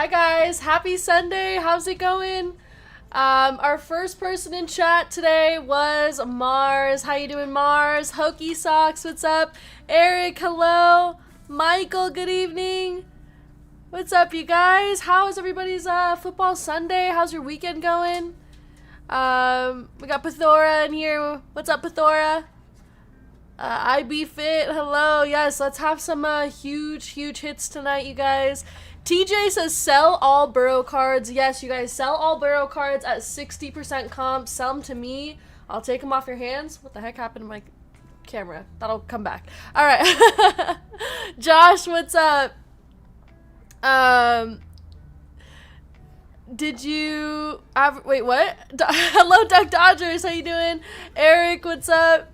Hi guys, happy Sunday. How's it going? Our first person in chat today was Mars. How you doing, Mars? Hokey Socks, what's up? Eric, hello. Michael, good evening. What's up, you guys? How is everybody's football Sunday? How's your weekend going? We got Pathora in here. What's up, Pathora? IB Fit, hello. Yes, let's have some huge hits tonight, you guys. TJ says sell all Burrow cards. Yes, you guys, sell all Burrow cards at 60% comp. Sell them to me. I'll take them off your hands. What the heck happened to my camera? That'll come back. All right. Josh, what's up? Did you wait, what? Hello, Duck Dodgers. How you doing? Eric, what's up?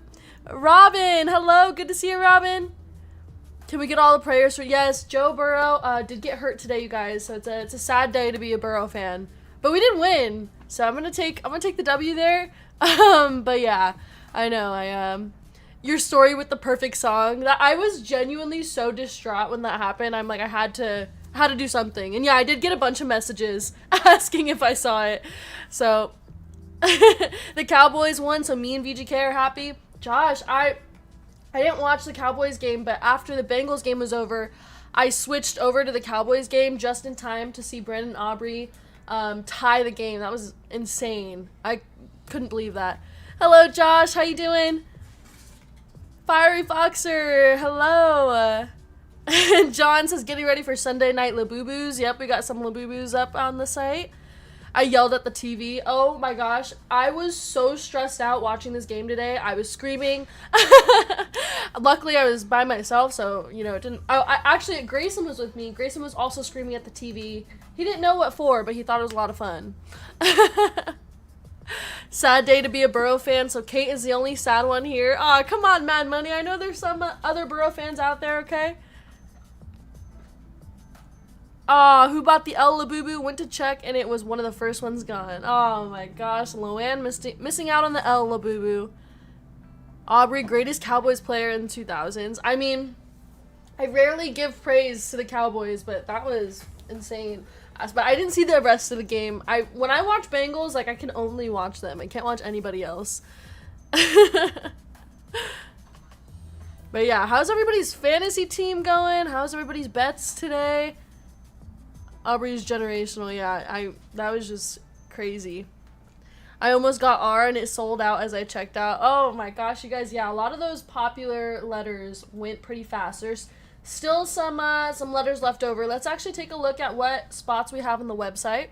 Robin, hello. Good to see you, Robin. Can we get all the prayers for? Yes, Joe Burrow did get hurt today, you guys. So it's a sad day to be a Burrow fan. But we didn't win, so I'm gonna take the W there. But yeah, I know your story with the perfect song. That I was genuinely so distraught when that happened. I'm like, I had to do something. And yeah, I did get a bunch of messages asking if I saw it. So the Cowboys won, so me and VGK are happy. Josh, I didn't watch the Cowboys game, but after the Bengals game was over, I switched over to the Cowboys game just in time to see Brandon Aubrey tie the game. That was insane. I couldn't believe that. Hello, Josh. How you doing? Fiery Foxer. Hello. John says getting ready for Sunday night Labubus. Yep, we got some Labubus up on the site. I yelled at the TV. Oh my gosh. I was so stressed out watching this game today. I was screaming. Luckily, I was by myself, so, you know, it didn't... Actually, Grayson was with me. Grayson was also screaming at the TV. He didn't know what for, but he thought it was a lot of fun. Sad day to be a Burrow fan, so Kate is the only sad one here. Aw, come on, Mad Money. I know there's some other Burrow fans out there, okay? Who bought the L Labubu? Went to check, and it was one of the first ones gone. Oh my gosh, Loanne missing out on the L Labubu. Aubrey, greatest Cowboys player in the 2000s. I mean, I rarely give praise to the Cowboys, but that was insane. But I didn't see the rest of the game. When I watch Bengals, like, I can only watch them. I can't watch anybody else. But yeah, how's everybody's fantasy team going? How's everybody's bets today? Aubrey's generational, yeah, that was just crazy. I almost got R and it sold out as I checked out. Oh my gosh, you guys, yeah, a lot of those popular letters went pretty fast. There's still some letters left over. Let's actually take a look at what spots we have on the website.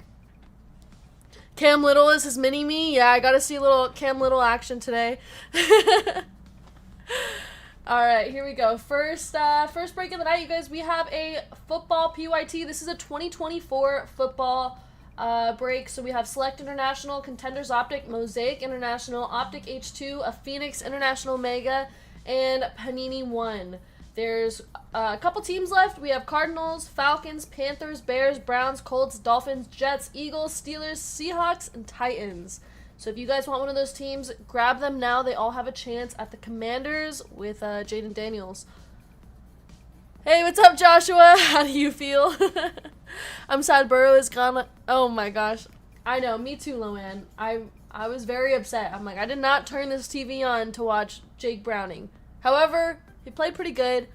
Cam Little is his mini-me. Yeah, I got to see a little Cam Little action today. All right, here we go. First break of the night, you guys. We have a football PYT. This is a 2024 football break. So we have Select International, Contenders Optic, Mosaic International, Optic H2, a Phoenix International Mega, and Panini 1. There's a couple teams left. We have Cardinals, Falcons, Panthers, Bears, Browns, Colts, Dolphins, Jets, Eagles, Steelers, Seahawks, and Titans. So if you guys want one of those teams, grab them now. They all have a chance at the Commanders with Jaden Daniels. Hey, what's up, Joshua? How do you feel? I'm sad Burrow is gone. Oh my gosh. I know, me too, Loanne. I was very upset. I'm like, I did not turn this TV on to watch Jake Browning. However, he played pretty good.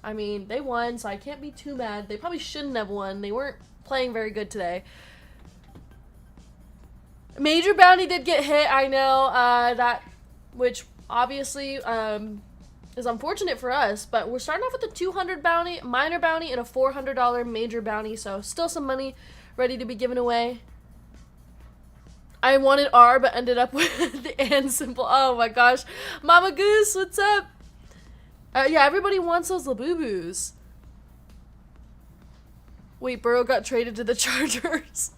I mean, they won, so I can't be too mad. They probably shouldn't have won. They weren't playing very good today. Major bounty did get hit, I know, which obviously is unfortunate for us, but we're starting off with a 200 bounty, minor bounty, and a $400 major bounty, so still some money ready to be given away. I wanted R, but ended up with the and symbol. Oh my gosh. Mama Goose, what's up? Yeah, everybody wants those Labubus. Wait, Burrow got traded to the Chargers.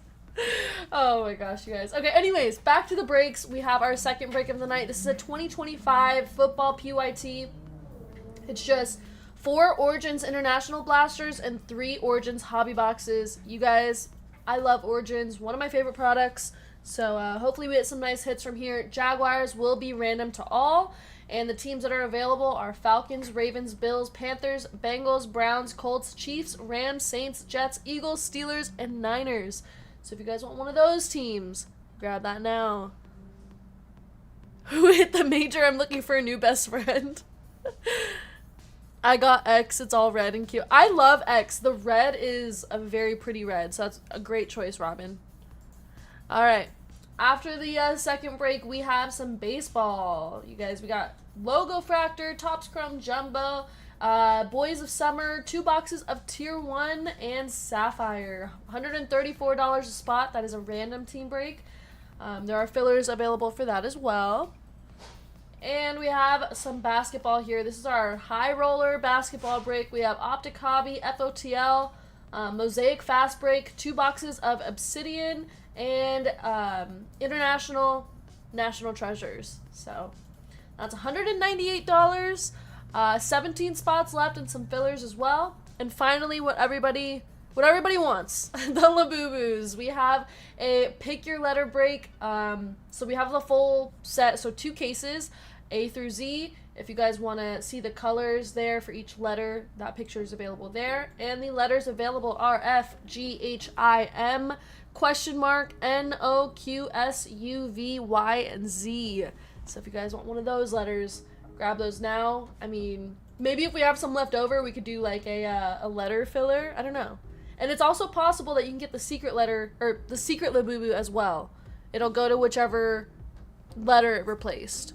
Oh my gosh, you guys. Okay, anyways, back to the breaks. We have our second break of the night. This is a 2025 football PYT. It's just 4 Origins International Blasters and 3 Origins Hobby Boxes. You guys, I love Origins. One of my favorite products. So hopefully we get some nice hits from here. Jaguars will be random to all. And the teams that are available are Falcons, Ravens, Bills, Panthers, Bengals, Browns, Colts, Chiefs, Rams, Saints, Jets, Eagles, Steelers, and Niners. So if you guys want one of those teams, grab that now. Who hit the major? I'm looking for a new best friend. I got X. It's all red and cute. I love X. The red is a very pretty red, so that's a great choice, Robin. All right. After the second break, we have some baseball. You guys, we got Logo Fractor, Topps Chrome Jumbo, Boys of Summer, 2 boxes of Tier 1, and Sapphire. $134 a spot. That is a random team break. There are fillers available for that as well. And we have some basketball here. This is our high roller basketball break. We have Optic Hobby, FOTL, Mosaic Fast Break, 2 boxes of Obsidian, and International National Treasures. So that's $198. 17 spots left and some fillers as well. And finally, what everybody wants, the Labubus. We have a pick your letter break. So we have the full set, so 2 cases, A through Z. If you guys want to see the colors there for each letter, that picture is available there. And the letters available are F, G, H, I, M, question mark, N, O, Q, S, U, V, Y, and Z. So if you guys want one of those letters, grab those now. I mean, maybe if we have some left over, we could do like a letter filler. I don't know. And it's also possible that you can get the secret letter, or the secret Labubu as well. It'll go to whichever letter it replaced.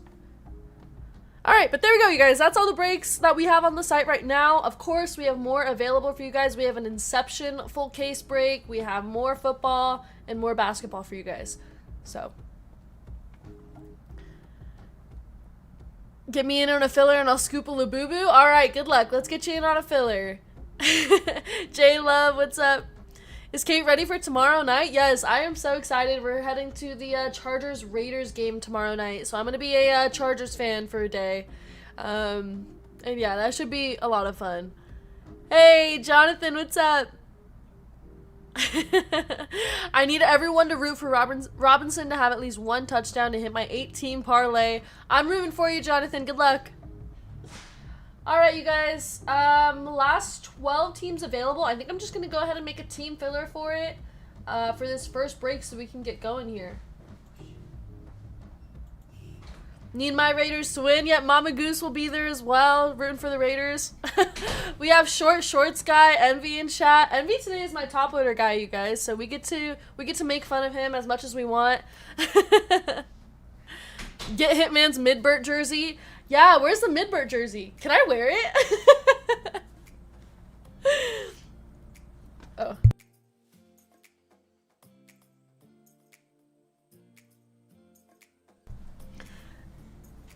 Alright, but there we go, you guys. That's all the breaks that we have on the site right now. Of course, we have more available for you guys. We have an Inception full case break. We have more football and more basketball for you guys. So, get me in on a filler and I'll scoop a Labubu. Alright, good luck. Let's get you in on a filler. J Love, what's up? Is Kate ready for tomorrow night? Yes, I am so excited. We're heading to the Chargers-Raiders game tomorrow night. So I'm going to be a Chargers fan for a day. And yeah, that should be a lot of fun. Hey, Jonathan, what's up? I need everyone to root for Robinson to have at least 1 touchdown to hit my 8-team parlay. I'm rooting for you, Jonathan. Good luck. Alright, you guys, last 12 teams available. I think I'm just going to go ahead and make a team filler for it, for this first break so we can get going here. Need my Raiders to win. Yep, Mama Goose will be there as well, rooting for the Raiders. We have Shorts guy, Envy in chat. Envy today is my top loader guy, you guys, so we get to make fun of him as much as we want. Get Hitman's Midbert jersey. Yeah, where's the Midbert jersey? Can I wear it? Oh.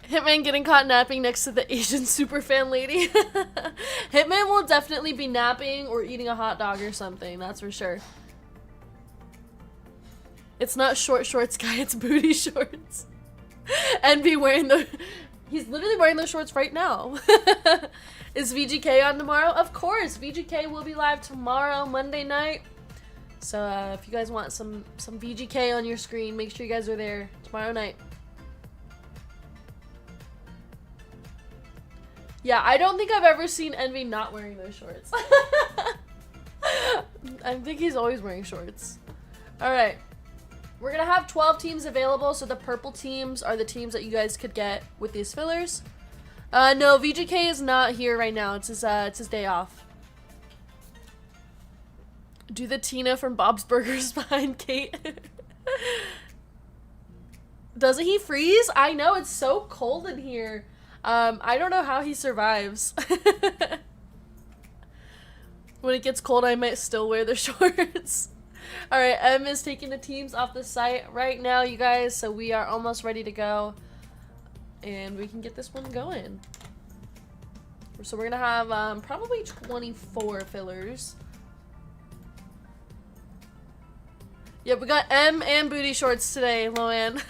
Hitman getting caught napping next to the Asian superfan lady. Hitman will definitely be napping or eating a hot dog or something, that's for sure. It's not shorts guy, it's booty shorts. And be wearing the... He's literally wearing those shorts right now. Is VGK on tomorrow? Of course, VGK will be live tomorrow, Monday night. So if you guys want some VGK on your screen, make sure you guys are there tomorrow night. Yeah, I don't think I've ever seen Envy not wearing those shorts. I think he's always wearing shorts. Alright. We're going to have 12 teams available, so the purple teams are the teams that you guys could get with these fillers. No, VGK is not here right now. It's his day off. Do the Tina from Bob's Burgers behind Kate. Doesn't he freeze? I know, it's so cold in here. I don't know how he survives. When it gets cold, I might still wear the shorts. Alright, M is taking the teams off the site right now, you guys, so we are almost ready to go. And we can get this one going. So we're going to have probably 24 fillers. Yep, we got M and booty shorts today, Loan.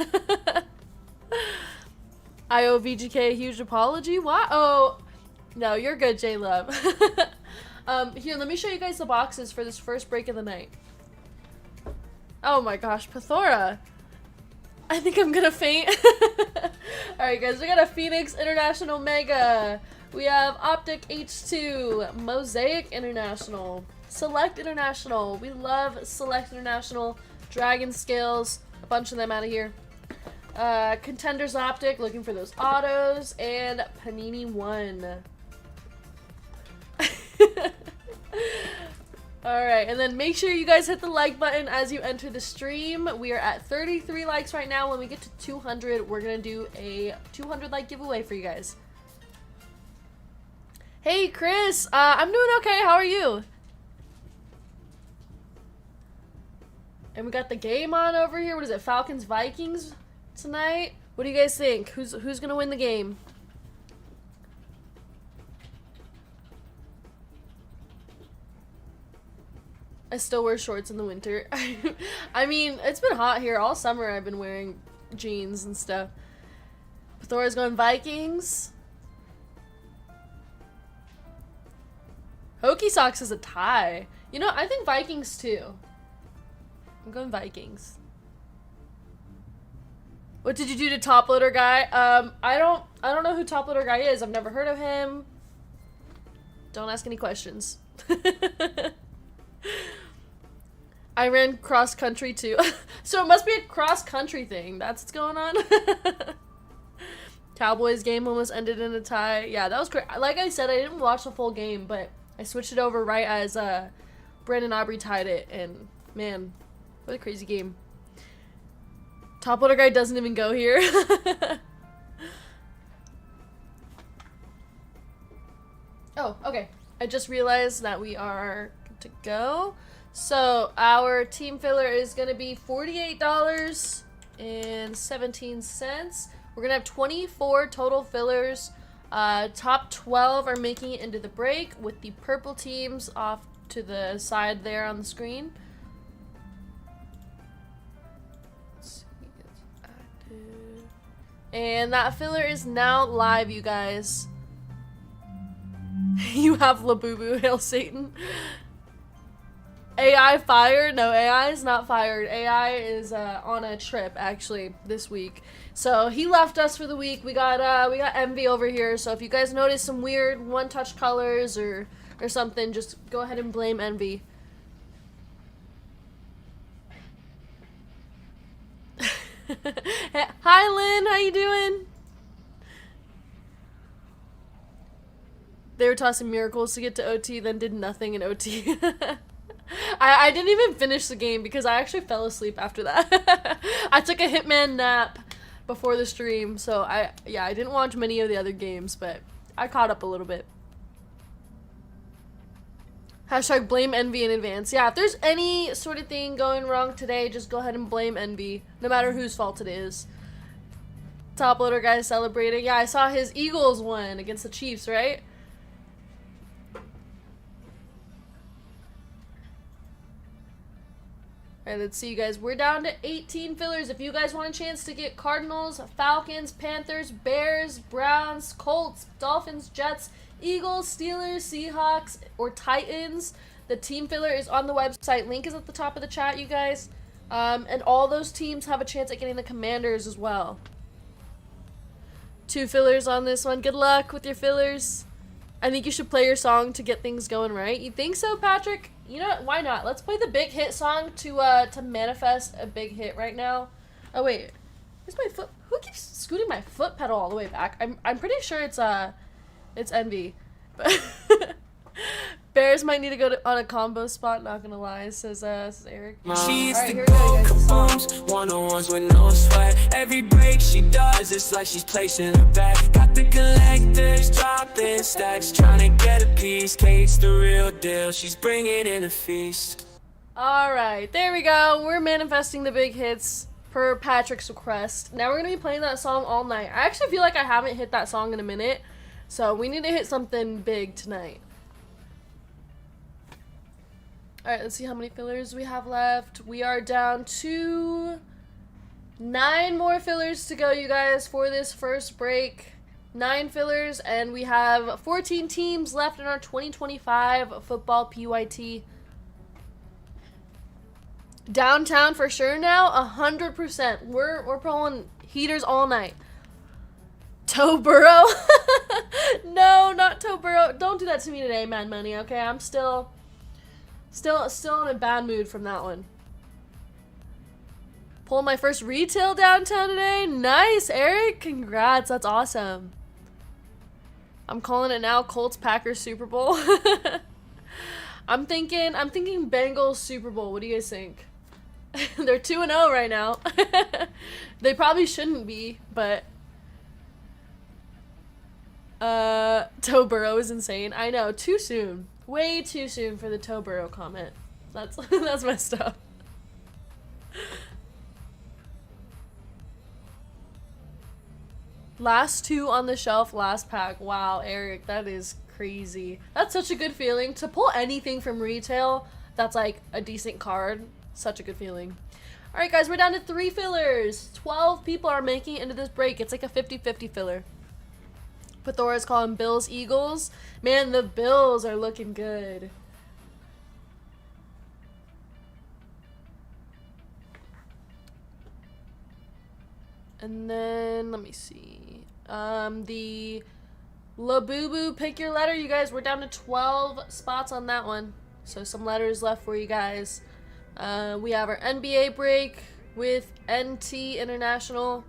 I owe VGK a huge apology. Why? Oh, no, you're good, J-Love. Here, let me show you guys the boxes for this first break of the night. Oh my gosh, Pathora. I think I'm gonna faint. Alright guys, we got a Phoenix International Mega. We have Optic H2, Mosaic International, Select International. We love Select International. Dragon Scales, a bunch of them out of here. Contenders Optic, looking for those autos, and Panini 1. Alright, and then make sure you guys hit the like button as you enter the stream. We are at 33 likes right now. When we get to 200, we're going to do a 200 like giveaway for you guys. Hey Chris, I'm doing okay. How are you? And we got the game on over here. What is it? Falcons Vikings tonight. What do you guys think? Who's going to win the game? I still wear shorts in the winter. I mean, it's been hot here all summer. I've been wearing jeans and stuff. Thora's going Vikings. Hokey Sox is a tie. You know, I think Vikings too. I'm going Vikings. What did you do to Top Loader Guy? I don't know who Top Loader Guy is. I've never heard of him. Don't ask any questions. I ran cross country too. So it must be a cross country thing. That's what's going on. Cowboys game almost ended in a tie. Yeah, that was great. Like I said, I didn't watch the full game, but I switched it over right as Brandon Aubrey tied it, and man, what a crazy game. Top Loader Guy doesn't even go here. Oh, okay. I just realized that we are good to go. So our team filler is going to be $48.17. We're going to have 24 total fillers. Top 12 are making it into the break with the purple teams off to the side there on the screen. Let's see, it's active. And that filler is now live, you guys. You have Labubu, hail Satan. AI fired? No, AI is not fired. AI is on a trip actually this week. So he left us for the week. We got Envy over here. So if you guys notice some weird one-touch colors or something, just go ahead and blame Envy. Hi Lynn, how you doing? They were tossing miracles to get to OT, then did nothing in OT. I didn't even finish the game because I actually fell asleep after that. I took a Hitman nap before the stream, so I didn't watch many of the other games, but I caught up a little bit. Hashtag blame Envy in advance. Yeah, if there's any sort of thing going wrong today, just go ahead and blame Envy, no matter whose fault it is. Top Loader Guy celebrating. Yeah, I saw his Eagles win against the Chiefs, right? Alright, let's see, you guys. We're down to 18 fillers. If you guys want a chance to get Cardinals, Falcons, Panthers, Bears, Browns, Colts, Dolphins, Jets, Eagles, Steelers, Seahawks, or Titans, the team filler is on the website. Link is at the top of the chat, you guys. And all those teams have a chance at getting the Commanders as well. 2 fillers on this one. Good luck with your fillers. I think you should play your song to get things going right. You think so, Patrick? You know what? Why not? Let's play the big hit song to manifest a big hit right now. Oh wait, where's my foot? Who keeps scooting my foot pedal all the way back? I'm pretty sure it's Envy. But Bears might need to go on a combo spot. Not gonna lie, says Eric. She Alright, used here to we go, go guys. kabooms, one-on-ones with no sweat. Every break she does, it's like she's placing her bet. Got the collectors dropping stacks, trying to get a piece. Kate's the real deal, she's bringing in a feast. Alright, there we go. We're manifesting the big hits per Patrick's request. Now we're gonna be playing that song all night. I actually feel like I haven't hit that song in a minute, so we need to hit something big tonight. Alright, let's see how many fillers we have left. We are down to 9 more fillers to go, you guys, for this first break. 9 fillers, and we have 14 teams left in our 2025 football PYT. Downtown for sure now, 100%. We're pulling heaters all night. Toburo? No, not Toburo. Don't do that to me today, Mad Money, okay? I'm still in a bad mood from that one. Pulling my first retail downtown today. Nice, Eric. Congrats. That's awesome. I'm calling it now. Colts Packers Super Bowl. I'm thinking Bengals Super Bowl. What do you guys think? They're 2-0 right now. They probably shouldn't be, but Toburo is insane. I know, too soon. Way too soon for the Toburo comment. That's that's messed up. Last 2 on the shelf, last pack. Wow, Eric, that is crazy. That's such a good feeling. To pull anything from retail that's like a decent card, such a good feeling. Alright guys, we're down to 3 fillers. 12 people are making it into this break. It's like a 50-50 filler. Pythora's calling Bills Eagles. Man, the Bills are looking good. And then, let me see. The Labubu, pick your letter. You guys, we're down to 12 spots on that one. So some letters left for you guys. We have our NBA break with NT International.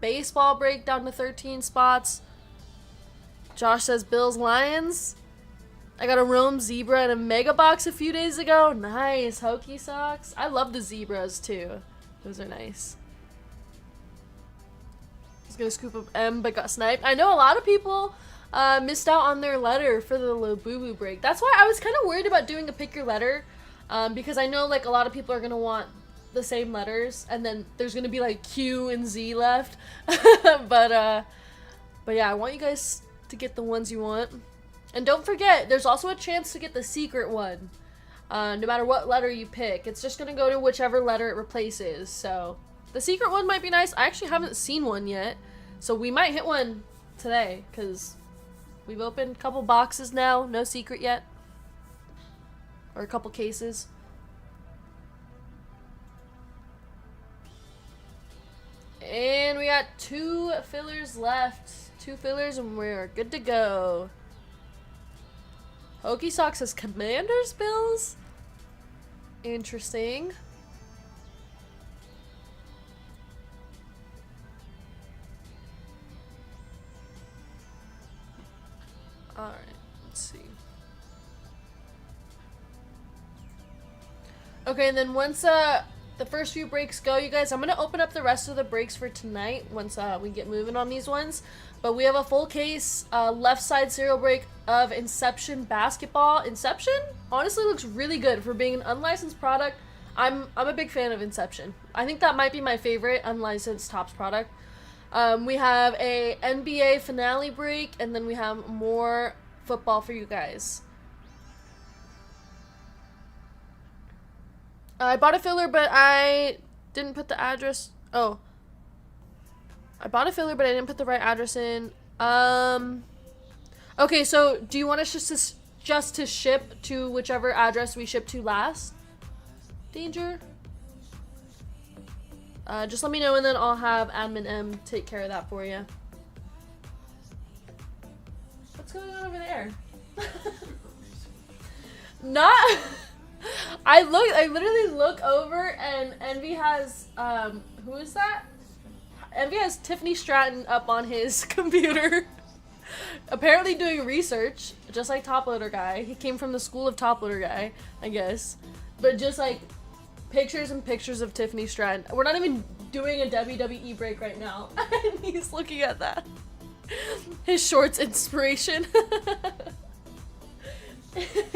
Baseball break down to 13 spots. Josh says Bills Lions. I got a Rome Zebra and a Mega Box a few days ago. Nice. Hokey socks. I love the zebras too. Those are nice. I was gonna scoop up M but got sniped. I know a lot of people missed out on their letter for the Labubu break. That's why I was kind of worried about doing a pick your letter. Because I know like a lot of people are gonna want the same letters, and then there's gonna be like Q and Z left. but yeah, I want you guys to get the ones you want. And don't forget, there's also a chance to get the secret one. No matter what letter you pick, it's just gonna go to whichever letter it replaces. So the secret one might be nice. I actually haven't seen one yet, so we might hit one today because we've opened a couple boxes now. No secret yet. Or a couple cases. And we got 2 fillers left. 2 fillers and we're good to go. Hokey Sock says Commanders Bills? Interesting. Alright, let's see. Okay, and then once the first few breaks go, you guys, I'm going to open up the rest of the breaks for tonight once we get moving on these ones. But we have a full case, left side serial break of Inception basketball. Inception honestly looks really good for being an unlicensed product. I'm a big fan of Inception. I think that might be my favorite unlicensed Topps product. We have a NBA finale break, and then we have more football for you guys. I bought a filler, but I didn't put the address. Oh. I bought a filler, but I didn't put the right address in. Okay, so do you want us just to ship to whichever address we ship to last? Danger? Just let me know, and then I'll have Admin M take care of that for you. What's going on over there? Not... I literally look over and Envy has, who is that? Envy has Tiffany Stratton up on his computer. Apparently doing research, just like Top Loader Guy. He came from the school of Top Loader Guy, I guess. But just like pictures and pictures of Tiffany Stratton. We're not even doing a WWE break right now. And he's looking at that. His shorts inspiration.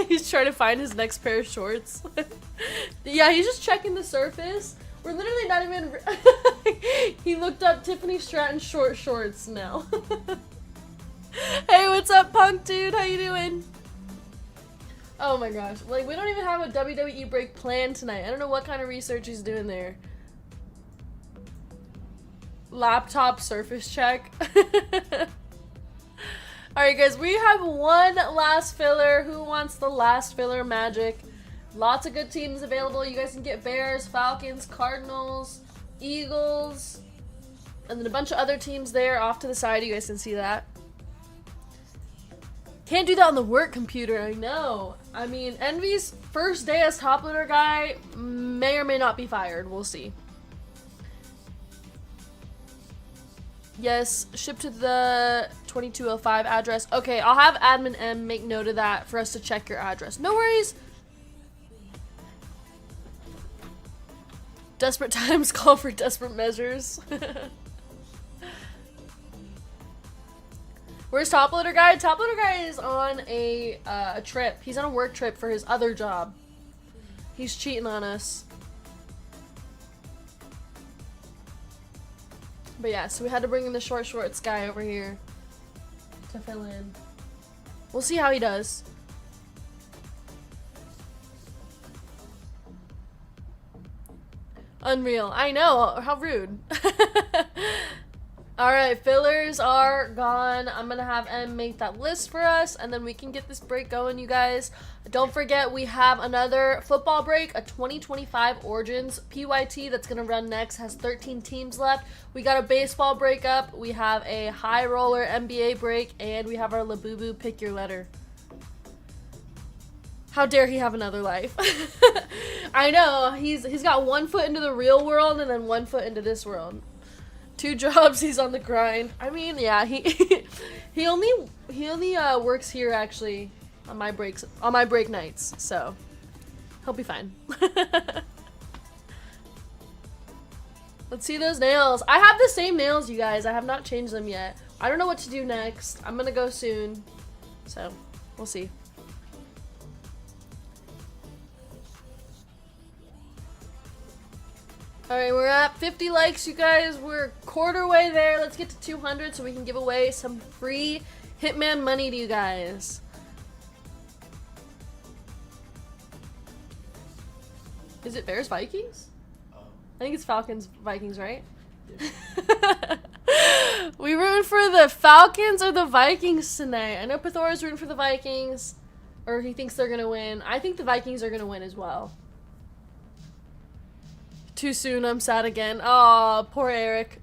He's trying to find his next pair of shorts. Yeah, he's just checking the surface. We're literally not even... He looked up Tiffany Stratton short shorts now. Hey, what's up, punk dude? How you doing? Oh my gosh. Like, we don't even have a WWE break planned tonight. I don't know what kind of research he's doing there. Laptop surface check. Alright guys, we have one last filler. Who wants the last filler magic? Lots of good teams available. You guys can get Bears, Falcons, Cardinals, Eagles, and then a bunch of other teams there off to the side. You guys can see that. Can't do that on the work computer, I know. I mean, Envy's first day as top leader guy may or may not be fired. We'll see. Yes, ship to the 2205 address. Okay, I'll have admin M make note of that for us to check your address. No worries. Desperate times call for desperate measures. Where's Top Loader Guy? Top Loader Guy is on a trip. He's on a work trip for his other job. He's cheating on us. But yeah, so we had to bring in the shorts guy over here to fill in. We'll see how he does. Unreal. I know. How rude. Alright, fillers are gone. I'm gonna have M make that list for us, and then we can get this break going, you guys. Don't forget, we have another football break, a 2025 Origins PYT that's gonna run next. Has 13 teams left. We got a baseball breakup. We have a high roller NBA break, and we have our Labubu pick your letter. How dare he have another life? I know, he's got 1 foot into the real world and then 1 foot into this world. 2 jobs, he's on the grind. I mean, yeah, he only works here actually on my break nights, so he'll be fine. Let's see those nails. I have the same nails, you guys. I have not changed them yet. I don't know what to do next. I'm gonna go soon, so we'll see. Alright, we're at 50 likes, you guys. We're a quarter way there. Let's get to 200 so we can give away some free Hitman money to you guys. Is it Bears Vikings? I think it's Falcons Vikings, right? Yeah. We rooting for the Falcons or the Vikings tonight. I know Pythora's rooting for the Vikings, or he thinks they're gonna win. I think the Vikings are gonna win as well. Too soon, I'm sad again. Aw, poor Eric.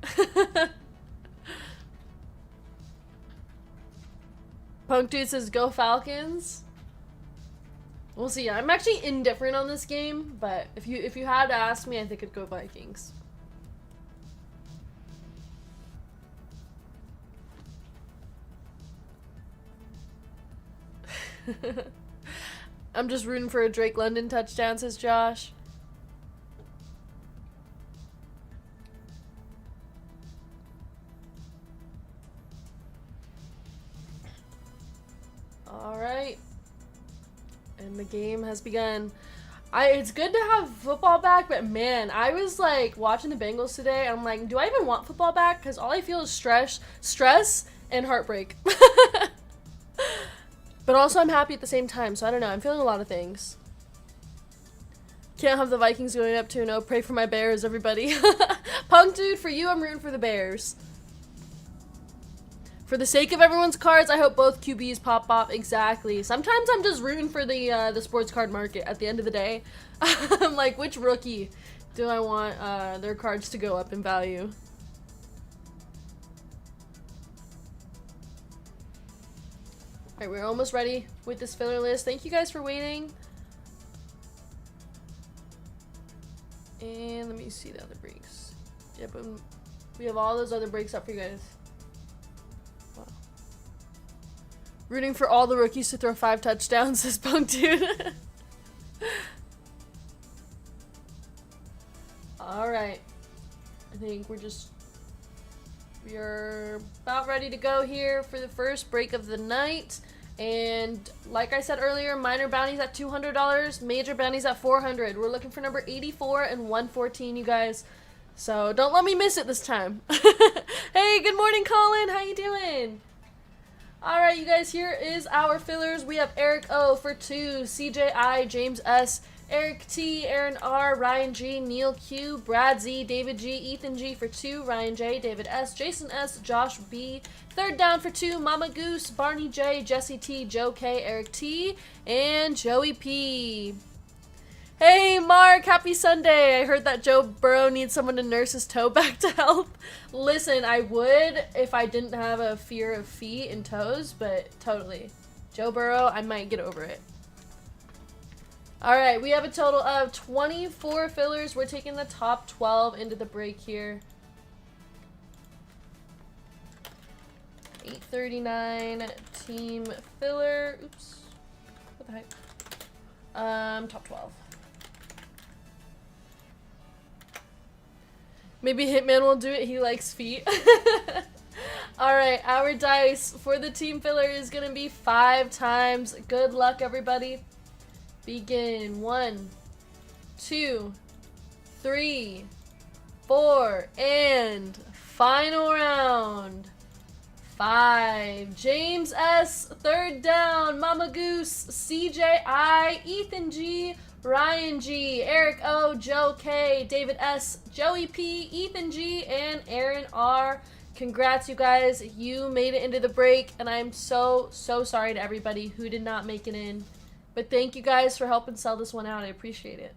Punk Dude says, go Falcons. We'll see. I'm actually indifferent on this game, but if you had to ask me, I think I'd go Vikings. I'm just rooting for a Drake London touchdown, says Josh. Alright. And the game has begun. It's good to have football back, but man, I was like watching the Bengals today. I'm like, do I even want football back? Because all I feel is stress and heartbreak. But also I'm happy at the same time, so I don't know. I'm feeling a lot of things. Can't have the Vikings going up 2-0. Pray for my Bears, everybody. Punk Dude, for you, I'm rooting for the Bears. For the sake of everyone's cards, I hope both QBs pop off. Exactly. Sometimes I'm just rooting for the sports card market at the end of the day. I'm like, which rookie do I want their cards to go up in value? Alright, we're almost ready with this filler list. Thank you guys for waiting. And let me see the other breaks. Yeah, but we have all those other breaks up for you guys. Wow. Rooting for all the rookies to throw 5 touchdowns, says Punk Dude. Alright. I think we are about ready to go here for the first break of the night. And like I said earlier, minor bounties at $200, major bounties at $400. We're looking for number 84 and 114, you guys. So don't let me miss it this time. Hey, good morning, Colin. How you doing? Alright, you guys, here is our fillers. We have Eric O for 2, CJ I, James S, Eric T, Aaron R, Ryan G, Neil Q, Brad Z, David G, Ethan G for 2, Ryan J, David S, Jason S, Josh B, Third Down for 2, Mama Goose, Barney J, Jesse T, Joe K, Eric T, and Joey P. Hey, Mark, happy Sunday. I heard that Joe Burrow needs someone to nurse his toe back to health. Listen, I would if I didn't have a fear of feet and toes, but totally. Joe Burrow, I might get over it. Alright, we have a total of 24 fillers. We're taking the top 12 into the break here. 839 team filler. Oops. What the heck? Top 12. Maybe Hitman will do it. He likes feet. Alright, our dice for the team filler is going to be 5 times. Good luck, everybody. Begin. 1, 2, 3, 4, and final round. 5. James S. Third down. Mama Goose. CJ I. Ethan G. Ryan G. Eric O. Joe K. David S. Joey P. Ethan G. and Aaron R. Congrats, you guys. You made it into the break, and I'm so sorry to everybody who did not make it in. But thank you guys for helping sell this one out. I appreciate it.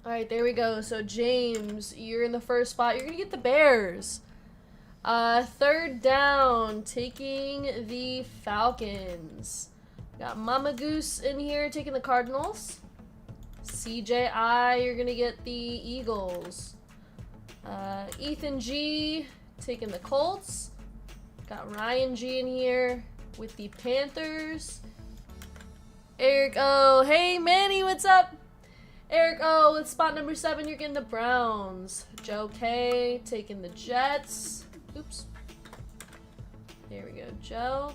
Alright, there we go. So, James, you're in the first spot. You're going to get the Bears. Third down, taking the Falcons. Got Mama Goose in here taking the Cardinals. CJI, you're going to get the Eagles. Ethan G taking the Colts. Got Ryan G in here with the Panthers. Eric O. Hey, Manny, what's up? Eric O. with spot number 7, you're getting the Browns. Joe K. taking the Jets. Oops. There we go, Joe.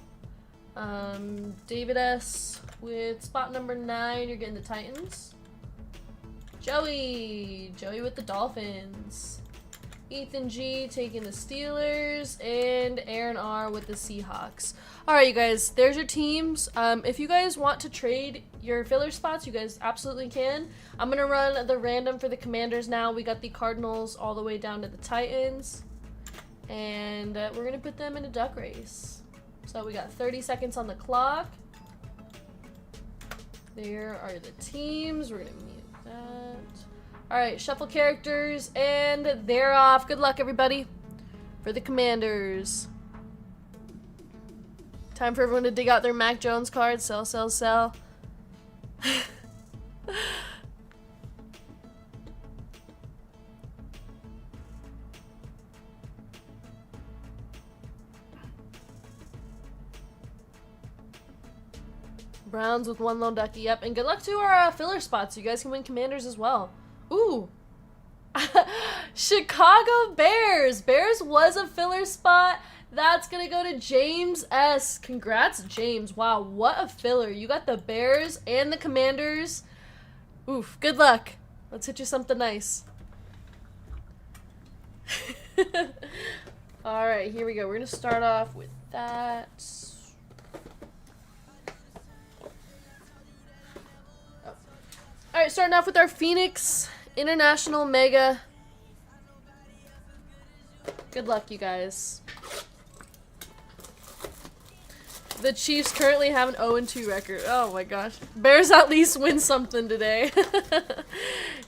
David S. with spot number 9, you're getting the Titans. Joey with the Dolphins. Ethan G taking the Steelers, and Aaron R with the Seahawks. Alright, you guys, there's your teams. If you guys want to trade your filler spots, you guys absolutely can. I'm going to run the random for the Commanders now. We got the Cardinals all the way down to the Titans. And we're going to put them in a duck race. So we got 30 seconds on the clock. There are the teams. We're going to mute that. Alright, shuffle characters, and they're off. Good luck, everybody, for the Commanders. Time for everyone to dig out their Mac Jones cards. Sell, sell, sell. Browns with 1 lone ducky. Yep, and good luck to our filler spots. You guys can win Commanders as well. Ooh. Chicago Bears. Bears was a filler spot. That's going to go to James S. Congrats, James. Wow, what a filler. You got the Bears and the Commanders. Oof, good luck. Let's hit you something nice. Alright, here we go. We're going to start off with that. Oh. Alright, starting off with our Phoenix International Mega. Good luck, you guys. The Chiefs currently have an 0-2 record. Oh my gosh. Bears at least win something today.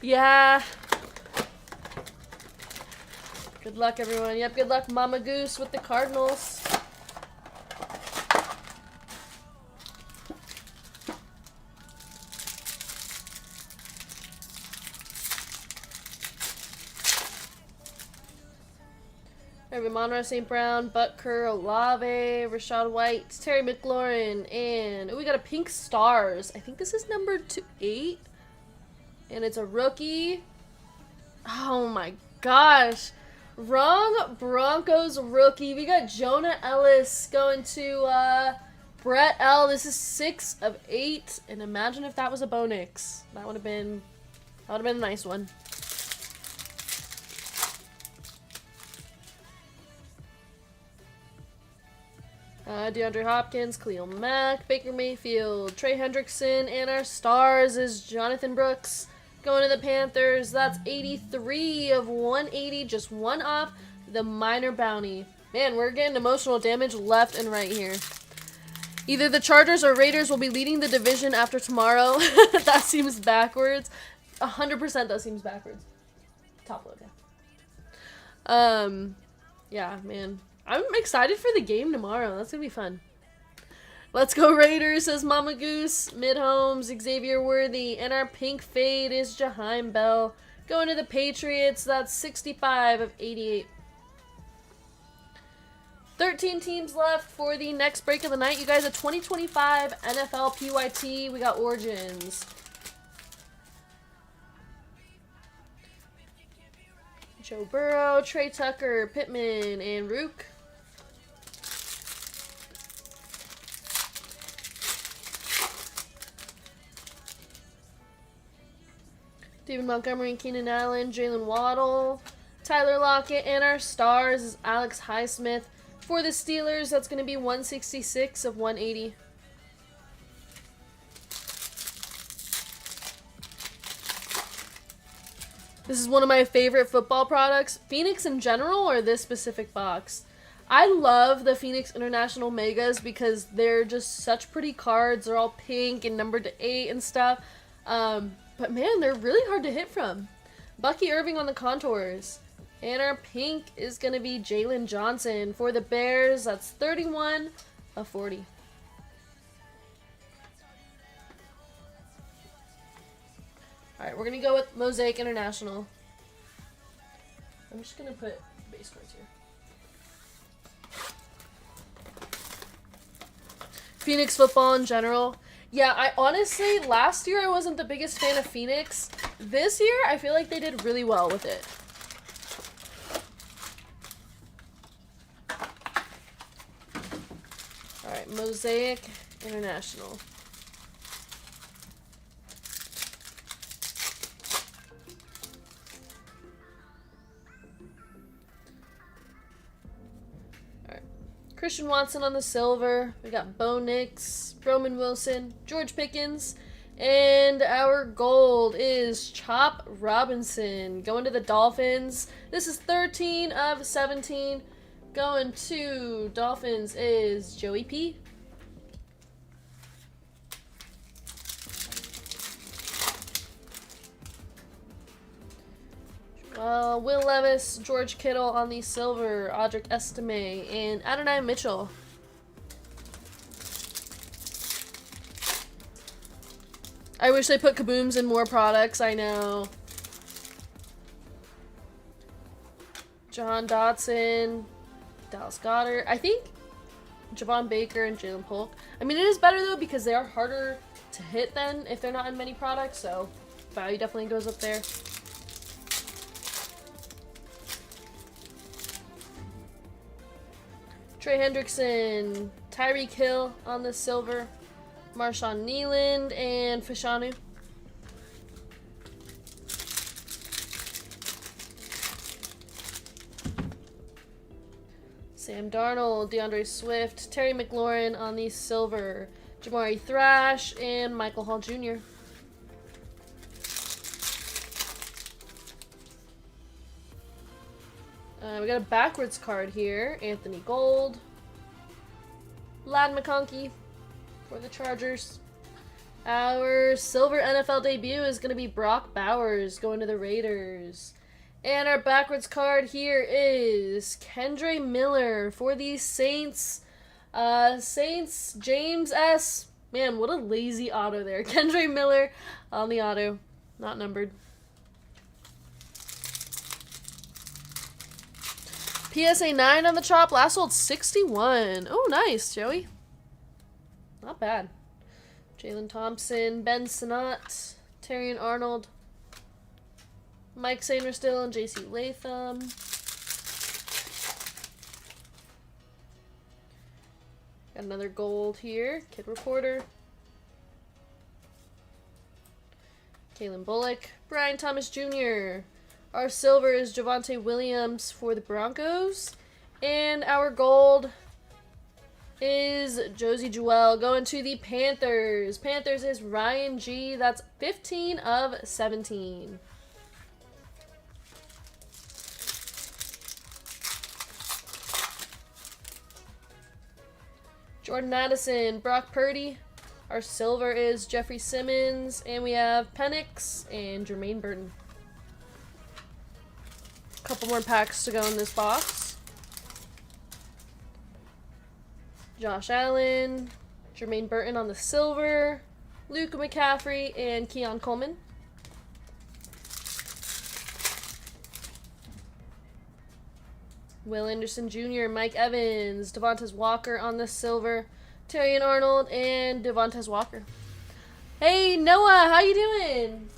Yeah. Good luck, everyone. Yep, good luck, Mama Goose with the Cardinals. Monroe St. Brown, Butker, Olave, Rashad White, Terry McLaurin, and we got a Pink Stars. I think this is number 8, and it's a rookie. Oh my gosh. Wrong Broncos rookie. We got Jonah Ellis going to Brett L. This is 6 of 8, and imagine if that was a Bonix. That would have been a nice one. DeAndre Hopkins, Khalil Mack, Baker Mayfield, Trey Hendrickson, and our stars is Jonathan Brooks going to the Panthers. That's 83 of 180, just 1 off the minor bounty. Man, we're getting emotional damage left and right here. Either the Chargers or Raiders will be leading the division after tomorrow. That seems backwards. 100% that seems backwards. Top load, yeah. Yeah, man. I'm excited for the game tomorrow. That's gonna be fun. Let's go Raiders, says Mama Goose. Mid-Holmes, Xavier Worthy. And our pink fade is Jaheim Bell. Going to the Patriots. That's 65 of 88. 13 teams left for the next break of the night. You guys, a 2025 NFL PYT. We got Origins. Joe Burrow, Trey Tucker, Pittman, and Rook. David Montgomery, Keenan Allen, Jalen Waddle, Tyler Lockett, and our stars is Alex Highsmith. For the Steelers, that's going to be 166 of 180. This is one of my favorite football products. Phoenix in general, or this specific box? I love the Phoenix International Megas because they're just such pretty cards. They're all pink and numbered to 8 and stuff. But man, they're really hard to hit from. Bucky Irving on the contours. And our pink is going to be Jalen Johnson. For the Bears, that's 31 of 40. Alright, we're going to go with Mosaic International. I'm just going to put base cards here. Phoenix football in general. Yeah, I honestly, last year I wasn't the biggest fan of Phoenix. This year, I feel like they did really well with it. Alright, Mosaic International. Alright. Christian Watson on the silver. We got Bo Nix, Roman Wilson, George Pickens, and our gold is Chop Robinson. Going to the Dolphins. This is 13 of 17. Going to Dolphins is Joey P. Will Levis, George Kittle on the silver, Audric Estime, and Adonai Mitchell. I wish they put kabooms in more products, I know. John Dotson, Dallas Goedert. I think Javon Baker and Jalen Polk. I mean, it is better though because they are harder to hit than if they're not in many products, so value definitely goes up there. Trey Hendrickson, Tyreek Hill on the silver, Marshawn Nealand, and Fashanu. Sam Darnold, DeAndre Swift, Terry McLaurin on the silver, Jamari Thrash, and Michael Hall Jr. We got a backwards card here. Anthony Gold. Lad McConkey for the Chargers. Our silver NFL debut is going to be Brock Bowers going to the Raiders. And our backwards card here is Kendre Miller for the Saints. Saints, James S. Man, what a lazy auto there. Kendre Miller on the auto. Not numbered. PSA 9 on the chop. Last sold 61. Oh, nice, Joey. Not bad. Jalen Thompson, Ben Sinnott, Terrion Arnold, Mike Sainristil, and JC Latham. Got another gold here. Kid Reporter. Kalen Bullock. Brian Thomas Jr. Our silver is Javonte Williams for the Broncos. And our gold is Josie Jewell going to the Panthers. Panthers is Ryan G. That's 15 of 17. Jordan Addison, Brock Purdy. Our silver is Jeffrey Simmons. And we have Penix and Jermaine Burton. A couple more packs to go in this box. Josh Allen, Jermaine Burton on the silver, Luke McCaffrey, and Keon Coleman. Will Anderson Jr., Mike Evans, Devontae Walker on the silver, Terrion Arnold, and Devontae Walker. Hey, Noah, how you doing?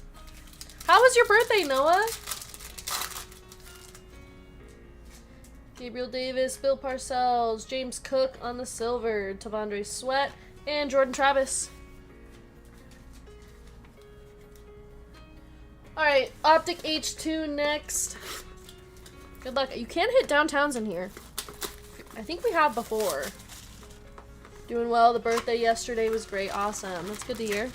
How was your birthday, Noah? Gabriel Davis, Bill Parcells, James Cook on the silver, Tavondre Sweat, and Jordan Travis. Alright, Optic H2 next. Good luck. You can hit downtowns in here. I think we have before. Doing well. The birthday yesterday was great. Awesome. That's good to hear.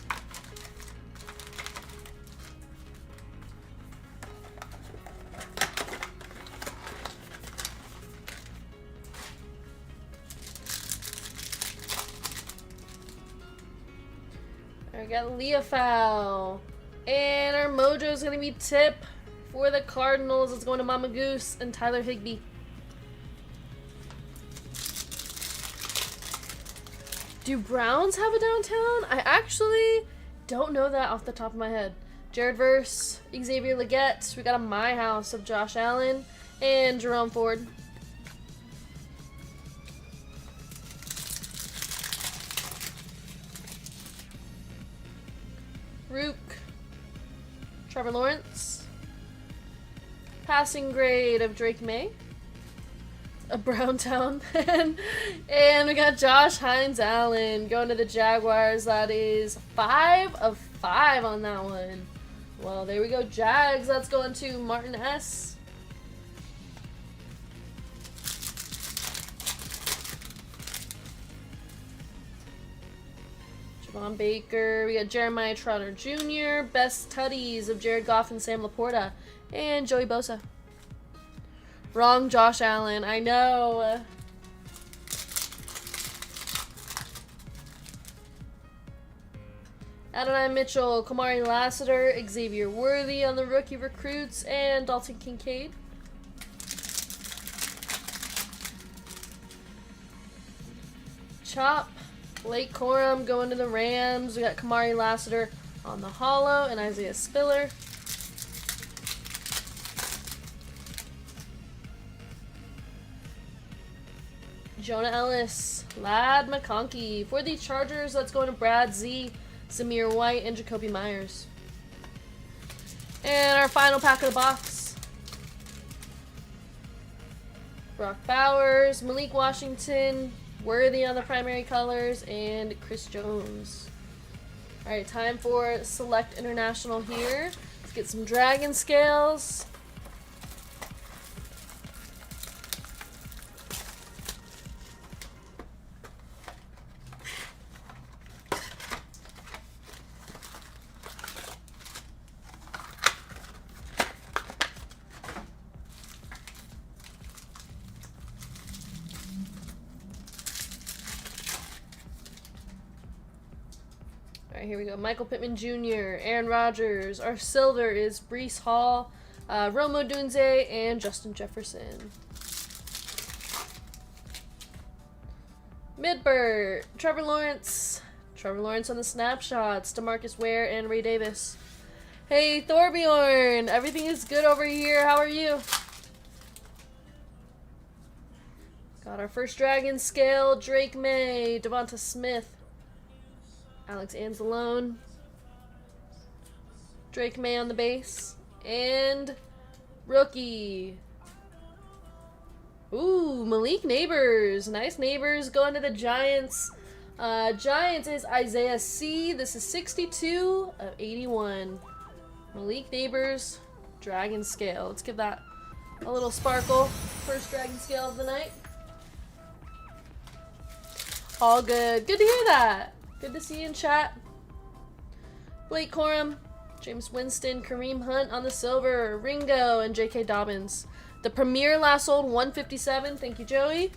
I got Leah Fowl. And our mojo's going to be Tip. For the Cardinals, it's going to Mama Goose and Tyler Higbee. Do Browns have a downtown? I actually don't know that off the top of my head. Jared Verse, Xavier Legette. We got a My House of Josh Allen and Jerome Ford. Rook, Trevor Lawrence. Passing grade of Drake May. A Browntown. and we got Josh Hines Allen going to the Jaguars. That is 5 of 5 on that one. Well, there we go, Jags. That's going to Martin S. Javon Baker. We got Jeremiah Trotter Jr. Best Tutties of Jared Goff and Sam Laporta. And Joey Bosa. Wrong Josh Allen, I know. Adonai Mitchell, Kamari Lassiter, Xavier Worthy on the rookie recruits, and Dalton Kincaid. Chop, Blake Corum going to the Rams. We got Kamari Lassiter on the holo and Isaiah Spiller. Jonah Ellis, Lad McConkey. For the Chargers, let's go to Brad Z, Zamir White, and Jacoby Myers. And our final pack of the box. Brock Bowers, Malik Washington, Worthy on the primary colors, and Chris Jones. Alright, time for Select International here. Let's get some Dragon Scales. Alright, here we go. Michael Pittman Jr., Aaron Rodgers. Our silver is Breece Hall, Romo Dunze, and Justin Jefferson. Midbert, Trevor Lawrence. Trevor Lawrence on the snapshots. DeMarcus Ware and Ray Davis. Hey, Thorbjorn. Everything is good over here. How are you? Got our first Dragon Scale. Drake May, Devonta Smith. Alex Anzalone, Drake May on the base, and rookie. Ooh, Malik Neighbors. Nice Neighbors going to the Giants. Giants is Isaiah C. This is 62 of 81. Malik Neighbors, Dragon Scale. Let's give that a little sparkle. First Dragon Scale of the night. All good. Good to hear that. Good to see you in chat. Blake Corum, James Winston, Kareem Hunt on the silver, Ringo, and J.K. Dobbins. The Premier last sold 157. Thank you, Joey.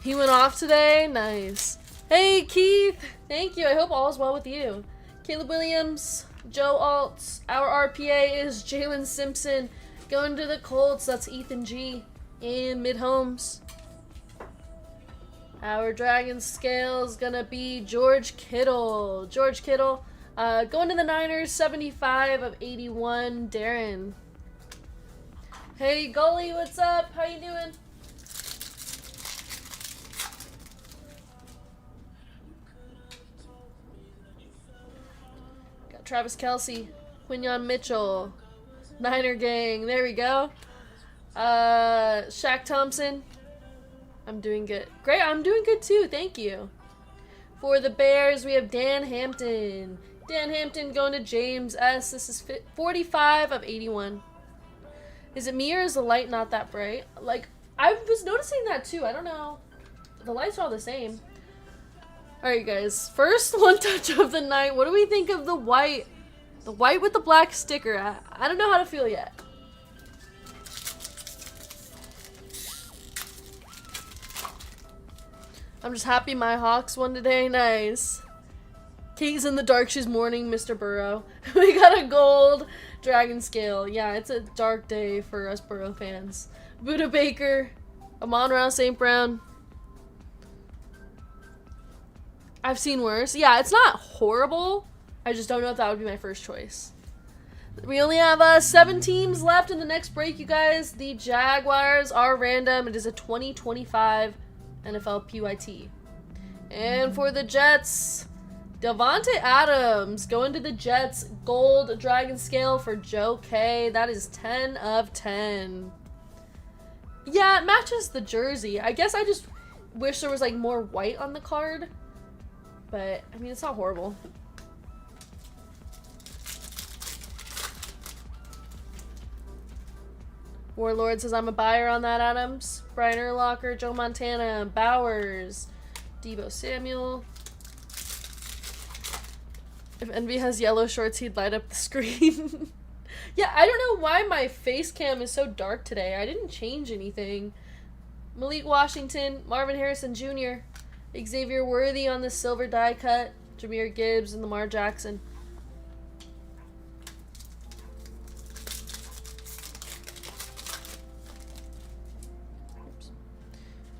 He went off today? Nice. Hey, Keith! Thank you. I hope all is well with you. Caleb Williams, Joe Altz. Our RPA is Jalen Simpson. Going to the Colts, that's Ethan G. And Mid-Homes. Our Dragon Scale is gonna be George Kittle. George Kittle. Going to the Niners, 75 of 81, Darren. Hey, Gully, what's up? How you doing? Got Travis Kelce, Quinyon Mitchell, Niner Gang. There we go. Shaq Thompson. I'm doing good. Great, I'm doing good too. Thank you. For the Bears, we have Dan Hampton. Dan Hampton going to James S. This is 45 of 81. Is it me or is the light not that bright? Like, I was noticing that too. I don't know. The lights are all the same. Alright, guys. First one touch of the night. What do we think of the white? The white with the black sticker. I don't know how to feel yet. I'm just happy my Hawks won today. Nice. Kate's in the dark. She's mourning Mr. Burrow. We got a gold Dragon Scale. Yeah, it's a dark day for us Burrow fans. Buda Baker. Amon-Ra St. Brown. I've seen worse. Yeah, it's not horrible. I just don't know if that would be my first choice. We only have 7 teams left in the next break, you guys. The Jaguars are random. It is a 2025 NFL PYT. And for the Jets, Devontae Adams going to the Jets. Gold Dragon Scale for Joe K. That is 10 of 10. Yeah, it matches the jersey. I guess I just wish there was like more white on the card. But, I mean, it's not horrible. Warlord says I'm a buyer on that, Adams. Brian Urlacher, Joe Montana, Bowers, Debo Samuel. If Envy has yellow shorts, he'd light up the screen. Yeah, I don't know why my face cam is so dark today. I didn't change anything. Malik Washington, Marvin Harrison Jr., Xavier Worthy on the silver die cut, Jahmyr Gibbs, and Lamar Jackson.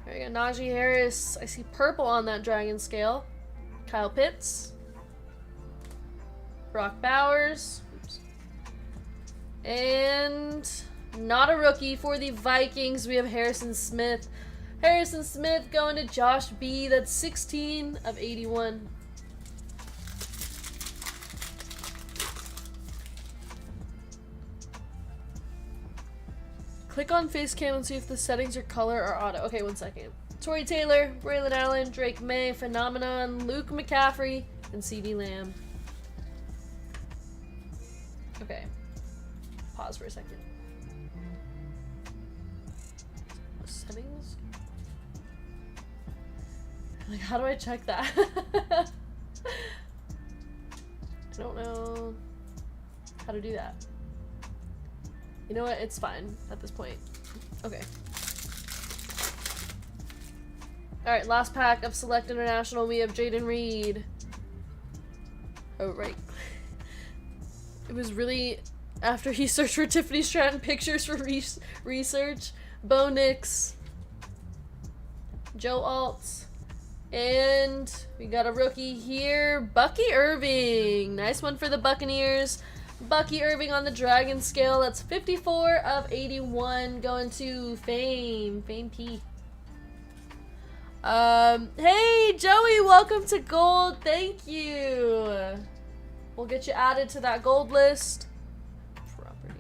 There we go, Najee Harris. I see purple on that Dragon Scale. Kyle Pitts. Brock Bowers. Oops. And not a rookie for the Vikings. We have Harrison Smith. Harrison Smith going to Josh B. That's 16 of 81. Click on face cam and see if the settings are color or auto. Okay, 1 second. Torrey Taylor, Braylon Allen, Drake May, Phenomenon, Luke McCaffrey, and CeeDee Lamb. Okay. Pause for a second. Settings? Like, how do I check that? I don't know how to do that. You know what? It's fine at this point. Okay. Alright, last pack of Select International. We have Jaden Reed. Oh, right. It was really after he searched for Tiffany Stratton pictures for research. Bo Nix. Joe Altz. And we got a rookie here. Bucky Irving. Nice one for the Buccaneers. Bucky Irving on the Dragon Scale. That's 54 of 81 going to Fame. Fame P. Hey, Joey, welcome to Gold. Thank you. We'll get you added to that Gold list. Properties.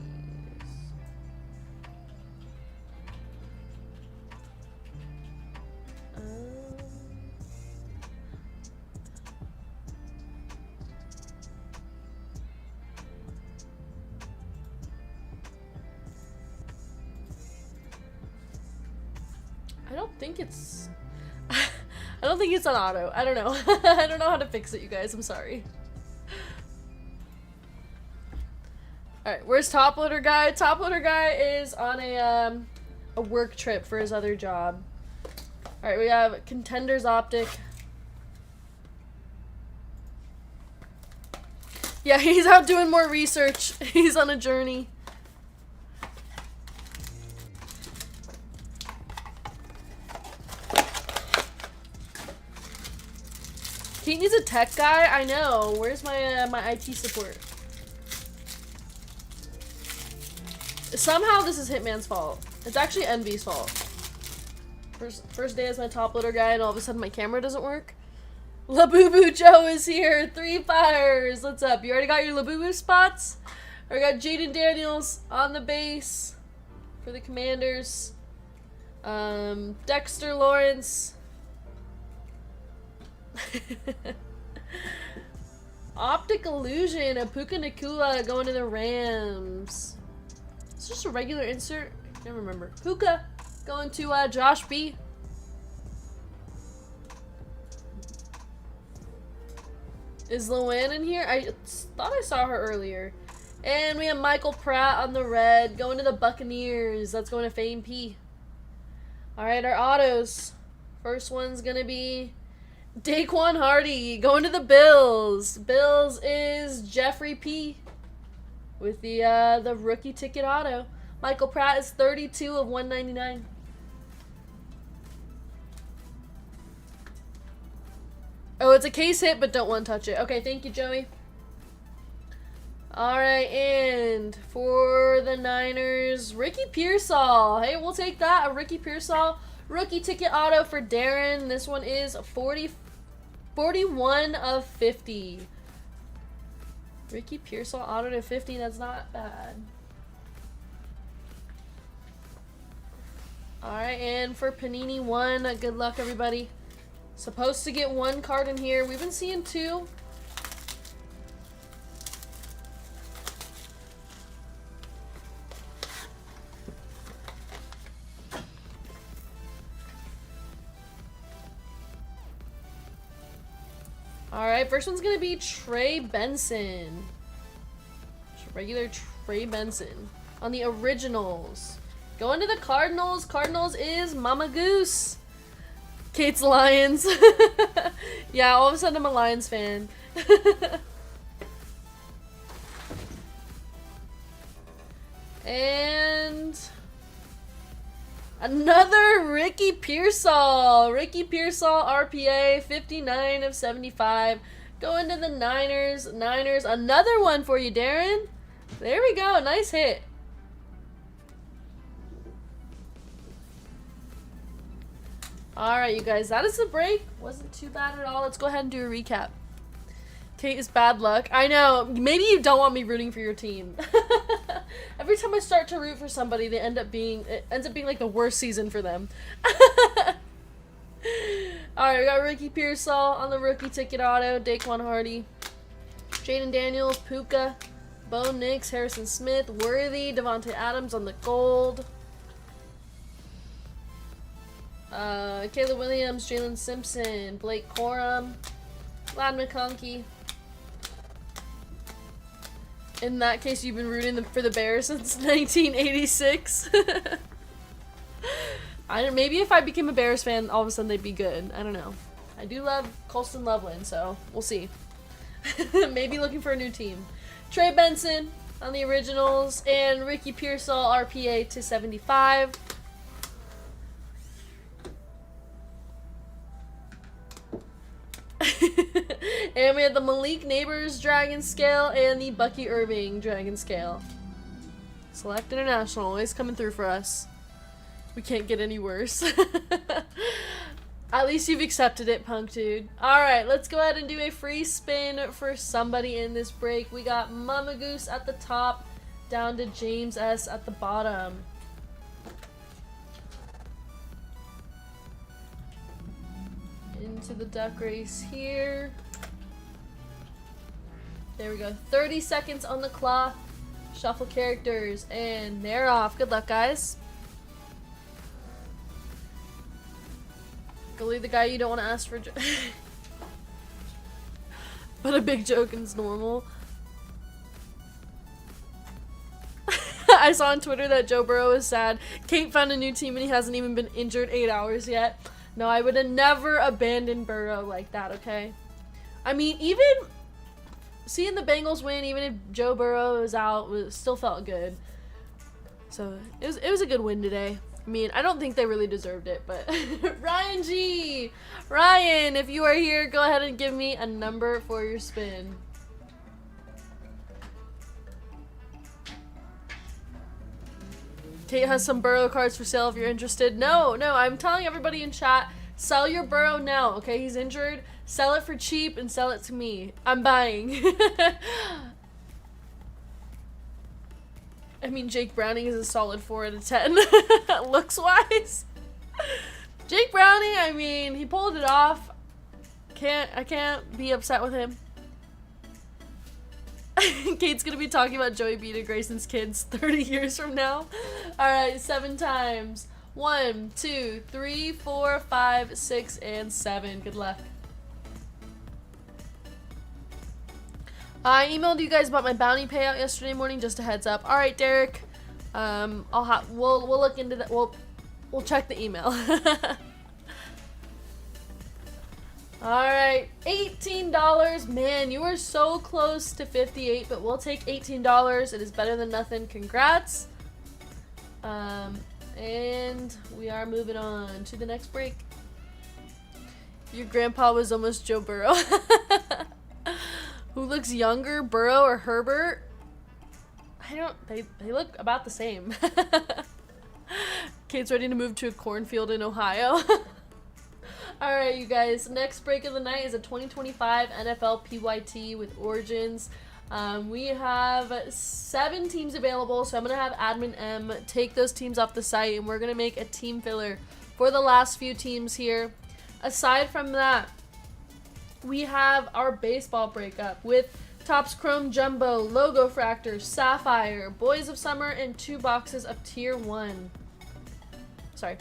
I don't think it's... I don't think it's on auto. I don't know. I don't know how to fix it, you guys. I'm sorry. Alright, where's Top Loader Guy? Top Loader Guy is on a work trip for his other job. Alright, we have Contenders Optic. Yeah, he's out doing more research. He's on a journey. He needs a tech guy? I know. Where's my my IT support? Somehow this is Hitman's fault. It's actually Envy's fault. First day as my top loader guy and all of a sudden my camera doesn't work. Labubu Joe is here. 3 fires. What's up? You already got your Labubu spots? I got Jaden Daniels on the base for the Commanders. Dexter Lawrence. Optic Illusion, a Puka Nakua going to the Rams. It's just a regular insert. I can't remember. Puka going to Josh B. Is Luann in here? I thought I saw her earlier. And we have Michael Pratt on the red going to the Buccaneers. That's going to Fame P. Alright, our autos. First one's gonna be Daquan Hardy going to the Bills. Bills is Jeffrey P. with the rookie ticket auto. Michael Pratt is 32 of 199. Oh, it's a case hit, but don't want to touch it. Okay, thank you, Joey. Alright, and for the Niners, Ricky Pearsall. Hey, we'll take that. A Ricky Pearsall rookie ticket auto for Darren. This one is 41 of 50. Ricky Pearsall auto to 50. That's not bad. Alright, and for Panini 1, good luck, everybody. Supposed to get 1 card in here. We've been seeing 2. Alright, first one's gonna be Trey Benson. Just regular Trey Benson. On the originals. Going to the Cardinals. Cardinals is Mama Goose. Kate's Lions. Yeah, all of a sudden I'm a Lions fan. And another Ricky Pearsall. Ricky Pearsall RPA, 59 of 75. Going to the Niners. Niners, another one for you, Darren. There we go. Nice hit. Alright, you guys, that is the break. Wasn't too bad at all. Let's go ahead and do a recap. Kate is bad luck. I know. Maybe you don't want me rooting for your team. Every time I start to root for somebody, it ends up being like the worst season for them. Alright, we got Ricky Pearsall on the rookie ticket auto. Daquan Hardy. Jaden Daniels, Puka. Bo Nix, Harrison Smith, Worthy, Devontae Adams on the gold. Caleb Williams, Jalen Simpson, Blake Corum, Lad McConkey. In that case, you've been rooting for the Bears since 1986. Maybe if I became a Bears fan, all of a sudden they'd be good. I don't know. I do love Colston Loveland, so we'll see. Maybe looking for a new team. Trey Benson on the originals, and Ricky Pearsall RPA to 75. And we have the Malik Neighbors Dragon Scale and the Bucky Irving Dragon Scale. Select International, always coming through for us. We can't get any worse. At least you've accepted it, Punk Dude. Alright, let's go ahead and do a free spin for somebody in this break. We got Mama Goose at the top, down to James S at the bottom. Into the duck race here. There we go. 30 seconds on the clock. Shuffle characters, and they're off. Good luck, guys. Go leave the guy you don't want to ask for. But a big joke is normal. I saw on Twitter that Joe Burrow is sad. Kate found a new team and he hasn't even been injured 8 hours yet. No, I would have never abandoned Burrow like that, okay? I mean, even seeing the Bengals win, even if Joe Burrow was out, still felt good. So, it was a good win today. I mean, I don't think they really deserved it, but Ryan G! Ryan, if you are here, go ahead and give me a number for your spin. Kate has some Burrow cards for sale if you're interested. No, I'm telling everybody in chat, sell your Burrow now, okay? He's injured. Sell it for cheap and sell it to me. I'm buying. I mean, Jake Browning is a solid 4 out of 10. Looks-wise. Jake Browning, I mean, he pulled it off. I can't be upset with him. Kate's gonna be talking about Joey B to Grayson's kids 30 years from now. Alright, 7 times. 1, 2, 3, 4, 5, 6, and 7. Good luck. I emailed you guys about my bounty payout yesterday morning, just a heads up. All right, Derek. We'll look into that. We'll check the email. All right, $18. Man, you were so close to 58, but we'll take $18. It is better than nothing. Congrats. And we are moving on to the next break. Your grandpa was almost Joe Burrow. Who looks younger, Burrow or Herbert? They look about the same. Kate's ready to move to a cornfield in Ohio. Alright, you guys, next break of the night is a 2025 NFL PYT with Origins. We have 7 teams available, so I'm going to have Admin M take those teams off the site, and we're going to make a team filler for the last few teams here. Aside from that, we have our baseball breakup with Topps Chrome Jumbo, Logo Fractor, Sapphire, Boys of Summer, and 2 boxes of Tier 1. Sorry.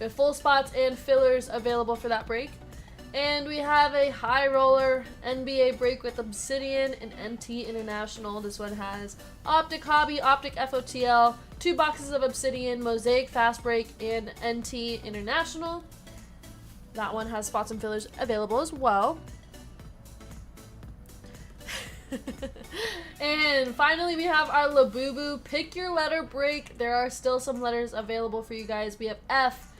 We have full spots and fillers available for that break. And we have a high roller NBA break with Obsidian and NT International. This one has Optic Hobby, Optic FOTL, 2 boxes of Obsidian, Mosaic Fast Break, and NT International. That one has spots and fillers available as well. And finally, we have our Labubu Pick Your Letter break. There are still some letters available for you guys. We have F,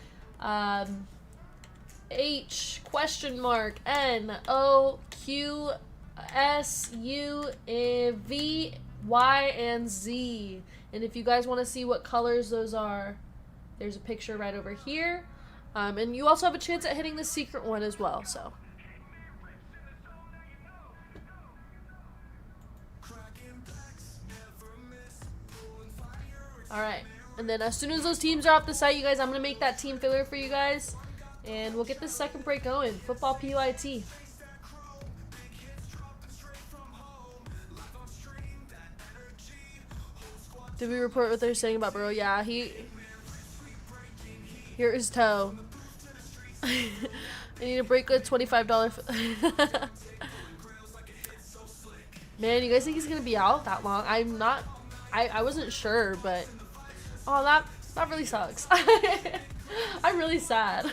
H, question mark, N, O, Q, S, U, V, Y, and Z. And if you guys want to see what colors those are, there's a picture right over here. And you also have a chance at hitting the secret one as well, so. Alright, and then as soon as those teams are off the site, you guys, I'm going to make that team filler for you guys. And we'll get this second break going. Football PYT. Did we report what they're saying about Burrow? Yeah, here is toe. I need a break with $25. Man, you guys think he's going to be out that long? I'm not. I wasn't sure, but oh, that really sucks. I'm really sad.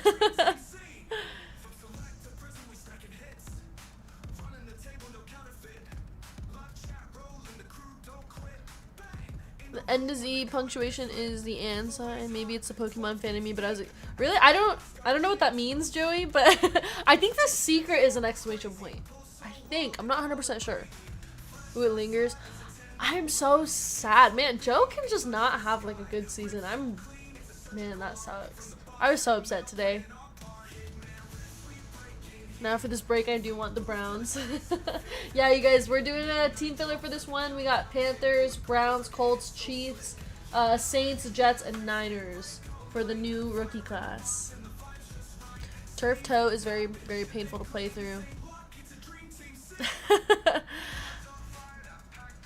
The N to Z punctuation is the answer, and maybe it's a Pokemon fan in me, but I was like, really? I don't know what that means, Joey, but I think the secret is an exclamation point. I think. I'm not 100% sure. Ooh, it lingers. I'm so sad. Man, Joe can just not have, like, a good season. Man, that sucks. I was so upset today. Now for this break, I do want the Browns. Yeah, you guys, we're doing a team filler for this one. We got Panthers, Browns, Colts, Chiefs, Saints, Jets, and Niners for the new rookie class. Turf toe is very, very painful to play through.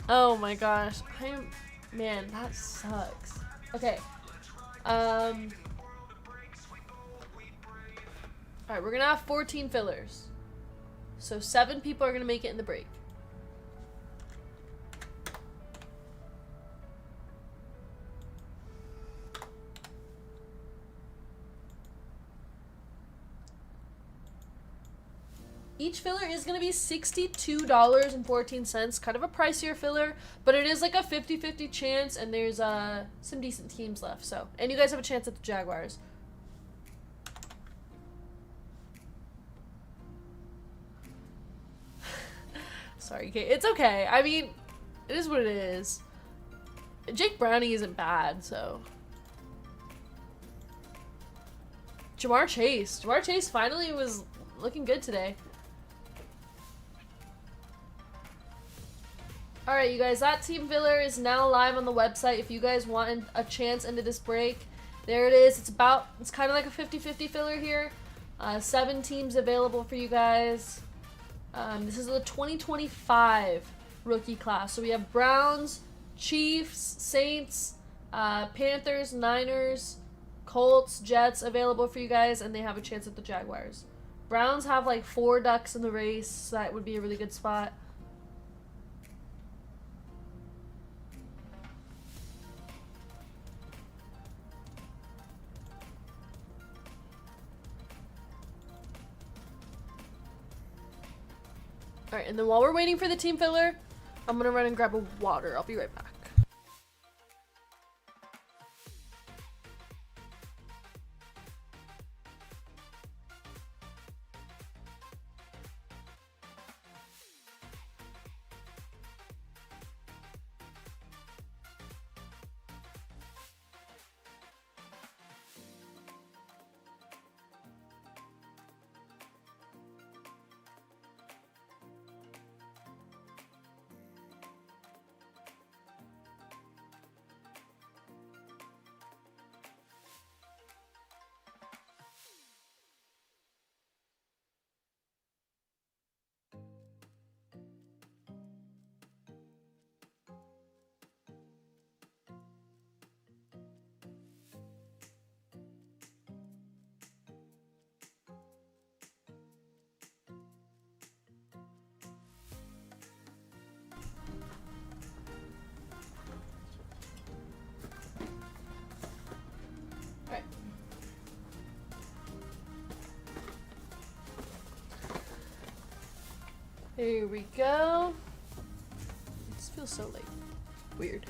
Oh my gosh. Man, that sucks. Okay. Alright, we're gonna have 14 fillers. So 7 people are gonna make it in the break. Each filler is going to be $62.14, kind of a pricier filler, but it is like a 50-50 chance, and there's some decent teams left. So, and you guys have a chance at the Jaguars. Sorry, Kate. It's okay. I mean, it is what it is. Jake Browning isn't bad, so. Jamar Chase. Jamar Chase finally was looking good today. Alright, you guys, that team filler is now live on the website. If you guys want a chance into this break, there it is. It's kind of like a 50-50 filler here. 7 teams available for you guys. This is the 2025 rookie class. So we have Browns, Chiefs, Saints, Panthers, Niners, Colts, Jets available for you guys, and they have a chance at the Jaguars. Browns have like 4 ducks in the race, so that would be a really good spot. Alright, and then while we're waiting for the team filler, I'm gonna run and grab a water. I'll be right back. Here we go. This feels so like weird.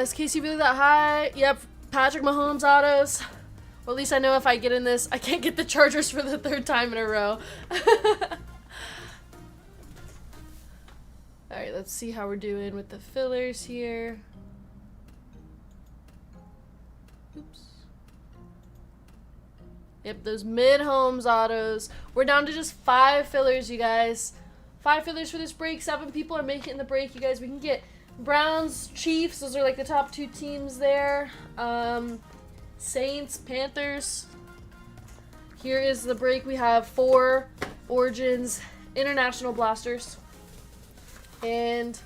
Is Casey really that high? Yep. Patrick Mahomes autos. Well, at least I know if I get in this, I can't get the Chargers for the 3rd time in a row. Alright, let's see how we're doing with the fillers here. Oops. Yep, those mid-homes autos. We're down to just 5 fillers, you guys. 5 fillers for this break. 7 people are making the break, you guys. We can get Browns, Chiefs. Those are like the top 2 teams there. Saints, Panthers. Here is the break. We have 4 Origins International Blasters. And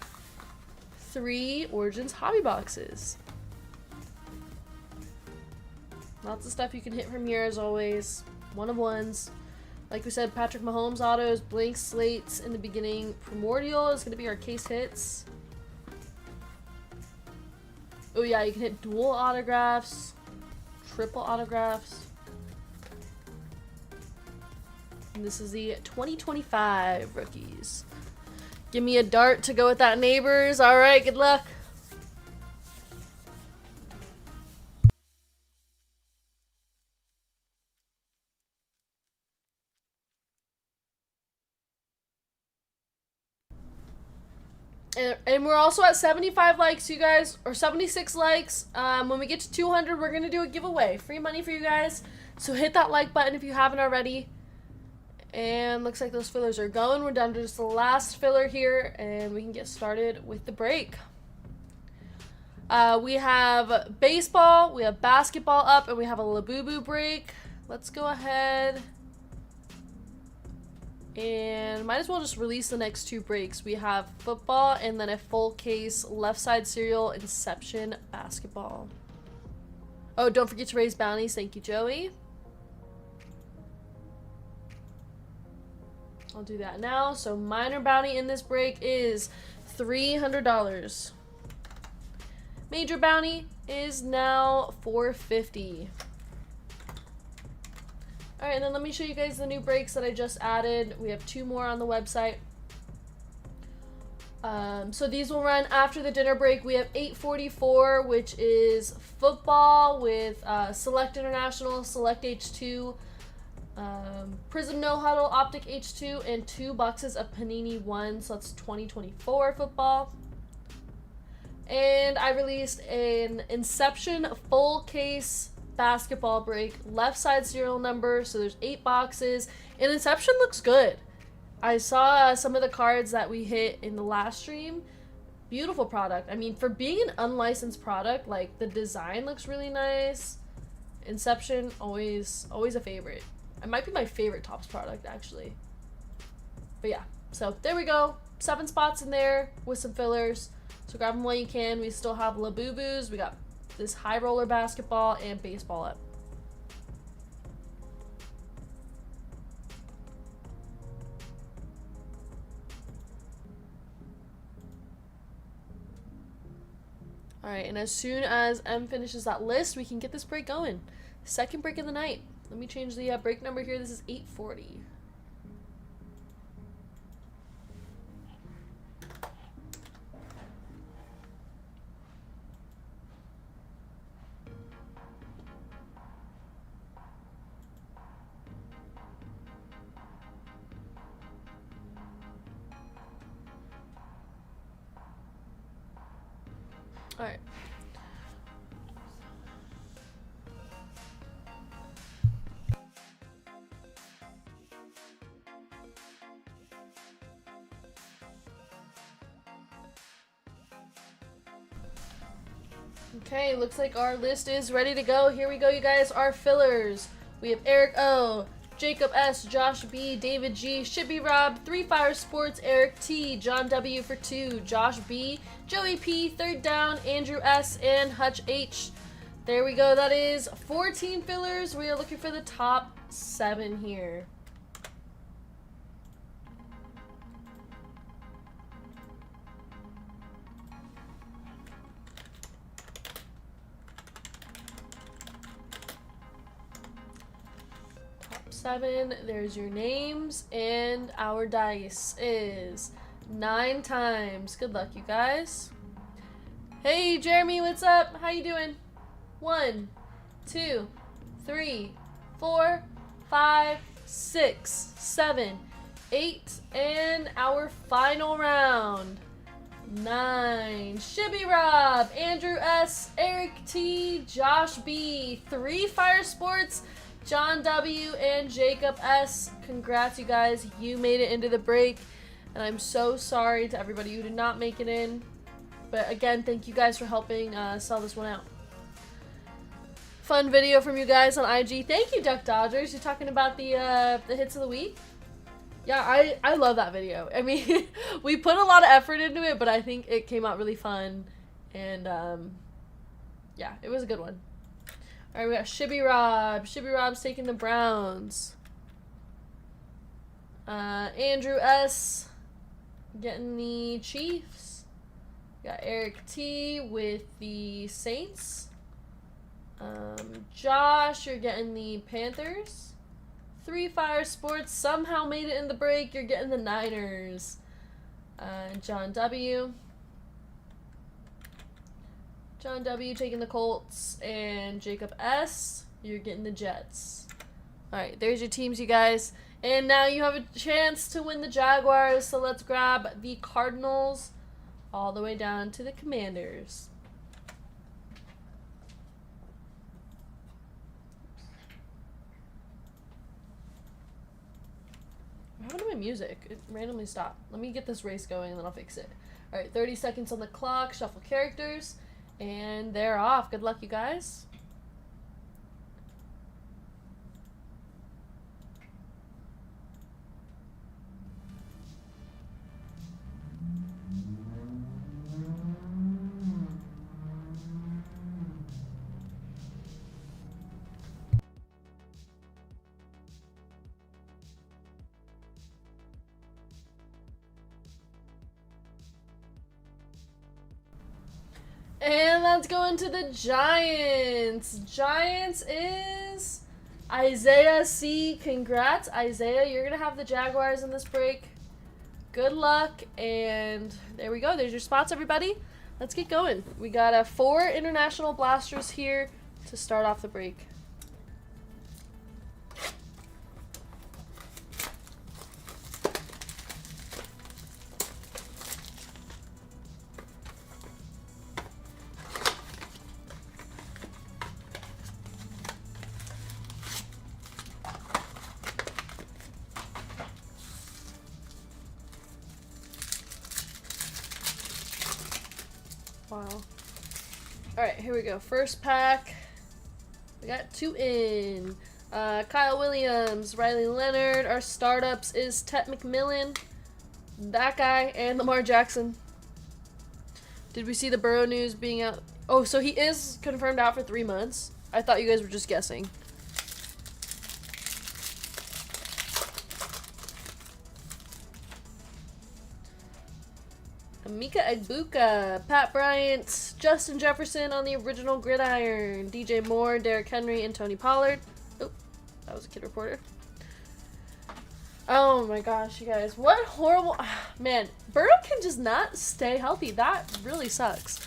3 Origins Hobby Boxes. Lots of stuff you can hit from here as always. 1 of 1s. Like we said, Patrick Mahomes autos, blank slates in the beginning. Primordial is going to be our case hits. Oh yeah, you can hit dual autographs, triple autographs. And this is the 2025 rookies. Give me a dart to go with that, neighbors. All right, good luck. And we're also at 75 likes, you guys, or 76 likes. When we get to 200, we're going to do a giveaway. Free money for you guys. So hit that like button if you haven't already. And looks like those fillers are going. We're down to just the last filler here, and we can get started with the break. We have baseball, we have basketball up, and we have a Labubu break. Let's go ahead and might as well just release the next 2 breaks. We have football and then a full case left side serial Inception basketball. Oh, don't forget to raise bounties. Thank you, Joey. I'll do that now. So minor bounty in this break is $300. Major bounty is now $450. Alright, and then let me show you guys the new breaks that I just added. We have 2 more on the website. So these will run after the dinner break. We have 8:44, which is football with Select International, Select H2, Prism No Huddle, Optic H2, and 2 boxes of Panini 1, so that's 2024 football. And I released an Inception full case basketball break, left side serial number, so there's 8 boxes, and Inception looks good. I saw some of the cards that we hit in the last stream. Beautiful product. I mean, for being an unlicensed product, like, the design looks really nice. Inception, always a favorite. It might be my favorite Topps product, actually. But yeah, so there we go. 7 spots in there with some fillers. So grab them while you can. We still have Labubus. We got this high roller basketball and baseball up. Alright, and as soon as M finishes that list, we can get this break going. Second break of the night. Let me change the break number here. This is 8:40. Alright. Okay, looks like our list is ready to go. Here we go, you guys. Our fillers. We have Eric O, Jacob S, Josh B, David G, Shibby Rob, 3 Fire Sports, Eric T, John W for 2, Josh B, Joey P, Third Down, Andrew S, and Hutch H. There we go. That is 14 fillers. We are looking for the top 7 here. Top 7. There's your names, and our dice is 9 times. Good luck, you guys. Hey, Jeremy, what's up? How you doing? 1, 2, 3, 4, 5, 6, 7, 8, and our final round. 9. Shibby Rob, Andrew S, Eric T, Josh B, 3 Fire Sports, John W, and Jacob S. Congrats, you guys. You made it into the break. And I'm so sorry to everybody who did not make it in. But again, thank you guys for helping sell this one out. Fun video from you guys on IG. Thank you, Duck Dodgers. You're talking about the hits of the week? Yeah, I love that video. I mean, we put a lot of effort into it, but I think it came out really fun. And, yeah, it was a good one. Alright, we got Shibby Rob. Shibby Rob's taking the Browns. Andrew S. getting the Chiefs. We got Eric T. with the Saints. Josh, you're getting the Panthers. 3 Fire Sports somehow made it in the break. You're getting the Niners. John W. John W. taking the Colts. And Jacob S. You're getting the Jets. Alright, there's your teams, you guys. And now you have a chance to win the Jaguars. So let's grab the Cardinals all the way down to the Commanders. What happened to my music? It randomly stopped. Let me get this race going and then I'll fix it. Alright, 30 seconds on the clock. Shuffle characters. And they're off. Good luck, you guys. And let's go into the Giants. Giants is Isaiah C. Congrats, Isaiah. You're going to have the Jaguars in this break. Good luck. And there we go. There's your spots, everybody. Let's get going. We got 4 international blasters here to start off the break. Wow. Alright, here we go. First pack. We got 2 in. Kyle Williams, Riley Leonard. Our startups is Tet McMillan, that guy, and Lamar Jackson. Did we see the Burrow news being out? Oh, so he is confirmed out for 3 months. I thought you guys were just guessing. Mika Egbuka, Pat Bryant, Justin Jefferson on the original gridiron, DJ Moore, Derrick Henry, and Tony Pollard. Oh, that was a kid reporter. Oh my gosh, you guys. What horrible... Man, Burrow can just not stay healthy. That really sucks.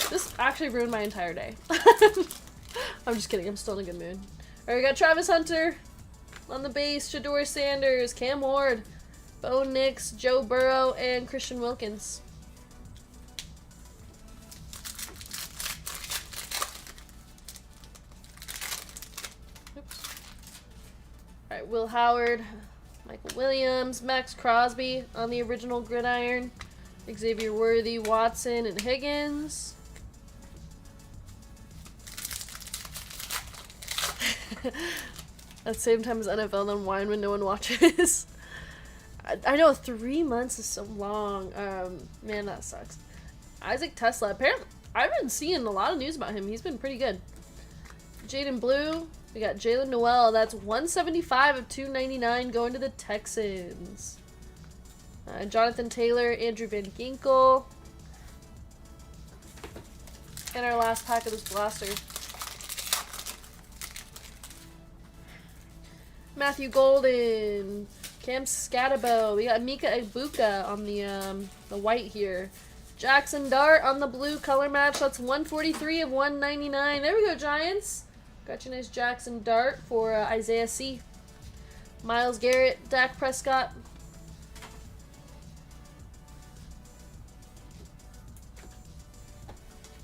This actually ruined my entire day. I'm just kidding. I'm still in a good mood. Alright, we got Travis Hunter on the base, Shador Sanders, Cam Ward, Bo Nix, Joe Burrow, and Christian Wilkins. Oops. Alright, Will Howard, Michael Williams, Max Crosby on the original gridiron, Xavier Worthy, Watson, and Higgins. At the same time as NFL, then wine when no one watches. I know 3 months is so long. Man, that sucks. Isaac Tesla. Apparently, I've been seeing a lot of news about him. He's been pretty good. Jaden Blue. We got Jalen Noel. That's 175 of 299 going to the Texans. Jonathan Taylor, Andrew Van Ginkel. And our last pack of this blaster. Matthew Golden. Cam Scatabo. We got Mika Egbuka on the white here. Jackson Dart on the blue color match. That's 143 of 199. There we go, Giants. Got you a nice Jackson Dart for Isaiah C. Myles Garrett, Dak Prescott.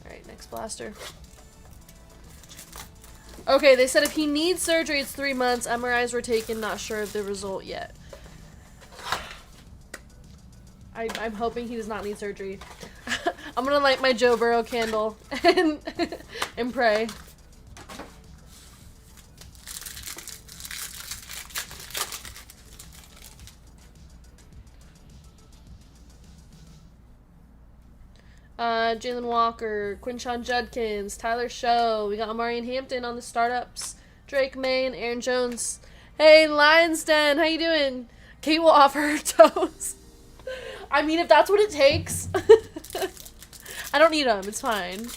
Alright, next blaster. Okay, they said if he needs surgery, it's 3 months. MRIs were taken. Not sure of the result yet. I'm hoping he does not need surgery. I'm gonna light my Joe Burrow candle and pray. Jalen Walker, Quinshon Judkins, Tyler Show. We got Amarian Hampton on the startups. Drake May and Aaron Jones. Hey, Lions Den, how you doing? Kate will offer her toes. I mean, if that's what it takes. I don't need them. It's fine.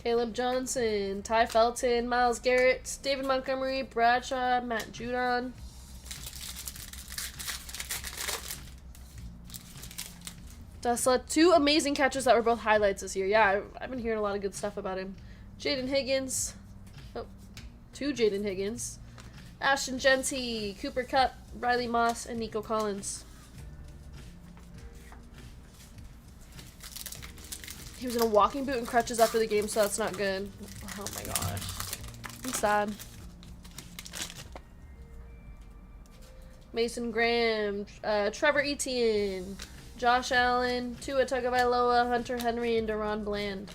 Caleb Johnson, Ty Felton, Myles Garrett, David Montgomery, Bradshaw, Matt Judon. Tesla, 2 amazing catches that were both highlights this year. Yeah, I've been hearing a lot of good stuff about him. Jaden Higgins. Oh, 2 Jaden Higgins. Ashton Genty, Cooper Kupp, Riley Moss, and Nico Collins. He was in a walking boot and crutches after the game, so that's not good. Oh my gosh. I'm sad. Mason Graham, Trevor Etienne, Josh Allen, Tua Tagovailoa, Hunter Henry, and Deron Bland.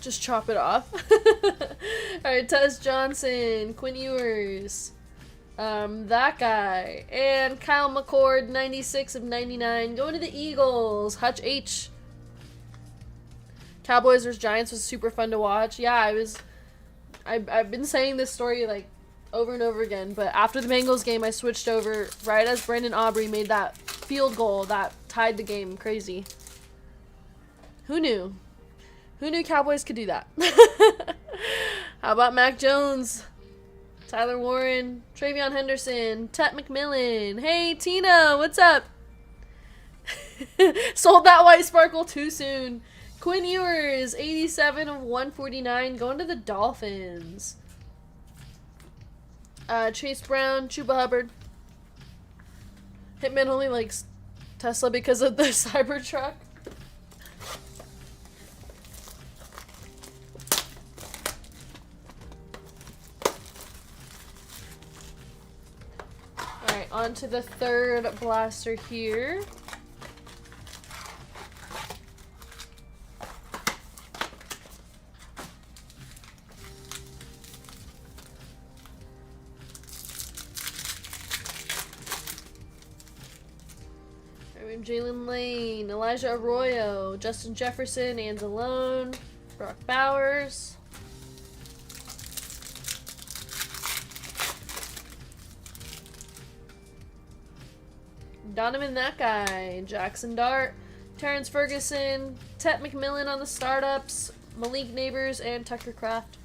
Just chop it off. Alright, Tez Johnson, Quinn Ewers, that guy, and Kyle McCord, 96 of 99, going to the Eagles. Hutch H. Cowboys vs. Giants was super fun to watch. Yeah, I've been saying this story like over and over again, but after the Bengals game, I switched over right as Brandon Aubrey made that field goal that tied the game. Crazy. Who knew? Who knew Cowboys could do that? How about Mac Jones? Tyler Warren, Travion Henderson, Tet McMillan. Hey, Tina, what's up? Sold that white sparkle too soon. Quinn Ewers, 87 of 149, going to the Dolphins. Chase Brown, Chuba Hubbard. Hitman only likes Tesla because of the Cybertruck. Alright, on to the third blaster here. Jalen Lane, Elijah Arroyo, Justin Jefferson, Anzalone, Brock Bowers. Donovan that guy, Jackson Dart, Terrence Ferguson, Tet McMillan on the startups, Malik Neighbors, and Tucker Kraft.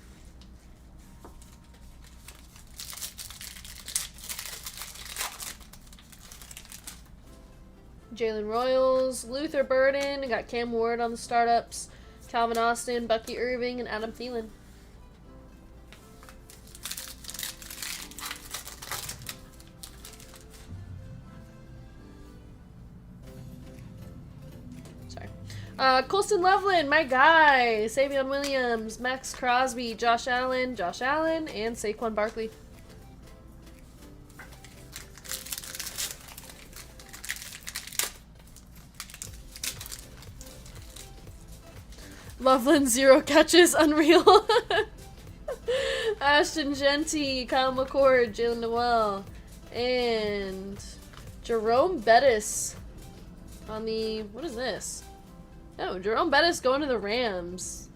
Jalen Royals, Luther Burden, got Cam Ward on the startups, Calvin Austin, Bucky Irving, and Adam Thielen. Sorry. Colston Loveland, my guy, Savion Williams, Max Crosby, Josh Allen, and Saquon Barkley. Loveland, 0 catches, unreal. Ashton Genty, Kyle McCord, Jalen Noel, and Jerome Bettis on the, what is this? Oh, Jerome Bettis going to the Rams.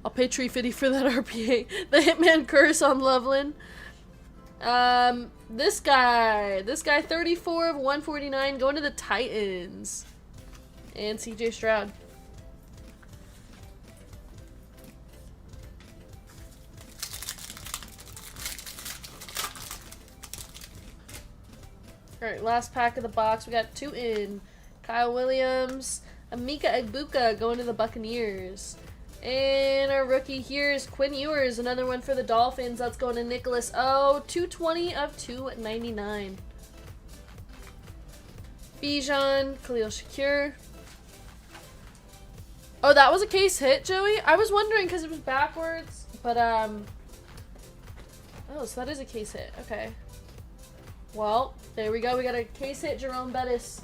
I'll pay $350 for that RPA. The Hitman curse on Loveland. This guy, 34 of 149, going to the Titans. And CJ Stroud. Alright, last pack of the box. We got 2 in. Kyle Williams, Amika Egbuka going to the Buccaneers. And our rookie here is Quinn Ewers, another one for the Dolphins. That's going to Nicholas O. 220 of 299. Bijan, Khalil Shakir. Oh, that was a case hit, Joey? I was wondering because it was backwards, but, oh, so that is a case hit. Okay. Well, there we go. We got a case hit, Jerome Bettis.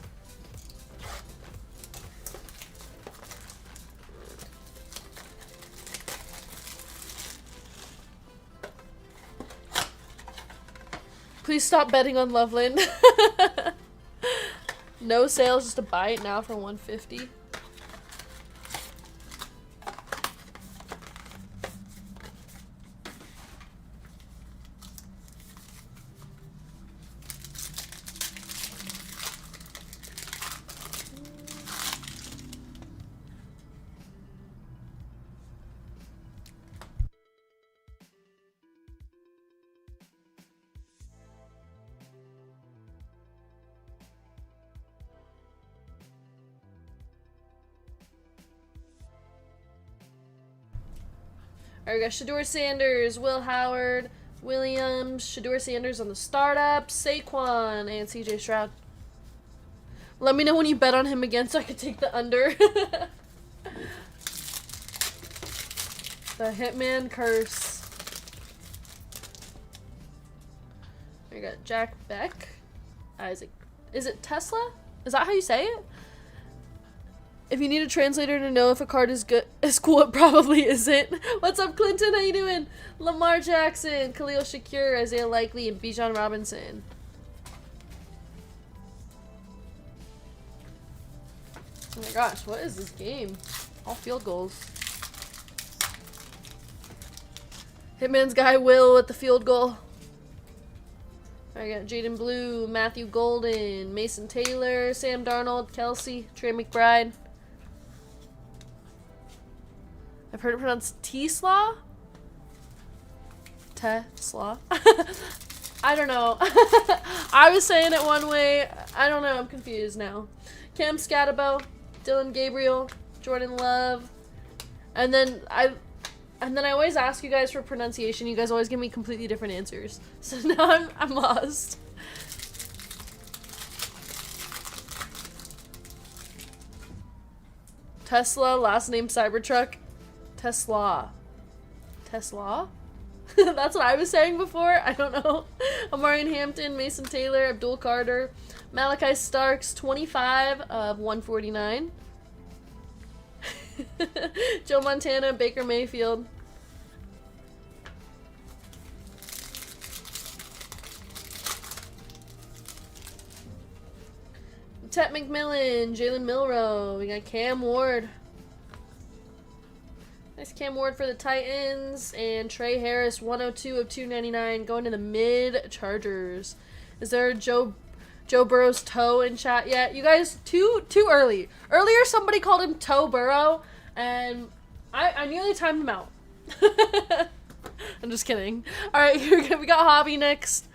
Please stop betting on Loveland. No sales, just to buy it now for $150. Alright, we got Shador Sanders, Will Howard, Williams, Shador Sanders on the startup, Saquon, and CJ Stroud. Let me know when you bet on him again so I could take the under. The Hitman curse. We got Jack Beck. Isaac. Is it Tesla? Is that how you say it? If you need a translator to know if a card is good, is cool, it probably isn't. What's up, Clinton? How you doing? Lamar Jackson, Khalil Shakir, Isaiah Likely, and Bijan Robinson. Oh my gosh, what is this game? All field goals. Hitman's guy Will with the field goal. I got Jaden Blue, Matthew Golden, Mason Taylor, Sam Darnold, Kelsey, Trey McBride. I've heard it pronounced T-Slaw? Tesla. I don't know. I was saying it one way. I don't know. I'm confused now. Cam Scatabo, Dylan Gabriel, Jordan Love, and then I always ask you guys for pronunciation. You guys always give me completely different answers. So now I'm lost. Tesla, last name Cybertruck. Tesla. Tesla? That's what I was saying before. I don't know. Amarian Hampton, Mason Taylor, Abdul Carter, Malachi Starks, 25 of 149. Joe Montana, Baker Mayfield. Tet McMillan, Jalen Milrow. We got Cam Ward. Nice Cam Ward for the Titans. And Trey Harris, 102 of 299, going to the mid-Chargers. Is there a Joe Burrow's toe in chat yet? You guys, too early. Earlier, somebody called him Toe Burrow, and I nearly timed him out. I'm just kidding. All right, we got Hobby next.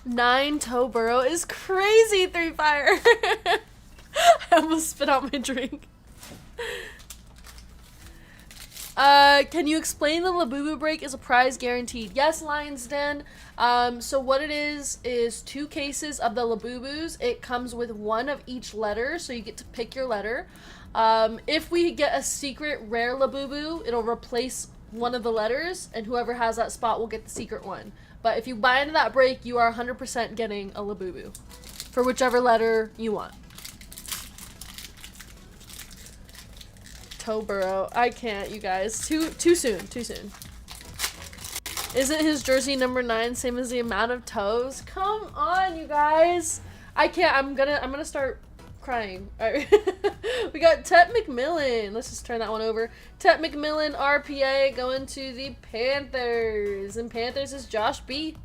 Nine Toe Burrow is crazy, Three Fire. I almost spit out my drink. Can you explain the Labubu break is a prize guaranteed? Yes, Lion's Den. So what it is 2 cases of the Labubus. It comes with 1 of each letter, so you get to pick your letter. If we get a secret rare Labubu, it'll replace one of the letters, and whoever has that spot will get the secret one. But if you buy into that break, you are 100% getting a Labubu for whichever letter you want. Toe Burrow. I can't, you guys. Too soon. Too soon. Isn't his jersey number 9 same as the amount of toes? Come on, you guys. I can't. I'm gonna start crying. All right. We got Tet McMillan. Let's just turn that one over. Tet McMillan, RPA, going to the Panthers. And Panthers is Josh B.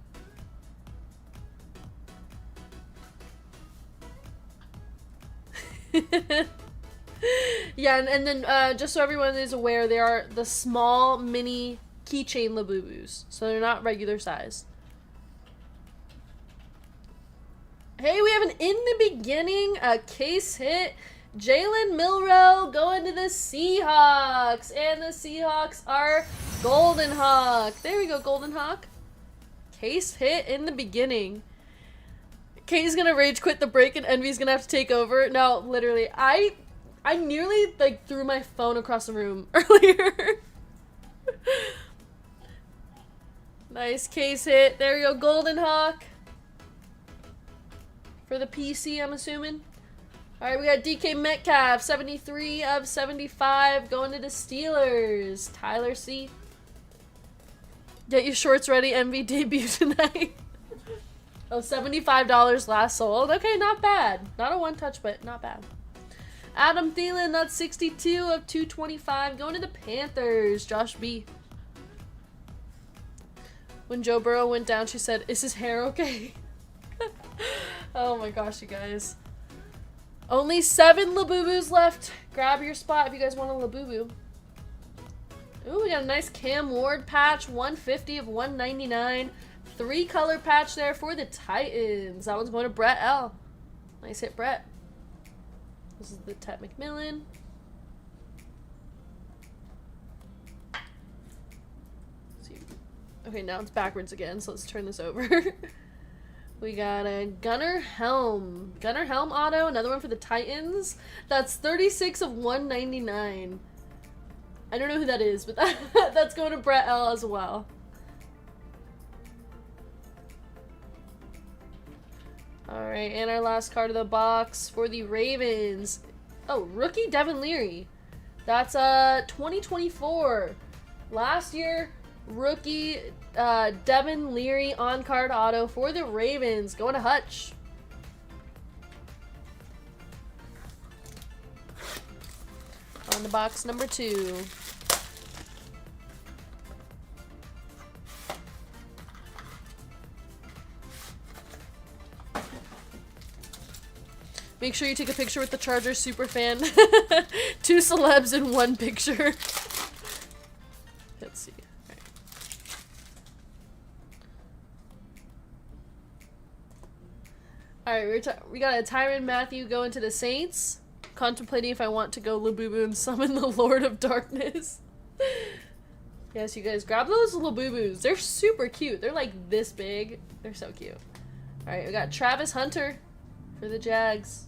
Yeah, and then just so everyone is aware, they are the small mini keychain Labubus. So they're not regular size. Hey, we have an in the beginning, a case hit. Jalen Milrow going to the Seahawks. And the Seahawks are Golden Hawk. There we go, Golden Hawk. Case hit in the beginning. Katie's gonna rage quit the break and Envy's gonna have to take over. No, literally, I nearly like threw my phone across the room earlier. Nice case hit. There we go, Golden Hawk. For the PC, I'm assuming. Alright, we got DK Metcalf, 73 of 75, going to the Steelers. Tyler C. Get your shorts ready, MV debut tonight. Oh, $75 last sold. Okay, not bad. Not a one-touch, but not bad. Adam Thielen, that's 62 of 225, going to the Panthers. Josh B. When Joe Burrow went down, she said, "Is his hair okay?" Oh my gosh, you guys. Only 7 Labubus left. Grab your spot if you guys want a Labubu. Ooh, we got a nice Cam Ward patch. 150 of 199. 3-color patch there for the Titans. That one's going to Brett L. Nice hit, Brett. This is the Tet McMillan. Okay, now it's backwards again, so let's turn this over. We got a Gunnar Helm. Gunnar Helm auto, another one for the Titans. That's 36 of 199. I don't know who that is, but that's going to Brett L as well. Alright, and our last card of the box for the Ravens. Oh, rookie Devin Leary. That's 2024. Last year, Rookie Devin Leary on-card auto for the Ravens. Going to Hutch. On the box number 2. Make sure you take a picture with the Chargers super fan. 2 celebs in 1 picture. Let's see. Alright, we got a Tyrann Mathieu going to the Saints. Contemplating if I want to go Labubu and summon the Lord of Darkness. Yes, you guys, grab those Labubus. They're super cute. They're like this big. They're so cute. Alright, we got Travis Hunter for the Jags.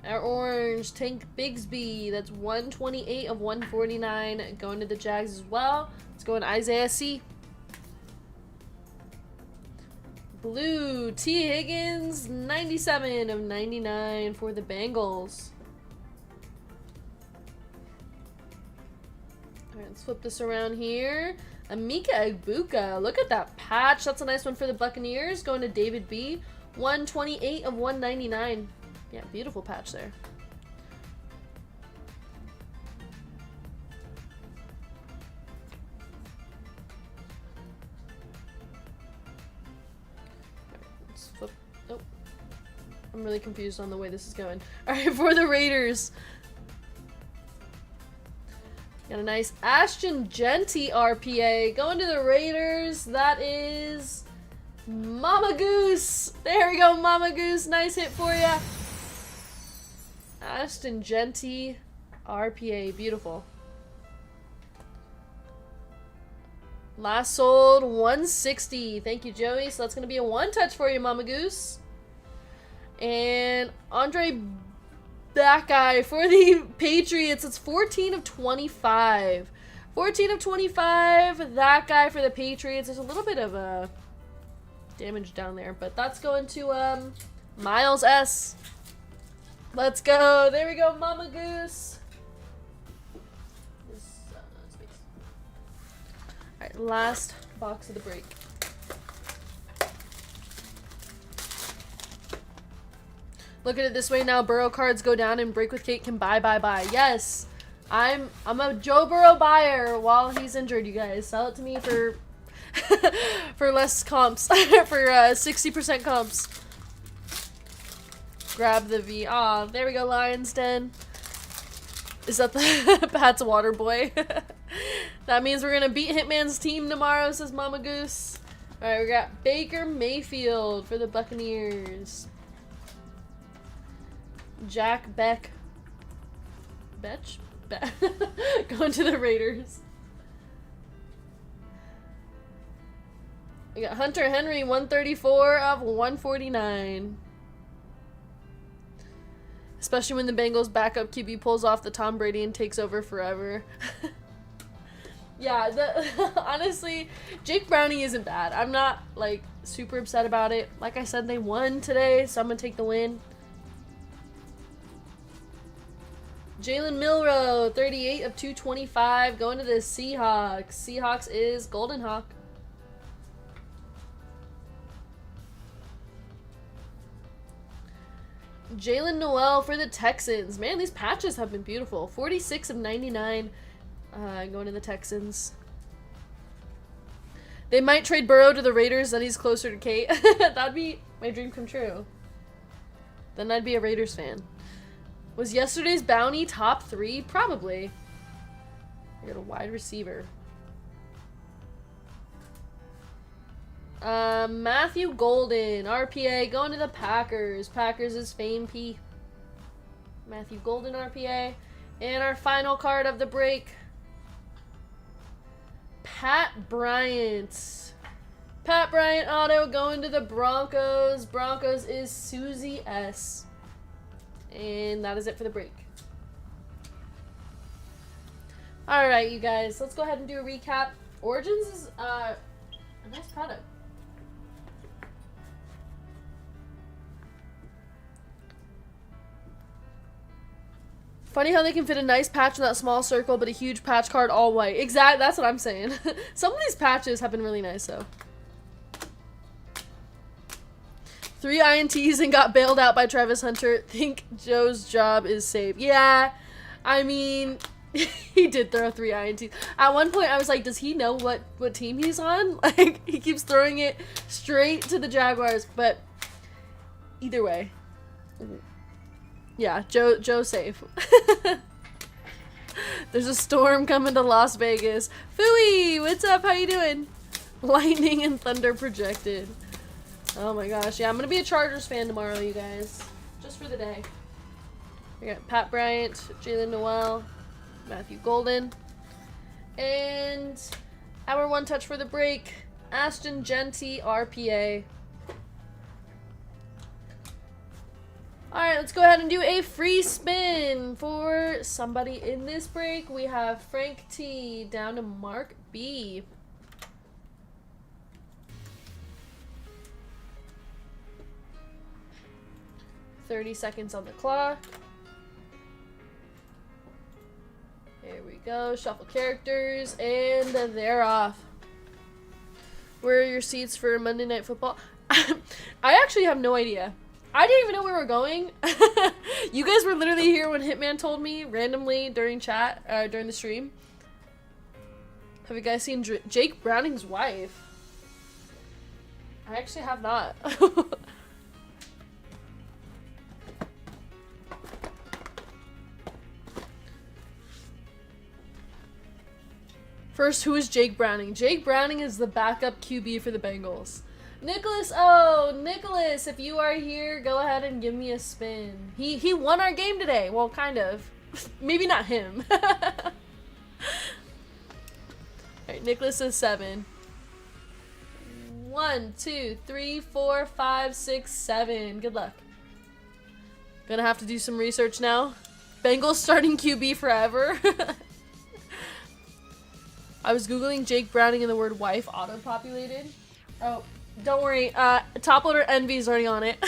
Our orange, Tank Bigsby. That's 128 of 149 going to the Jags as well. Let's go in Isaiah C. Blue, T. Higgins, 97 of 99 for the Bengals. Alright, let's flip this around here. Emeka Egbuka. Look at that patch. That's a nice one for the Buccaneers. Going to David B. 128 of 199. Yeah, beautiful patch there. Let's flip. Oh, I'm really confused on the way this is going. Alright, for the Raiders. Got a nice Ashton Genty RPA. Going to the Raiders. That is Mama Goose. There we go, Mama Goose. Nice hit for you. Ashton Genty RPA. Beautiful. Last sold 160. Thank you, Joey. So that's going to be a 1-touch for you, Mama Goose. And Andre that guy for the Patriots. It's 14 of 25. 14 of 25. That guy for the Patriots. There's a little bit of damage down there, but that's going to Miles S. Let's go. There we go, Mama Goose. Alright, last box of the break. Look at it this way now. Burrow cards go down and Break with Kate can buy. Yes. I'm a Joe Burrow buyer while he's injured, you guys. Sell it to me for for less comps. For 60% comps. Grab the V. Aw, there we go, Lion's Den. Is that the Pat's water boy? That means we're gonna beat Hitman's team tomorrow, says Mama Goose. Alright, we got Baker Mayfield for the Buccaneers. Jack Beck. Betch? Going to the Raiders. We got Hunter Henry, 134 of 149. Especially when the Bengals backup QB pulls off the Tom Brady and takes over forever. Yeah, honestly, Jake Browning isn't bad. I'm not, like, super upset about it. Like I said, they won today, so I'm going to take the win. Jalen Milroe, 38 of 225, going to the Seahawks. Seahawks is Golden Hawk. Jalen Noel for the Texans. Man, these patches have been beautiful. 46 of 99 going to the Texans. They might trade Burrow to the Raiders, then he's closer to Kate. That'd be my dream come true. Then I'd be a Raiders fan. Was yesterday's bounty top 3? Probably. I got a wide receiver. Matthew Golden, RPA, going to the Packers. Packers is Fame P. Matthew Golden, RPA. And our final card of the break. Pat Bryant. Pat Bryant auto going to the Broncos. Broncos is Susie S. And that is it for the break. Alright, you guys. Let's go ahead and do a recap. Origins is a nice product. Funny how they can fit a nice patch in that small circle, but a huge patch card all white. Exactly, that's what I'm saying. Some of these patches have been really nice, though. 3 INTs and got bailed out by Travis Hunter. Think Joe's job is safe. Yeah, I mean, he did throw 3 INTs. At one point, I was like, does he know what team he's on? Like, he keeps throwing it straight to the Jaguars, but either way. Yeah, Joe's safe. There's a storm coming to Las Vegas. Fooey, what's up? How you doing? Lightning and thunder projected. Oh my gosh, yeah, I'm gonna be a Chargers fan tomorrow, you guys. Just for the day. We got Pat Bryant, Jalen Noel, Matthew Golden. And our one touch for the break, Ashton Genty, RPA. Alright, let's go ahead and do a free spin for somebody in this break. We have Frank T down to Mark B. $30 seconds on the clock. Here we go. Shuffle characters, and they're off. Where are your seats for Monday Night Football? I actually have no idea. I didn't even know where we were going. You guys were literally here when Hitman told me randomly during chat, during the stream. Have you guys seen Jake Browning's wife? I actually have not. First, who is Jake Browning? Jake Browning is the backup QB for the Bengals. Nicholas, oh, Nicholas, if you are here, go ahead and give me a spin. He won our game today. Well, kind of. Maybe not him. Alright, Nicholas is 7. 1, 2, 3, 4, 5, 6, 7. Good luck. Gonna have to do some research now. Bengals starting QB forever. I was Googling Jake Browning and the word wife auto-populated. Oh. Don't worry, Top Loader Envy is already on it.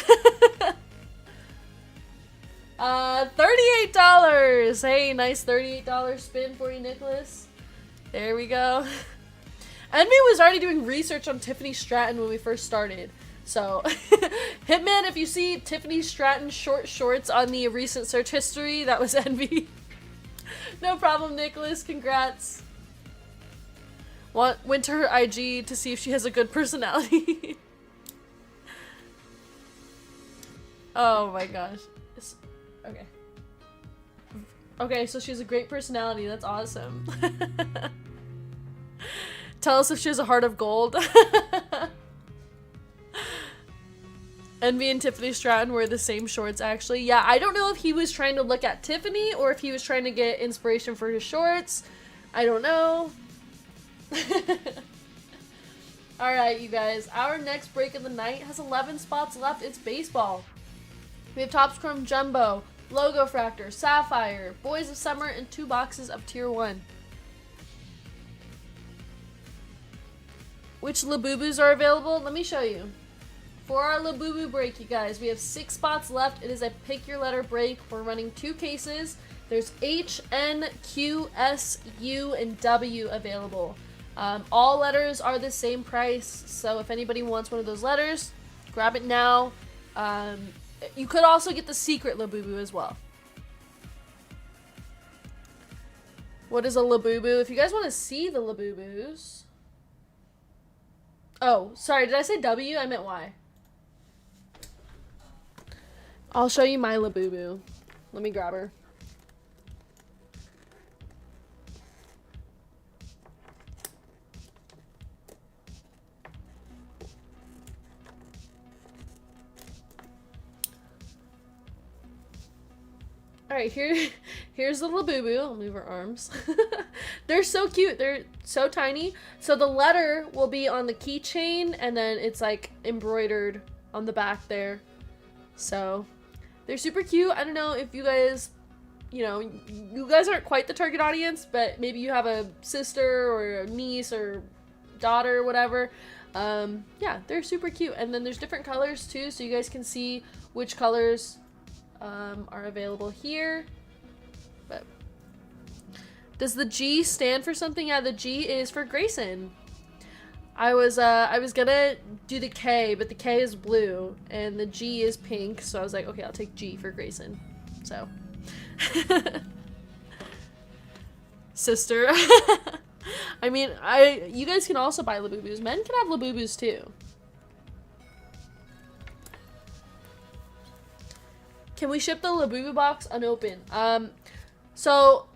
$38! Hey, nice $38 spin for you, Nicholas. There we go. Envy was already doing research on Tiffany Stratton when we first started. So, Hitman, if you see Tiffany Stratton short shorts on the recent search history, that was Envy. No problem, Nicholas. Congrats. Went to her IG to see if she has a good personality. Oh my gosh. Okay. Okay, so she has a great personality. That's awesome. Tell us if she has a heart of gold. Envy and Tiffany Stratton wear the same shorts, actually. Yeah, I don't know if he was trying to look at Tiffany or if he was trying to get inspiration for his shorts. I don't know. Alright, you guys. Our next break of the night has 11 spots left. It's baseball. We have Topps Chrome Jumbo, Logo Fractor, Sapphire, Boys of Summer, and 2 boxes of Tier 1. Which Labubus are available? Let me show you. For our Labubu break, you guys, we have 6 spots left. It is a pick your letter break. We're running 2 cases. There's H, N, Q, S, U, and W available. All letters are the same price, so if anybody wants one of those letters, grab it now. You could also get the secret Labubu as well. What is a Labubu? If you guys want to see the Labubus... Oh, sorry, did I say W? I meant Y. I'll show you my Labubu. Let me grab her. Alright, here's the Labubu. I'll move her arms. They're so cute. They're so tiny. So the letter will be on the keychain, and then it's like embroidered on the back there. So they're super cute. I don't know if you guys, you guys aren't quite the target audience, but maybe you have a sister or a niece or daughter or whatever. Yeah, they're super cute. And then there's different colors too, so you guys can see which colors are available here. But does the G stand for something? Yeah, the G is for Grayson. I was gonna do the K, but the K is blue and the G is pink, so I was like, okay, I'll take G for Grayson. So sister. I mean, you guys can also buy Labubus. Men can have Labubus too. Can we ship the Labubu box unopened? So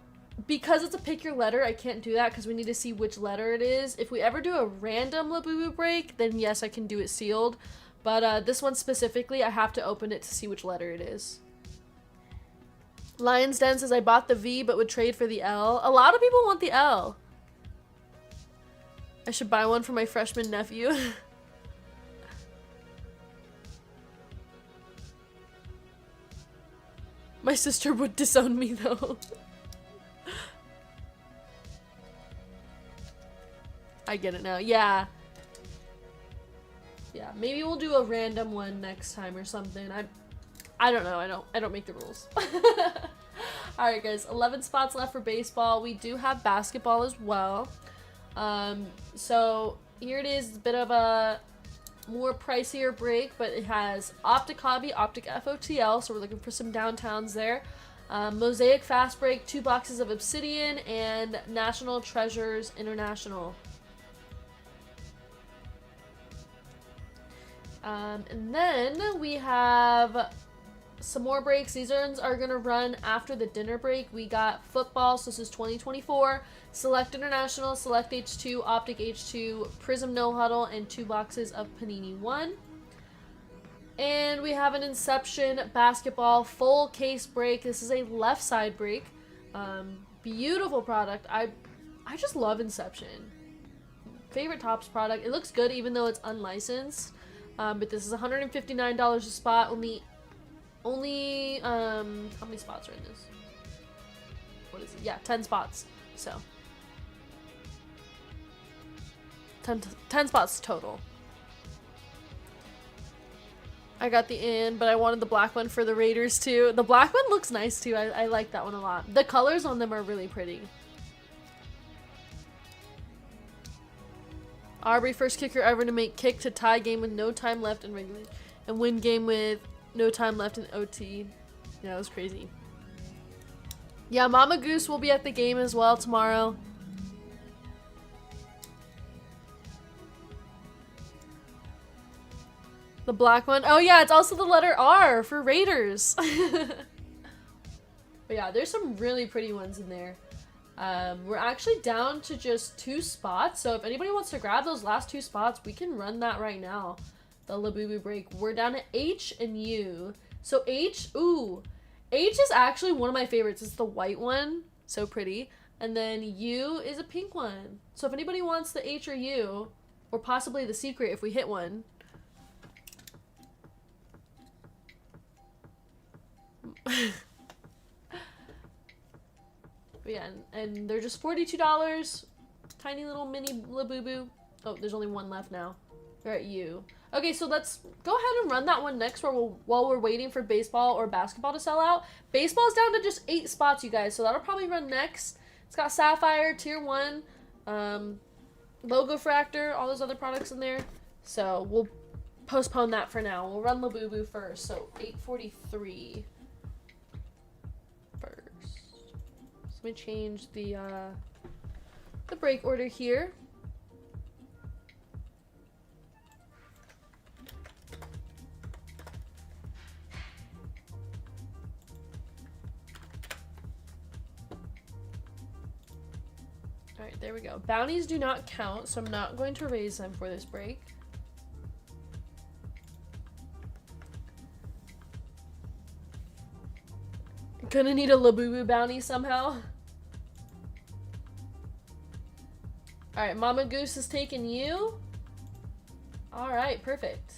because it's a pick your letter, I can't do that because we need to see which letter it is. If we ever do a random Labubu break, then yes, I can do it sealed. But this one specifically, I have to open it to see which letter it is. Lion's Den says, I bought the V but would trade for the L. A lot of people want the L. I should buy one for my freshman nephew. My sister would disown me though. I get it now. Yeah. Yeah, maybe we'll do a random one next time or something. I don't know. I don't make the rules. Alright guys, 11 spots left for baseball. We do have basketball as well. So here it is, a bit of a more pricier break, but it has Optic Hobby, Optic FOTL, so we're looking for some downtowns there. Mosaic Fast Break, 2 boxes of Obsidian, and National Treasures International. And then we have some more breaks. These ones are going to run after the dinner break. We got football, so this is 2024. Select International, Select H2, Optic H2, Prism No Huddle, and 2 boxes of Panini 1. And we have an Inception basketball full case break. This is a left side break. Beautiful product. I just love Inception. Favorite Topps product. It looks good even though it's unlicensed. But this is $159 a spot. Only how many spots are in this? What is it? Yeah, 10 spots. So 10 spots total. I got the in, but I wanted the black one for the Raiders too. The black one looks nice too. I like that one a lot. The colors on them are really pretty. Aubrey, first kicker ever to make kick to tie game with no time left in regular, and win game with no time left in OT. Yeah, that was crazy. Yeah, Mama Goose will be at the game as well tomorrow. The black one. Oh yeah, it's also the letter R for Raiders. But yeah, there's some really pretty ones in there. We're actually down to just 2 spots, so if anybody wants to grab those last 2 spots, we can run that right now. The Labubu break. We're down to H and U. So H, ooh. H is actually one of my favorites. It's the white one. So pretty. And then U is a pink one. So if anybody wants the H or U, or possibly the secret if we hit one. But yeah, and they're just $42. Tiny little mini Labubu. Oh, there's only one left now. They're at U. Okay, so let's go ahead and run that one next while we're waiting for baseball or basketball to sell out. Baseball's down to just 8 spots, you guys, so that'll probably run next. It's got Sapphire, Tier 1, Logo Fractor, all those other products in there. So we'll postpone that for now. We'll run Labubu first, so 843 first. So let me change the break order here. Alright, there we go. Bounties do not count, so I'm not going to raise them for this break. Gonna need a Labubu bounty somehow. Alright, Mama Goose is taking you. Alright, perfect.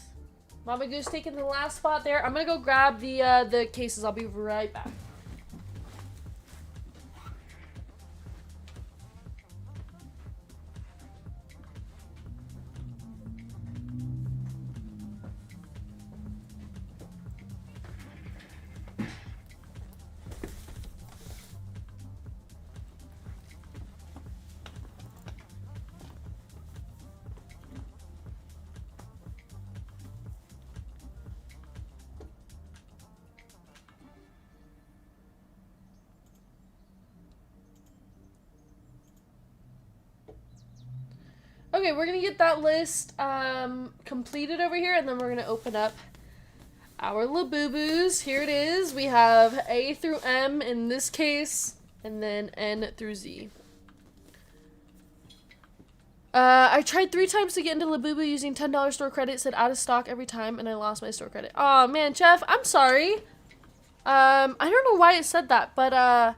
Mama Goose taking the last spot there. I'm gonna go grab the cases. I'll be right back. Okay, we're gonna get that list completed over here, and then we're gonna open up our Labubus. Here it is. We have A through M in this case, and then N through Z. I tried 3 times to get into Labubu using $10 store credit. It said out of stock every time, and I lost my store credit. Oh man, Jeff, I'm sorry. I don't know why it said that, but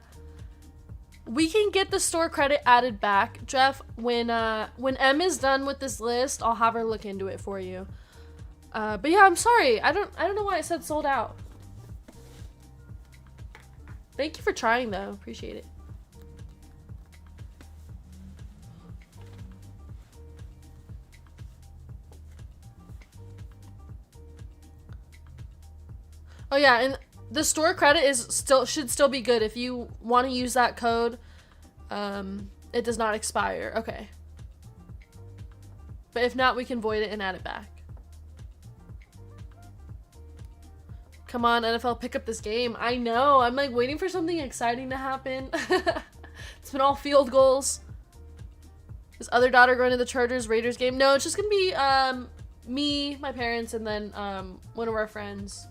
we can get the store credit added back, Jeff. When M is done with this list, I'll have her look into it for you. But yeah, I'm sorry. I don't know why it said sold out. Thank you for trying though. Appreciate it. Oh yeah, and the store credit should still be good if you want to use that code. It does not expire. Okay. But if not, we can void it and add it back. Come on, NFL, pick up this game. I know. I'm like waiting for something exciting to happen. It's been all field goals. Is other daughter going to the Chargers Raiders game? No, it's just gonna be me, my parents, and then one of our friends.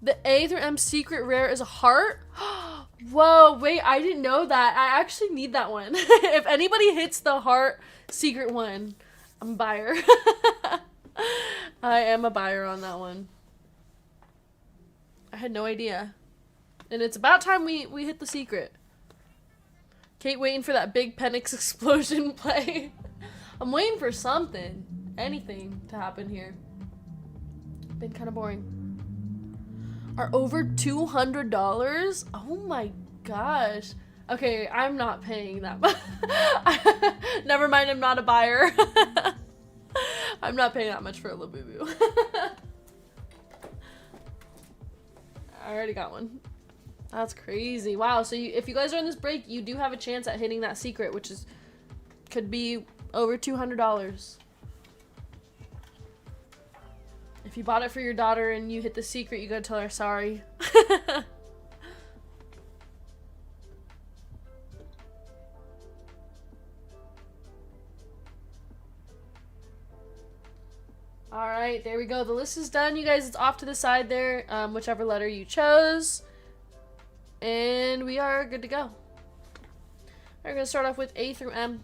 The A through M secret rare is a heart? Whoa, wait, I didn't know that. I actually need that one. If anybody hits the heart secret one, I'm a buyer. I am a buyer on that one. I had no idea. And it's about time we hit the secret. Kate waiting for that big Penix explosion play. I'm waiting for something. Anything to happen here. Been kind of boring. Are over $200? Oh my gosh. Okay, I'm not paying that much. Never mind, I'm not a buyer. I'm not paying that much for a Labubu. I already got one. That's crazy. Wow, so if you guys are on this break, you do have a chance at hitting that secret, which could be over $200. If you bought it for your daughter and you hit the secret, you gotta tell her sorry. Alright, there we go. The list is done, you guys. It's off to the side there, whichever letter you chose. And we are good to go. We're gonna start off with A through M.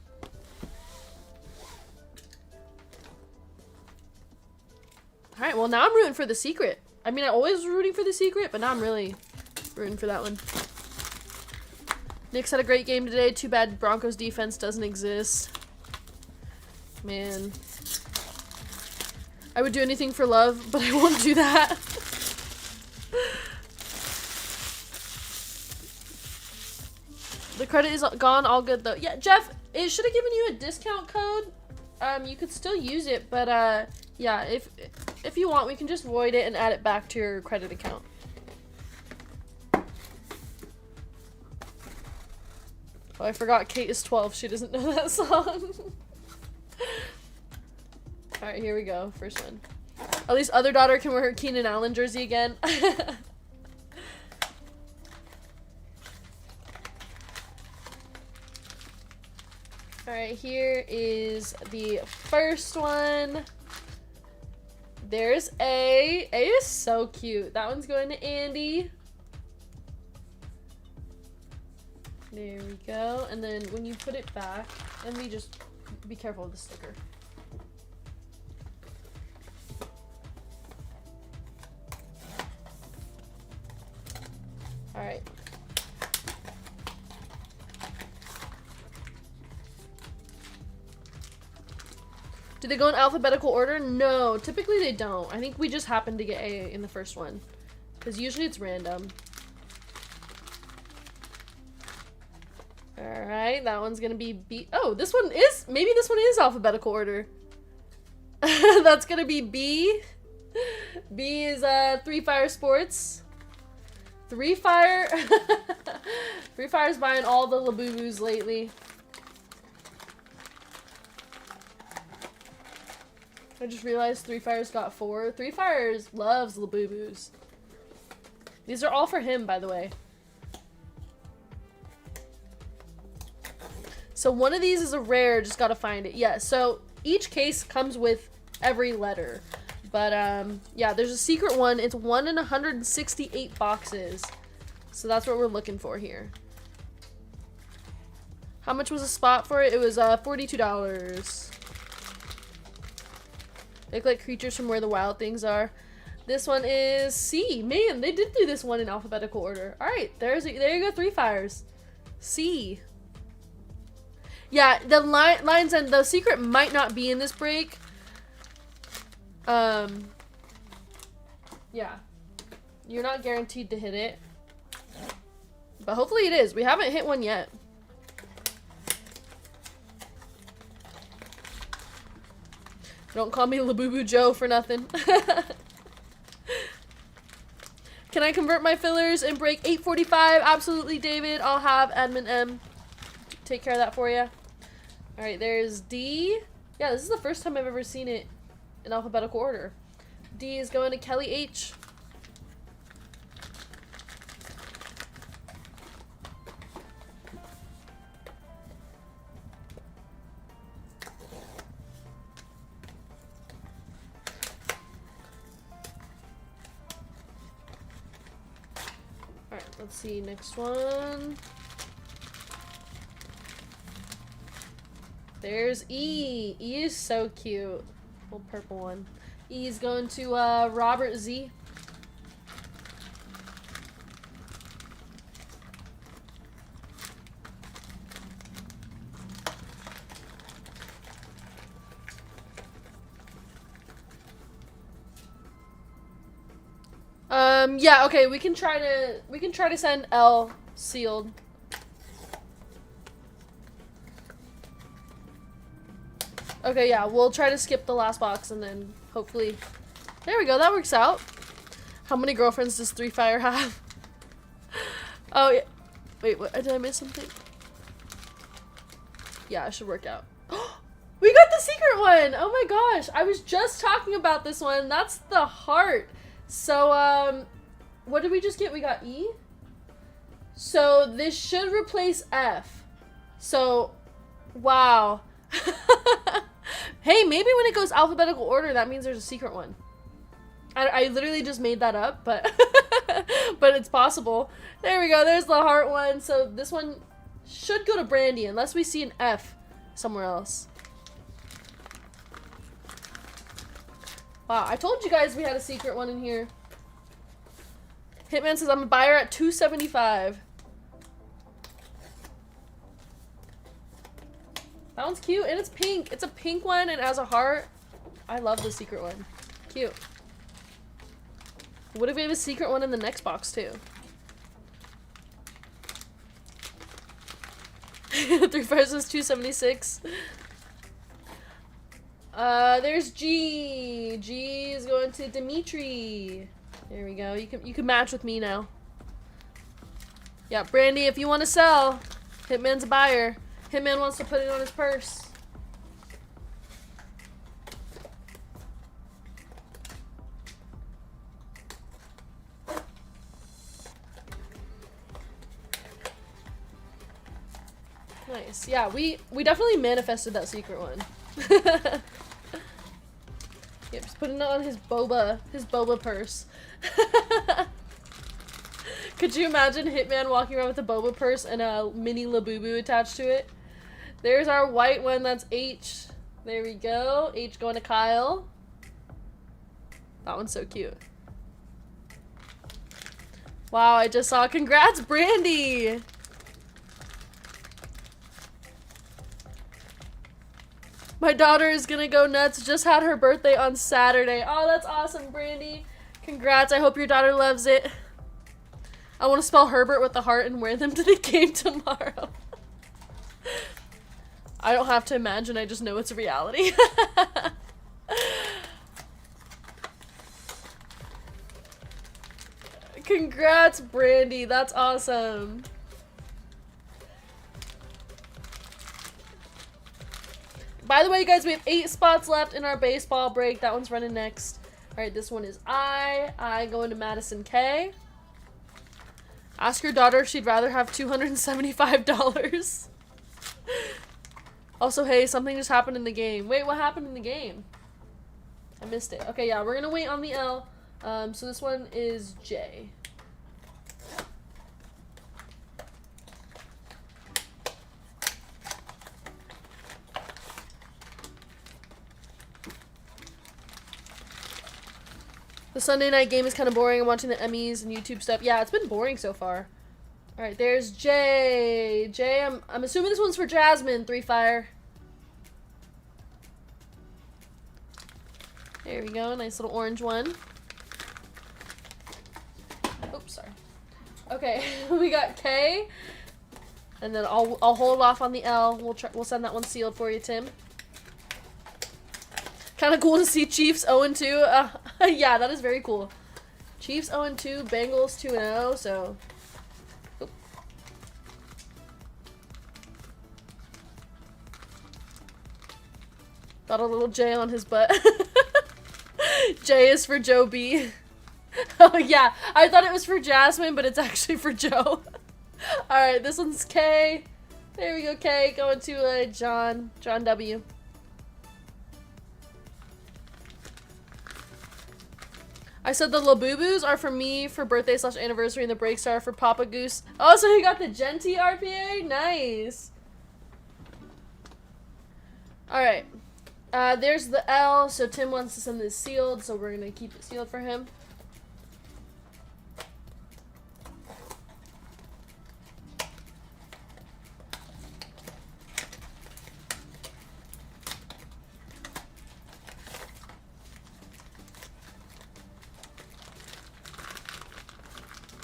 Alright, well now I'm rooting for the secret. I mean, I always was rooting for the secret, but now I'm really rooting for that one. Knicks had a great game today. Too bad Broncos defense doesn't exist. Man. I would do anything for love, but I won't do that. The credit is gone, all good though. Yeah, Jeff, it should have given you a discount code. You could still use it, but yeah, if you want, we can just void it and add it back to your credit account. Oh, I forgot Kate is 12. She doesn't know that song. Alright, here we go. First one. At least other daughter can wear her Keenan Allen jersey again. Alright, here is the first one. There's A. A is so cute. That one's going to Andy. There we go. And then when you put it back, and we just be careful with the sticker. Alright. Do they go in alphabetical order? No, typically they don't. I think we just happened to get A in the first one. Because usually it's random. Alright, that one's gonna be B. Oh, this one is, maybe this one is alphabetical order. That's gonna be B. B is Three Fire Sports. Three Fire. Three Fire's buying all the Labubus lately. I just realized Three Fires got 4. Three Fires loves Labubus. These are all for him, by the way. So one of these is a rare, just gotta find it. Yeah, so each case comes with every letter. But, yeah, there's a secret one. It's 1 in 168 boxes. So that's what we're looking for here. How much was a spot for it? It was, $42. They look like creatures from where the wild things are. This one is C. Man, they did do this one in alphabetical order. Alright, there you go, 3 fires. C. Yeah, the lines and the secret might not be in this break. Yeah. You're not guaranteed to hit it. But hopefully it is. We haven't hit one yet. Don't call me Labubu Joe for nothing. Can I convert my fillers and break 845? Absolutely, David. I'll have Admin M take care of that for you. Alright, there's D. Yeah, this is the first time I've ever seen it in alphabetical order. D is going to Kelly H. Alright, let's see, next one. There's E. E is so cute. Little purple one. E is going to Robert Z. Yeah, okay, we can try to send L sealed. Okay, yeah, we'll try to skip the last box and then hopefully... There we go, that works out. How many girlfriends does 3 Fire have? Oh, yeah. Wait, what? Did I miss something? Yeah, it should work out. We got the secret one! Oh my gosh, I was just talking about this one. That's the heart. So, what did we just get? We got E? So, this should replace F. So, wow. Hey, maybe when it goes alphabetical order, that means there's a secret one. I literally just made that up, but but it's possible. There we go. There's the heart one. So this one should go to Brandy unless we see an F somewhere else. Wow, I told you guys we had a secret one in here. Hitman says I'm a buyer at $275. That one's cute, and it's pink. It's a pink one, and it has a heart. I love the secret one. Cute. What if we have a secret one in the next box, too? 3 Fires is $276. There's G. G is going to Dimitri. There we go. You can match with me now. Yeah, Brandy, if you want to sell, Hitman's a buyer. Hitman wants to put it on his purse. Nice. Yeah, we definitely manifested that secret one. Yep, just putting it on his boba purse. Could you imagine Hitman walking around with a boba purse and a mini Labubu attached to it? There's our white one, that's H. There we go. H going to Kyle. That one's so cute. Wow, I just saw. Congrats, Brandy! My daughter is gonna go nuts. Just had her birthday on Saturday. Oh, that's awesome, Brandy. Congrats. I hope your daughter loves it. I want to spell Herbert with the heart and wear them to the game tomorrow. I don't have to imagine. I just know it's a reality. Congrats, Brandy. That's awesome. By the way, guys, we have 8 spots left in our baseball break. That one's running next. Alright, this one is I going to Madison K. Ask your daughter if she'd rather have $275. Also, hey, something just happened in the game. Wait, what happened in the game? I missed it. Okay, yeah, we're gonna wait on the L. So this one is J. The Sunday night game is kind of boring. I'm watching the Emmys and YouTube stuff. Yeah, it's been boring so far. All right, there's J. J, I'm assuming this one's for Jasmine. 3 fire. There we go. Nice little orange one. Oops, sorry. Okay, we got K. And then I'll hold off on the L. We'll send that one sealed for you, Tim. Kind of cool to see Chiefs 0-2. Yeah, that is very cool. Chiefs 0-2, Bengals 2-0, so... Oop. Got a little J on his butt. J is for Joe B. Oh, yeah. I thought it was for Jasmine, but it's actually for Joe. Alright, this one's K. There we go, K. Going to John W. I said the Labubus are for me for birthday / anniversary, and the breaks are for Papa Goose. Oh, so you got the Genti RPA? Nice. Alright. There's the L, so Tim wants to send this sealed, so we're going to keep it sealed for him.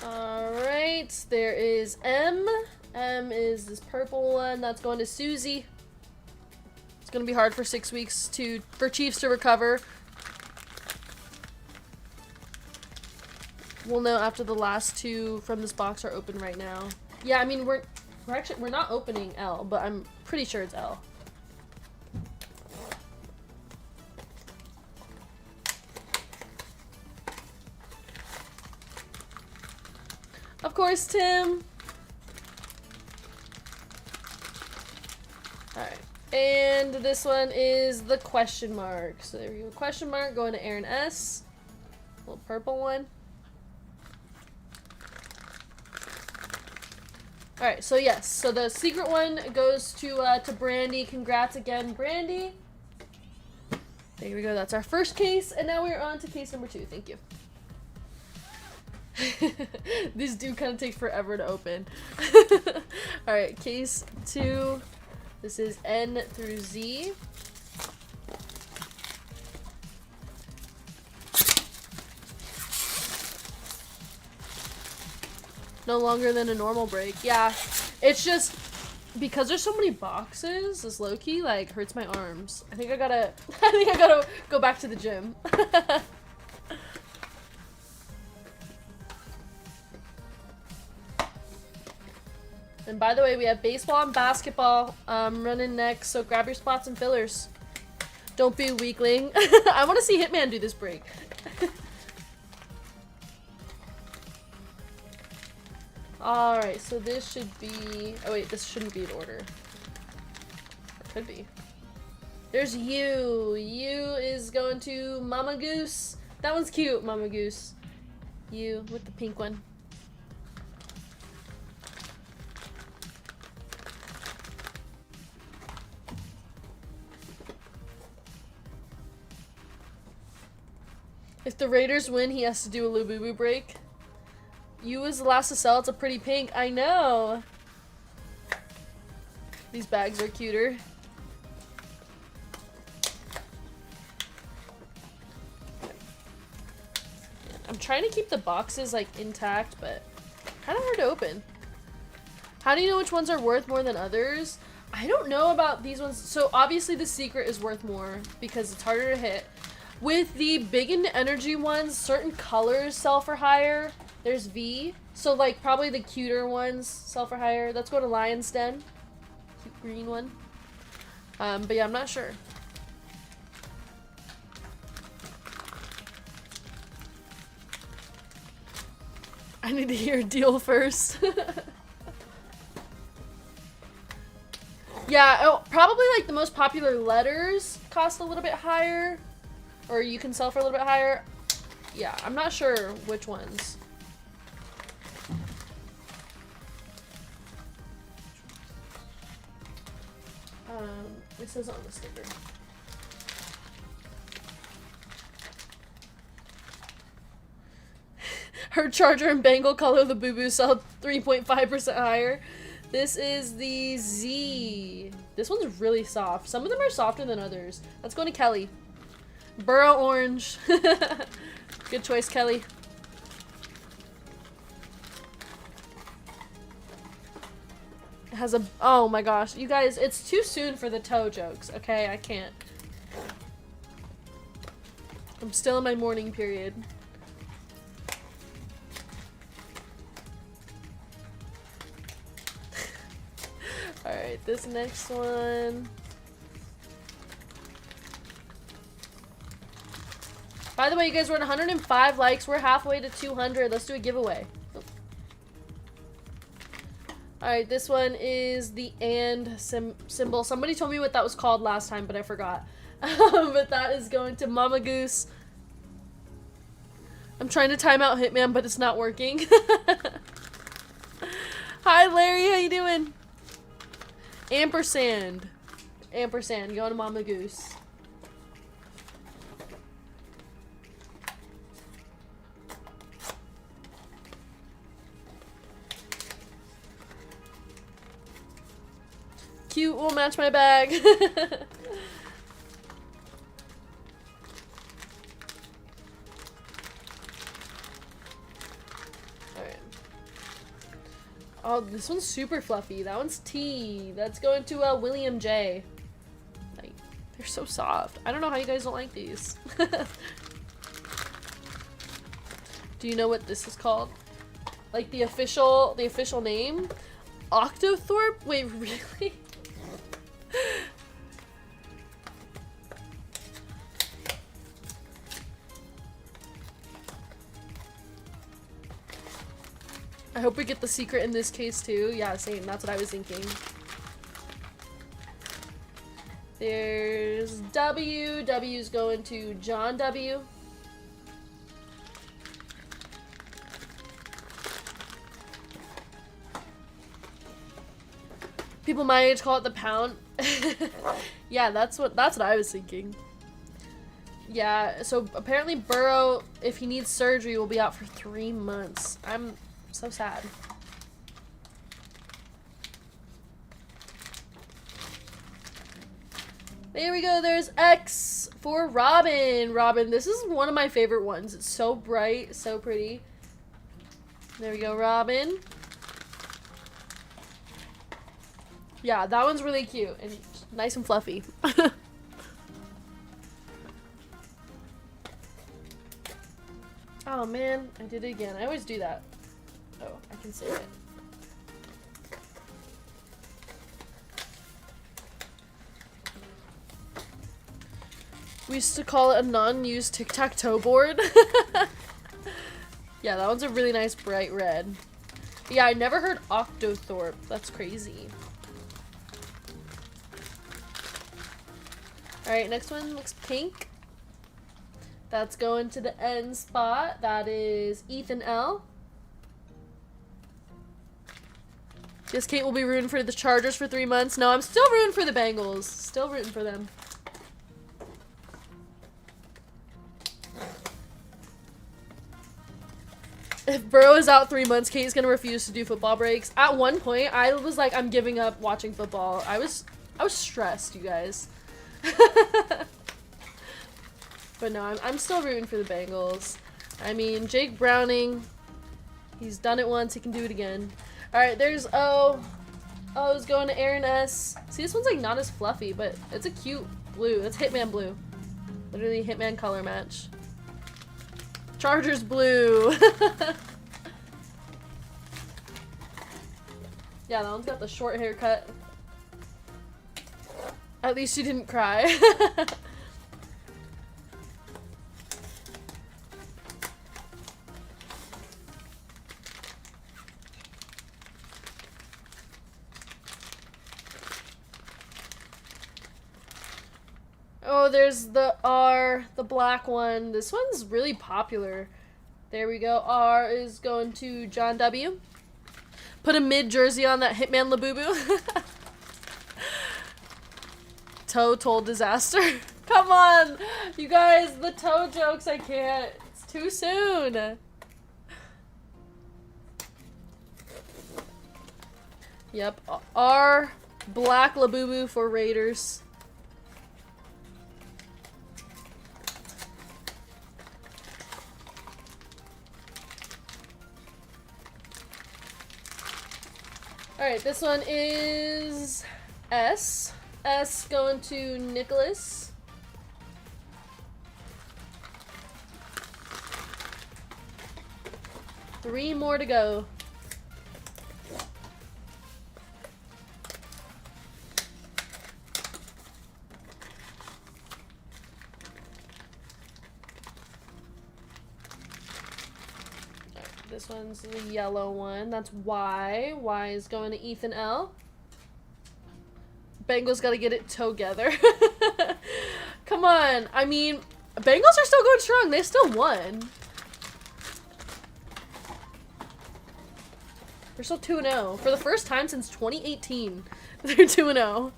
Alright, there is M. M is this purple one. That's going to Susie. It's going to be hard for 6 weeks for Chiefs to recover. We'll know after the last 2 from this box are open right now. Yeah, I mean, we're not opening L, but I'm pretty sure it's L. Of course, Tim. Alright. And this one is the question mark. So there we go. Question mark going to Aaron S. Little purple one. Alright, so yes. So the secret one goes to Brandy. Congrats again, Brandy. There we go. That's our first case. And now we're on to case number 2. Thank you. These do kind of take forever to open. Alright, case 2. This is N through Z. No longer than a normal break. Yeah, it's just because there's so many boxes, this low-key like hurts my arms. I think I gotta go back to the gym. And by the way, we have baseball and basketball running next, so grab your spots and fillers. Don't be a weakling. I want to see Hitman do this break. Alright, so this should be... Oh wait, this shouldn't be in order. Or could be. There's U. U is going to Mama Goose. That one's cute, Mama Goose. U with the pink one. If the Raiders win, he has to do a Labubu break. You was the last to sell. It's a pretty pink. I know. These bags are cuter. I'm trying to keep the boxes like intact, but kind of hard to open. How do you know which ones are worth more than others? I don't know about these ones. So obviously the secret is worth more because it's harder to hit. With the big and energy ones, certain colors sell for higher. There's V. So like probably the cuter ones sell for higher. Let's go to Lion's Den. Cute green one. But yeah, I'm not sure. I need to hear a deal first. Yeah, oh, probably like the most popular letters cost a little bit higher, or you can sell for a little bit higher. Yeah, I'm not sure which ones. It says on the sticker. Her charger and bangle color Labubu sell 3.5% higher. This is the Z. This one's really soft. Some of them are softer than others. Let's go to Kelly. Burrow orange. Good choice, Kelly. It has a, oh my gosh. You guys, it's too soon for the toe jokes, okay? I can't. I'm still in my mourning period. Alright, this next one. By the way, you guys, we're at 105 likes. We're halfway to 200. Let's do a giveaway. Alright, this one is the and symbol. Somebody told me what that was called last time, but I forgot. But that is going to Mama Goose. I'm trying to time out Hitman, but it's not working. Hi, Larry. How you doing? Ampersand. Ampersand. Going to Mama Goose. Cute, will match my bag. Alright. Oh, this one's super fluffy. That one's T. That's going to William J. Like, they're so soft. I don't know how you guys don't like these. Do you know what this is called? Like the official name? Octothorpe? Wait, really? I hope we get the secret in this case too. Yeah, same. That's what I was thinking. There's W. W's going to John W. People my age call it the pound. Yeah, that's what I was thinking. Yeah, so apparently Burrow, if he needs surgery, will be out for 3 months. I'm so sad. There we go. There's X for Robin. Robin, this is one of my favorite ones. It's so bright, so pretty. There we go, Robin. Yeah, that one's really cute and nice and fluffy. Oh man, I did it again. I always do that. Oh, I can save it. We used to call it a non-used tic-tac-toe board. Yeah, that one's a really nice bright red. But yeah, I never heard Octothorpe. That's crazy. Alright, next one looks pink. That's going to the end spot. That is Ethan L. Guess Kate will be rooting for the Chargers for 3 months. No, I'm still rooting for the Bengals. Still rooting for them. If Burrow is out 3 months, Kate's gonna refuse to do football breaks. At one point, I was like, I'm giving up watching football. I was stressed, you guys. But no, I'm still rooting for the Bengals. I mean, Jake Browning, he's done it once, he can do it again. Alright, there's O. O's going to Aaron S. See, this one's like not as fluffy, but it's a cute blue. That's Hitman blue. Literally Hitman color match. Chargers blue. Yeah, that one's got the short haircut. At least she didn't cry. Oh, there's the R, the black one. This one's really popular. There we go. R is going to John W. Put a mid jersey on that Hitman Labubu. Toe toll disaster. Come on, you guys, the toe jokes, I can't. It's too soon. Yep, R black Labubu for Raiders. Alright, this one is S. S going to Nicholas. Three more to go. This one's the yellow one. That's Y. Y is going to Ethan L. Bengals got to get it together. Come on. I mean, Bengals are still going strong. They still won. They're still 2-0. For the first time since 2018, they're 2-0.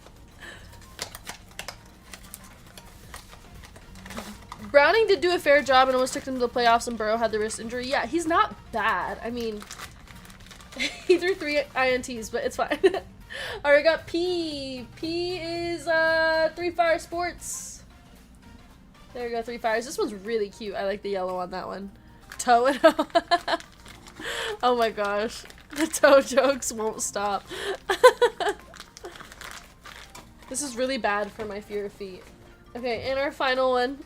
Browning did do a fair job and almost took them to the playoffs, and Burrow had the wrist injury. Yeah, he's not bad. I mean, he threw 3 INTs, but it's fine. Alright, got P. P is 3 Fire Sports. There we go, 3 Fires. This one's really cute. I like the yellow on that one. Toe and oh my gosh. The toe jokes won't stop. This is really bad for my fear of feet. Okay, and our final one.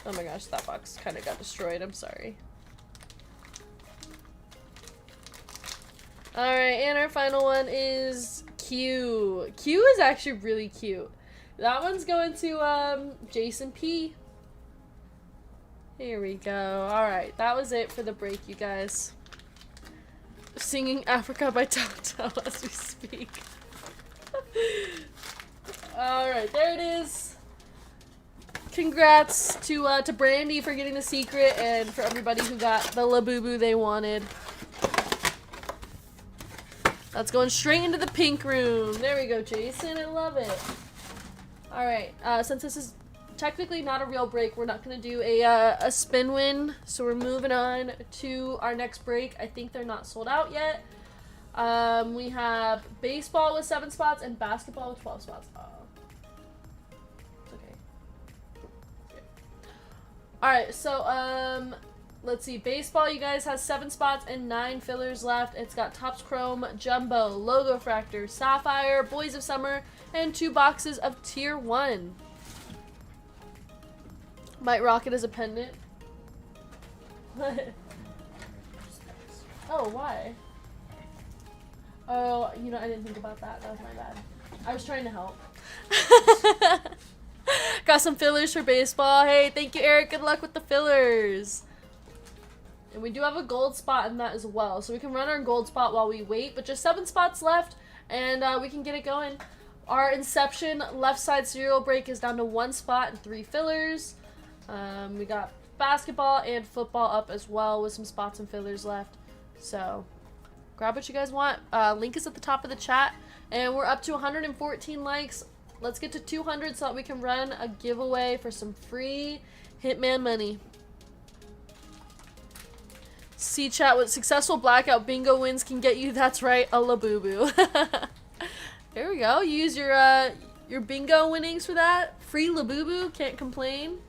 Oh my gosh, that box kind of got destroyed. I'm sorry. Alright, and our final one is Q. Q is actually really cute. That one's going to Jason P. Here we go. Alright, that was it for the break, you guys. Singing Africa by Toto as we speak. Alright, there it is. Congrats to Brandy for getting the secret and for everybody who got the Labubu they wanted. That's going straight into the pink room. There we go, Jason. I love it. Alright, since this is technically not a real break, we're not going to do a spin win, so we're moving on to our next break. I think they're not sold out yet. We have baseball with 7 spots and basketball with 12 spots. Oh. It's okay. Alright, so let's see. Baseball, you guys, has 7 spots and 9 fillers left. It's got Topps Chrome, Jumbo, Logo Fractor, Sapphire, Boys of Summer, and 2 boxes of Tier 1. Might rock it as a pendant. Oh, why? Oh, you know, I didn't think about that. That was my bad. I was trying to help. Got some fillers for baseball. Hey, thank you, Eric. Good luck with the fillers. And we do have a gold spot in that as well. So we can run our gold spot while we wait. But just 7 spots left, and we can get it going. Our Inception left side serial break is down to 1 spot and 3 fillers. We got basketball and football up as well with some spots and fillers left. So grab what you guys want. Link is at the top of the chat. And we're up to 114 likes. Let's get to 200 so that we can run a giveaway for some free Hitman money. See chat, what successful blackout bingo wins can get you. That's right, a Labubu. There we go. You use your bingo winnings for that. Free Labubu, can't complain.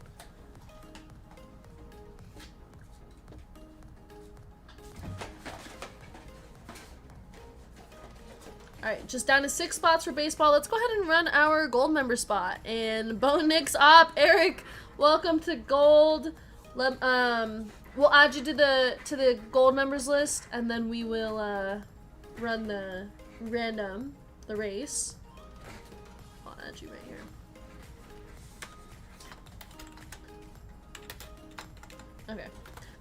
Alright, just down to 6 spots for baseball. Let's go ahead and run our gold member spot. And Bo Nick's up. Eric, welcome to gold. We'll add you to the gold members list, and then we will run the race. I'll add you right here. Okay.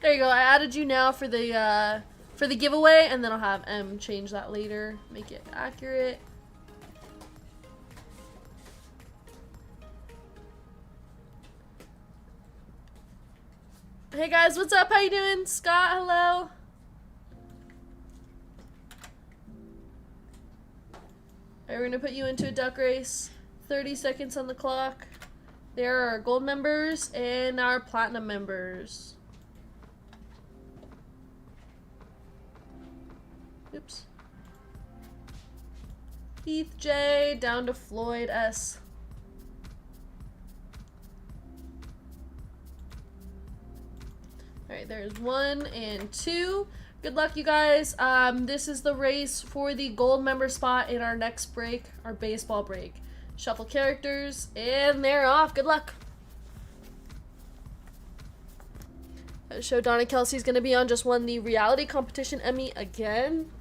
There you go. I added you now for the giveaway, and then I'll have M change that later, make it accurate. Hey guys, what's up? How you doing? Scott, hello. Alright, we're gonna put you into a duck race. 30 seconds on the clock. There are our gold members and our platinum members. Oops. Heath J down to Floyd S. Alright, there's 1 and 2. Good luck, you guys. This is the race for the gold member spot in our next break, our baseball break. Shuffle characters, and they're off. Good luck. Show Donna Kelsey's gonna be on, just won the reality competition Emmy again.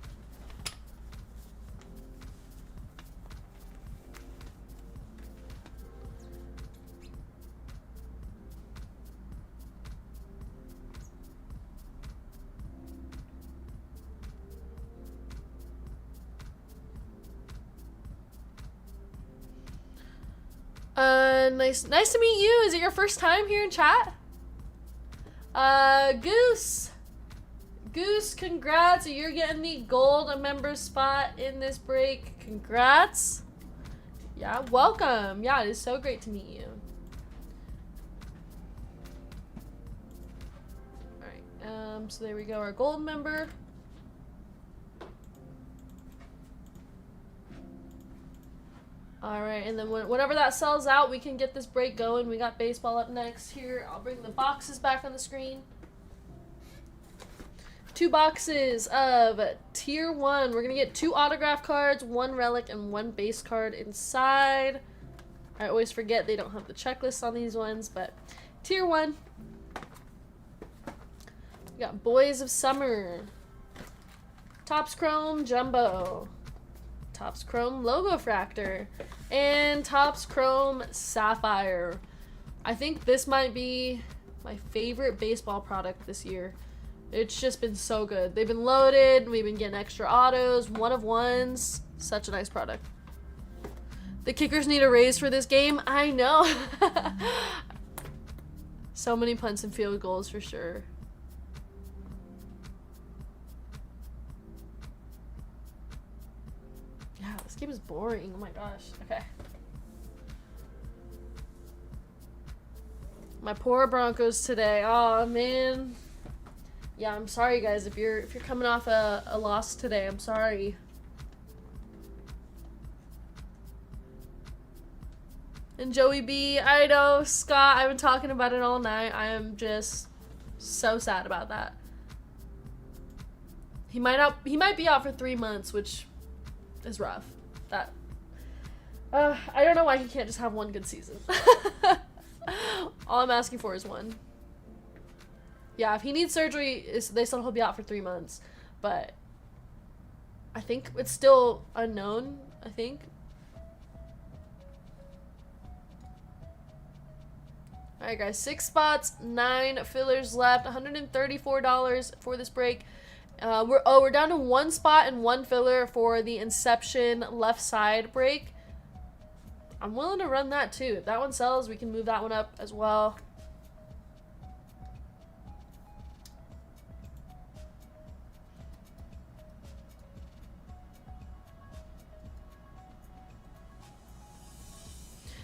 Nice to meet you. Is it your first time here in chat? Goose, congrats. You're getting the gold member spot in this break. Congrats. Yeah, welcome. Yeah, it is so great to meet you. Alright, so there we go, our gold member. Alright, and then whenever that sells out, we can get this break going. We got baseball up next. Here, I'll bring the boxes back on the screen. 2 boxes of Tier 1. We're going to get 2 autograph cards, 1 relic, and 1 base card inside. I always forget they don't have the checklist on these ones, but Tier 1. We got Boys of Summer. Topps Chrome Jumbo. Topps Chrome Logo Fractor, and Topps Chrome Sapphire. I think this might be my favorite baseball product this year. It's just been so good. They've been loaded, we've been getting extra autos, 1 of 1s. Such a nice product. The kickers need a raise for this game. I know. So many punts and field goals for sure. This game is boring. Oh my gosh. Okay. My poor Broncos today. Oh man. Yeah, I'm sorry guys if you're coming off a loss today. I'm sorry. And Joey B, I know, Scott, I've been talking about it all night. I am just so sad about that. He might be out for 3 months, which is rough. That I don't know why he can't just have 1 good season. All I'm asking for is 1. Yeah, if he needs surgery, they said he'll be out for 3 months, but I think it's still unknown, I think. Alright guys, 6 spots, 9 fillers left, $134 for this break. We're down to 1 spot and 1 filler for the Inception left side break. I'm willing to run that too. If that one sells, we can move that one up as well.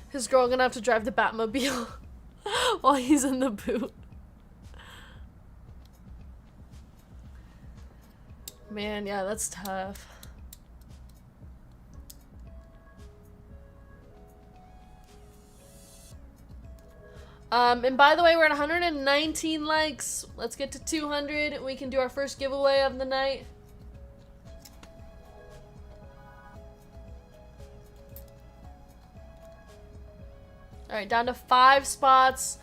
His girl gonna have to drive the Batmobile while he's in the boot. Man, yeah, that's tough. And by the way, we're at 119 likes. Let's get to 200. We can do our first giveaway of the night. Alright, down to 5 spots.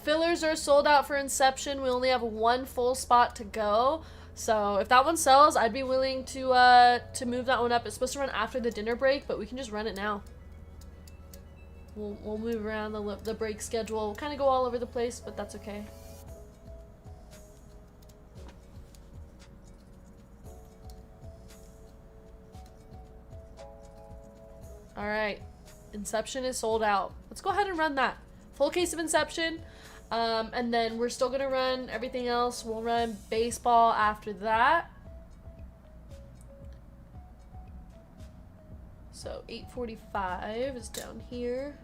Fillers are sold out for Inception. We only have 1 full spot to go. So if that one sells, I'd be willing to move that one up. It's supposed to run after the dinner break, but we can just run it now. We'll move around the break schedule. We'll kind of go all over the place, but that's okay. right. Inception is sold out. Let's go ahead and run that. Full case of Inception. And then we're still going to run everything else. We'll run baseball after that. So 845 is down here.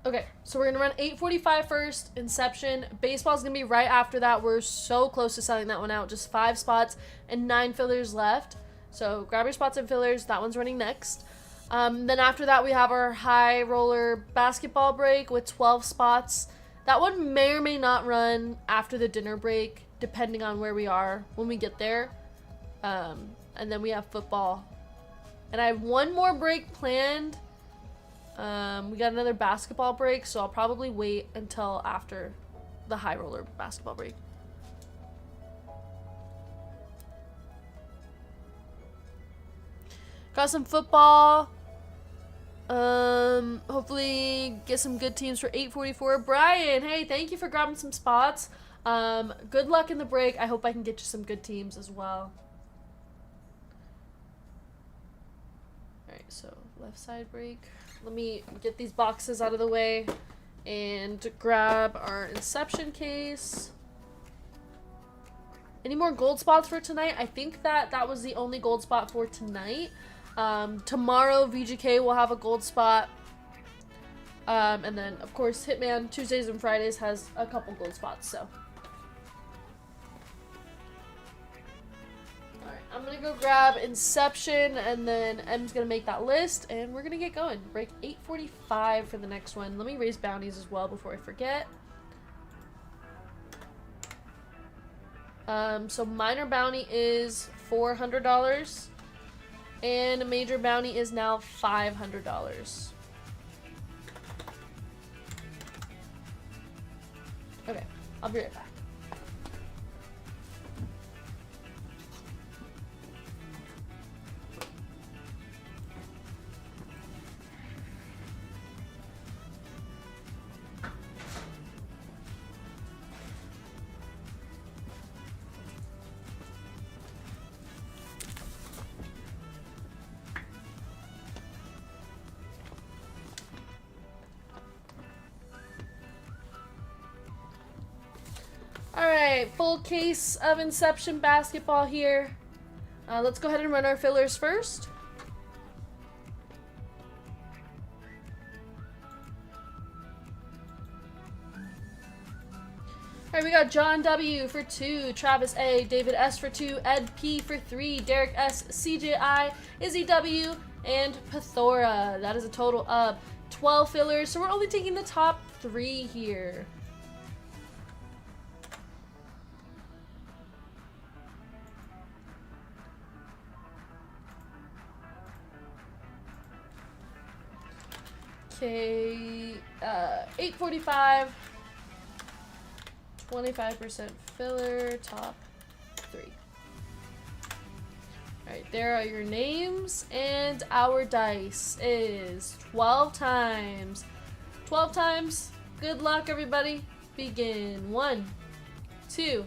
Okay, so we're gonna run 845 first, Inception. Baseball's gonna be right after that. We're so close to selling that one out. Just 5 spots and 9 fillers left. So grab your spots and fillers. That one's running next. Then after that, we have our high roller basketball break with 12 spots. That one may or may not run after the dinner break, depending on where we are when we get there. And then we have football. And I have one more break planned. We got another basketball break, so I'll probably wait until after the high roller basketball break. Got some football. Hopefully get some good teams for 844. Brian, hey, thank you for grabbing some spots. Good luck in the break. I hope I can get you some good teams as well. Alright, so left side break. Let me get these boxes out of the way and grab our Inception case. Any more gold spots for tonight? I think that was the only gold spot for tonight. Tomorrow, VGK will have a gold spot. And then, of course, Hitman Tuesdays and Fridays has a couple gold spots, so. Alright, I'm gonna go grab Inception, and then M's gonna make that list, and we're gonna get going. Break 845 for the next one. Let me raise bounties as well before I forget. So minor bounty is $400. And a major bounty is now $500. Okay, I'll be right back. Alright, full case of Inception basketball here. Let's go ahead and run our fillers first. Alright, we got John W. for 2, Travis A., David S. for 2, Ed P. for 3, Derek S., CJI, Izzy W., and Pathora. That is a total of 12 fillers, so we're only taking the top 3 here. Okay, 845, 25% filler, top 3. Alright, there are your names, and our dice is 12 times. 12 times. Good luck, everybody. Begin. 1, 2,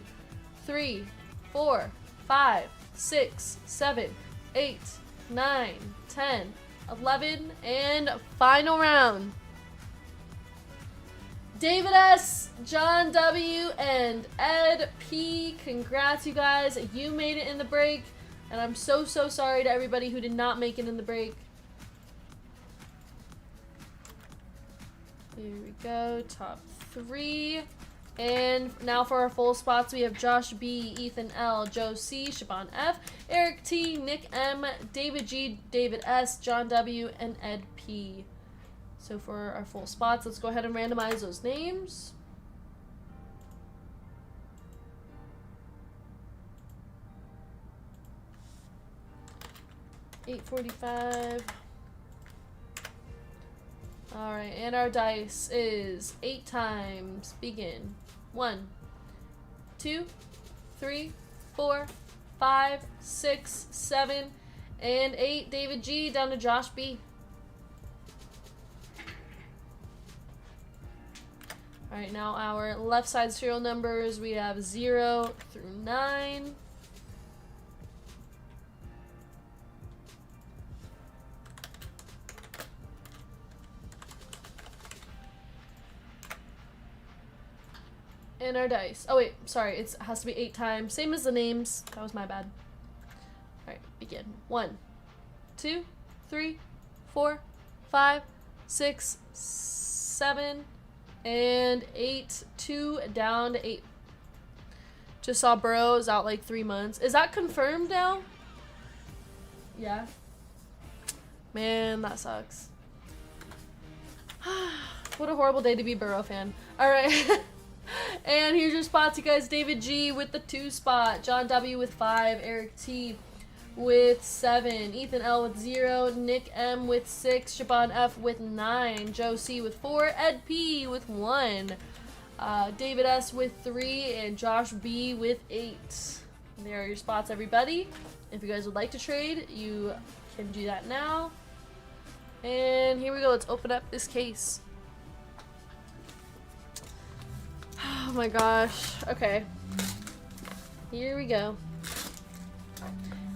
3, 4, 5, 6, 7, 8, 9, 10, 11, and final round. David S., John W., and Ed P. Congrats, you guys. You made it in the break, and I'm so sorry to everybody who did not make it in the break. Here we go, top 3. And now for our full spots, we have Josh B., Ethan L., Joe C., Shaban F., Eric T., Nick M., David G., David S., John W., and Ed P. So for our full spots, let's go ahead and randomize those names. $845. Alright, and our dice is 8 times. Begin. 1, 2, 3, 4, 5, 6, 7, and 8. David G. down to Josh B. Alright, now our left side serial numbers, we have 0 through 9. And our dice. Oh wait, sorry, it has to be 8 times. Same as the names. That was my bad. Alright, begin. 1, 2, 3, 4, 5, 6, 7, and 8. 2 down to 8. Just saw Burrow's out like 3 months. Is that confirmed now? Yeah. Man, that sucks. What a horrible day to be Burrow fan. Alright. And here's your spots, you guys. David G with the 2 spot. John W with 5. Eric T with 7. Ethan L with 0. Nick M with 6. Shaban F with 9. Joe C with 4. Ed P with 1. David S with 3. And Josh B with 8. There are your spots, everybody. If you guys would like to trade, you can do that now. And here we go. Let's open up this case. Oh my gosh. Okay. Here we go.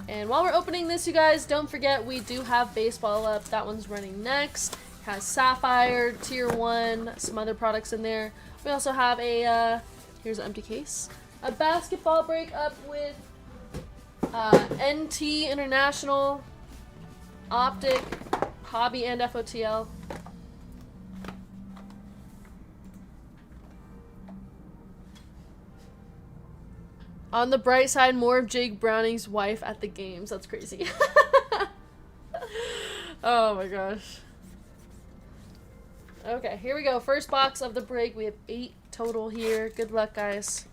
And while we're opening this, you guys, don't forget we do have baseball up. That one's running next. It has Sapphire, Tier 1, some other products in there. We also have a, here's an empty case. A basketball break up with NT International, Optic, Hobby, and FOTL. On the bright side, more of Jake Browning's wife at the games. That's crazy. Oh my gosh. Okay, here we go. First box of the break. We have 8 total here. Good luck, guys.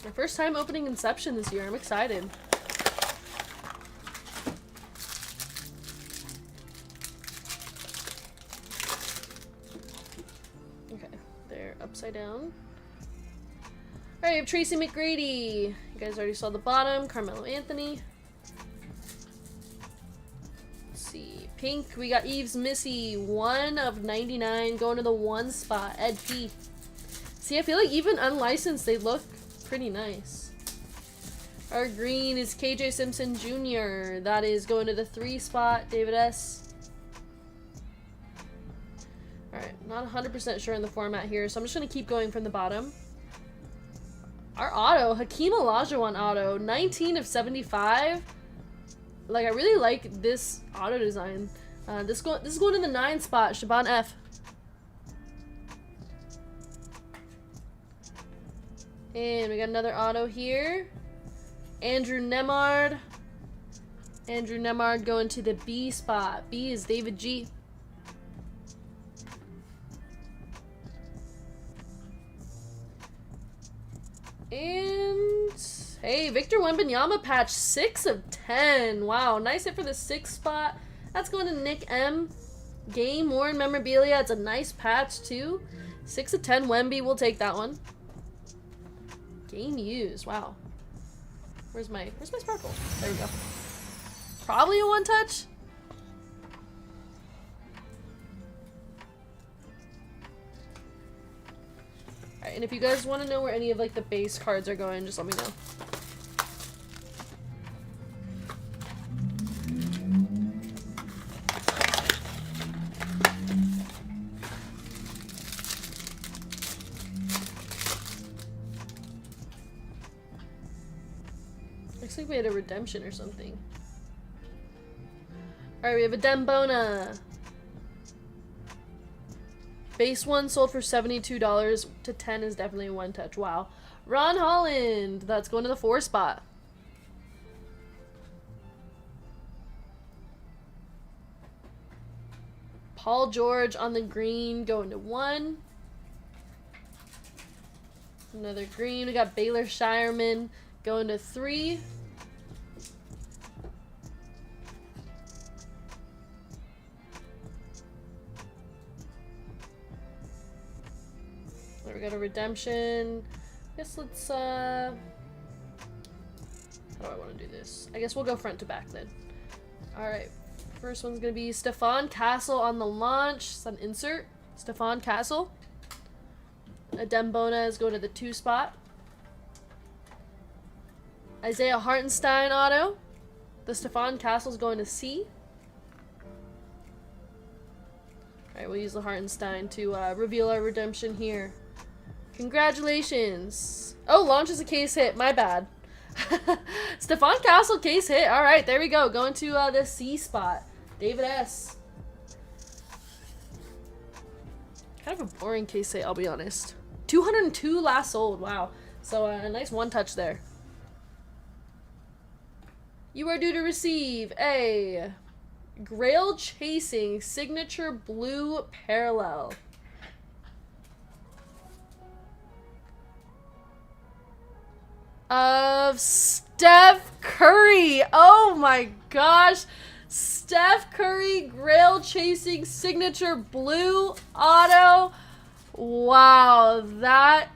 My first time opening Inception this year. I'm excited. Upside down. Alright, we have Tracy McGrady. You guys already saw the bottom. Carmelo Anthony. Let's see. Pink, we got Eves Missy. 1 of 99 going to the 1 spot. Ed P. See, I feel like even unlicensed, they look pretty nice. Our green is KJ Simpson Jr. That is going to the 3 spot. David S. Alright, not 100% sure in the format here, so I'm just going to keep going from the bottom. Our auto, Hakeem Olajuwon auto, 19 of 75. Like, I really like this auto design. This is going in the 9 spot, Shaban F. And we got another auto here. Andrew Nemard. Andrew Nemard going to the B spot. B is David G. And hey, Victor Wembanyama patch, 6 of 10. Wow, nice hit for the 6th spot. That's going to Nick M. Game worn memorabilia. It's a nice patch too. 6 of 10 Wemby. We'll take that one. Game used. Wow. Where's my sparkle? There we go. Probably a 1-touch. Alright, and if you guys want to know where any of like the base cards are going, just let me know. Looks like we had a redemption or something. Alright, we have a Dembona. Base 1 sold for $72 to 10 is definitely a 1-touch. Wow. Ron Holland. That's going to the 4 spot. Paul George on the green going to 1. Another green. We got Baylor Shireman going to 3. We got a redemption. I guess let's, how do I want to do this? I guess we'll go front to back then. Alright. First one's gonna be Stefan Castle on the launch. Some insert. Stefan Castle. A Dembona is going to the 2 spot. Isaiah Hartenstein auto. The Stefan Castle's going to C. Alright, we'll use the Hartenstein to reveal our redemption here. Congratulations. Oh, launch is a case hit. My bad. Stefan Castle case hit. Alright, there we go. Going to the C spot. David S. Kind of a boring case hit, I'll be honest. 202 last sold. Wow. So a nice one touch there. You are due to receive a Grail Chasing Signature Blue Parallel. Of Steph Curry. Oh my gosh. Steph Curry Grail Chasing Signature Blue Auto. Wow, that.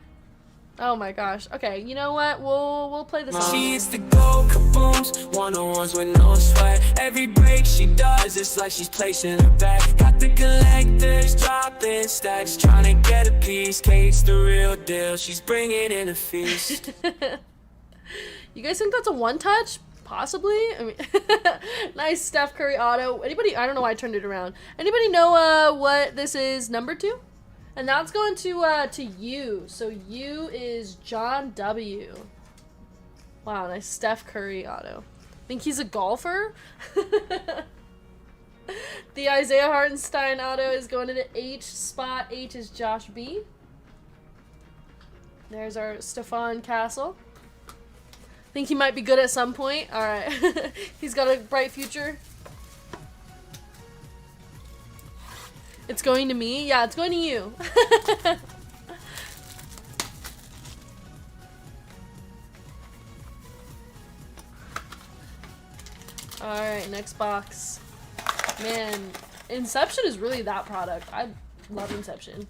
Oh my gosh. Okay, you know what? We'll play this song. She hits the gold kabooms, one-on-ones with no sweat. Every break she does, it's like she's placing her bet. Got the collectors dropping stacks, trying to get a piece. Kate's the real deal, she's bringing in a feast. You guys think that's a one touch? Possibly. I mean, nice Steph Curry auto. Anybody? I don't know why I turned it around. Anybody know what this is number 2? And that's going to U. So U is John W. Wow, nice Steph Curry auto. Think he's a golfer? The Isaiah Hartenstein auto is going to the H spot. H is Josh B. There's our Stefan Castle. Think he might be good at some point. Alright. He's got a bright future. It's going to me? Yeah, it's going to you. Alright, next box. Man, Inception is really that product. I love Inception.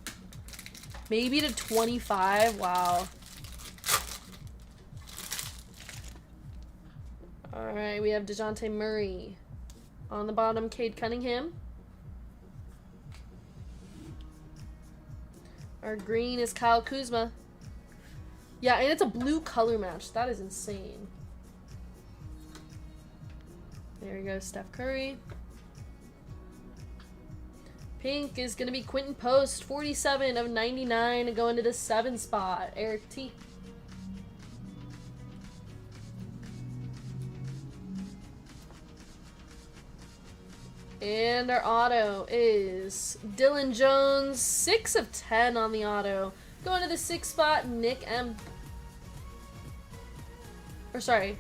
Maybe to 25. Wow. Alright, we have DeJounte Murray. On the bottom, Cade Cunningham. Our green is Kyle Kuzma. Yeah, and it's a blue color match. That is insane. There we go, Steph Curry. Pink is going to be Quentin Post. 47 of 99 going to the 7 spot. Eric T. And our auto is Dylan Jones, 6 of 10 on the auto. Going to the 6 spot, Nick M. Or sorry.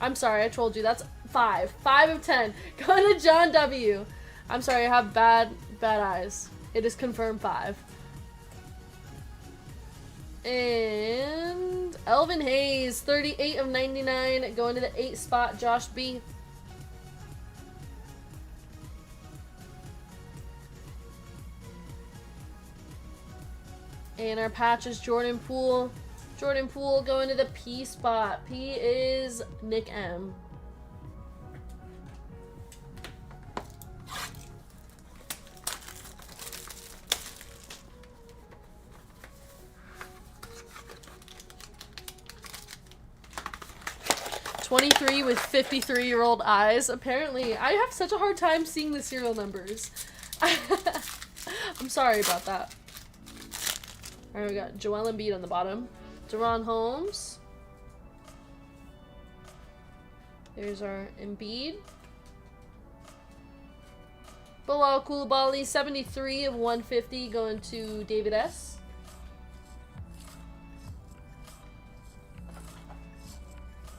I'm sorry, I told you. That's 5. 5 of 10. Going to John W. I'm sorry, I have bad eyes. It is confirmed 5. And Elvin Hayes, 38 of 99. Going to the 8 spot, Josh B. And our patch is Jordan Poole. Jordan Poole going to the P spot. P is Nick M. "23 with 53-year-old eyes." Apparently, I have such a hard time seeing the serial numbers. I'm sorry about that. Alright, we got Joel Embiid on the bottom. Deron Holmes. There's our Embiid. Bilal Coulibaly, 73 of 150 going to David S.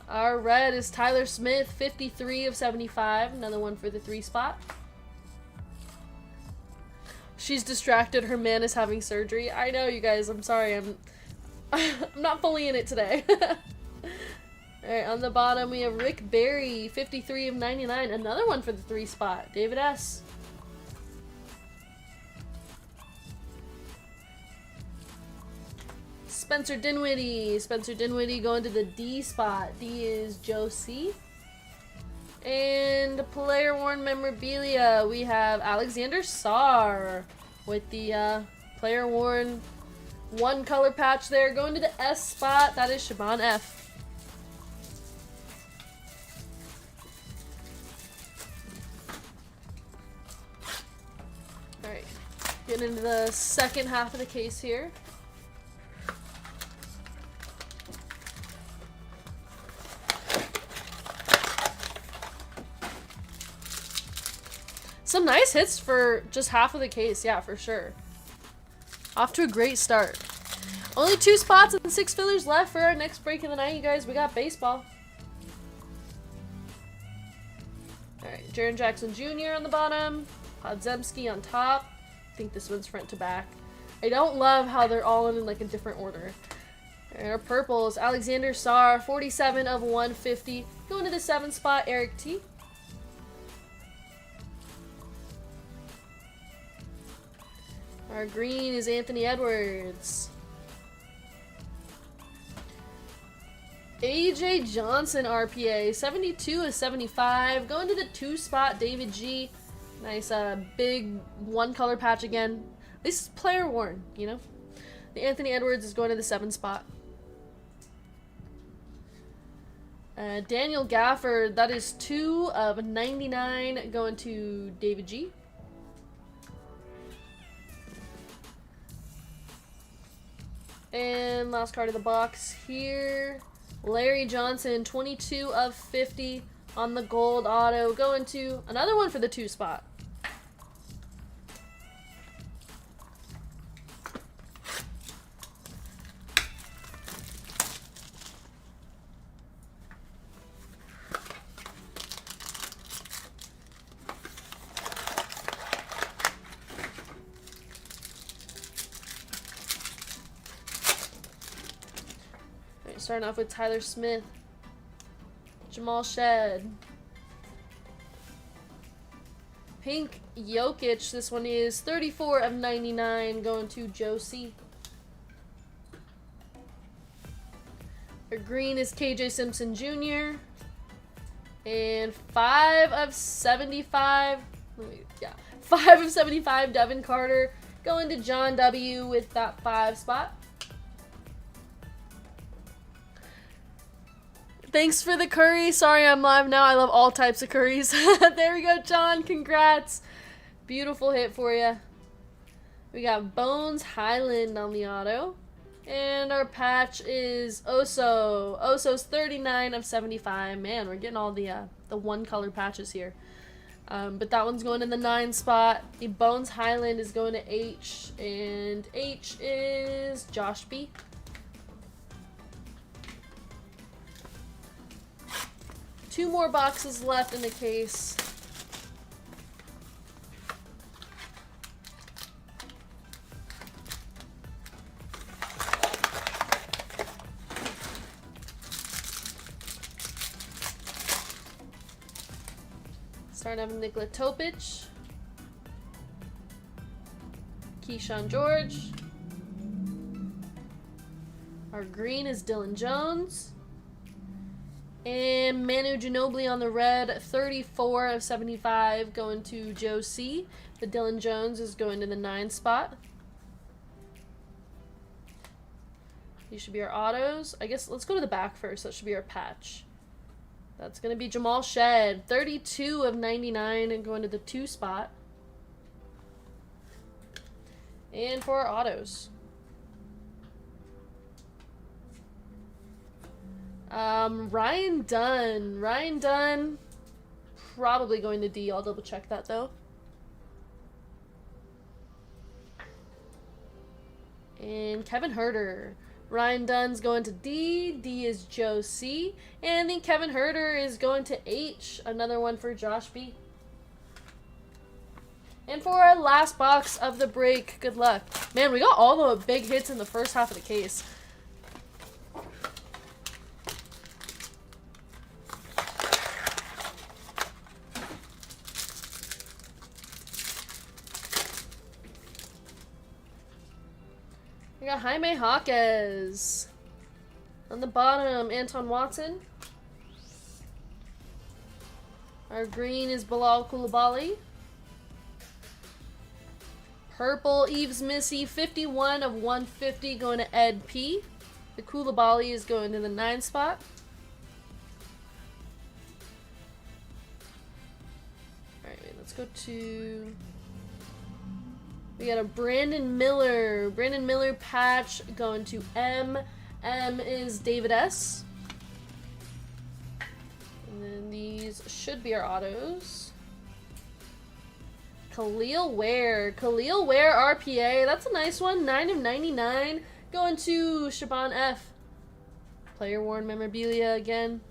Our red is Tyler Smith, 53 of 75. Another one for the 3 spot. She's distracted. Her man is having surgery. I know, you guys. I'm sorry. I'm not fully in it today. Alright, on the bottom we have Rick Barry, 53 of 99. Another one for the 3 spot. David S. Spencer Dinwiddie. Spencer Dinwiddie going to the D spot. D is Joe C. And player worn memorabilia, we have Alexander Sarr with the player worn one color patch there. Going to the S spot, that is Shaban F. Alright, getting into the second half of the case here. Some nice hits for just half of the case, yeah, for sure. Off to a great start. Only 2 spots and 6 fillers left for our next break of the night, you guys. We got baseball. Alright, Jaren Jackson Jr. on the bottom. Podziemski on top. I think this one's front to back. I don't love how they're all in like a different order. And our purples, Alexander Sarr, 47 of 150. Going to the 7th spot, Eric T. Our green is Anthony Edwards. AJ Johnson RPA, 72 of 75. Going to the 2 spot, David G. Nice big one color patch again. This is player worn, you know. The Anthony Edwards is going to the 7th spot. Daniel Gafford, that is 2 of 99. Going to David G. And last card of the box here, Larry Johnson, 22 of 50 on the gold auto. Going to another one for the 2 spot. Starting off with Tyler Smith, Jamal Shed, Pink Jokic. This one is 34 of 99, going to Joe C. Our green is KJ Simpson Jr. And 5 of 75. 5 of 75, Devin Carter. Going to John W. with that 5 spot. Thanks for the curry. Sorry I'm live now. I love all types of curries. There we go, John. Congrats. Beautiful hit for you. We got Bones Highland on the auto. And our patch is Oso. Oso's 39 of 75. Man, we're getting all the one color patches here. But that one's going in the 9 spot. The Bones Highland is going to H. And H is Josh B. Two more boxes left in the case. Starting off with Nikola Topic, Keyshawn George. Our green is Dylan Jones. And Manu Ginobili on the red, 34 of 75, going to Joe C. But Dylan Jones is going to the 9 spot. These should be our autos. I guess let's go to the back first. That should be our patch. That's going to be Jamal Shed, 32 of 99, and going to the 2 spot. And for our autos. Ryan Dunn, probably going to D. I'll double check that though. And Kevin Herter. Ryan Dunn's going to D. D is Joe C. And then Kevin Herter is going to H. Another one for Josh B. And for our last box of the break, good luck. Man, we got all the big hits in the first half of the case. We got Jaime Jaquez. On the bottom, Anton Watson. Our green is Bilal Koulibaly. Purple, Eves Missy, 51 of 150 going to Ed P. The Koulibaly is going to the 9 spot. Alright, let's go to... We got a Brandon Miller. Brandon Miller patch going to M. M is David S. And then these should be our autos. Khalil Ware. Khalil Ware RPA. That's a nice one. 9 of 99. Going to Shaban F. Player worn memorabilia again.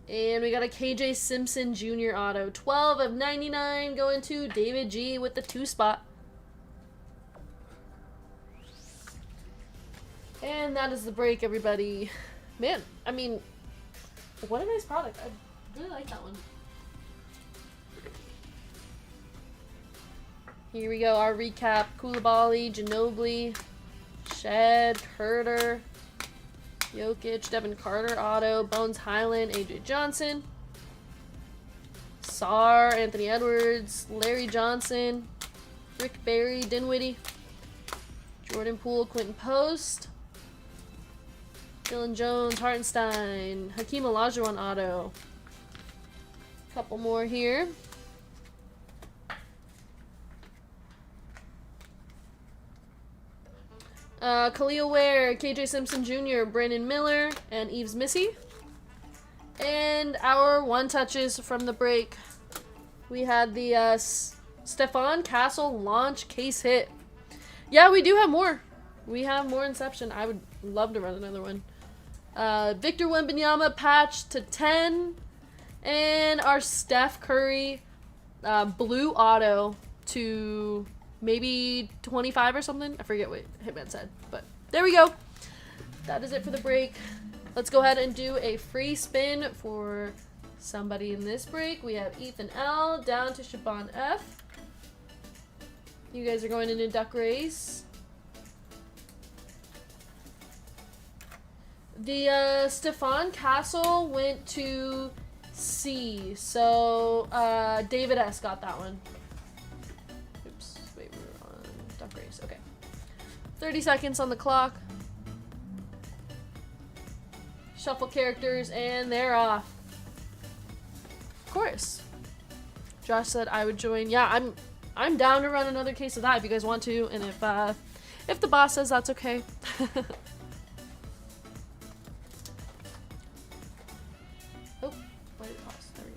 And we got a KJ Simpson Jr. auto. 12 of 99 going to David G with the 2 spot. And that is the break, everybody. Man, I mean, what a nice product. I really like that one. Here we go, our recap. Koulibaly, Ginobili, Shed, Herter, Jokic, Devin Carter auto, Bones Highland, AJ Johnson, Sarr, Anthony Edwards, Larry Johnson, Rick Barry, Dinwiddie, Jordan Poole, Quentin Post, Dylan Jones, Hartenstein, Hakeem Olajuwon auto. Couple more here. Khalil Ware, KJ Simpson Jr., Brandon Miller, and Eves Missy. And our one touches from the break. We had the Stefan Castle launch case hit. Yeah, we do have more. We have more Inception. I would love to run another one. Victor Wembanyama patch to 10. And our Steph Curry blue auto to maybe 25 or something. I forget what Hitman said. But there we go. That is it for the break. Let's go ahead and do a free spin for somebody in this break. We have Ethan L. down to Shaban F. You guys are going into Duck Race. The Stefan Castle went to C. So David S. got that one. Oops. Wait, we were on Duck Race. Okay. 30 seconds on the clock. Shuffle characters, and they're off. Of course. Josh said I would join. Yeah, I'm down to run another case of that if you guys want to, and if the boss says that's okay. Oh, why did it pause? There we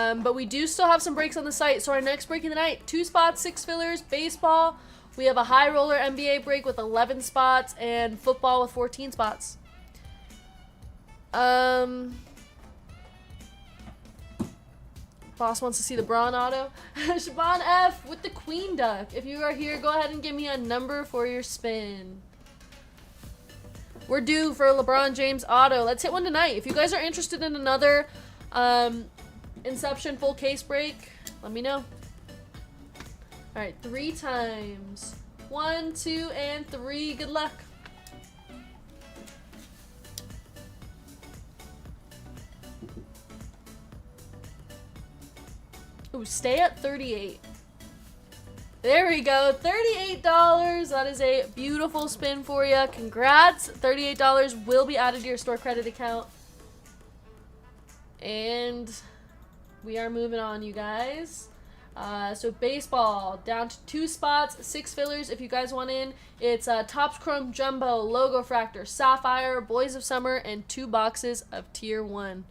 go. But we do still have some breaks on the site. So our next break of the night, 2 spots, 6 fillers, baseball. We have a high roller NBA break with 11 spots and football with 14 spots. Boss wants to see the Braun auto. Shaban F with the Queen Duck. If you are here, go ahead and give me a number for your spin. We're due for a LeBron James auto. Let's hit one tonight. If you guys are interested in another Inception full case break, let me know. Alright, 3 times. 1, 2, and 3. Good luck. Ooh, stay at 38. There we go. $38. That is a beautiful spin for you. Congrats. $38 will be added to your store credit account. And we are moving on, you guys. So baseball down to 2 spots, 6 fillers. If you guys want in, it's Topps Chrome Jumbo, Logo Fractor, Sapphire, Boys of Summer, and 2 boxes of Tier 1.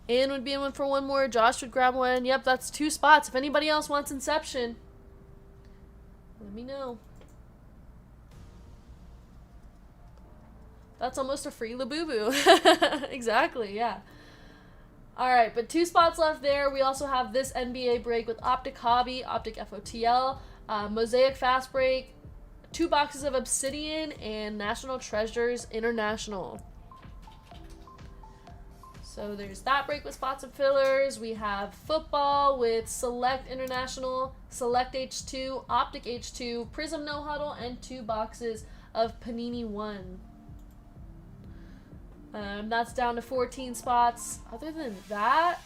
Ann would be in one for one more. Josh would grab one. Yep, that's 2 spots. If anybody else wants Inception, let me know. That's almost a free Labubu. Exactly, yeah. Alright, but 2 spots left there. We also have this NBA break with Optic Hobby, Optic FOTL, Mosaic Fast Break, 2 boxes of Obsidian, and National Treasures International. So there's that break with spots and fillers. We have football with Select International, Select H2, Optic H2, Prism No Huddle, and 2 boxes of Panini 1. That's down to 14 spots. Other than that,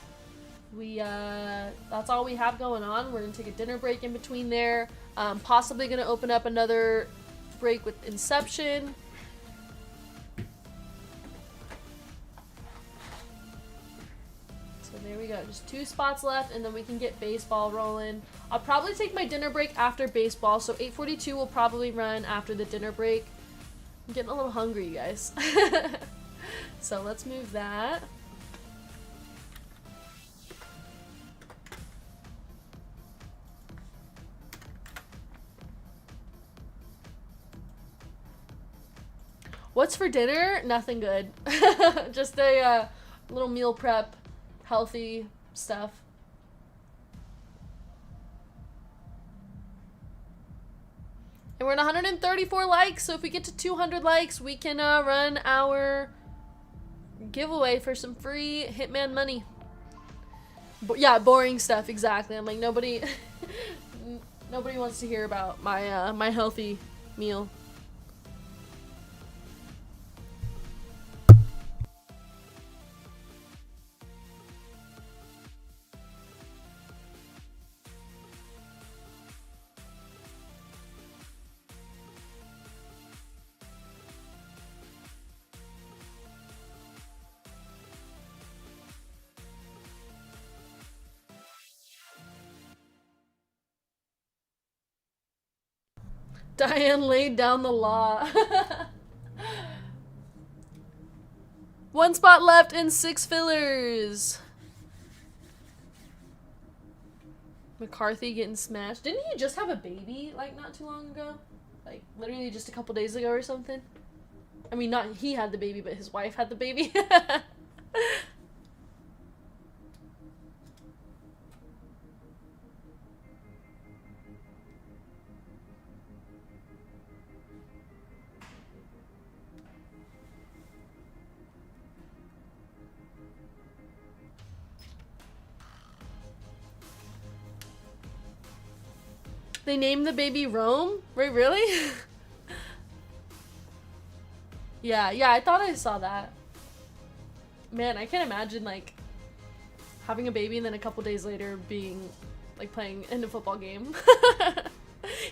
that's all we have going on. We're gonna take a dinner break in between there. Possibly gonna open up another break with Inception. So there we go. Just 2 spots left, and then we can get baseball rolling. I'll probably take my dinner break after baseball, so 8:42 will probably run after the dinner break. I'm getting a little hungry, you guys. So let's move that. What's for dinner? Nothing good. Just a little meal prep, healthy stuff. And we're at 134 likes, so if we get to 200 likes, we can run our giveaway for some free Hitman money. Yeah, boring stuff, exactly. I'm like, nobody wants to hear about my my healthy meal. Diane laid down the law. 1 spot left in 6 fillers. McCarthy getting smashed. Didn't he just have a baby, like, not too long ago? Like, literally just a couple days ago or something? I mean, not he had the baby, but his wife had the baby. They named the baby Rome? Wait, really? Yeah, I thought I saw that. Man, I can't imagine, like, having a baby and then a couple days later being, like, playing in a football game.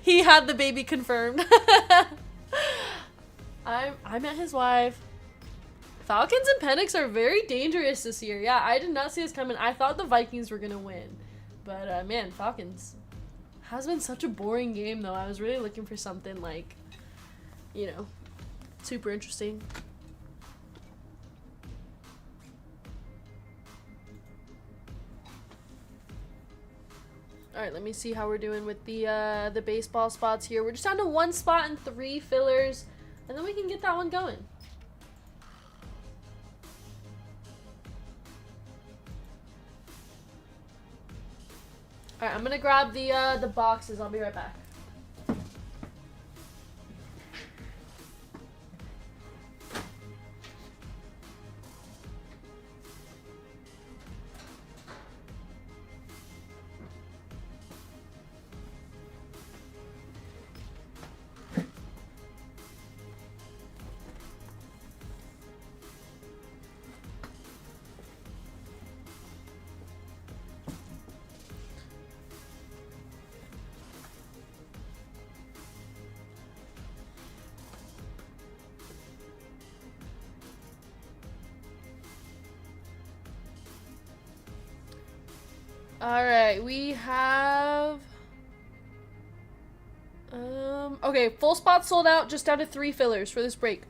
He had the baby confirmed. I met his wife. Falcons and Penix are very dangerous this year. Yeah, I did not see this coming. I thought the Vikings were gonna win. But, man, Falcons. Has been such a boring game, though. I was really looking for something, like, you know, super interesting. Alright, let me see how we're doing with the baseball spots here. We're just down to 1 spot and 3 fillers, and then we can get that one going. Alright, I'm gonna grab the boxes. I'll be right back. Alright, we have... okay, full spot sold out, just down to 3 fillers for this break.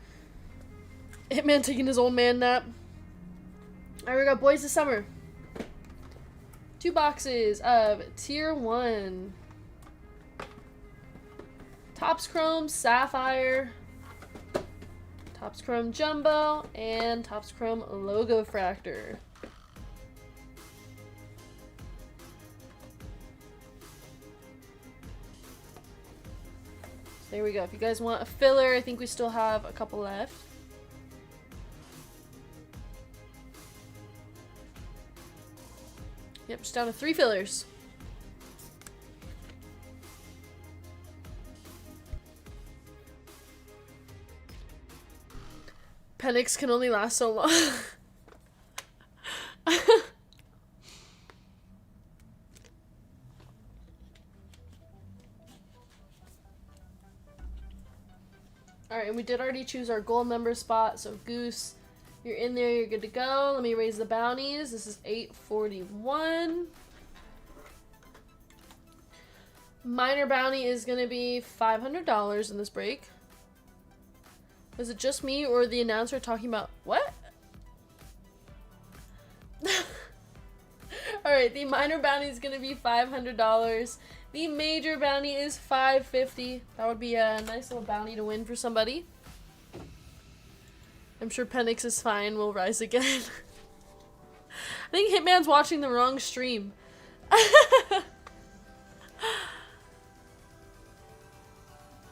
Hitman taking his old man nap. Alright, we got Boys of Summer. 2 boxes of Tier 1. Topps Chrome Sapphire. Topps Chrome Jumbo. And Topps Chrome Logo Fractor. There we go. If you guys want a filler, I think we still have a couple left. just down to 3 fillers. Penix can only last so long. Alright, and we did already choose our gold member spot, so Goose, you're in there, you're good to go. Let me raise the bounties. This is 841. Minor bounty is going to be $500 in this break. Was it just me or the announcer talking about what? Alright, the minor bounty is going to be $500. The major bounty is $550. That would be a nice little bounty to win for somebody. I'm sure Penix is fine. We'll rise again. I think Hitman's watching the wrong stream.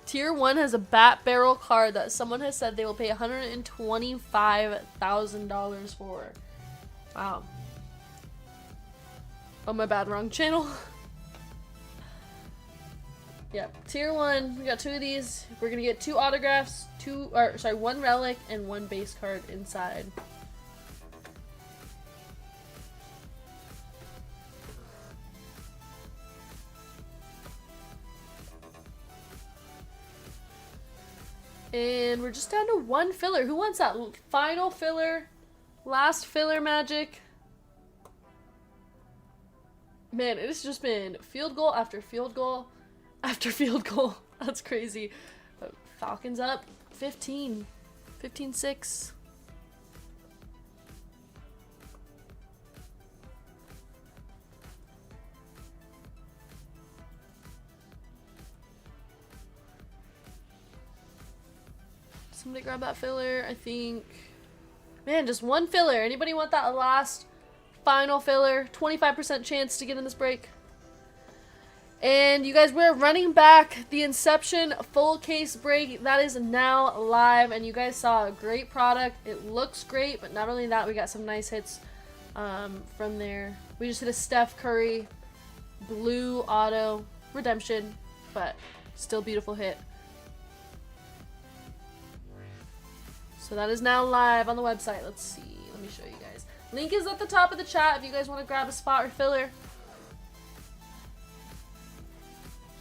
Tier 1 has a bat barrel card that someone has said they will pay $125,000 for. Wow. Oh, my bad. Wrong channel. Yep. Tier 1. We got 2 of these. We're going to get 2 autographs, 1 relic, and 1 base card inside. And we're just down to 1 filler. Who wants that final filler? Last filler magic? Man, it has just been field goal after field goal after field goal. That's crazy. But Falcons up 15. 15-6. Somebody grab that filler, I think. Man, just 1 filler. Anybody want that last final filler? 25% chance to get in this break. And you guys, we're running back the Inception full case break. That is now live, and you guys saw a great product. It looks great, but not only that, we got some nice hits from there. We just hit a Steph Curry blue auto redemption, but still beautiful hit. So that is now live on the website. Let's see. Let me show you guys. Link is at the top of the chat if you guys want to grab a spot or filler.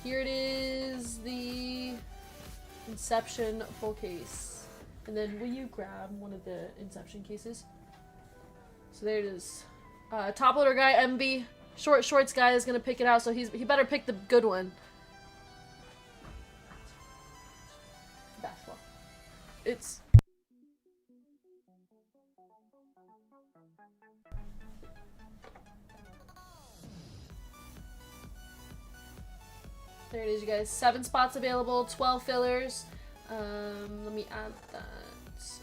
Here it is, the Inception full case. And then will you grab one of the Inception cases? So there it is. Top loader guy, MB. Shorts guy is going to pick it out, so he better pick the good one. Basketball. It's... There it is, you guys. 7 spots available, 12 fillers. Let me add that.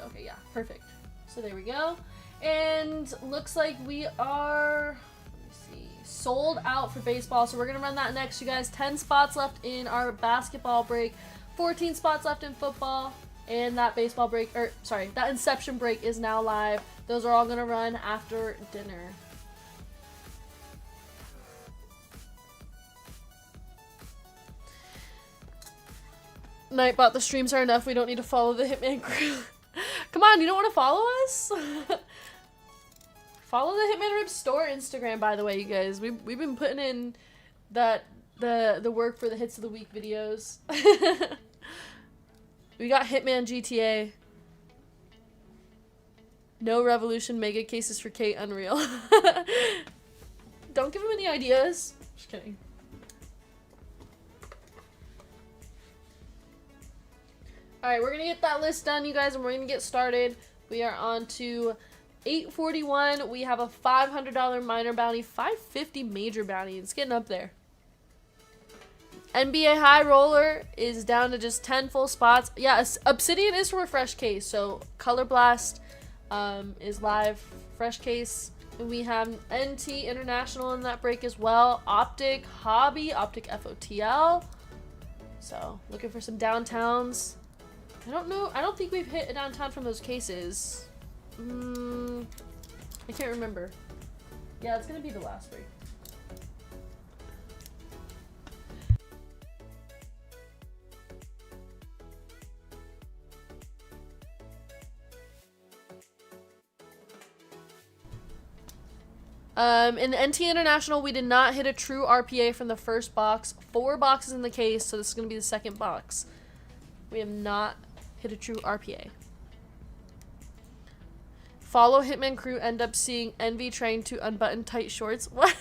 Okay, yeah, perfect. So there we go. And looks like we are, let me see, sold out for baseball. So we're going to run that next, you guys. 10 spots left in our basketball break. 14 spots left in football. And that baseball break, or sorry, that Inception break is now live. Those are all going to run after dinner. Nightbot, the streams are enough. We don't need to follow the Hitman crew. Come on, you don't want to follow us? Follow the Hitman Rib store Instagram, by the way, you guys. We've been putting in the work for the hits of the week videos. We got Hitman GTA. No Revolution mega cases for Kate, unreal. Don't give him any ideas. Just kidding. Alright, we're going to get that list done, you guys, and we're going to get started. We are on to 841. We have a $500 minor bounty, $550 major bounty. It's getting up there. NBA High Roller is down to just 10 full spots. Yeah, Obsidian is from a fresh case, so Color Blast is live, fresh case. And we have NT International in that break as well. Optic Hobby, Optic FOTL. So, looking for some downtowns. I don't know. I don't think we've hit a downtown from those cases. I can't remember. Yeah, it's going to be the last break. In the NT International, we did not hit a true RPA from the first box. 4 boxes in the case, so this is going to be the second box. We have not hit a true RPA. Follow Hitman Crew, end up seeing Envy trying to unbutton tight shorts. What?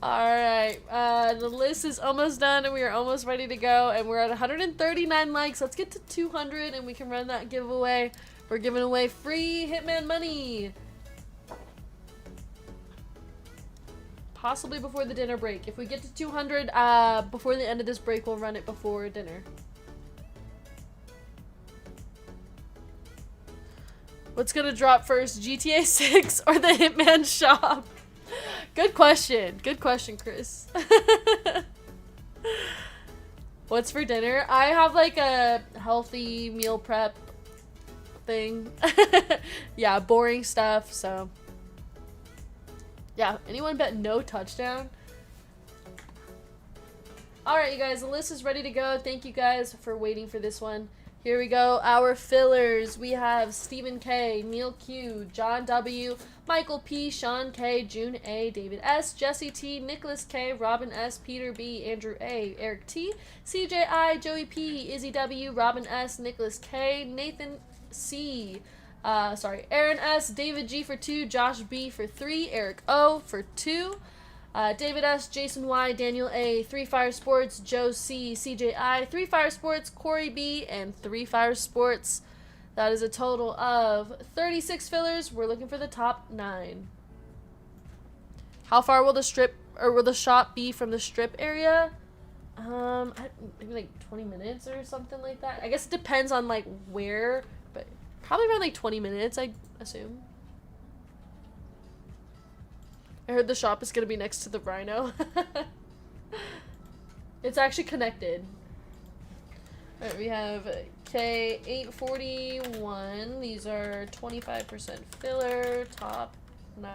Alright, the list is almost done and we are almost ready to go, and we're at 139 likes. Let's get to 200 and we can run that giveaway. We're giving away free Hitman money. Possibly before the dinner break. If we get to 200 before the end of this break, we'll run it before dinner. What's gonna drop first, GTA 6 or the Hitman shop? Good question. Good question, Chris. What's for dinner? I have like a healthy meal prep thing. Yeah, boring stuff, so. Yeah, anyone bet no touchdown? Alright, you guys, the list is ready to go. Thank you guys for waiting for this one. Here we go, our fillers. We have Stephen K, Neil Q, John W, Michael P, Sean K, June A, David S, Jesse T, Nicholas K, Robin S, Peter B, Andrew A, Eric T, CJ I, Joey P, Izzy W, Robin S, Nicholas K, Nathan C, Aaron S, David G for 2, Josh B for 3, Eric O for 2, David S, Jason Y, Daniel A, 3 Fire Sports, Joe C, CJ I, 3 Fire Sports, Corey B, and 3 Fire Sports. That is a total of 36 fillers. We're looking for the top 9. How far will the shop be from the strip area? Maybe like 20 minutes or something like that. I guess it depends on like where, but probably around like 20 minutes, I assume. I heard the shop is going to be next to the Rhino. It's actually connected. Alright, we have K841. These are 25% filler, top 9.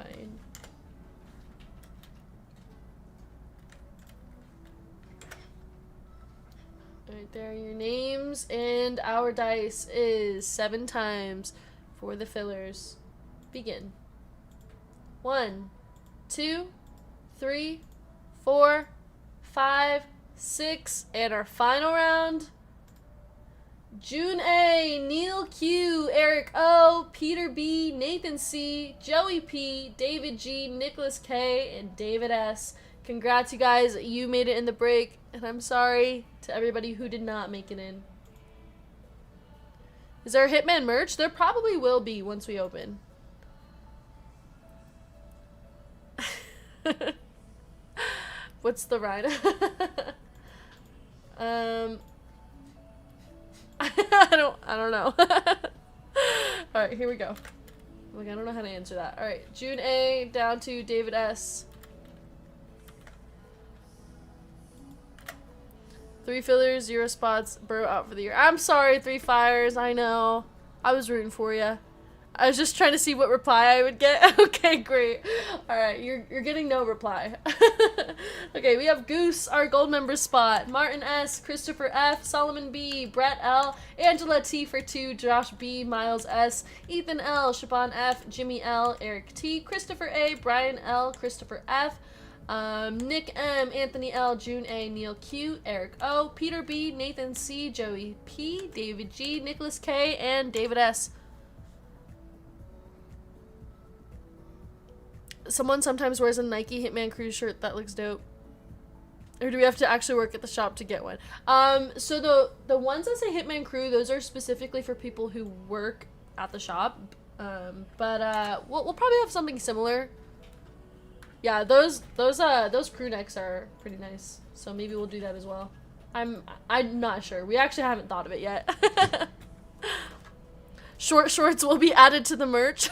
Alright, there are your names, and our dice is 7 times for the fillers. Begin. 1, 2, 3, 4, 5, 6, and our final round. June A, Neil Q, Eric O, Peter B, Nathan C, Joey P, David G, Nicholas K, and David S. Congrats, you guys. You made it in the break, and I'm sorry to everybody who did not make it in. Is there Hitman merch? There probably will be once we open. What's the ride? I don't know. Alright, here we go. Like, I don't know how to answer that. Alright, June A down to David S. 3 fillers, 0 spots, bro out for the year. I'm sorry, 3 fires, I know. I was rooting for you. I was just trying to see what reply I would get. Okay, great. Alright, you're getting no reply. Okay, we have Goose, our gold member spot. Martin S, Christopher F, Solomon B, Brett L, Angela T for 2, Josh B, Miles S, Ethan L, Shaban F, Jimmy L, Eric T, Christopher A, Brian L, Christopher F, Nick M, Anthony L, June A, Neil Q, Eric O, Peter B, Nathan C, Joey P, David G, Nicholas K, and David S. Someone sometimes wears a Nike Hitman Crew shirt. That looks dope. Or do we have to actually work at the shop to get one? So the ones that say Hitman Crew, those are specifically for people who work at the shop. We'll probably have something similar. Yeah, those crew necks are pretty nice. So maybe we'll do that as well. I'm not sure. We actually haven't thought of it yet. Short shorts will be added to the merch.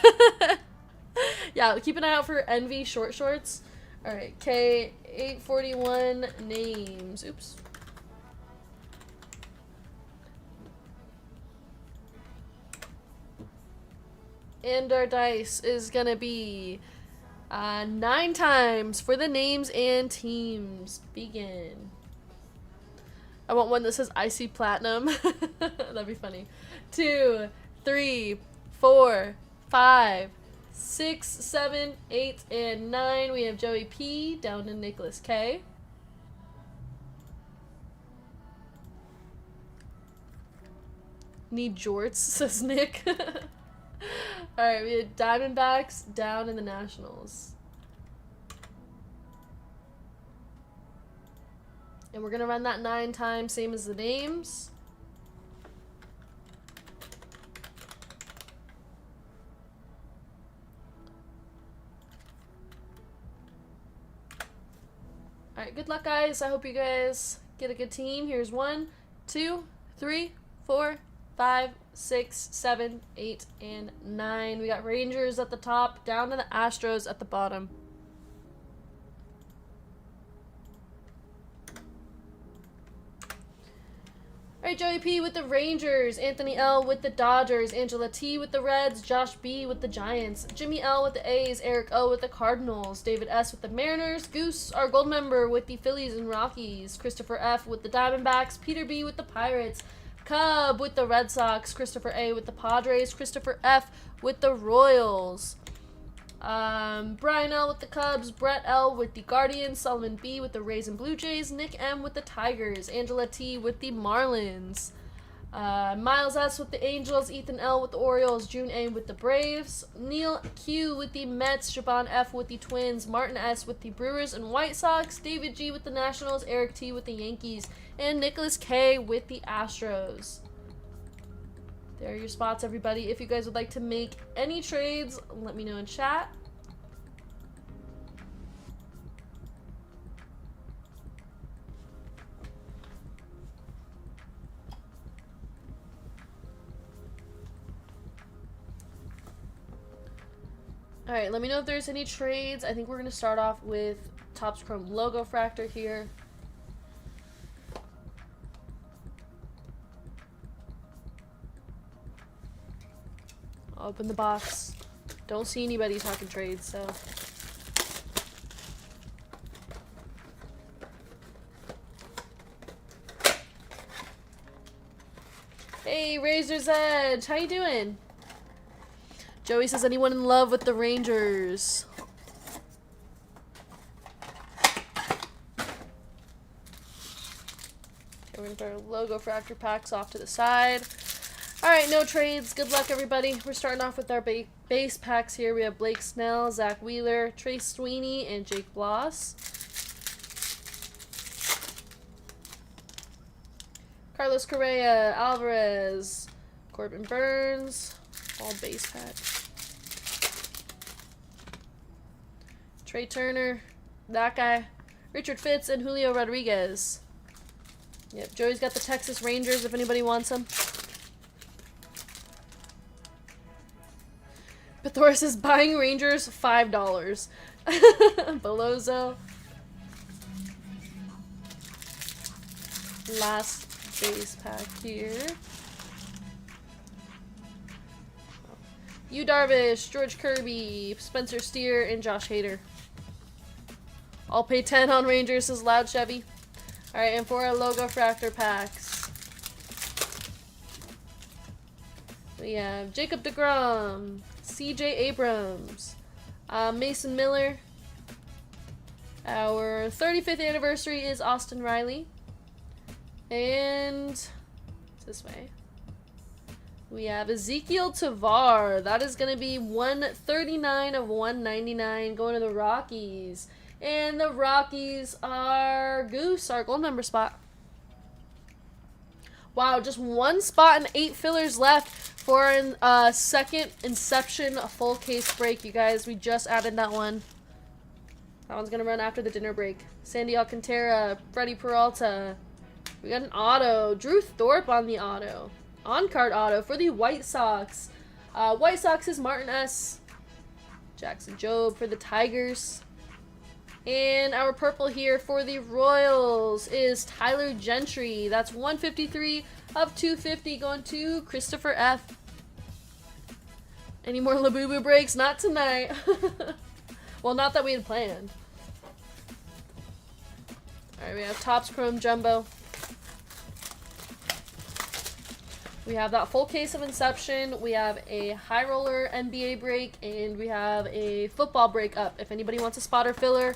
Yeah, keep an eye out for Envy short shorts. Alright, K841 names. Oops. And our dice is gonna be 9 times for the names and teams. Begin. I want one that says Icy Platinum. That'd be funny. 2, 3, 4, 5, 6, 7, 8, and 9. We have Joey P down to Nicholas K. Need jorts, says Nick. Alright, we have Diamondbacks down in the Nationals. And we're gonna run that 9 times, same as the names. Alright, good luck, guys. I hope you guys get a good team. Here's 1, 2, 3, 4, 5, 6, 7, 8, and 9. We got Rangers at the top, down to the Astros at the bottom. Alright, Joey P with the Rangers, Anthony L with the Dodgers, Angela T with the Reds, Josh B with the Giants, Jimmy L with the A's, Eric O with the Cardinals, David S with the Mariners, Goose, our gold member, with the Phillies and Rockies, Christopher F with the Diamondbacks, Peter B with the Pirates, Cub with the Red Sox, Christopher A with the Padres, Christopher F with the Royals, Brian L with the Cubs, Brett L with the Guardians, Solomon B with the Rays and Blue Jays, Nick M with the Tigers, Angela T with the Marlins, Miles S with the Angels, Ethan L with the Orioles, June A with the Braves, Neil Q with the Mets, Shaban F with the Twins, Martin S with the Brewers and White Sox, David G with the Nationals, Eric T with the Yankees, and Nicholas K with the Astros. There are your spots, everybody. If you guys would like to make any trades, let me know in chat. Alright, let me know if there's any trades. I think we're going to start off with Topps Chrome Logo Fractor here. I'll open the box. Don't see anybody talking trades, so. Hey, Razor's Edge, how you doing? Joey says, anyone in love with the Rangers? Okay, we're gonna put our Logo Fractor packs off to the side. Alright, no trades. Good luck, everybody. We're starting off with our base packs here. We have Blake Snell, Zach Wheeler, Trace Sweeney, and Jake Bloss. Carlos Correa, Alvarez, Corbin Burns, all base packs. Trey Turner, that guy, Richard Fitz, and Julio Rodriguez. Yep, Joey's got the Texas Rangers if anybody wants them. Bethoris is buying Rangers $5. Belozo. Last base pack here. Yu Darvish, George Kirby, Spencer Steer, and Josh Hader. I'll pay 10 on Rangers, says Loud Chevy. Alright, and for our Logo Fractor packs, we have Jacob deGrom, CJ Abrams, Mason Miller. Our 35th anniversary is Austin Riley. And it's this way. We have Ezekiel Tovar. That is going to be 139 of 199 going to the Rockies. And the Rockies are Goose, our gold member spot. Wow, just one spot and 8 fillers left for a second Inception full case break, you guys. We just added that one. That one's going to run after the dinner break. Sandy Alcantara, Freddie Peralta. We got an auto. Drew Thorpe on the auto. On-card auto for the White Sox. White Sox is Martin S. Jackson Jobe for the Tigers. And our purple here for the Royals is Tyler Gentry. That's 153 of 250 going to Christopher F. Any more Labubu breaks? Not tonight. Well, not that we had planned. Alright, we have Topps Chrome Jumbo. We have that full case of Inception. We have a high roller NBA break, and we have a football break up. If anybody wants a spotter filler,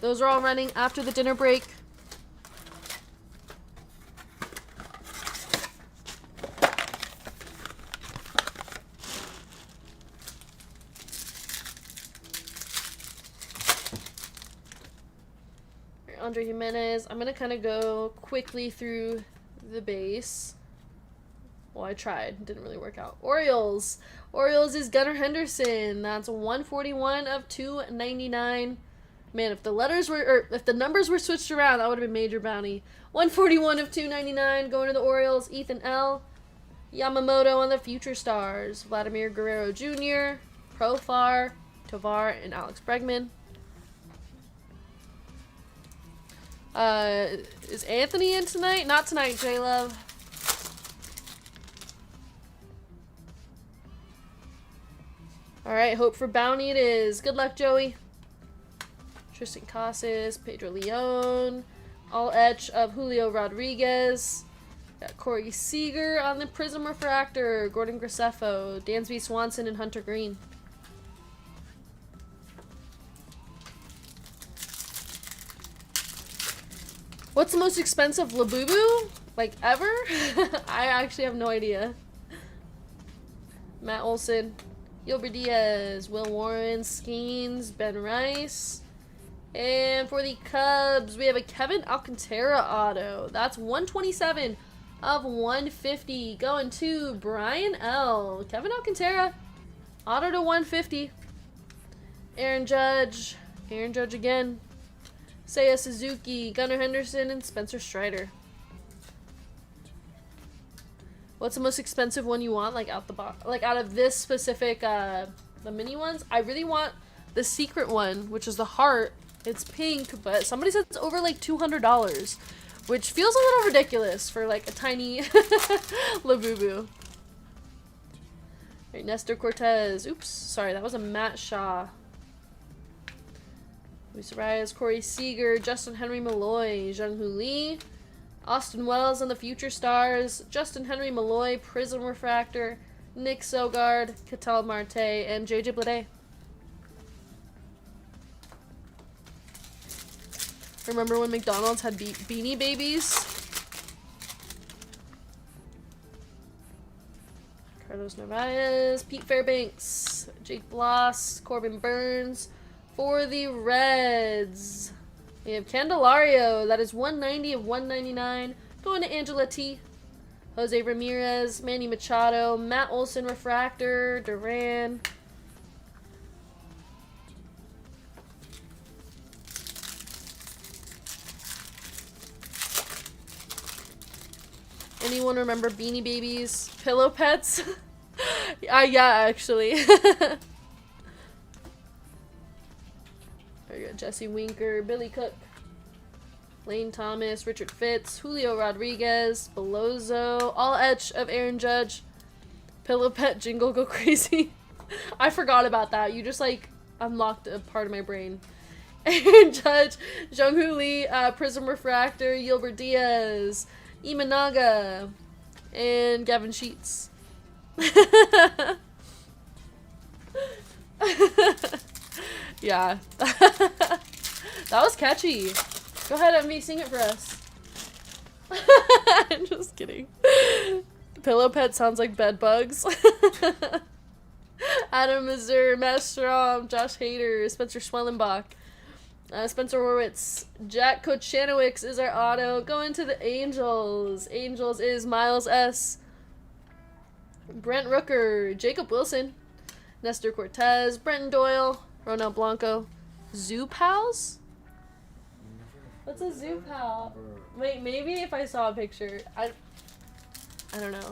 those are all running after the dinner break. Andre Jimenez. I'm going to kind of go quickly through the base. Well, I tried. Didn't really work out. Orioles. Orioles is Gunnar Henderson. That's 141 of 299. Man, if the letters were, or if the numbers were switched around, that would have been major bounty. 141 of 299 going to the Orioles. Ethan L. Yamamoto on the Future Stars. Vladimir Guerrero Jr., Profar, Tovar, and Alex Bregman. Is Anthony in tonight? Not tonight, J-Love. Alright, hope for bounty it is. Good luck, Joey. Tristan Casas, Pedro Leon. All etch of Julio Rodriguez. Got Corey Seager on the Prism Refractor. Gordon Graceffo, Dansby Swanson, and Hunter Green. What's the most expensive Labubu? Like, ever? I actually have no idea. Matt Olson. Gilbert Diaz. Will Warren. Skeens. Ben Rice. And for the Cubs, we have a Kevin Alcantara auto. That's 127 of 150. Going to Brian L. Kevin Alcantara. Auto to 150. Aaron Judge. Aaron Judge again. Seiya Suzuki, Gunnar Henderson, and Spencer Strider. What's the most expensive one you want, like out the box, like out of this specific, the mini ones? I really want the secret one, which is the heart. It's pink, but somebody said it's over like $200, which feels a little ridiculous for like a tiny Labubu. Right, Nestor Cortez. Oops, sorry, that was a Matt Shaw. Luis Arias, Corey Seager, Justin Henry Malloy, Jung-Hoo Lee, Austin Wells on the Future Stars, Justin Henry Malloy, Prism Refractor, Nick Sogard, Ketel Marte, and JJ Bleday. Remember when McDonald's had Beanie Babies? Carlos Narvaez, Pete Fairbanks, Jake Bloss, Corbin Burns. For the Reds, we have Candelario. That is 190 of 199. Going to Angela T. Jose Ramirez, Manny Machado, Matt Olson Refractor, Duran. Anyone remember Beanie Babies? Pillow Pets? Yeah, actually. We got Jesse Winker, Billy Cook, Lane Thomas, Richard Fitz, Julio Rodriguez, Belozo, all etch of Aaron Judge, Pillow Pet Jingle Go Crazy. I forgot about that. You just like unlocked a part of my brain. Aaron Judge, Jung-Hoo Lee, Prism Refractor, Gilbert Diaz, Imanaga, and Gavin Sheets. Yeah. That was catchy. Go ahead, MV, sing it for us. I'm just kidding. Pillow Pet sounds like bed bugs. Adam Mazur, Matt Strom, Josh Hader, Spencer Schwellenbach, Spencer Horwitz, Jack Kochanowicz is our auto. Going to the Angels. Angels is Miles S. Brent Rooker, Jacob Wilson, Nestor Cortez, Brenton Doyle, Ronel Blanco. Zoo Pals? What's a Zoo Pal? Wait, maybe if I saw a picture. I don't know.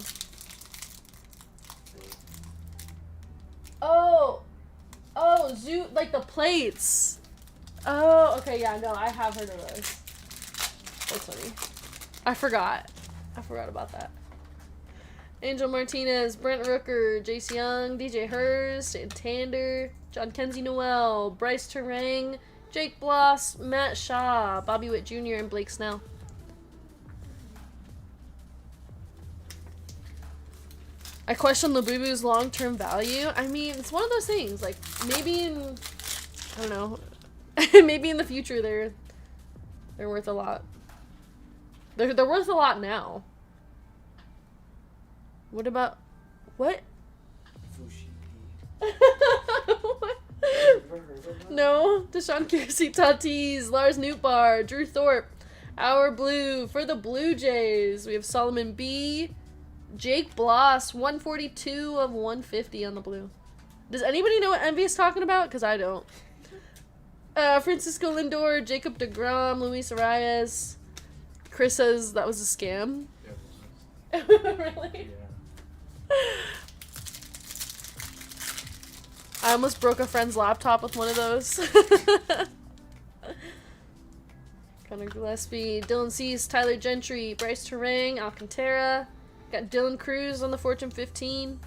Oh, Zoo, like the plates. Oh, okay, yeah, no, I have heard of those. That's funny. I forgot about that. Angel Martinez, Brent Rooker, Jace Young, DJ Hurst, Santander, John Kenzie Noel, Bryce Terang, Jake Bloss, Matt Shaw, Bobby Witt Jr., and Blake Snell. I question Labubu's long-term value. I mean, it's one of those things. Like, maybe in... I don't know. Maybe in the future they're worth a lot. They're worth a lot now. What about... What? What? No. Deshaun Casey, Tatis, Lars Nootbaar, Drew Thorpe, Our Blue for the Blue Jays. We have Solomon B. Jake Bloss, 142 of 150 on the blue. Does anybody know what Envy is talking about? Because I don't. Francisco Lindor, Jacob deGrom, Luis Arias. Chris says that was a scam. Yeah, really? Yeah. I almost broke a friend's laptop with one of those. Connor Gillespie, Dylan Cease, Tyler Gentry, Bryce Terang, Alcantara. Got Dylan Cruz on the Fortune 15.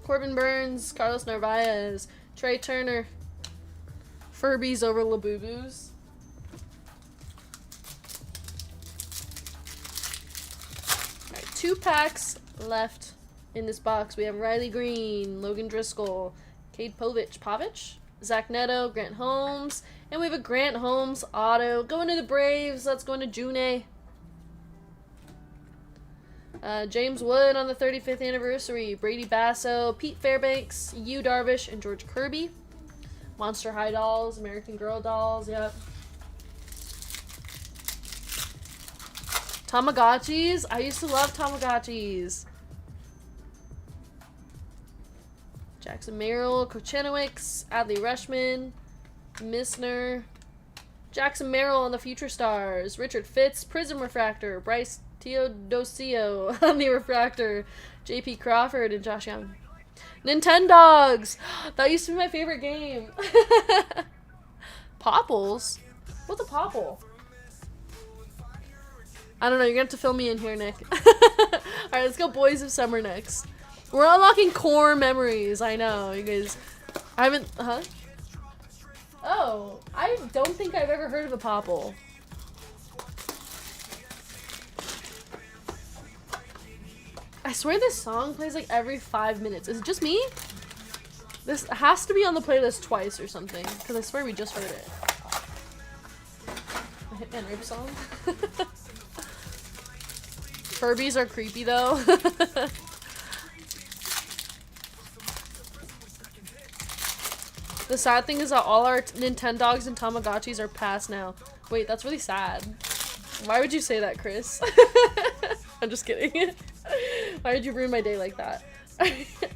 Corbin Burns, Carlos Narvaez, Trey Turner. Furbies over Labubus. Alright, 2 packs left in this box. We have Riley Green, Logan Driscoll, Cade Povich, Zach Neto, Grant Holmes, and we have a Grant Holmes auto. Going to the Braves. Let's go into June. James Wood on the 35th anniversary. Brady Basso, Pete Fairbanks, Yu Darvish, and George Kirby. Monster High dolls, American Girl dolls, yep. Tamagotchis. I used to love Tamagotchis. Jackson Merrill, Kochenowicz, Adley Rushman, Missner, Jackson Merrill on the Future Stars, Richard Fitz, Prism Refractor, Bryce Teodosio on the Refractor, JP Crawford, and Josh Young. Nintendogs! That used to be my favorite game. Popples? What's a popple? I don't know, you're gonna have to fill me in here, Nick. Alright, let's go Boys of Summer next. We're unlocking core memories, I know, you guys. I haven't, Oh, I don't think I've ever heard of a popple. I swear this song plays like every 5 minutes. Is it just me? This has to be on the playlist twice or something, because I swear we just heard it. A Hitman Rape song? Furbies are creepy though. The sad thing is that all our Nintendogs and Tamagotchis are past now. Wait, that's really sad. Why would you say that, Chris? I'm just kidding. Why did you ruin my day like that?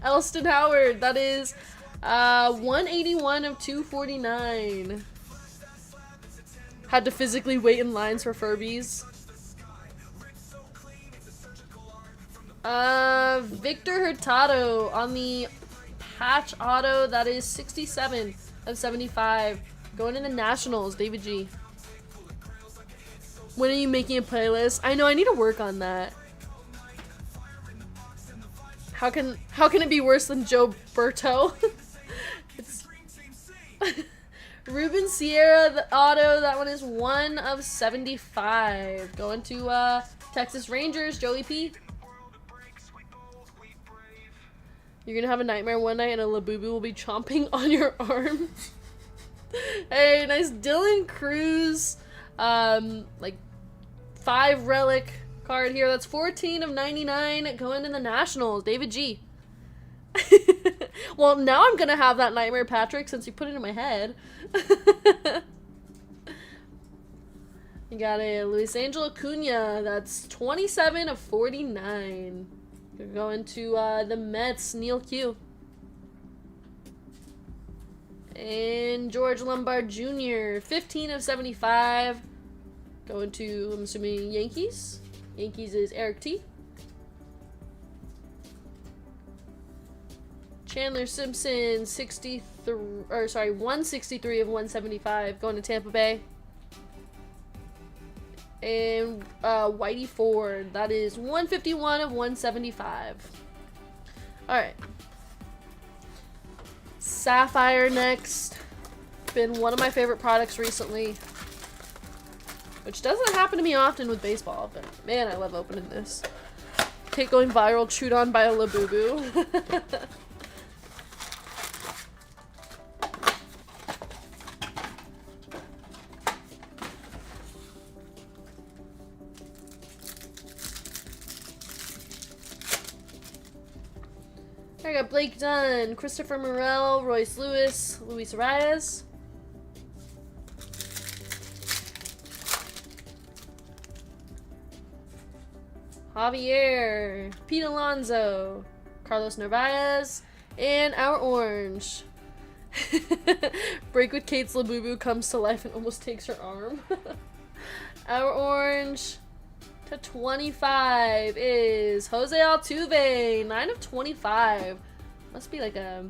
Elston Howard, that is 181 of 249. Had to physically wait in lines for Furbies. Victor Hurtado on the patch auto, that is 67 of 75. Going in the Nationals, David G. When are you making a playlist? I know, I need to work on that. How can it be worse than Joe Berto? It's Ruben Sierra, the auto, that one is 1 of 75. Going to Texas Rangers, Joey P. You're gonna have a nightmare one night and a Labubu will be chomping on your arm. Hey, nice Dylan Cruz, like 5 relic card here. That's 14 of 99 going in the Nationals, David G. Well, now I'm gonna have that nightmare, Patrick, since you put it in my head. You got a Luis Angel Acuna, that's 27 of 49. Going to the Mets, Neil Q. And George Lombard Jr., 15 of 75. Going to, I'm assuming, Yankees. Yankees is Eric T. Chandler Simpson, 163 of 175. Going to Tampa Bay. And Whitey Ford, that is 151 of 175. Alright. Sapphire next. Been one of my favorite products recently. Which doesn't happen to me often with baseball, but man, I love opening this. Kate going viral, chewed on by a Labubu. I got Blake Dunn, Christopher Morel, Royce Lewis, Luis Arias. Javier, Pete Alonso, Carlos Narvaez, and our orange. Break with Kate's Labubu comes to life and almost takes her arm. Our orange to 25 is Jose Altuve, 9 of 25. Must be like a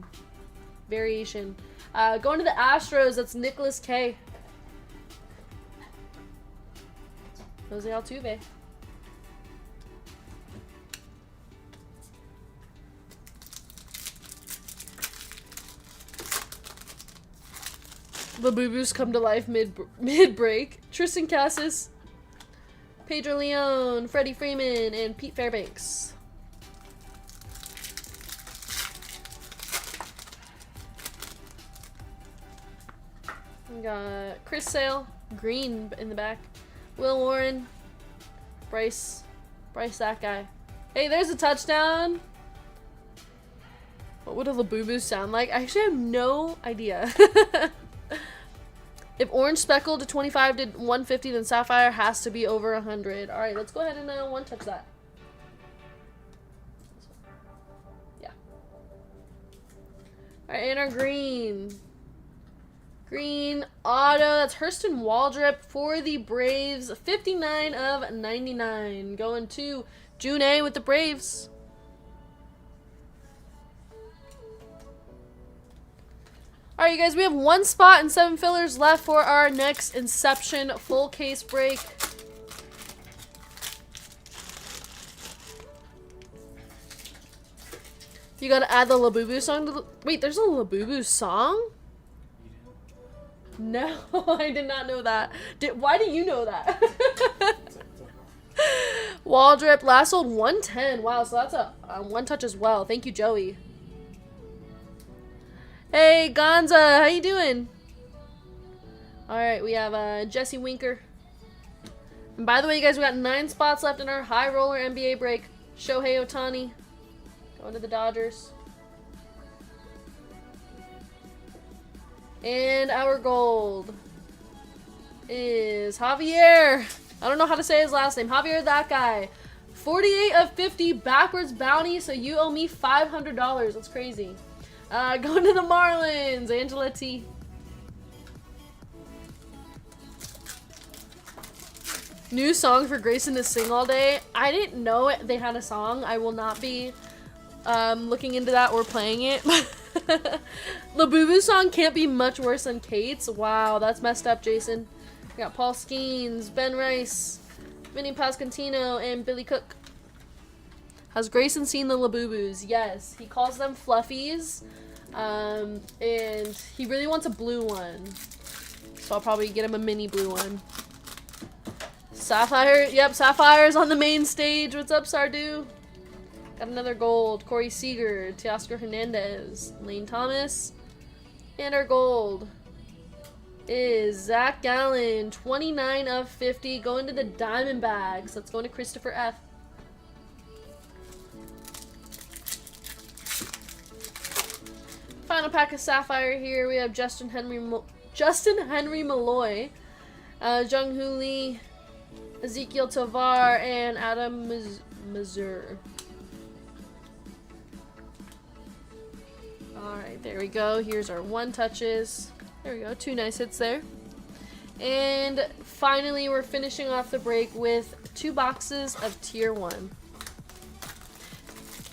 variation. Going to the Astros, that's Nicholas K. Jose Altuve. Labubus come to life mid-break. Tristan Cassis, Pedro Leon, Freddie Freeman, and Pete Fairbanks. We got Chris Sale, green in the back. Will Warren, Bryce, that guy. Hey, there's a touchdown. What would a Labubu sound like? I actually have no idea. If orange speckle to 25 did 150, then sapphire has to be over 100. All right, let's go ahead and one touch that. Yeah. All right, and our green. Green auto. That's Hurston Waldrep for the Braves. 59 of 99. Going to June A with the Braves. Alright, you guys, we have 1 spot and 7 fillers left for our next Inception full case break. You gotta add the Labubu song to the... Wait, there's a Labubu song? No, I did not know that. Why do you know that? Waldrep, last sold 110. Wow, so that's a one touch as well. Thank you, Joey. Hey, Gonza, how you doing? Alright, we have Jesse Winker. And by the way, you guys, we got 9 spots left in our high roller NBA break. Shohei Ohtani going to the Dodgers. And our gold is Javier. I don't know how to say his last name. Javier, that guy. 48 of 50 backwards bounty, so you owe me $500. That's crazy. Going to the Marlins, Angela T. New song for Grayson to sing all day. I didn't know they had a song. I will not be looking into that or playing it. Labubu's song can't be much worse than Kate's. Wow, that's messed up, Jason. We got Paul Skeens, Ben Rice, Vinny Pascantino, and Billy Cook. Has Grayson seen the Labubus? Yes. He calls them fluffies. And he really wants a blue one. So I'll probably get him a mini blue one. Sapphire. Yep, Sapphire's on the main stage. What's up, Sardu? Got another gold. Corey Seager, Teoscar Hernandez, Lane Thomas. And our gold is Zach Gallen, 29 of 50. Going to the Diamondbacks. Let's go to Christopher F. Final pack of Sapphire here. We have Justin Henry Malloy, Jung Hoo Lee, Ezekiel Tovar, and Adam Mazur. Alright, there we go. Here's our one touches. There we go. 2 nice hits there. And finally, we're finishing off the break with 2 boxes of Tier 1.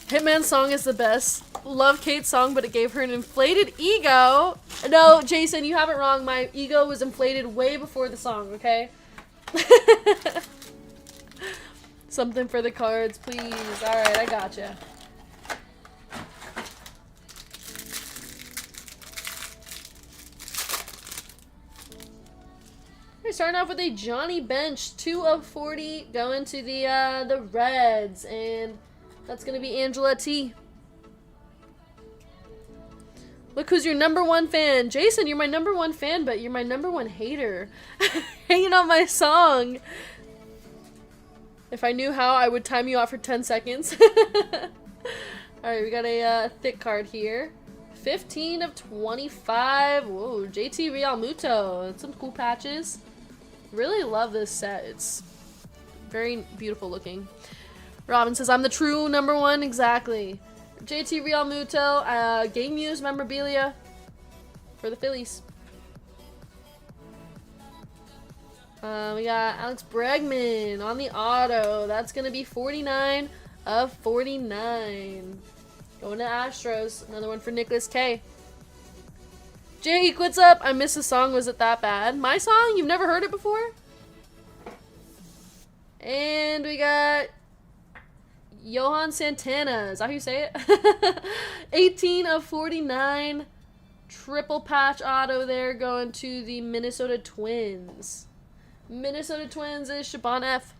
Hitman's song is the best. Love Kate's song, but it gave her an inflated ego. No, Jason, you have it wrong. My ego was inflated way before the song, okay? Something for the cards, please. Alright, I gotcha. We're starting off with a Johnny Bench, 2 of 40, going to the Reds, and That's going to be Angela T. Look who's your #1 fan. Jason, you're my #1 fan, but you're my #1 hater. Hanging on my song. If I knew how, I would time you out for 10 seconds. Alright, we got a thick card here. 15 of 25. Whoa, JT Real Muto. That's some cool patches. Really love this set. It's very beautiful looking. Robin says, I'm the true #1. Exactly. JT Real Muto. Game Muse memorabilia for the Phillies. We got Alex Bregman on the auto. That's going to be 49 of 49. Going to Astros. Another one for Nicholas K. Jake, what's up? I missed the song. Was it that bad? My song? You've never heard it before? And we got Johan Santana. Is that how you say it? 18 of 49. Triple patch auto there going to the Minnesota Twins. Minnesota Twins is Shaban F.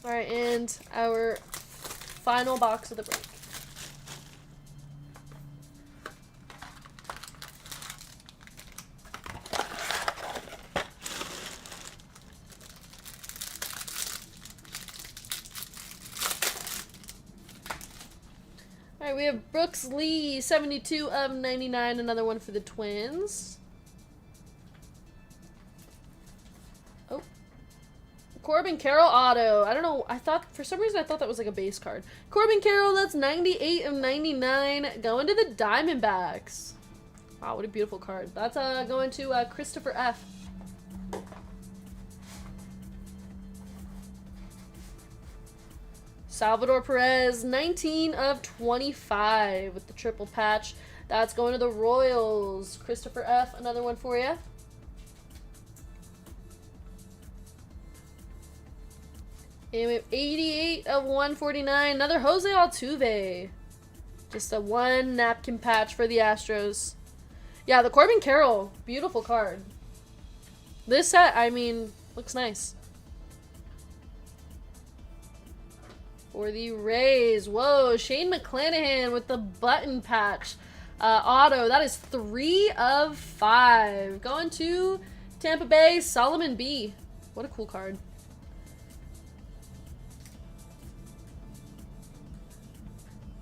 Alright, and our final box of the break. Alright, we have Brooks Lee, 72 of 99, another one for the Twins. Oh. Corbin Carroll auto. I don't know, for some reason I thought that was like a base card. Corbin Carroll, that's 98 of 99, going to the Diamondbacks. Wow, what a beautiful card. That's going to Christopher F. Salvador Perez, 19 of 25 with the triple patch. That's going to the Royals. Christopher F, another one for you. And we have 88 of 149. Another Jose Altuve. Just a one napkin patch for the Astros. Yeah, the Corbin Carroll. Beautiful card. This set, I mean, looks nice. For the Rays. Whoa, Shane McClanahan with the button patch. Auto. That is 3 of 5. Going to Tampa Bay, Solomon B. What a cool card.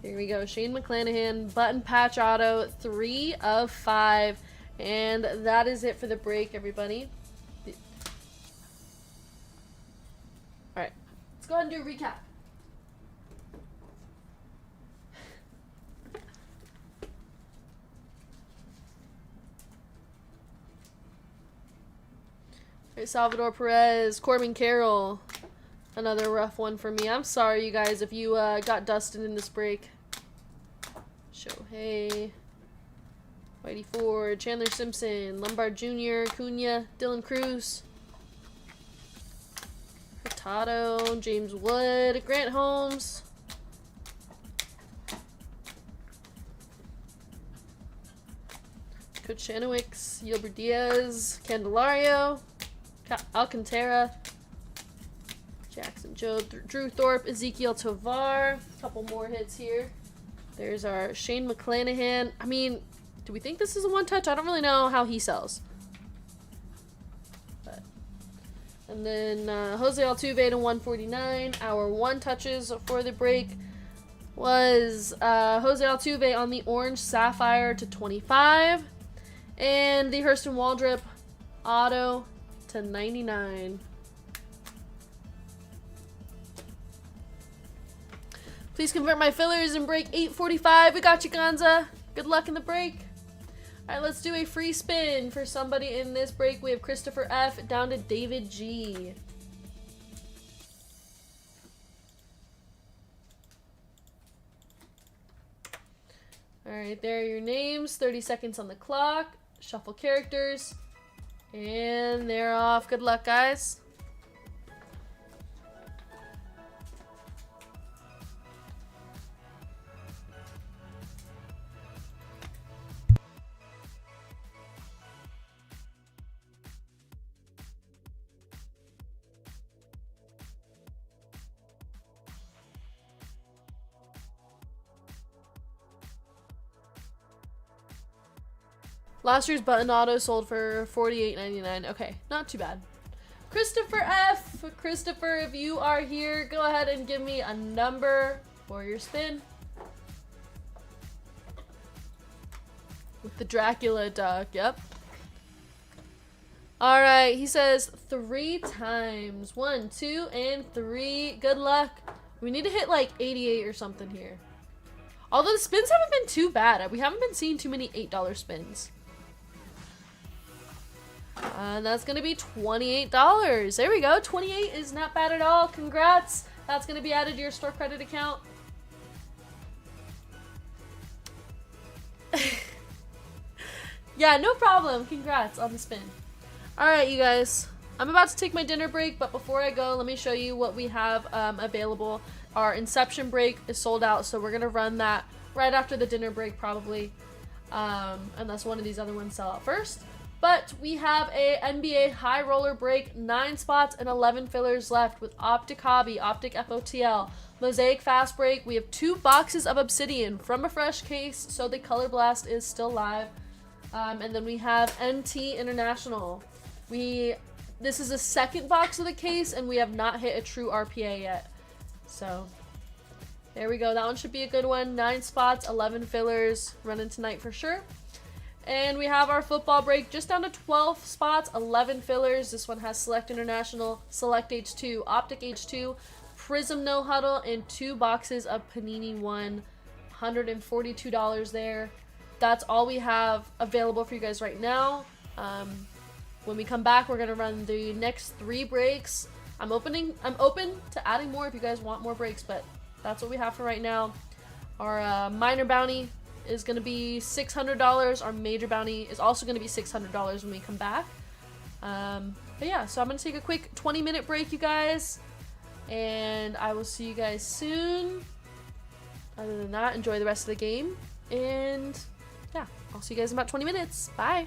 Here we go. Shane McClanahan, button patch auto, 3 of 5. And that is it for the break, everybody. Alright. Let's go ahead and do a recap. Salvador Perez, Corbin Carroll, another rough one for me. I'm sorry, you guys, if you got dusted in this break. Shohei, Whitey Ford, Chandler Simpson, Lombard Jr., Cunha, Dylan Cruz, Hurtado, James Wood, Grant Holmes, Coach Shanowicz, Gilbert Diaz, Candelario, Alcantara, Jackson Joe, Drew Thorpe, Ezekiel Tovar. A couple more hits here. There's our Shane McClanahan. I mean, do we think this is a one-touch? I don't really know how he sells. But. And then Jose Altuve to 149. Our one-touches for the break was Jose Altuve on the orange sapphire to 25. And the Hurston Waldrop auto to 99. Please convert my fillers in break 845. We got you, Gonza. Good luck in the break. Alright, let's do a free spin for somebody in this break. We have Christopher F down to David G. Alright, there are your names. 30 seconds on the clock. Shuffle characters. And they're off. Good luck, guys. Last year's button auto sold for $48.99. Okay, not too bad. Christopher F. Christopher, if you are here, go ahead and give me a number for your spin. With the Dracula duck, yep. Alright, he says 3 times. 1, 2, and 3. Good luck. We need to hit like 88 or something here. Although the spins haven't been too bad. We haven't been seeing too many $8 spins. And that's going to be $28. There we go. 28 is not bad at all. Congrats. That's going to be added to your store credit account. Yeah, no problem. Congrats on the spin. Alright, you guys. I'm about to take my dinner break, but before I go, let me show you what we have available. Our Inception break is sold out, so we're going to run that right after the dinner break probably. Unless one of these other ones sell out first. But we have a NBA high roller break, 9 spots and 11 fillers left with Optic Hobby, Optic FOTL, Mosaic fast break. We have 2 boxes of Obsidian from a fresh case, so the Color Blast is still live. And then we have NT International. This is the second box of the case, and we have not hit a true RPA yet. So, there we go. That one should be a good one. 9 spots, 11 fillers, running tonight for sure. And we have our football break just down to 12 spots, 11 fillers. This one has Select International, Select H2, Optic H2, Prism No Huddle, and 2 boxes of Panini 1. $142 there. That's all we have available for you guys right now. When we come back, we're going to run the next 3 breaks. I'm open to adding more if you guys want more breaks, but that's what we have for right now. Our minor bounty is going to be $600. Our major bounty is also going to be $600 when we come back. But yeah, so I'm going to take a quick 20-minute break, you guys. And I will see you guys soon. Other than that, enjoy the rest of the game. And yeah, I'll see you guys in about 20 minutes. Bye.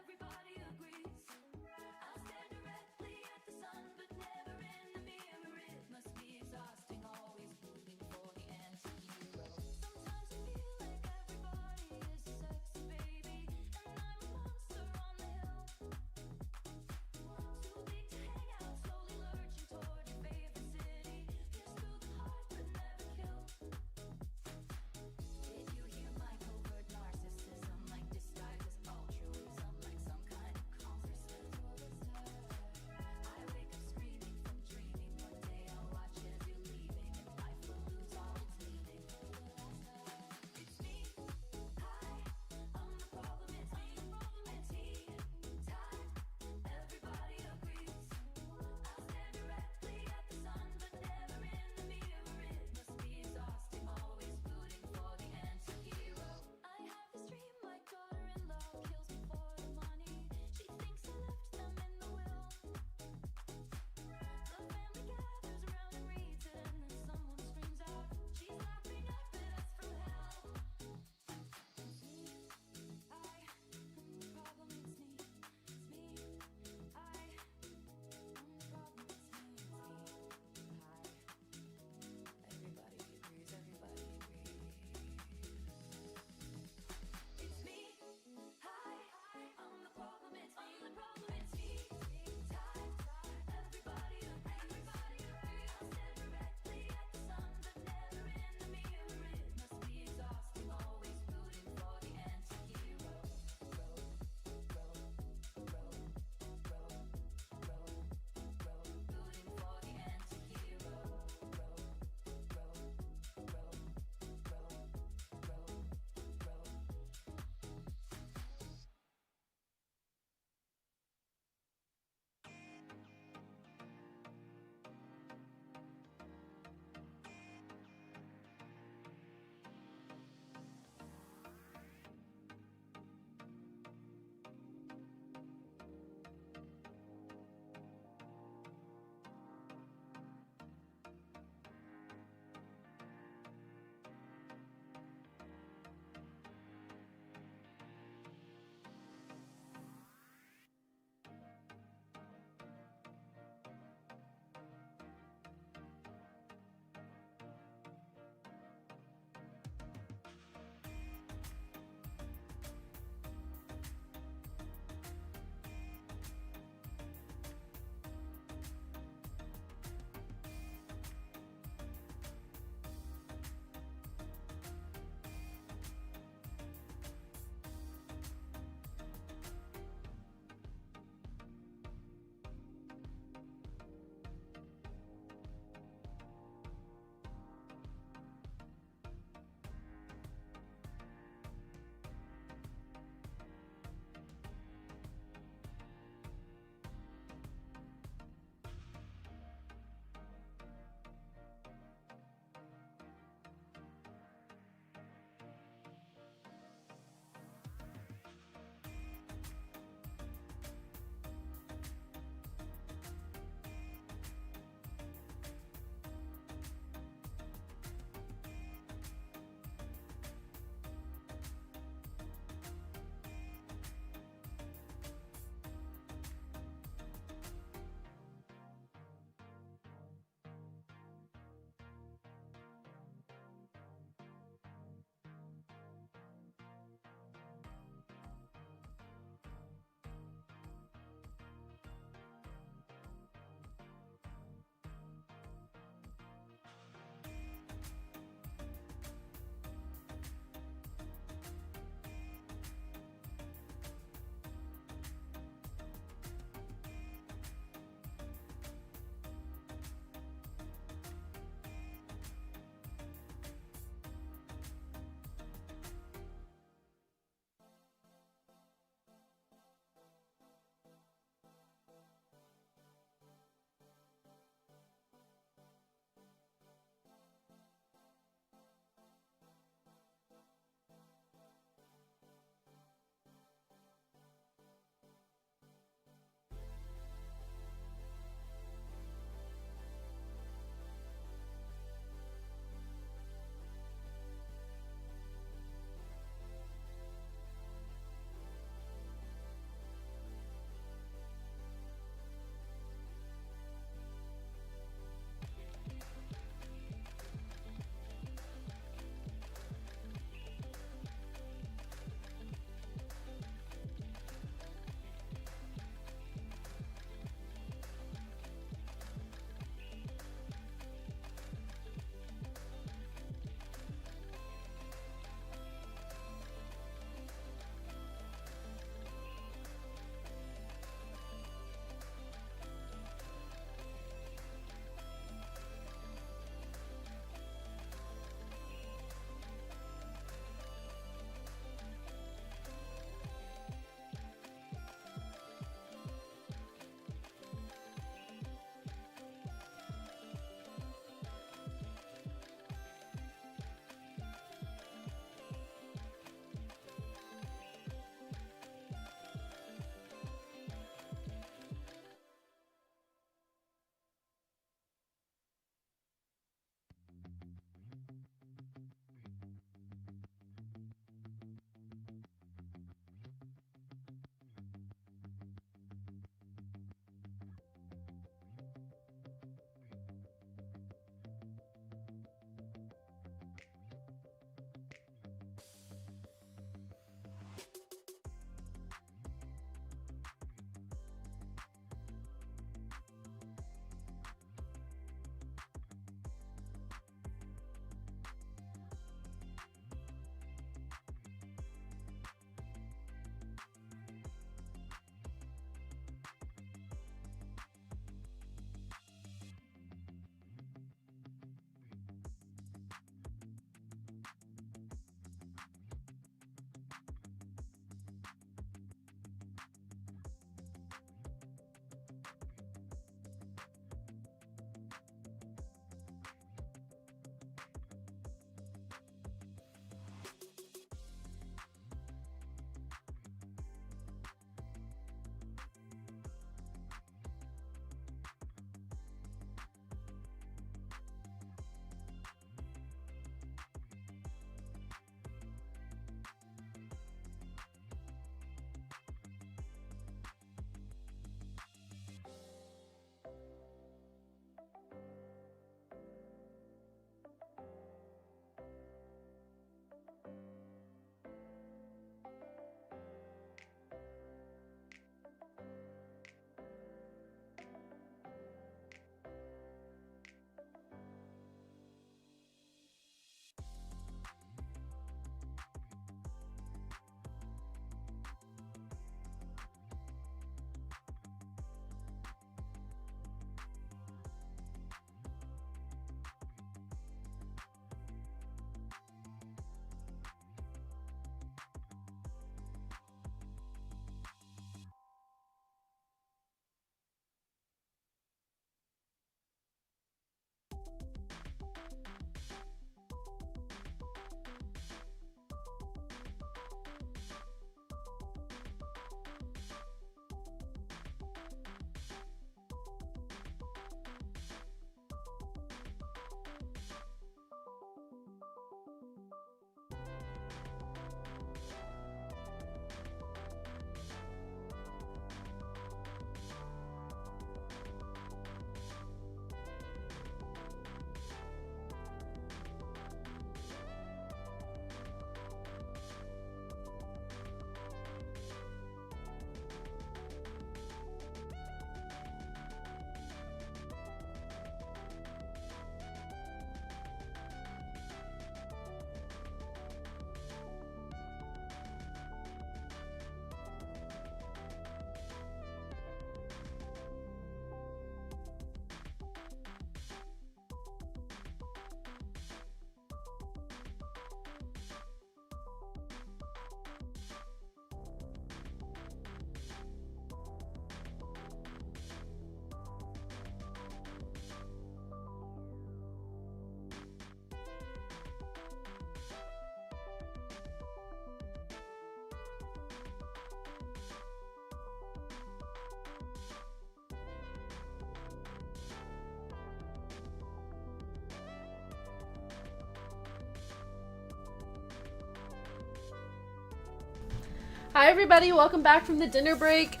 Hi everybody, welcome back from the dinner break.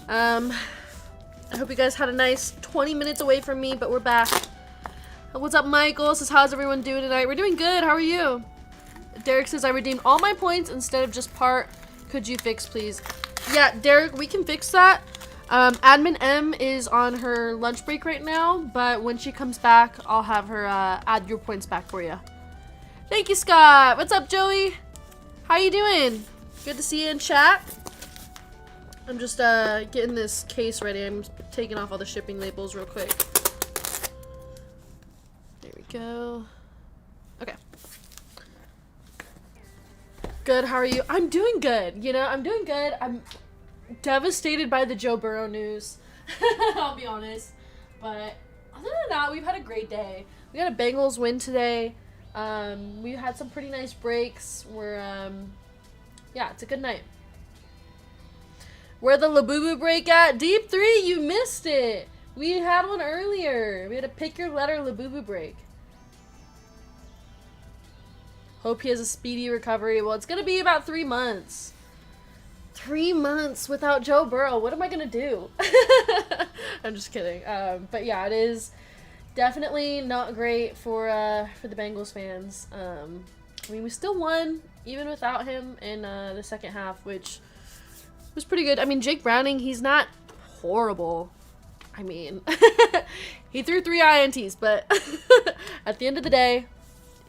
I hope you guys had a nice 20 minutes away from me, but we're back. What's up, Michael? Says, how's everyone doing tonight? We're doing good. How are you? Derek says, I redeemed all my points instead of just part. Could you fix, please? Yeah, Derek, we can fix that. Admin M is on her lunch break right now, but when she comes back, I'll have her add your points back for you. Thank you, Scott. What's up, Joey? How you doing? Good to see you in chat. I'm just getting this case ready. I'm taking off all the shipping labels real quick. There we go. Okay. Good, how are you? I'm doing good, you know, I'm doing good. I'm devastated by the Joe Burrow news. I'll be honest. But other than that, we've had a great day. We got a Bengals win today. We had some pretty nice breaks. Yeah, it's a good night. Where the Labubu break at? Deep 3, you missed it. We had one earlier. We had a pick your letter Labubu break. Hope he has a speedy recovery. Well, it's going to be about 3 months. 3 months without Joe Burrow. What am I going to do? I'm just kidding. But yeah, it is definitely not great for the Bengals fans. I mean, we still won even without him in the second half, which was pretty good. I mean, Jake Browning, he's not horrible. I mean, he threw 3 INTs, but at the end of the day,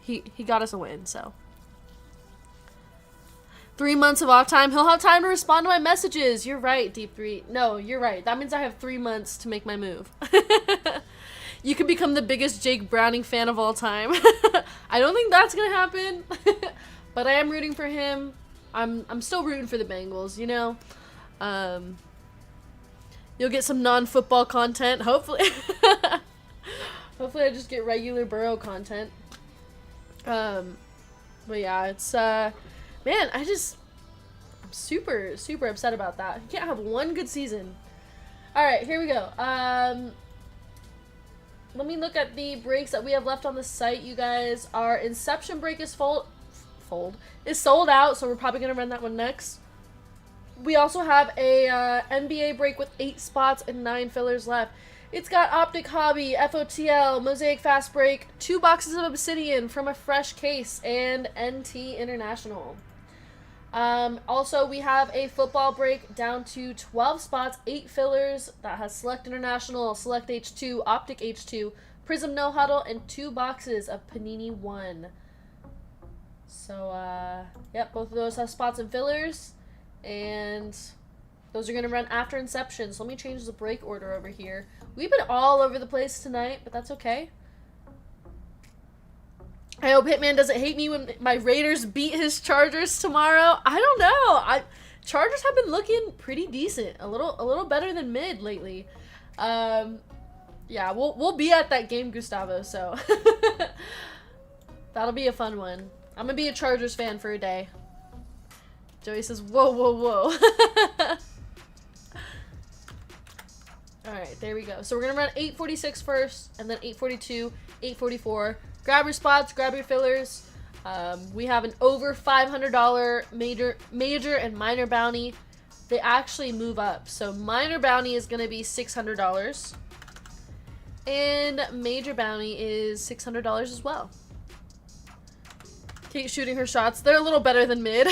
he got us a win, so. 3 months of off time. He'll have time to respond to my messages. You're right, Deep 3. No, you're right. That means I have 3 months to make my move. You can become the biggest Jake Browning fan of all time. I don't think that's going to happen, but I am rooting for him. I'm still rooting for the Bengals, you know. You'll get some non-football content, hopefully. Hopefully I just get regular Burrow content. But yeah, it's, man, I'm super, super upset about that. You can't have one good season. Alright, here we go. Let me look at the breaks that we have left on the site, you guys. Our Inception break is sold out, so we're probably going to run that one next. We also have a NBA break with 8 spots and 9 fillers left. It's got Optic Hobby, FOTL, Mosaic Fast Break, 2 boxes of Obsidian from a fresh case, and NT International. Also, we have a football break down to 12 spots, 8 fillers that has Select International, Select H2, Optic H2, Prism No Huddle, and 2 boxes of Panini 1. So, yep, both of those have spots and fillers, and those are going to run after Inception. So let me change the break order over here. We've been all over the place tonight, but that's okay. I hope Hitman doesn't hate me when my Raiders beat his Chargers tomorrow. I don't know. Chargers have been looking pretty decent. A little better than mid lately. Yeah, we'll be at that game, Gustavo, so that'll be a fun one. I'm gonna be a Chargers fan for a day. Joey says, whoa, whoa, whoa. Alright, there we go. So we're gonna run 846 first, and then 842, 844. Grab your spots, grab your fillers. We have an over $500 major and minor bounty. They actually move up. So minor bounty is going to be $600. And major bounty is $600 as well. Kate shooting her shots. They're a little better than mid.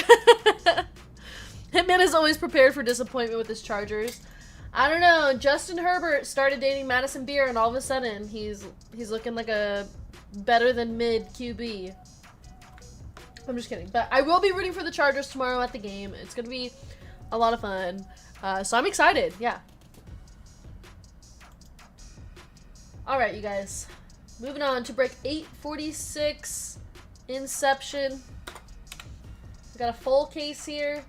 Hitman is always prepared for disappointment with his Chargers. I don't know. Justin Herbert started dating Madison Beer, and all of a sudden he's looking like a better than mid QB. I'm just kidding. But I will be rooting for the Chargers tomorrow at the game. It's going to be a lot of fun. So I'm excited. Yeah. Alright, you guys. Moving on to break 846. Inception. We got a full case here.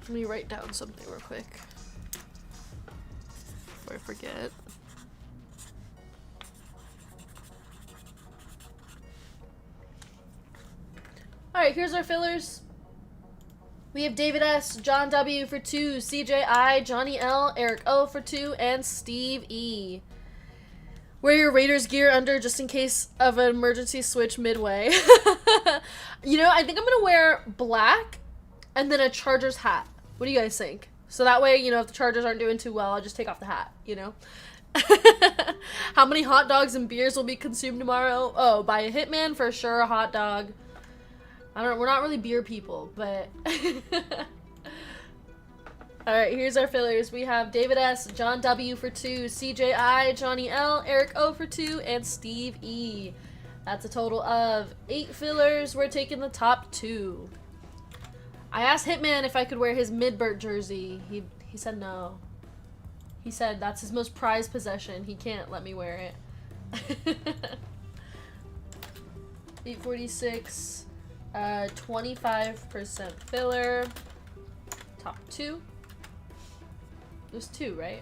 Let me write down something real quick before I forget. Alright, here's our fillers. We have David S., John W. for 2, CJ I., Johnny L., Eric O. for 2, and Steve E. Wear your Raiders gear under just in case of an emergency switch midway. You know, I think I'm gonna wear black and then a Chargers hat. What do you guys think? So that way, you know, if the Chargers aren't doing too well, I'll just take off the hat, you know? How many hot dogs and beers will be consumed tomorrow? Oh, by a hitman, for sure, a hot dog. I don't know, we're not really beer people, but... Alright, here's our fillers. We have David S., John W. for 2, CJI, Johnny L., Eric O. for 2, and Steve E. That's a total of 8 fillers. We're taking the top 2. I asked Hitman if I could wear his Midbert jersey. He said no. He said that's his most prized possession. He can't let me wear it. 846, 25% filler. Top 2. There's 2, right?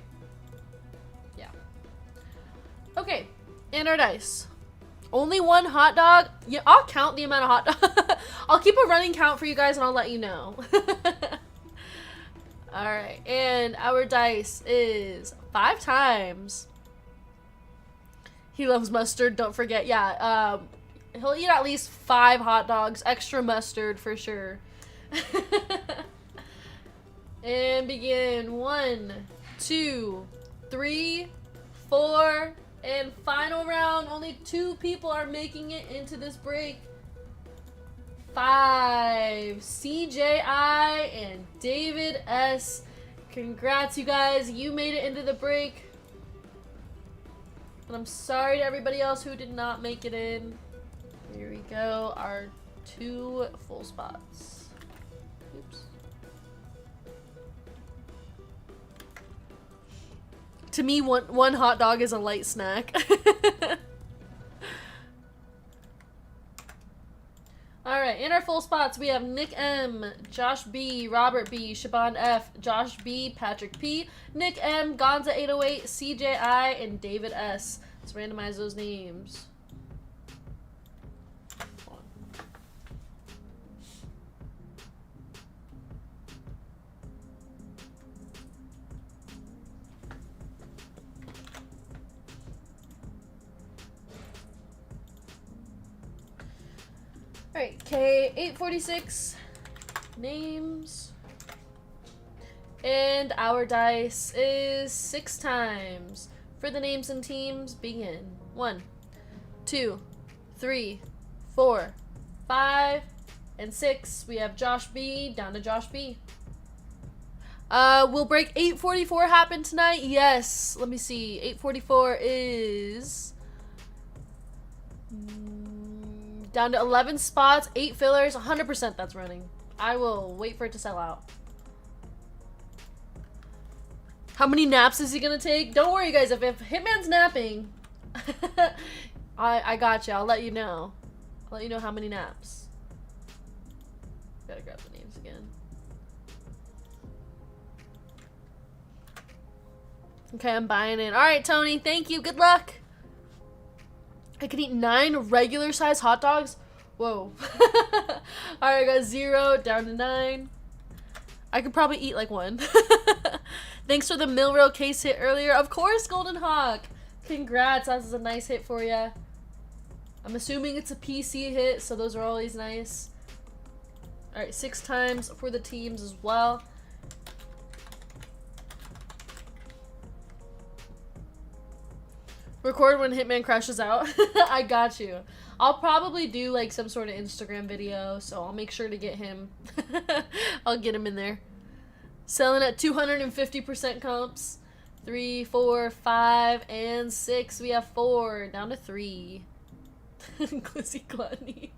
Yeah. Okay, and our dice. Only 1 hot dog. Yeah, I'll count the amount of hot dog. I'll keep a running count for you guys and I'll let you know. Alright, and our dice is 5 times. He loves mustard, don't forget. Yeah, he'll eat at least 5 hot dogs, extra mustard for sure. And begin. 1, 2, 3, 4, and final round. Only 2 people are making it into this break. 5, CJI and David S. Congrats, you guys. You made it into the break. And I'm sorry to everybody else who did not make it in. Here we go. Our 2 full spots. Oops. To me, one hot dog is a light snack. Alright, in our full spots, we have Nick M, Josh B, Robert B, Shaban F, Josh B, Patrick P, Nick M, Gonza808, CJI, and David S. Let's randomize those names. Alright, K846 names. And our dice is 6 times. For the names and teams, begin. 1, 2, 3, 4, 5, and 6. We have Josh B, down to Josh B. Will break 844 happen tonight? Yes. Let me see. 844 is... down to 11 spots, 8 fillers, 100% that's running. I will wait for it to sell out. How many naps is he gonna take? Don't worry, guys. If Hitman's napping, I got you. I'll let you know. I'll let you know how many naps. Gotta grab the names again. Okay, I'm buying in. All right, Tony. Thank you. Good luck. I can eat 9 regular size hot dogs? Whoa. Alright, I got 0 down to 9. I could probably eat like 1. Thanks for the Milrow case hit earlier. Of course, Golden Hawk. Congrats. That was a nice hit for you. I'm assuming it's a PC hit, so those are always nice. Alright, 6 times for the teams as well. Record when Hitman crashes out. I got you. I'll probably do like some sort of Instagram video, so I'll make sure to get him. I'll get him in there. Selling at 250% comps. 3, 4, 5, and 6. We have 4. Down to 3. Glizzy Gluttony.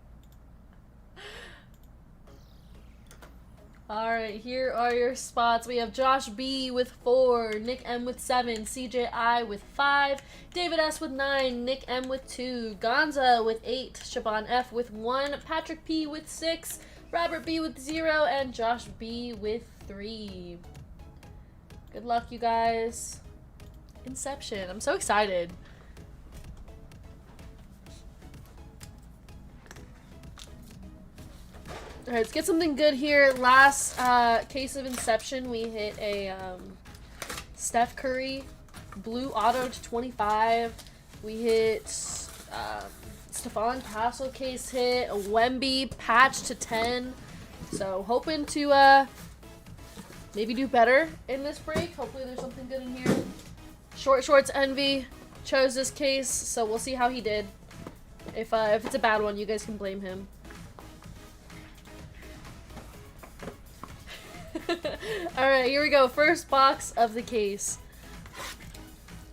Alright, here are your spots. We have Josh B with 4, Nick M with 7, CJI with 5, David S with 9, Nick M with 2, Gonza with 8, Shaban F with 1, Patrick P with 6, Robert B with 0, and Josh B with 3. Good luck, you guys. Inception. I'm so excited. Alright, let's get something good here. Last case of Inception, we hit a Steph Curry blue auto to 25. We hit Stefan Castle case hit, a Wemby patch to 10. So hoping to maybe do better in this break. Hopefully there's something good in here. Short Shorts Envy chose this case, so we'll see how he did. If it's a bad one, you guys can blame him. Alright, here we go. First box of the case.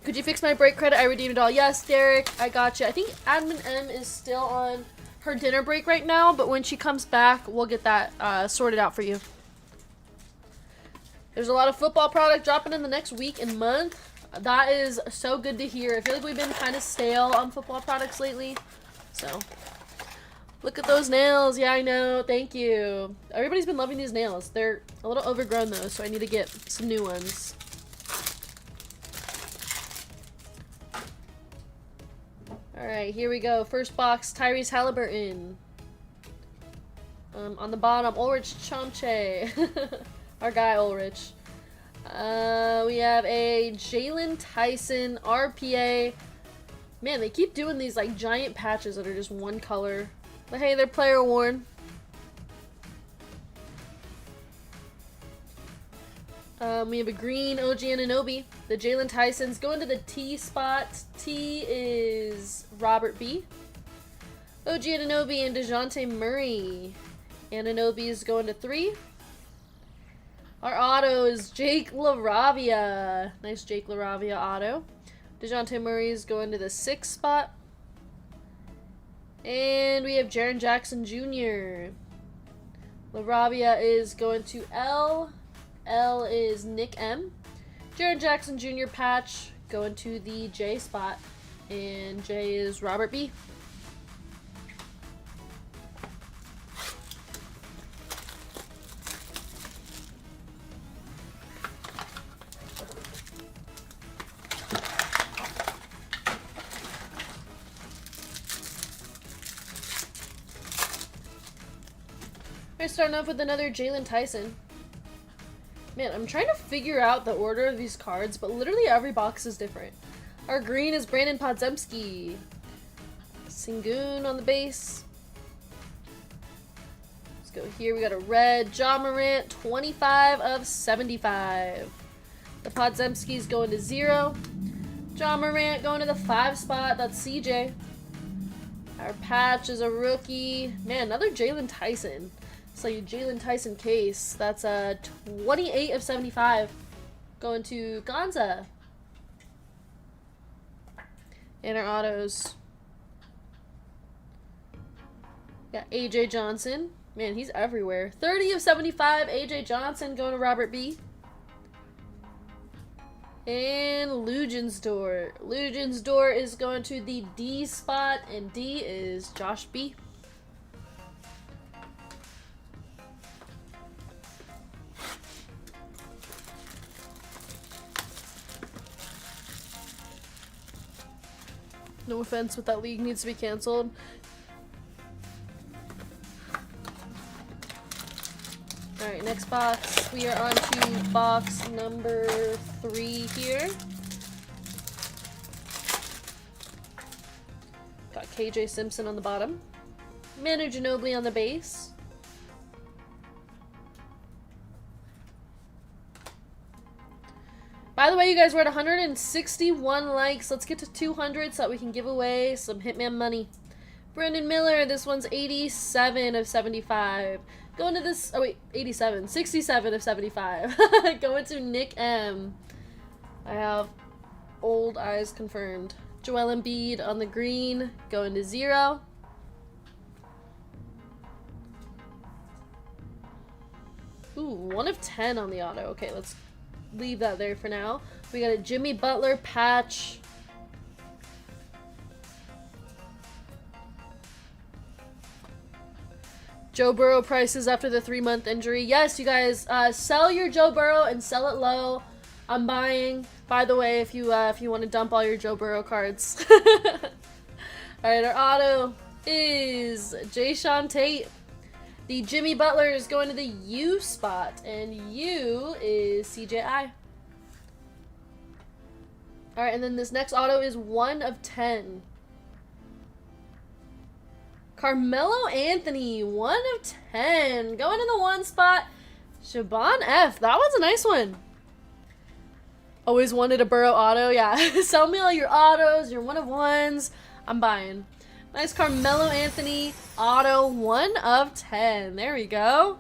Could you fix my break credit? I redeemed it all. Yes, Derek, I got you. I think Admin M is still on her dinner break right now, but when she comes back, we'll get that sorted out for you. There's a lot of football product dropping in the next week and month. That is so good to hear. I feel like we've been kind of stale on football products lately. So, look at those nails. Yeah, I know. Thank you. Everybody's been loving these nails. They're a little overgrown though, so I need to get some new ones. Alright, here we go. First box, Tyrese Halliburton. On the bottom, Ulrich Chomche. Our guy, Ulrich. We have a Jalen Tyson RPA. Man, they keep doing these like giant patches that are just one color. But hey, they're player worn. We have a green OG Anunoby. The Jalen Tyson's going to the T spot. T is Robert B. OG Anunoby and DeJounte Murray. Anunoby is going to 3. Our auto is Jake LaRavia. Nice Jake LaRavia auto. DeJounte Murray is going to the 6 spot. And we have Jaren Jackson Jr. LaRavia is going to L. L is Nick M. Jaren Jackson Jr. patch going to the J spot. And J is Robert B. We're starting off with another Jalen Tyson. Man, I'm trying to figure out the order of these cards, but literally every box is different. Our green is Brandon Podziemski. Sengun on the base. Let's go here. We got a red Ja Morant, 25 of 75. The Podziemski's going to 0. Ja Morant going to the 5 spot. That's CJ. Our patch is a rookie. Man, another Jalen Tyson. It's like a Jalen Tyson case. That's a 28 of 75. Going to Gonza. And our autos. Got AJ Johnson. Man, he's everywhere. 30 of 75. AJ Johnson going to Robert B. And Luginsdor. Luginsdor is going to the D spot. And D is Josh B. No offense, but that league needs to be canceled. Alright, next box. We are on to box number 3 here. Got KJ Simpson on the bottom. Manu Ginobili on the base. By the way, you guys, we're at 161 likes. Let's get to 200 so that we can give away some Hitman money. Brandon Miller, this one's 87 of 75. Going to this, oh wait, 87. 67 of 75. Going to Nick M. I have old eyes confirmed. Joel Embiid on the green, going to 0. Ooh, 1 of 10 on the auto. Okay, let's leave that there for now. We got a Jimmy Butler patch. Joe Burrow prices after the 3-month injury. Yes, you guys, sell your Joe Burrow and sell it low. I'm buying. By the way, if you want to dump all your Joe Burrow cards. All right, our auto is Jayshawn Tate. The Jimmy Butler is going to the U spot, and U is CJI. All right, and then this next auto is 1 of 10. Carmelo Anthony, 1 of 10. Going in the 1 spot. Shaban F. That one's a nice one. Always wanted a Burrow auto. Yeah, sell me all your autos, your 1 of 1s. I'm buying. Nice Carmelo Anthony auto, 1 of 10. There we go.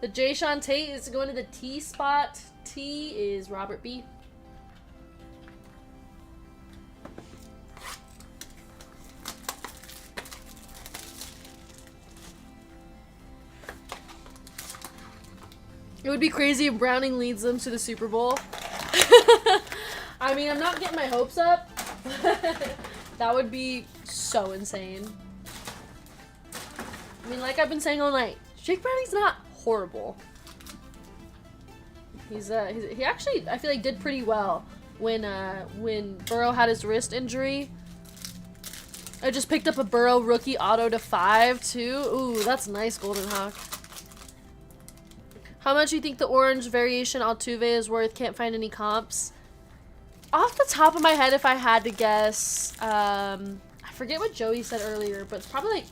The Jayshawn Tate is going to the T spot. T is Robert B. It would be crazy if Browning leads them to the Super Bowl. I mean, I'm not getting my hopes up. That would be so insane. I mean, like I've been saying all night, Jake Browning's not horrible. He actually, I feel like, did pretty well when Burrow had his wrist injury. I just picked up a Burrow rookie auto to 5 too. Ooh, that's nice, Golden Hawk. How much do you think the orange variation Altuve is worth? Can't find any comps. Off the top of my head, if I had to guess, I forget what Joey said earlier, but it's probably like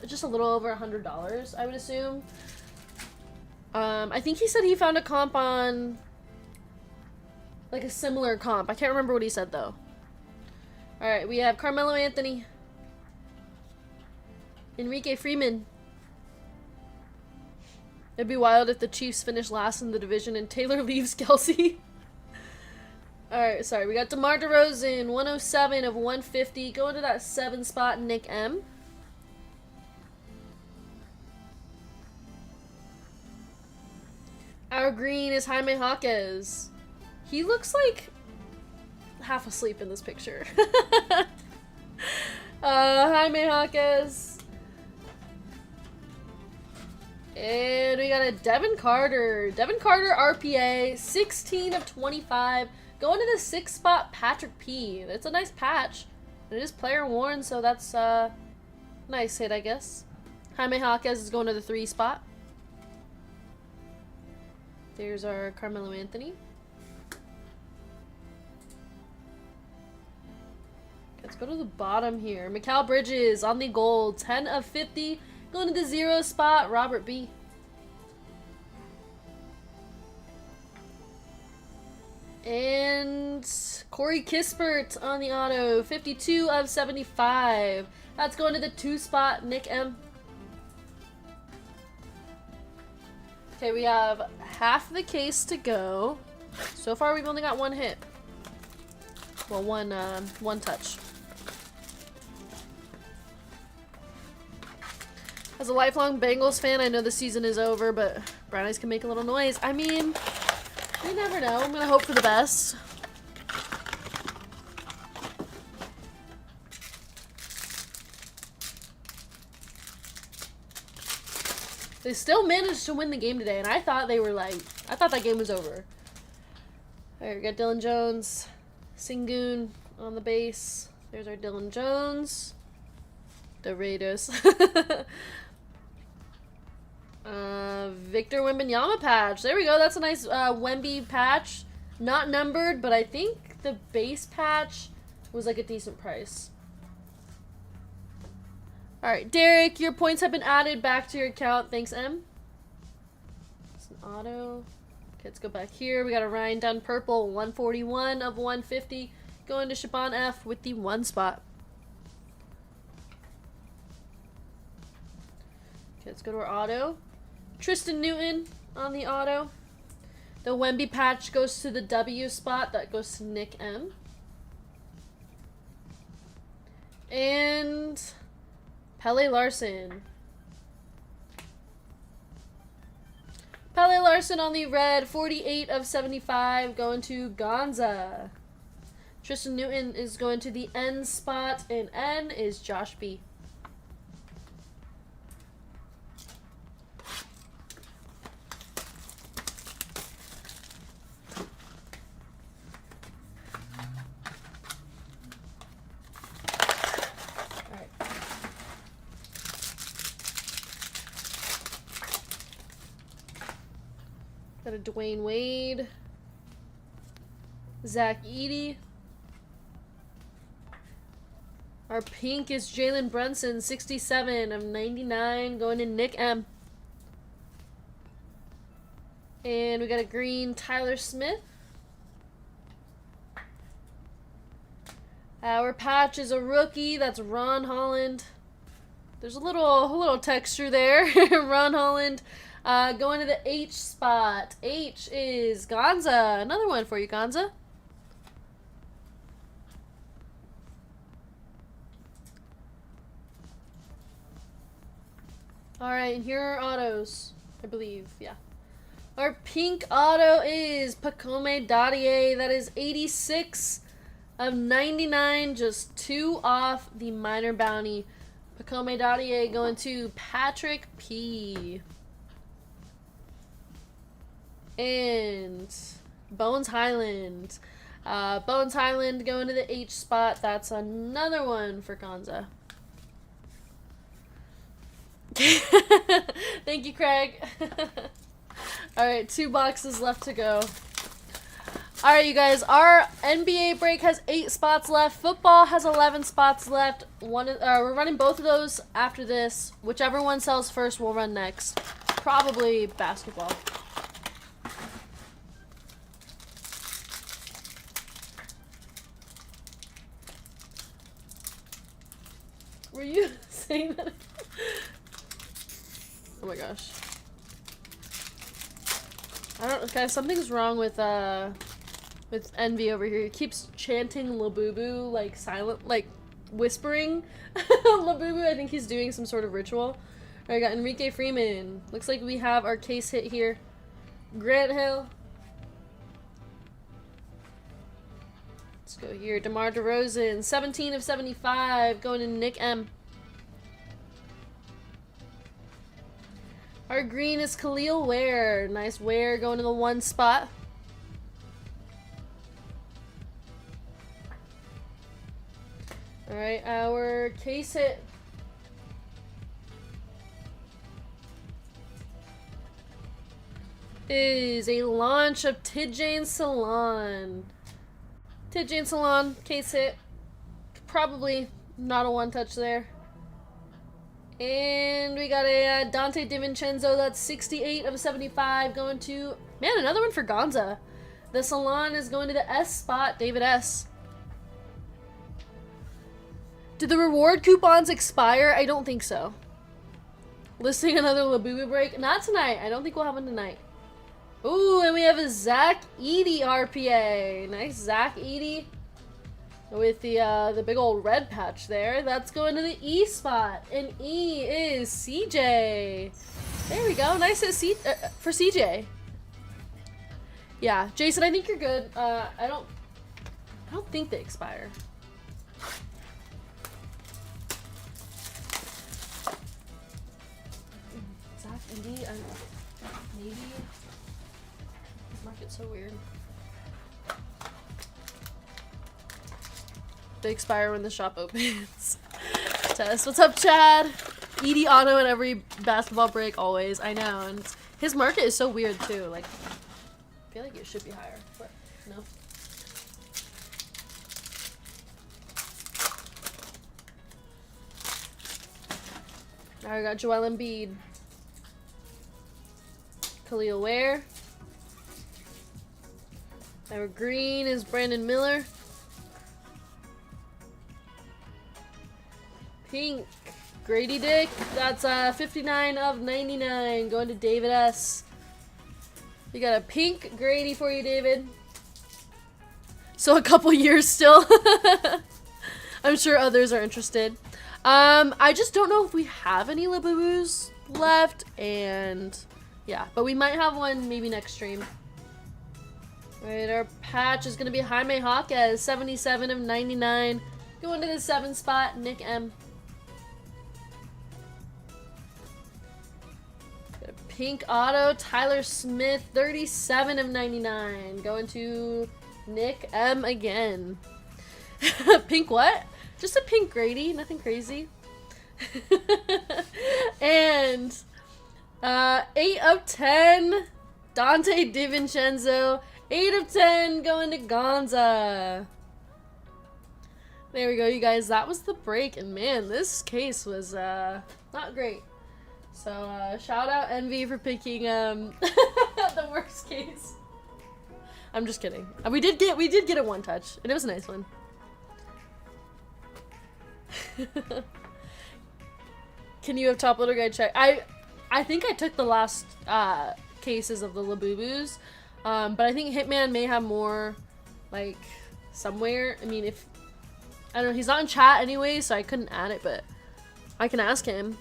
just a little over $100, I would assume. I think he said he found a comp on, like a similar comp. I can't remember what he said though. All right, we have Carmelo Anthony, Enrique Freeman. It'd be wild if the Chiefs finish last in the division and Taylor leaves Kelsey. Alright, sorry. We got DeMar DeRozan, 107 of 150. Going to that 7 spot, Nick M. Our green is Jaime Jaquez. He looks like half asleep in this picture. Jaime Jaquez. And we got a Devin Carter. Devin Carter RPA, 16 of 25. Going to the 6 spot, Patrick P. It's a nice patch. It is player worn, so that's a nice hit, I guess. Jaime Jaquez is going to the 3 spot. There's our Carmelo Anthony. Let's go to the bottom here. Mikal Bridges on the gold, 10 of 50. Going to the 0 spot, Robert B. And Corey Kispert on the auto, 52 of 75. That's going to the 2 spot, Nick M. Okay, we have half the case to go. So far, we've only got 1 hit. Well, one touch. As a lifelong Bengals fan, I know the season is over, but Brownies can make a little noise. I mean, you never know. I'm going to hope for the best. They still managed to win the game today, and I thought that game was over. Alright, we got Dylan Jones, Sengun on the base. There's our Dylan Jones. The Raiders. Victor Wembanyama patch. There we go. That's a nice Wemby patch. Not numbered, but I think the base patch was like a decent price. Alright, Derek, your points have been added back to your account. Thanks, M. It's an auto. Okay, let's go back here. We got a Ryan Dunn purple, 141 of 150. Going to Shaban F with the 1 spot. Okay, let's go to our auto. Tristan Newton on the auto. The Wemby patch goes to the W spot. That goes to Nick M. And Pele Larson. Pele Larson on the red, 48 of 75, going to Gonza. Tristan Newton is going to the N spot, and N is Josh B. Got a Dwayne Wade, Zach Edey, Our pink is Jalen Brunson, 67 of 99, going to Nick M. And we got a green Tyler Smith. Our patch is a rookie. That's Ron Holland. There's a little texture there. Ron Holland. Going to the H spot. H is Gonza. Another one for you, Gonza. Alright, and here are autos, I believe. Yeah. Our pink auto is Pacome Dadier. That is 86 of 99, just 2 off the minor bounty. Pacome Dadier going to Patrick P. And Bones Highland. Bones Highland going to the H spot. That's another one for Gonza. Thank you, Craig. Alright, 2 boxes left to go. Alright, you guys, our NBA break has 8 spots left. Football has 11 spots left. We're running both of those after this. Whichever one sells first, we'll run next. Probably basketball. Were you saying that? Oh my gosh. I don't, guys, something's wrong with Envy over here. He keeps chanting Labubu, like silent, like whispering. Labubu, I think he's doing some sort of ritual. Alright, I got Enrique Freeman. Looks like we have our case hit here. Grant Hill. Let's go here. DeMar DeRozan, 17 of 75, going to Nick M. Our green is Khalil Ware. Nice Ware going to the 1 spot. Alright, our case hit is a launch of Tidjane Salon. Tidjane Salon, case hit. Probably not a 1-touch there. And we got a Dante DiVincenzo. That's 68 of 75 going to... Man, another one for Gonza. The Salon is going to the S spot. David S. Did the reward coupons expire? I don't think so. Listing another Labubu break. Not tonight. I don't think we'll have one tonight. Ooh, and we have a Zach Edey RPA. Nice Zach Edey. With the big old red patch there. That's going to the E spot. And E is CJ. There we go. Nice for CJ. Yeah, Jason, I think you're good. I don't think they expire. Zach Edey, maybe. This market's so weird. They expire when the shop opens. Tess, what's up, Chad? Edey auto at every basketball break, always. I know, and his market is so weird too. Like, I feel like it should be higher, but no. Alright, we got Joel Embiid, Khalil Ware. Our green is Brandon Miller. Pink, Grady Dick. That's 59 of 99 going to David S. We got a pink Grady for you, David. So a couple years still. I'm sure others are interested. I just don't know if we have any Labubus left, and yeah, but we might have one maybe next stream. Alright, our patch is gonna be Jaime Jaquez, 77 of 99. Going to the 7 spot, Nick M. Pink auto, Tyler Smith, 37 of 99. Going to Nick M again. Pink what? Just a pink Grady, nothing crazy. And 8 of 10, Dante DiVincenzo. 8 of 10 going to Gonza. There we go, you guys. That was the break, and man, this case was not great. So shout out Envy for picking the worst case. I'm just kidding. We did get a one touch, and it was a nice one. Can you have top loader guide check? I think I took the last cases of the Labubus, but I think Hitman may have more, like, somewhere. I mean, if I don't know, he's not in chat anyway, so I couldn't add it, but I can ask him.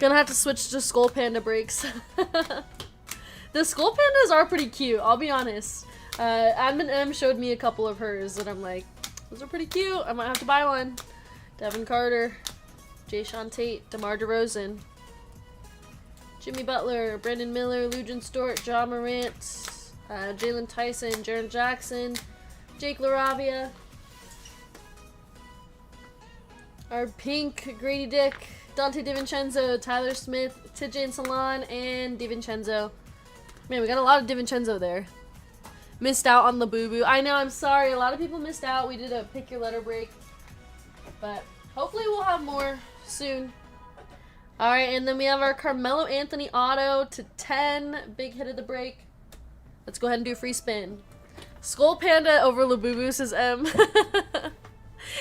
Gonna have to switch to Skull Panda breaks. The Skull Pandas are pretty cute, I'll be honest. Admin M showed me a couple of hers, and I'm like, those are pretty cute. I might have to buy one. Devin Carter, Jay Sean Tate, DeMar DeRozan, Jimmy Butler, Brandon Miller, Lujan Stort, John Morant, Jalen Tyson, Jaren Jackson, Jake LaRavia, our pink Grady Dick, Dante DiVincenzo, Tyler Smith, TJ Salon, and DiVincenzo. Man, we got a lot of DiVincenzo there. Missed out on Labubu. I know, I'm sorry. A lot of people missed out. We did a pick your letter break. But hopefully we'll have more soon. Alright, and then we have our Carmelo Anthony auto to 10. Big hit of the break. Let's go ahead and do a free spin. Skull Panda over Labubu, says M.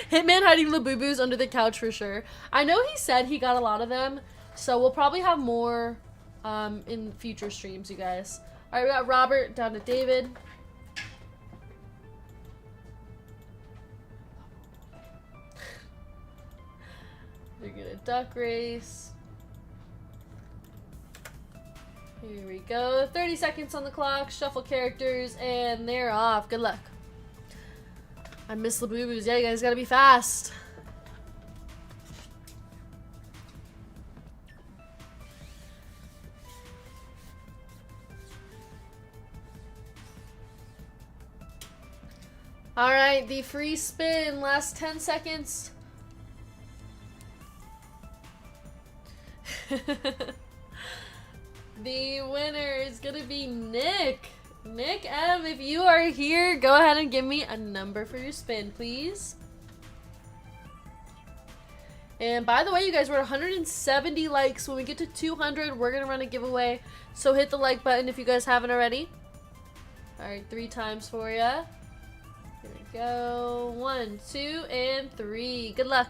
Hitman hiding Labubus under the couch for sure. I know he said he got a lot of them, so we'll probably have more in future streams, you guys. Alright, we got Robert down to David. They're gonna duck race. Here we go. 30 seconds on the clock. Shuffle characters, and they're off. Good luck. I miss Labubus. Yeah, you guys gotta be fast. Alright, the free spin. Last 10 seconds. The winner is gonna be Nick. Nick M, if you are here, go ahead and give me a number for your spin, please. And by the way, you guys, we're at 170 likes. When we get to 200, we're gonna run a giveaway. So hit the like button if you guys haven't already. Alright, 3 times for ya. Here we go. 1, 2, and 3. Good luck.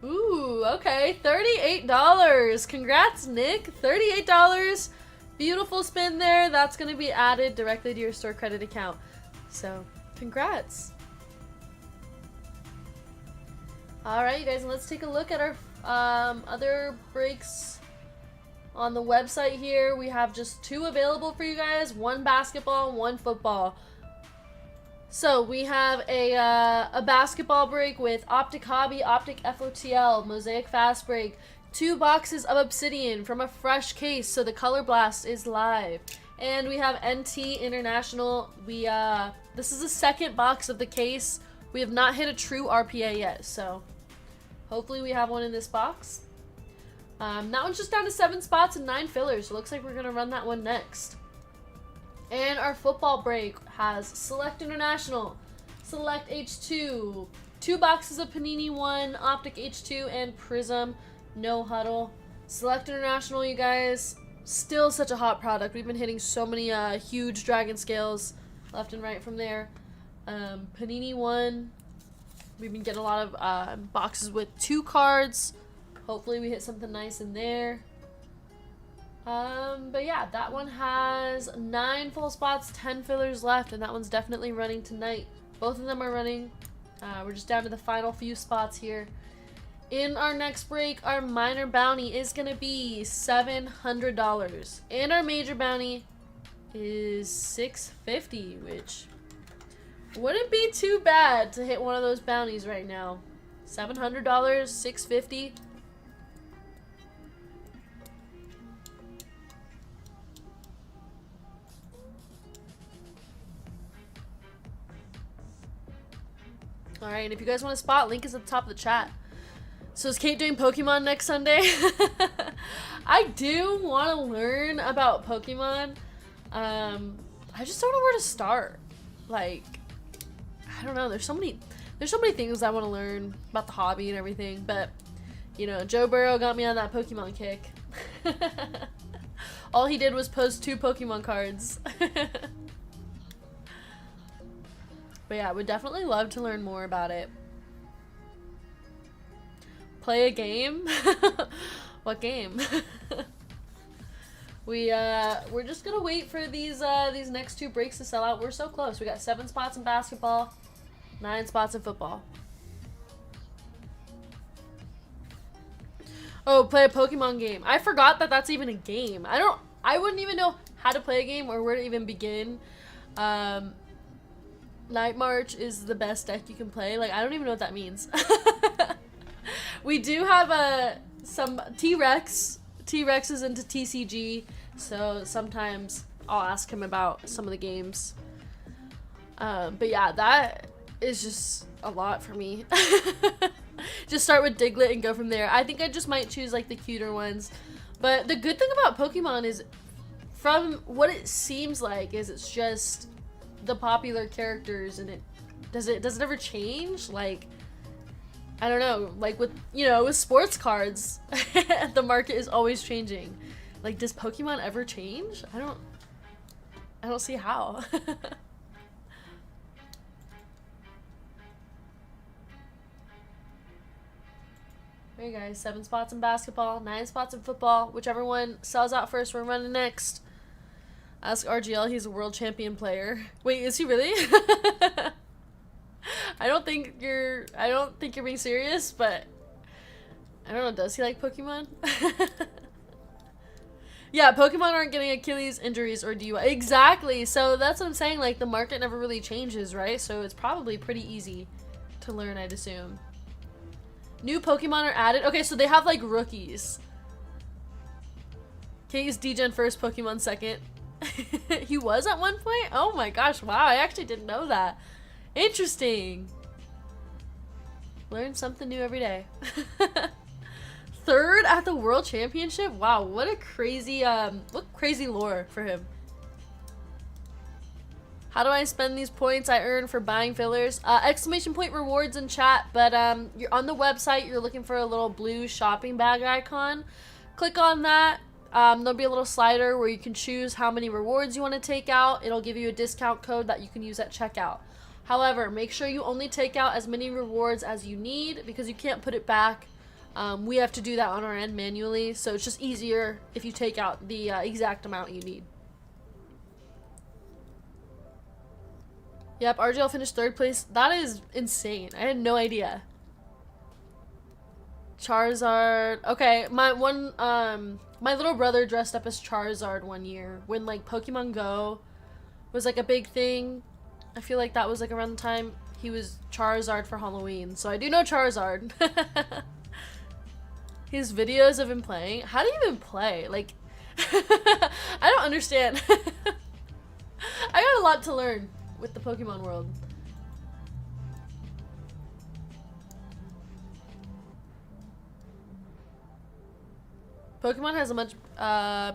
Ooh, okay. $38. Congrats, Nick. $38. Beautiful spin there. That's going to be added directly to your store credit account. So, congrats. Alright, you guys, let's take a look at our other breaks on the website here. We have just 2 available for you guys. 1 basketball, 1 football. So we have a basketball break with Optic Hobby, Optic FOTL, Mosaic Fast Break, 2 boxes of Obsidian from a fresh case, so the Color Blast is live. And we have NT International. This is the 2nd box of the case. We have not hit a true RPA yet, so hopefully we have one in this box. That one's just down to 7 spots and 9 fillers, so it looks like we're gonna run that one next. And our football break has Select International, Select H2, 2 boxes of Panini 1, Optic H2, and Prism No Huddle. Select International, you guys, still such a hot product. We've been hitting so many huge dragon scales left and right from there. Panini 1, we've been getting a lot of boxes with 2 cards. Hopefully we hit something nice in there. But yeah, that one has 9 full spots, 10 fillers left, and that one's definitely running tonight. Both of them are running. We're just down to the final few spots here. In our next break, our minor bounty is going to be $700. And our major bounty is $650, which wouldn't be too bad to hit one of those bounties right now. $700, $650. Alright, and if you guys want a spot, link is at the top of the chat. So is Kate doing Pokemon next Sunday? I do want to learn about Pokemon. I just don't know where to start. Like, I don't know. There's so many things I want to learn about the hobby and everything. But, you know, Joe Burrow got me on that Pokemon kick. All he did was post 2 Pokemon cards. But yeah, I would definitely love to learn more about it. Play a game? What game? We're just gonna wait for these next 2 breaks to sell out. We're so close. We got 7 spots in basketball, 9 spots in football. Oh, play a Pokemon game. I forgot that that's even a game. I wouldn't even know how to play a game or where to even begin. Night March is the best deck you can play. Like, I don't even know what that means. We do have some T-Rex. T-Rex is into TCG, so sometimes I'll ask him about some of the games. But yeah, that is just a lot for me. Just start with Diglett and go from there. I think I just might choose like the cuter ones. But the good thing about Pokemon is, from what it seems like, is it's just the popular characters, and does it ever change? Like, I don't know, like with sports cards, the market is always changing. Like, does Pokemon ever change? I don't see how. There you guys, 7 spots in basketball, 9 spots in football. Whichever one sells out first, we're running next. Ask RGL, he's a world champion player. Wait, is he really? I don't think you're being serious, but I don't know, does he like Pokemon? Yeah, Pokemon aren't getting Achilles injuries or DUI. Exactly. So that's what I'm saying, like the market never really changes, right? So it's probably pretty easy to learn, I'd assume. New Pokemon are added. Okay, so they have like rookies. Kate D-Gen first, Pokemon second. He was at one point? Oh my gosh, wow, I actually didn't know that. Interesting. Learn something new every day. 3rd at the World Championship? Wow, what crazy lore for him. How do I spend these points I earn for buying fillers? Exclamation point rewards in chat, but you're on the website, you're looking for a little blue shopping bag icon. Click on that. There'll be a little slider where you can choose how many rewards you want to take out. It'll give you a discount code that you can use at checkout. However, make sure you only take out as many rewards as you need, because you can't put it back. We have to do that on our end manually, so it's just easier if you take out the exact amount you need. Yep, RGL finished 3rd place. That is insane. I had no idea. Charizard. Okay, my little brother dressed up as Charizard one year when like Pokemon Go was like a big thing. I feel like that was like around the time he was Charizard for Halloween. So I do know Charizard. His videos of him playing. How do you even play? Like, I don't understand. I got a lot to learn with the Pokemon world. Pokemon has a much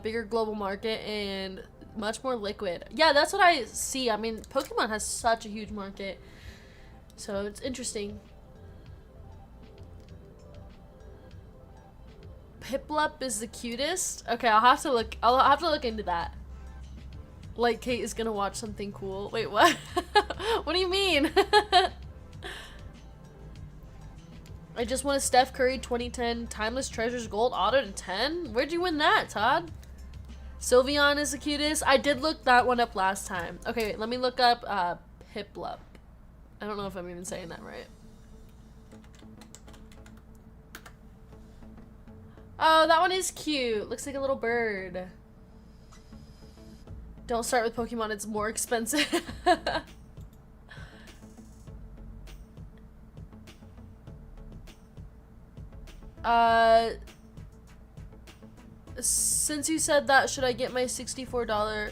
bigger global market and much more liquid. Yeah, that's what I see. I mean, Pokemon has such a huge market, so it's interesting. Piplup is the cutest. Okay, I'll have to look into that. Like, Kate is gonna watch something cool. Wait, what? What do you mean? I just won a Steph Curry 2010 Timeless Treasures Gold Auto to 10. Where'd you win that, Todd? Sylveon is the cutest. I did look that one up last time. Okay, wait, let me look up Piplup. I don't know if I'm even saying that right. Oh, that one is cute. Looks like a little bird. Don't start with Pokemon, it's more expensive. Since you said that, should I get my $64?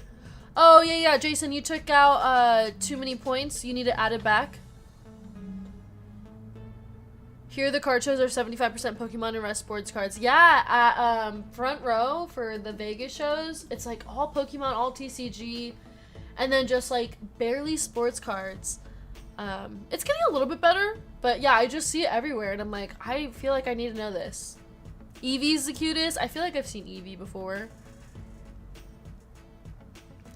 Oh, yeah, Jason, you took out, too many points. You need to add it back. Here the card shows are 75% Pokemon and rest sports cards. Yeah, at front row for the Vegas shows, it's like all Pokemon, all TCG, and then just like barely sports cards. It's getting a little bit better, but yeah, I just see it everywhere and I'm like, I feel like I need to know this. Eevee's the cutest. I feel like I've seen Eevee before.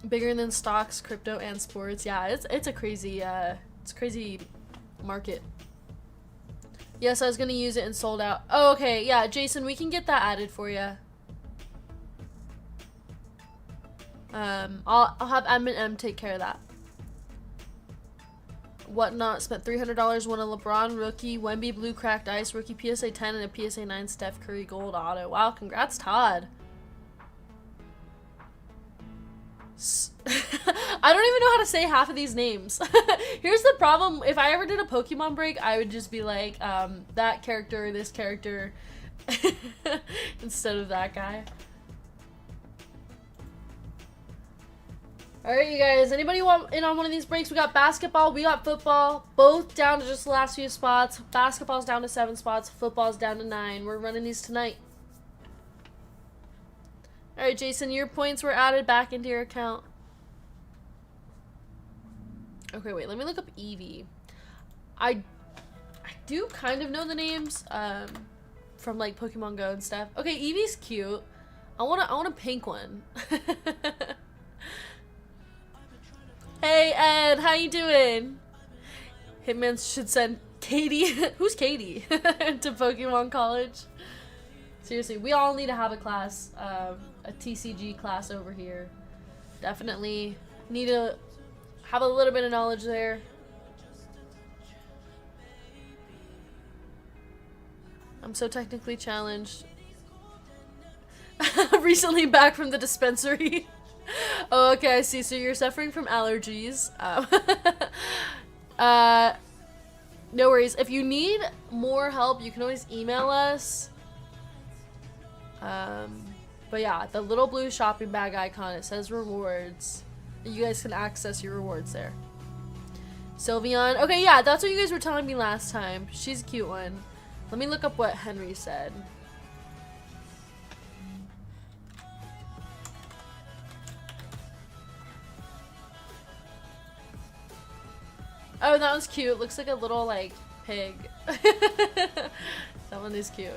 Bigger than stocks, crypto, and sports. Yeah, it's a crazy market. Yes, I was gonna use it and sold out. Oh, okay, yeah, Jason, we can get that added for you. I'll have M&M take care of that. Whatnot spent $300, won a LeBron rookie, Wemby blue cracked ice, rookie PSA 10, and a PSA 9 Steph Curry gold auto. Wow, congrats, Todd. I don't even know how to say half of these names. Here's the problem. If I ever did a Pokemon break, I would just be like, that character, this character, instead of that guy. Alright, you guys. Anybody want in on one of these breaks? We got basketball, we got football. Both down to just the last few spots. Basketball's down to 7 spots. Football's down to 9. We're running these tonight. Alright, Jason, your points were added back into your account. Okay, wait, let me look up Eevee. I do kind of know the names from like Pokemon Go and stuff. Okay, Eevee's cute. I want a pink one. Hey Ed, how you doing? Hitman should send Katie. Who's Katie? To Pokemon College. Seriously, we all need to have a class, a TCG class over here. Definitely need to have a little bit of knowledge there. I'm so technically challenged. Recently back from the dispensary. Oh, okay, I see. So you're suffering from allergies. No worries. If you need more help, you can always email us. But yeah, the little blue shopping bag icon, it says rewards. You guys can access your rewards there. Sylveon. Okay, yeah, that's what you guys were telling me last time. She's a cute one. Let me look up what Henry said. Oh, that one's cute. Looks like a little, like, pig. That one is cute.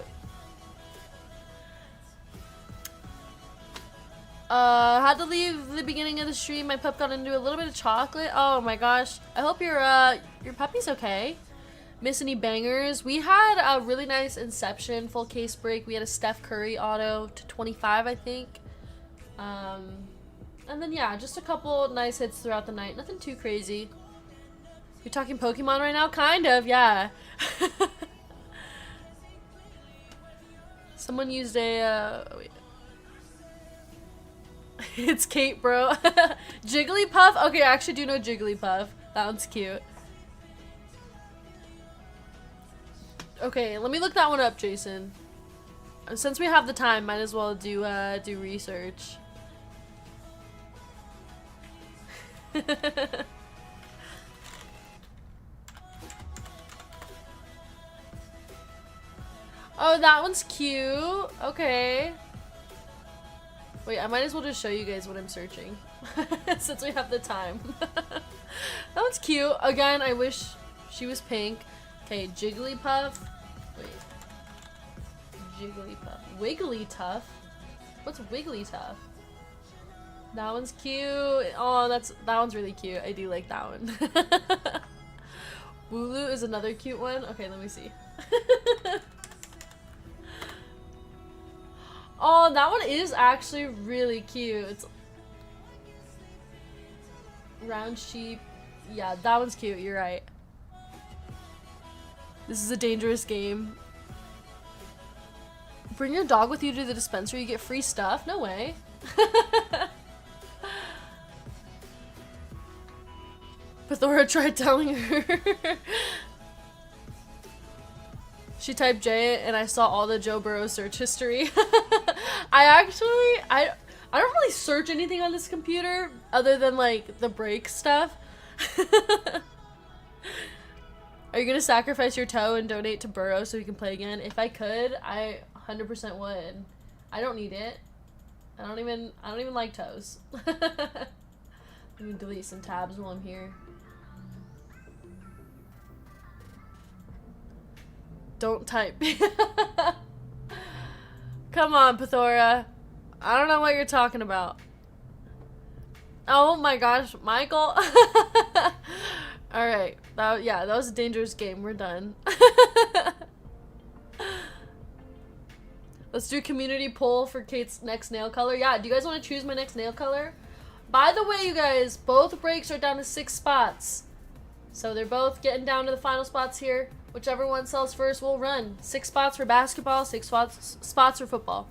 Had to leave the beginning of the stream. My pup got into a little bit of chocolate. Oh my gosh. I hope your puppy's okay. Miss any bangers? We had a really nice Inception full case break. We had a Steph Curry auto to 25, I think. And then yeah, just a couple nice hits throughout the night. Nothing too crazy. You're talking Pokemon right now? Kind of, yeah. Someone used a, wait. It's Kate, bro. Jigglypuff? Okay, I actually do know Jigglypuff. That one's cute. Okay, let me look that one up, Jason. Since we have the time, might as well do research. Oh, that one's cute. Okay. Wait, I might as well just show you guys what I'm searching. Since we have the time. That one's cute. Again, I wish she was pink. Okay, Jigglypuff. Wait. Jigglypuff. Wigglytuff? What's Wigglytuff? That one's cute. Oh, that one's really cute. I do like that one. Wooloo is another cute one. Okay, let me see. Oh, that one is actually really cute. It's round sheep. Yeah, that one's cute. You're right. This is a dangerous game. Bring your dog with you to the dispensary. You get free stuff. No way. Pathora tried telling her. She typed J and I saw all the Joe Burrow search history. I don't really search anything on this computer other than like the break stuff. Are you gonna sacrifice your toe and donate to Burrow so he can play again? If I could, I 100% would. I don't need it. I don't even like toes. Let me delete some tabs while I'm here. Don't type. Come on, Pithora. I don't know what you're talking about. Oh my gosh, Michael. Alright. That was a dangerous game. We're done. Let's do a community poll for Kate's next nail color. Yeah, do you guys want to choose my next nail color? By the way, you guys, both breaks are down to 6 spots. So they're both getting down to the final spots here. Whichever one sells first will run. 6 spots for basketball, 6 spots for football.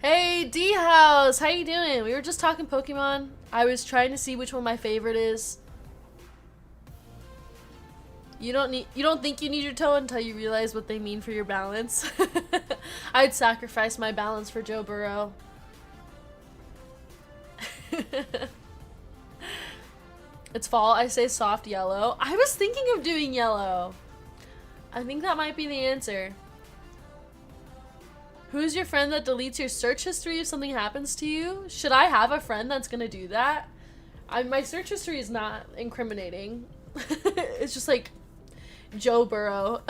Hey, D-House, how you doing? We were just talking Pokemon. I was trying to see which one my favorite is. You don't think you need your toe until you realize what they mean for your balance. I'd sacrifice my balance for Joe Burrow. It's fall. I say soft yellow. I was thinking of doing yellow. I think that might be the answer. Who's your friend that deletes your search history if something happens to you? Should I have a friend that's gonna do that? My search history is not incriminating. It's just like Joe Burrow,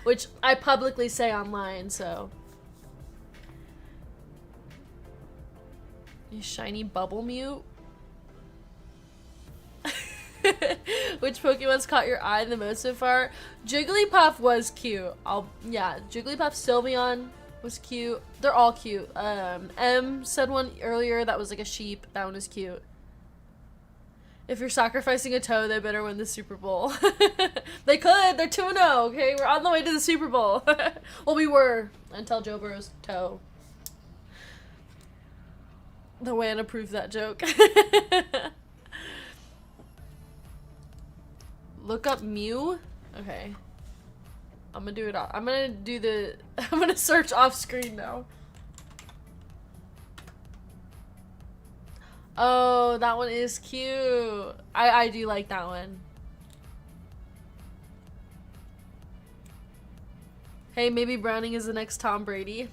which I publicly say online, so. You shiny bubble mute. Which Pokemon's caught your eye the most so far? Jigglypuff was cute. Yeah, Jigglypuff, Sylveon was cute. They're all cute. M said one earlier that was like a sheep. That one is cute. If you're sacrificing a toe, they better win the Super Bowl. They could. They're 2-0, okay? We're on the way to the Super Bowl. Well, we were until Joe Burrow's toe. The way to prove that joke. Look up Mew. Okay. I'm gonna do it. I'm gonna search off screen now. Oh, that one is cute. I do like that one. Hey, maybe Browning is the next Tom Brady.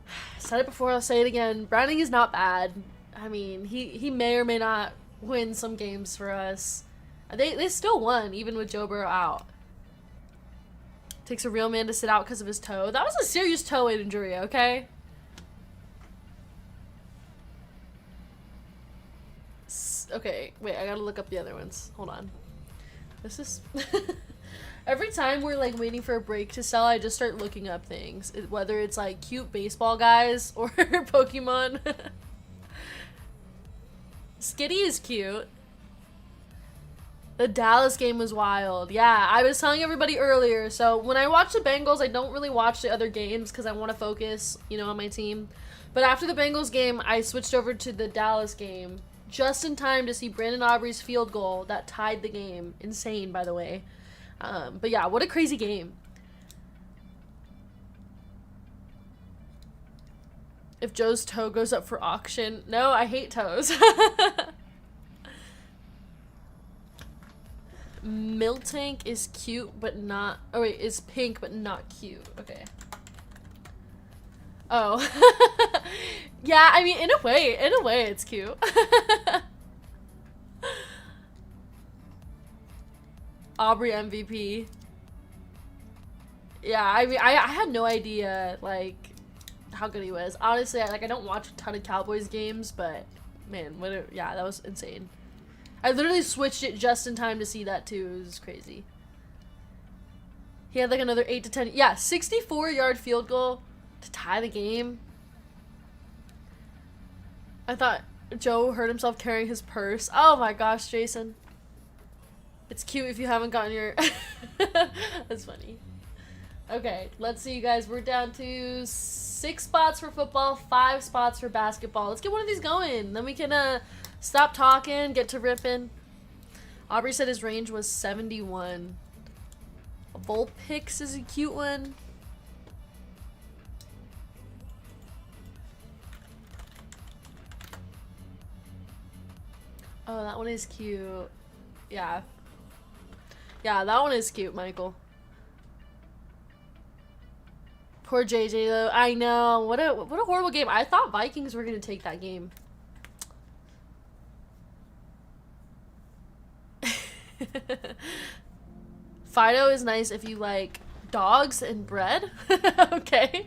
I said it before, I'll say it again. Browning is not bad. I mean, he may or may not win some games for us. They still won, even with Joe Burrow out. Takes a real man to sit out because of his toe. That was a serious toe injury, okay? Okay, wait, I gotta look up the other ones. Hold on. This is... Every time we're like waiting for a break to sell, I just start looking up things. Whether it's like cute baseball guys or Pokemon. Skitty is cute. The Dallas game was wild. Yeah, I was telling everybody earlier. So when I watch the Bengals, I don't really watch the other games because I want to focus, you know, on my team. But after the Bengals game, I switched over to the Dallas game just in time to see Brandon Aubrey's field goal that tied the game. Insane, by the way. But yeah, what a crazy game. If Joe's toe goes up for auction. No, I hate toes. Miltank is cute, but not... Oh, wait, is pink, but not cute. Okay. Oh. Yeah, I mean, in a way, it's cute. Aubrey MVP. Yeah, I mean, I had no idea, like, how good he was. Honestly, I don't watch a ton of Cowboys games, but, man, yeah, that was insane. I literally switched it just in time to see that, too. It was crazy. He had, like, another 8 to 10... Yeah, 64-yard field goal to tie the game. I thought Joe hurt himself carrying his purse. Oh, my gosh, Jason. It's cute if you haven't gotten your... That's funny. Okay, let's see, you guys. We're down to 6 spots for football, 5 spots for basketball. Let's get one of these going. Then we can stop talking, get to ripping. Aubrey said his range was 71. Vulpix is a cute one. Oh, that one is cute. Yeah. Yeah, that one is cute, Michael. Poor JJ though. I know. What a horrible game. I thought Vikings were gonna take that game. Fido is nice if you like dogs and bread. Okay.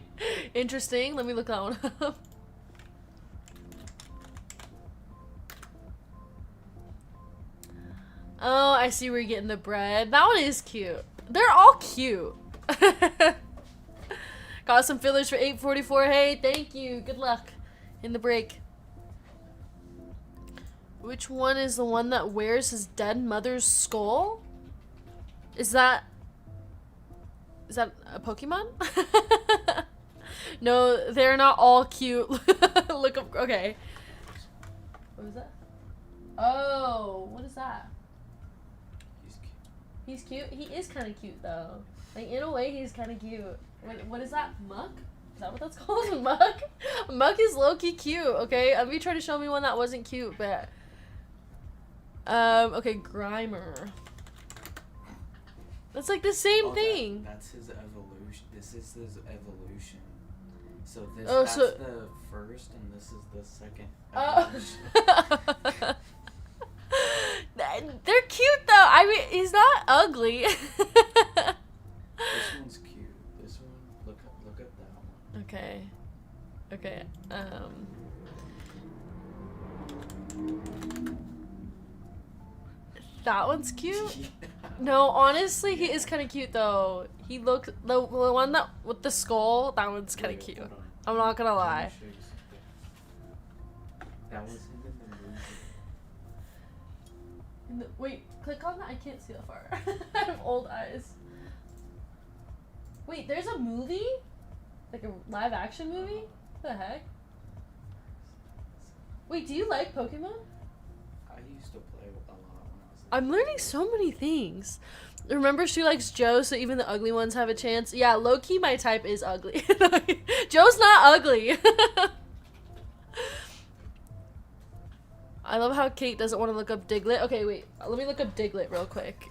Interesting. Let me look that one up. Oh, I see where you're getting the bread. That one is cute. They're all cute. Got some fillers for 844. Hey, thank you. Good luck in the break. Which one is the one that wears his dead mother's skull? Is that a Pokemon? No, they're not all cute. Look up. Okay. What was that? Oh, what is that? He's cute. He is kind of cute though. Like in a way, he's kind of cute. What is that? Muck? Is that what that's called? Muck? Muck is low-key cute. Okay, let me try to show me one that wasn't cute, but okay, Grimer. That's like the same thing. That's his evolution. This is his evolution. So this that's so the first, and this is the second. Oh. They're cute though. I mean, he's not ugly. This one's cute. This one, look at that one. Okay. Okay. That one's cute. No, honestly, he is kind of cute though. He looks the one that with the skull. That one's kind of cute. I'm not gonna lie. That was him in the movie. Wait, click on that. I can't see that far. I have old eyes. Wait, there's a movie? Like a live action movie? What the heck? Wait, do you like Pokemon? I used to play a lot when I was. I'm learning so many things. Remember, she likes Joe, so even the ugly ones have a chance. Yeah, low-key, my type is ugly. Joe's not ugly. I love how Kate doesn't want to look up Diglett. Okay, wait. Let me look up Diglett real quick.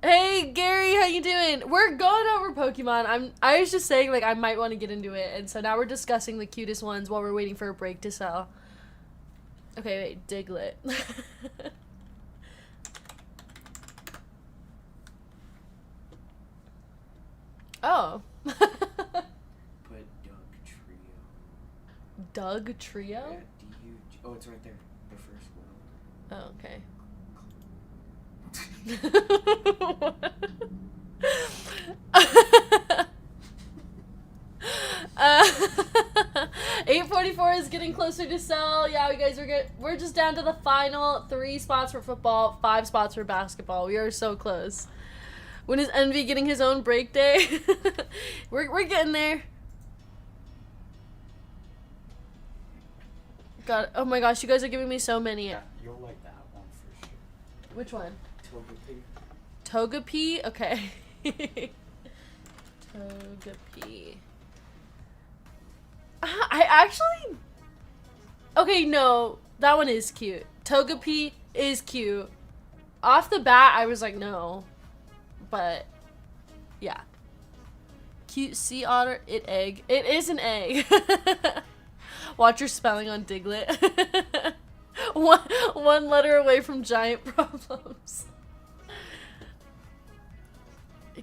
Hey, Gary, how you doing? We're going over Pokemon. I was just saying, like, I might want to get into it. And so now we're discussing the cutest ones while we're waiting for a break to sell. Okay, wait. Diglett. Oh. Put Doug Trio. Doug Trio? Yeah, D-U-G. Oh, it's right there. The first one. Oh, okay. 844 is getting closer to sell. Yeah, we guys, we're just down to the final 3 spots for football, 5 spots for basketball. We are so close. When is Envy getting his own break day? we're getting there. God, oh my gosh, you guys are giving me so many. Yeah, you'll like that one for sure. Which one? Togepi. Togepi? Okay. Togepi. I actually... Okay, no. That one is cute. Togepi is cute. Off the bat, I was like, no. But, yeah. Cute sea otter, egg. It is an egg. Watch your spelling on Diglett. one letter away from giant problems.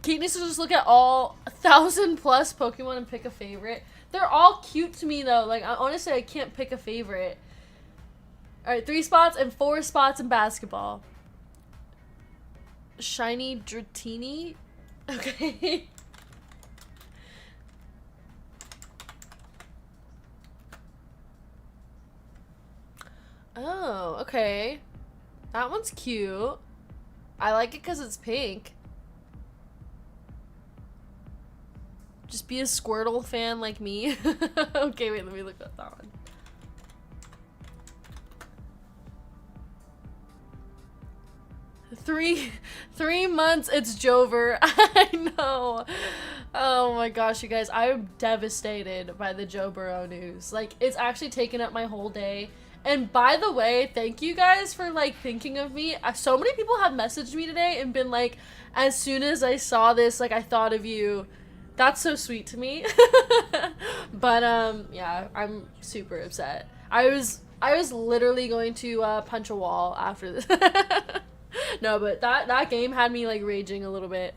Kate needs to just look at all 1,000+ Pokemon and pick a favorite. They're all cute to me though. Like, honestly, I can't pick a favorite. Alright, 3 spots and 4 spots in basketball. Shiny Dratini? Okay. Oh, okay. That one's cute. I like it because it's pink. Just be a Squirtle fan like me. Okay, wait, let me look at that one. Three months, it's Jover. I know. Oh my gosh, you guys, I'm devastated by the Joe Burrow news. Like, it's actually taken up my whole day. And by the way, thank you guys for like thinking of me. So many people have messaged me today and been like, as soon as I saw this, like I thought of you. That's so sweet to me. But yeah, I'm super upset. I was literally going to punch a wall after this. No, but that game had me like raging a little bit.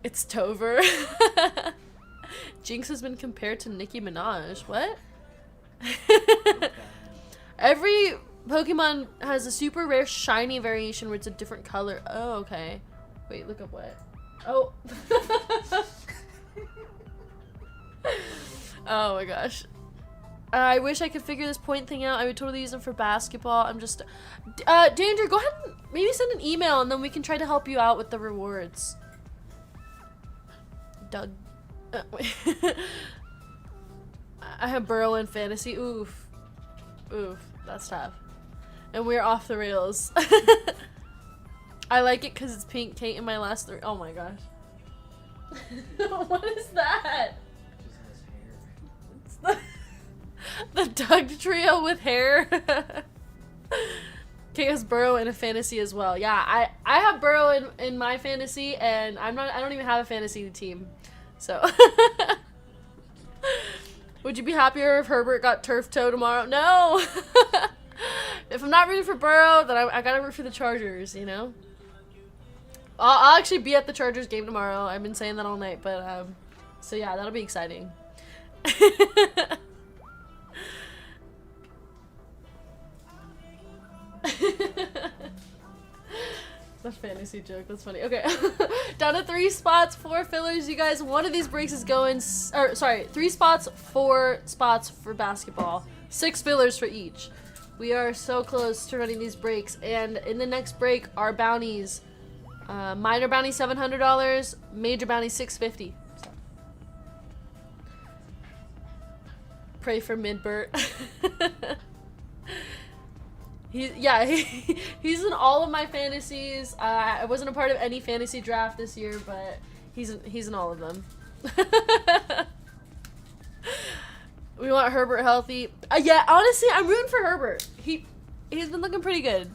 It's Tover. Jinx has been compared to Nicki Minaj. What? Every Pokemon has a super rare shiny variation where it's a different color. Oh, okay. Wait, look up what? Oh. Oh my gosh. I wish I could figure this point thing out. I would totally use them for basketball. I'm just... Danger, go ahead and maybe send an email and then we can try to help you out with the rewards. Doug. Wait. I have Burrow in fantasy. Oof. Oof. That's tough. And we're off the rails. I like it because it's pink Kate in my last 3. Oh my gosh. What is that? Just has hair. The Doug trio with hair. Kate has Burrow in a fantasy as well. Yeah, I have Burrow in my fantasy, and I don't even have a fantasy team. So would you be happier if Herbert got turf toe tomorrow? No. If I'm not rooting for Burrow, then I gotta root for the Chargers, you know? I'll actually be at the Chargers game tomorrow. I've been saying that all night, but so yeah, that'll be exciting. The fantasy joke, that's funny. Okay. Down to 3 spots, 4 fillers, you guys. One of these breaks is going, or sorry, 3 spots, 4 spots for basketball. 6 fillers for each. We are so close to running these breaks, and in the next break, our bounties, minor bounty $700, major bounty $650. So. Pray for Midbert. He's in all of my fantasies. I wasn't a part of any fantasy draft this year, but he's in all of them. We want Herbert healthy. Yeah, honestly, I'm rooting for Herbert. He's been looking pretty good.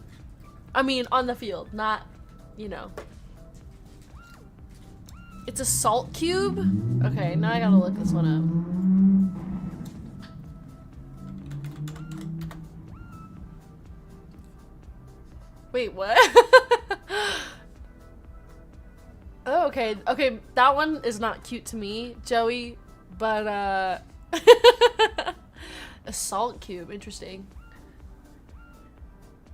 I mean, on the field, not, you know. It's a salt cube? Okay, now I gotta look this one up. Wait, what? Oh, okay. Okay, that one is not cute to me, Joey, but, a salt cube. Interesting.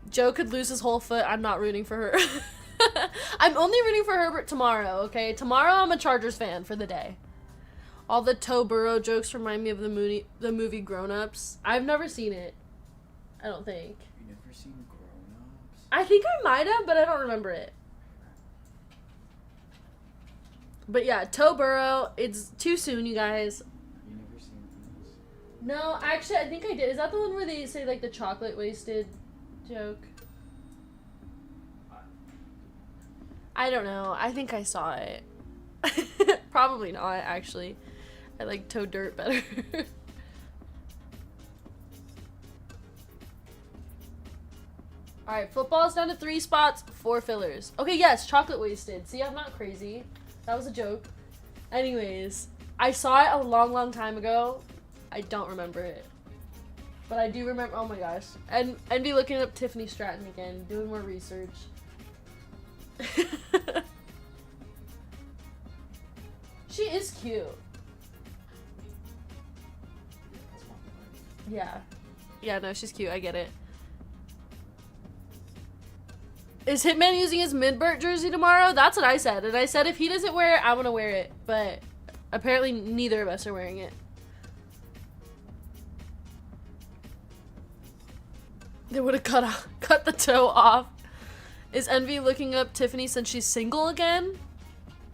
Joe could lose his whole foot. I'm not rooting for her. I'm only rooting for Herbert tomorrow, okay? Tomorrow I'm a Chargers fan for the day. All the Toe Burrow jokes remind me of the movie Grown Ups. I've never seen it. I don't think. You never seen Grown Ups? I think I might have, but I don't remember it. But yeah, Toe Burrow. It's too soon, you guys. You never seen this? No, actually, I think I did. Is that the one where they say, like, the chocolate wasted joke? I don't know. I think I saw it. Probably not, actually. I like Toe Dirt better. Alright, football's down to 3 spots, 4 fillers. Okay, yes, chocolate wasted. See, I'm not crazy. That was a joke. Anyways, I saw it a long, long time ago. I don't remember it. But I do remember, oh my gosh. And be looking up Tiffany Stratton again, doing more research. She is cute. Yeah. Yeah, no, she's cute. I get it. Is Hitman using his Midbert jersey tomorrow? That's what I said. And I said if he doesn't wear it, I want to wear it. But apparently neither of us are wearing it. They would have cut the toe off. Is Envy looking up Tiffany since she's single again?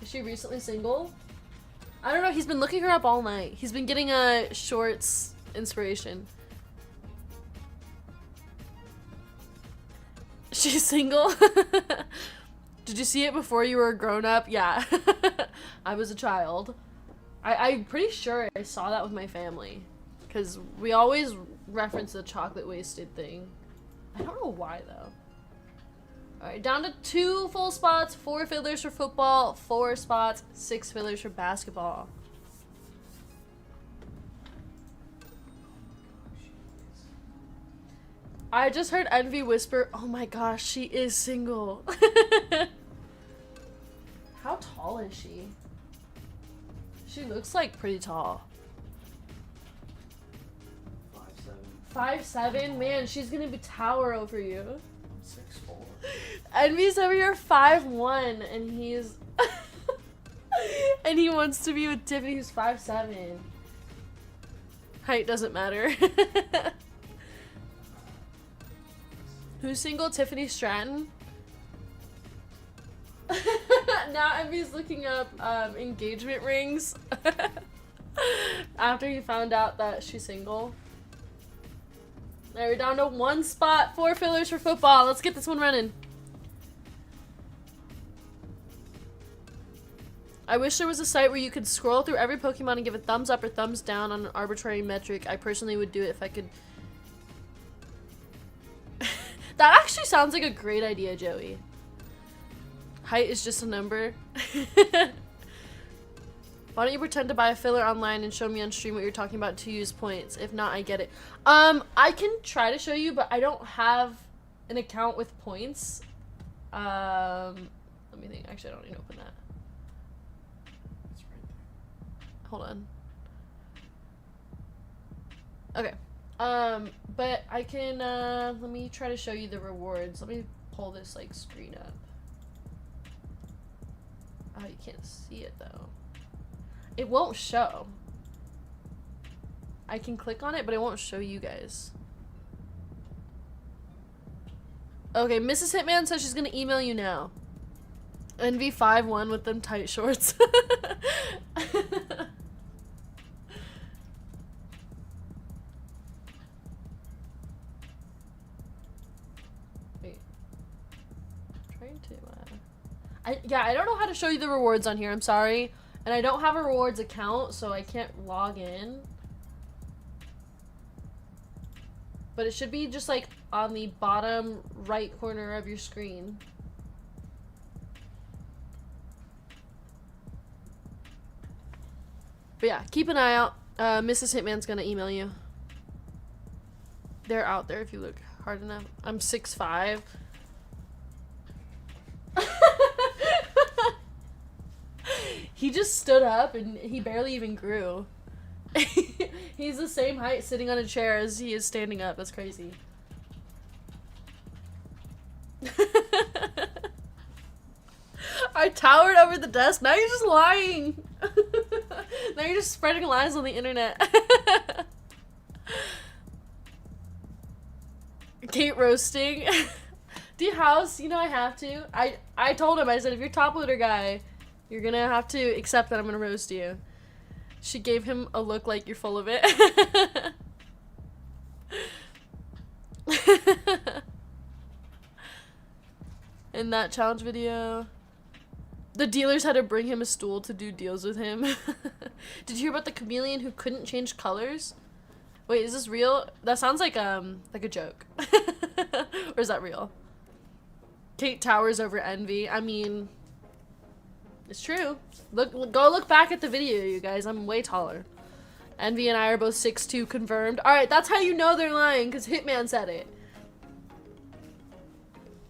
Is she recently single? I don't know. He's been looking her up all night. He's been getting a shorts inspiration. She's single? Did you see it before you were a grown-up? Yeah. I was a child. I'm pretty sure I saw that with my family. Because we always reference the chocolate wasted thing. I don't know why, though. Alright, down to 2 full spots, 4 fillers for football, 4 spots, 6 fillers for basketball. I just heard Envy whisper, oh my gosh, she is single. How tall is she? She looks like pretty tall. 5'7". 5'7"? Man, she's gonna be tower over you. 6'4". Envy's over here 5'1", and he's and he wants to be with Tiffany, who's 5'7". Height doesn't matter. Who's single? Tiffany Stratton. Now Envy's looking up engagement rings after he found out that she's single. There, we're down to 1 spot, 4 fillers for football. Let's get this one running. I wish there was a site where you could scroll through every Pokemon and give a thumbs up or thumbs down on an arbitrary metric. I personally would do it if I could. That actually sounds like a great idea, Joey. Height is just a number. Why don't you pretend to buy a filler online and show me on stream what you're talking about to use points? If not, I get it. I can try to show you, but I don't have an account with points. Let me think. Actually, I don't need to open that. It's right there. Hold on. Okay. But I can, let me try to show you the rewards. Let me pull this, like, screen up. Oh, you can't see it, though. It won't show. I can click on it, but it won't show you guys. Okay, Mrs. Hitman says she's gonna email you now. NV51 with them tight shorts. Wait. I'm trying to, I don't know how to show you the rewards on here, I'm sorry. And I don't have a rewards account, so I can't log in. But it should be just like on the bottom right corner of your screen. But yeah, keep an eye out. Mrs. Hitman's gonna email you. They're out there if you look hard enough. I'm 6'5". He just stood up and he barely even grew. He's the same height sitting on a chair as he is standing up. That's crazy. I towered over the desk. Now you're just lying. Now you're just spreading lies on the internet. Kate roasting. D-House, you know I have to. I told him, I said, if you're top loader guy, you're gonna have to accept that I'm gonna roast you. She gave him a look like you're full of it. In that challenge video, the dealers had to bring him a stool to do deals with him. Did you hear about the chameleon who couldn't change colors? Wait, is this real? That sounds like a joke. Or is that real? Kate towers over Envy. I mean, it's true. Go look back at the video, you guys. I'm way taller. Envy and I are both 6'2", confirmed. Alright, that's how you know they're lying, because Hitman said it.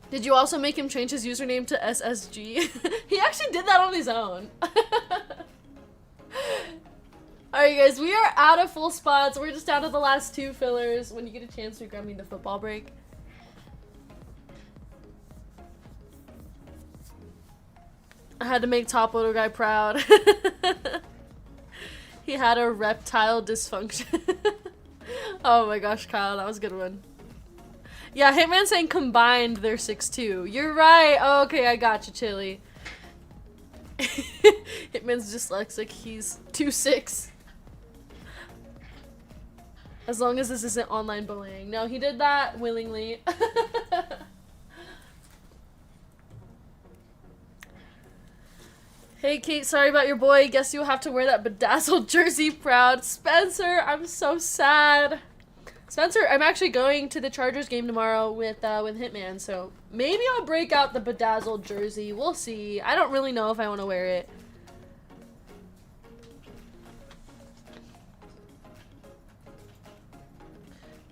Did you also make him change his username to SSG? He actually did that on his own. Alright, guys, we are out of full spots. We're just down to the last 2 fillers. When you get a chance to grab me the football break. I had to make top little guy proud. He had a reptile dysfunction. Oh my gosh, Kyle, that was a good one. Yeah, Hitman saying combined they're 6'2". You're right. Oh, okay, I got you, Chili. Hitman's dyslexic. He's 2'6". As long as this isn't online bullying. No, he did that willingly. Hey Kate, sorry about your boy. Guess you'll have to wear that bedazzled jersey proud. Spencer, I'm so sad. Spencer, I'm actually going to the Chargers game tomorrow with Hitman, so maybe I'll break out the bedazzled jersey. We'll see. I don't really know if I want to wear it.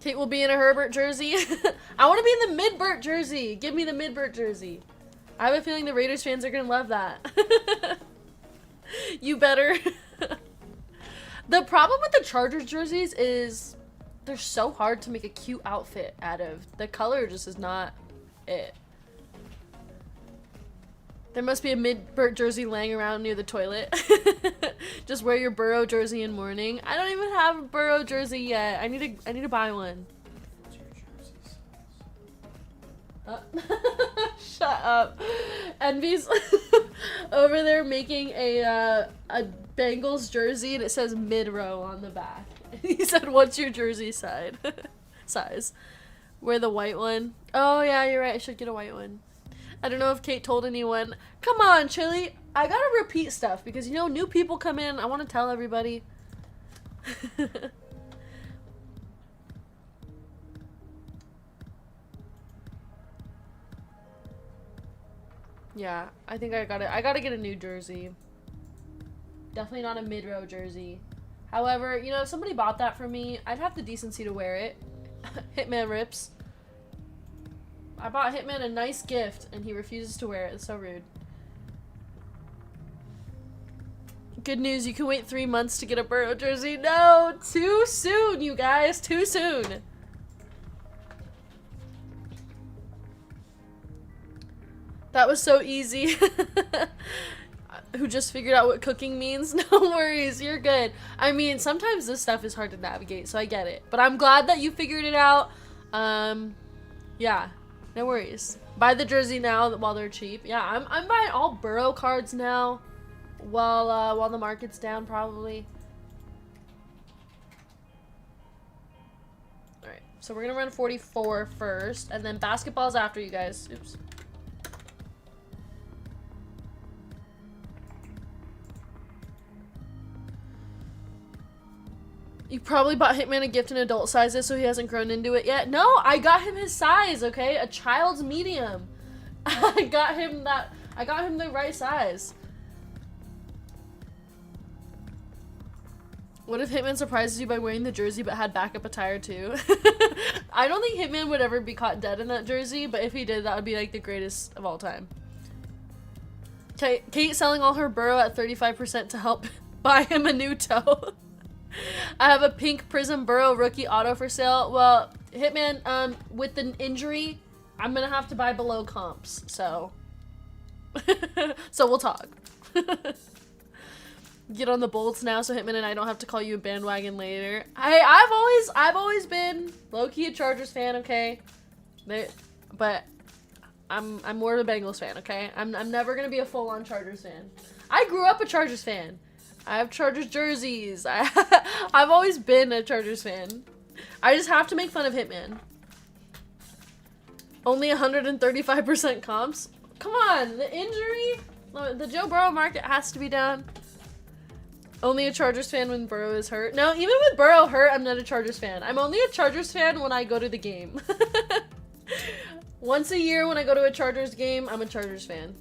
Kate will be in a Herbert jersey. I want to be in the Midbert jersey. Give me the Midbert jersey. I have a feeling the Raiders fans are going to love that. You better. The problem with the Chargers jerseys is they're so hard to make a cute outfit out of. The color just is not it. There must be a Midbert jersey laying around near the toilet. Just wear your Burrow jersey in morning. I don't even have a Burrow jersey yet. I need to buy one. Shut up. Envy's over there making a Bengals jersey and it says mid-row on the back. He said, "What's your jersey size?" Wear the white one. Oh yeah, you're right. I should get a white one. I don't know if Kate told anyone. Come on, Chili. I gotta repeat stuff because, you know, new people come in. I want to tell everybody. Yeah, I think I gotta get a new jersey. Definitely not a mid-row jersey. However, you know, if somebody bought that for me, I'd have the decency to wear it. Hitman rips. I bought Hitman a nice gift, and he refuses to wear it. It's so rude. Good news, you can wait 3 months to get a Burrow jersey. No, too soon, you guys. Too soon. That was so easy. Who just figured out what cooking means? No worries, you're good. I mean, sometimes this stuff is hard to navigate, so I get it. But I'm glad that you figured it out. Yeah. No worries. Buy the jersey now while they're cheap. Yeah, I'm buying all Burrow cards now while the market's down probably. Alright, so we're gonna run 44 first, and then basketball's after you guys. Oops. You probably bought Hitman a gift in adult sizes, so he hasn't grown into it yet. No, I got him his size, okay? A child's medium. I got him the right size. What if Hitman surprises you by wearing the jersey but had backup attire too? I don't think Hitman would ever be caught dead in that jersey, but if he did, that would be like the greatest of all time. Kate selling all her Burrow at 35% to help buy him a new toe. I have a pink Prism Burrow rookie auto for sale. Well, Hitman, with an injury, I'm gonna have to buy below comps, so so we'll talk. Get on the Bolts now so Hitman and I don't have to call you a bandwagon later. I've always been low-key a Chargers fan, okay? But I'm more of a Bengals fan, okay? I'm never gonna be a full-on Chargers fan. I grew up a Chargers fan. I have Chargers jerseys. I've always been a Chargers fan. I just have to make fun of Hitman. Only 135% comps? Come on, the injury? The Joe Burrow market has to be down. Only a Chargers fan when Burrow is hurt. No, even with Burrow hurt, I'm not a Chargers fan. I'm only a Chargers fan when I go to the game. Once a year when I go to a Chargers game, I'm a Chargers fan.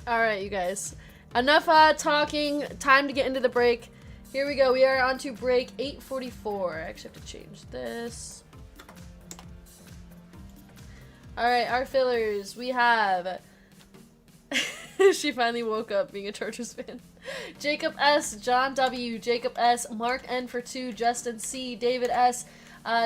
Alright, you guys. Enough talking. Time to get into the break. Here we go. We are on to break 8:44. I actually have to change this. Alright, our fillers. We have... She finally woke up being a Chargers fan. Jacob S, John W, Jacob S, Mark N for 2, Justin C, David S,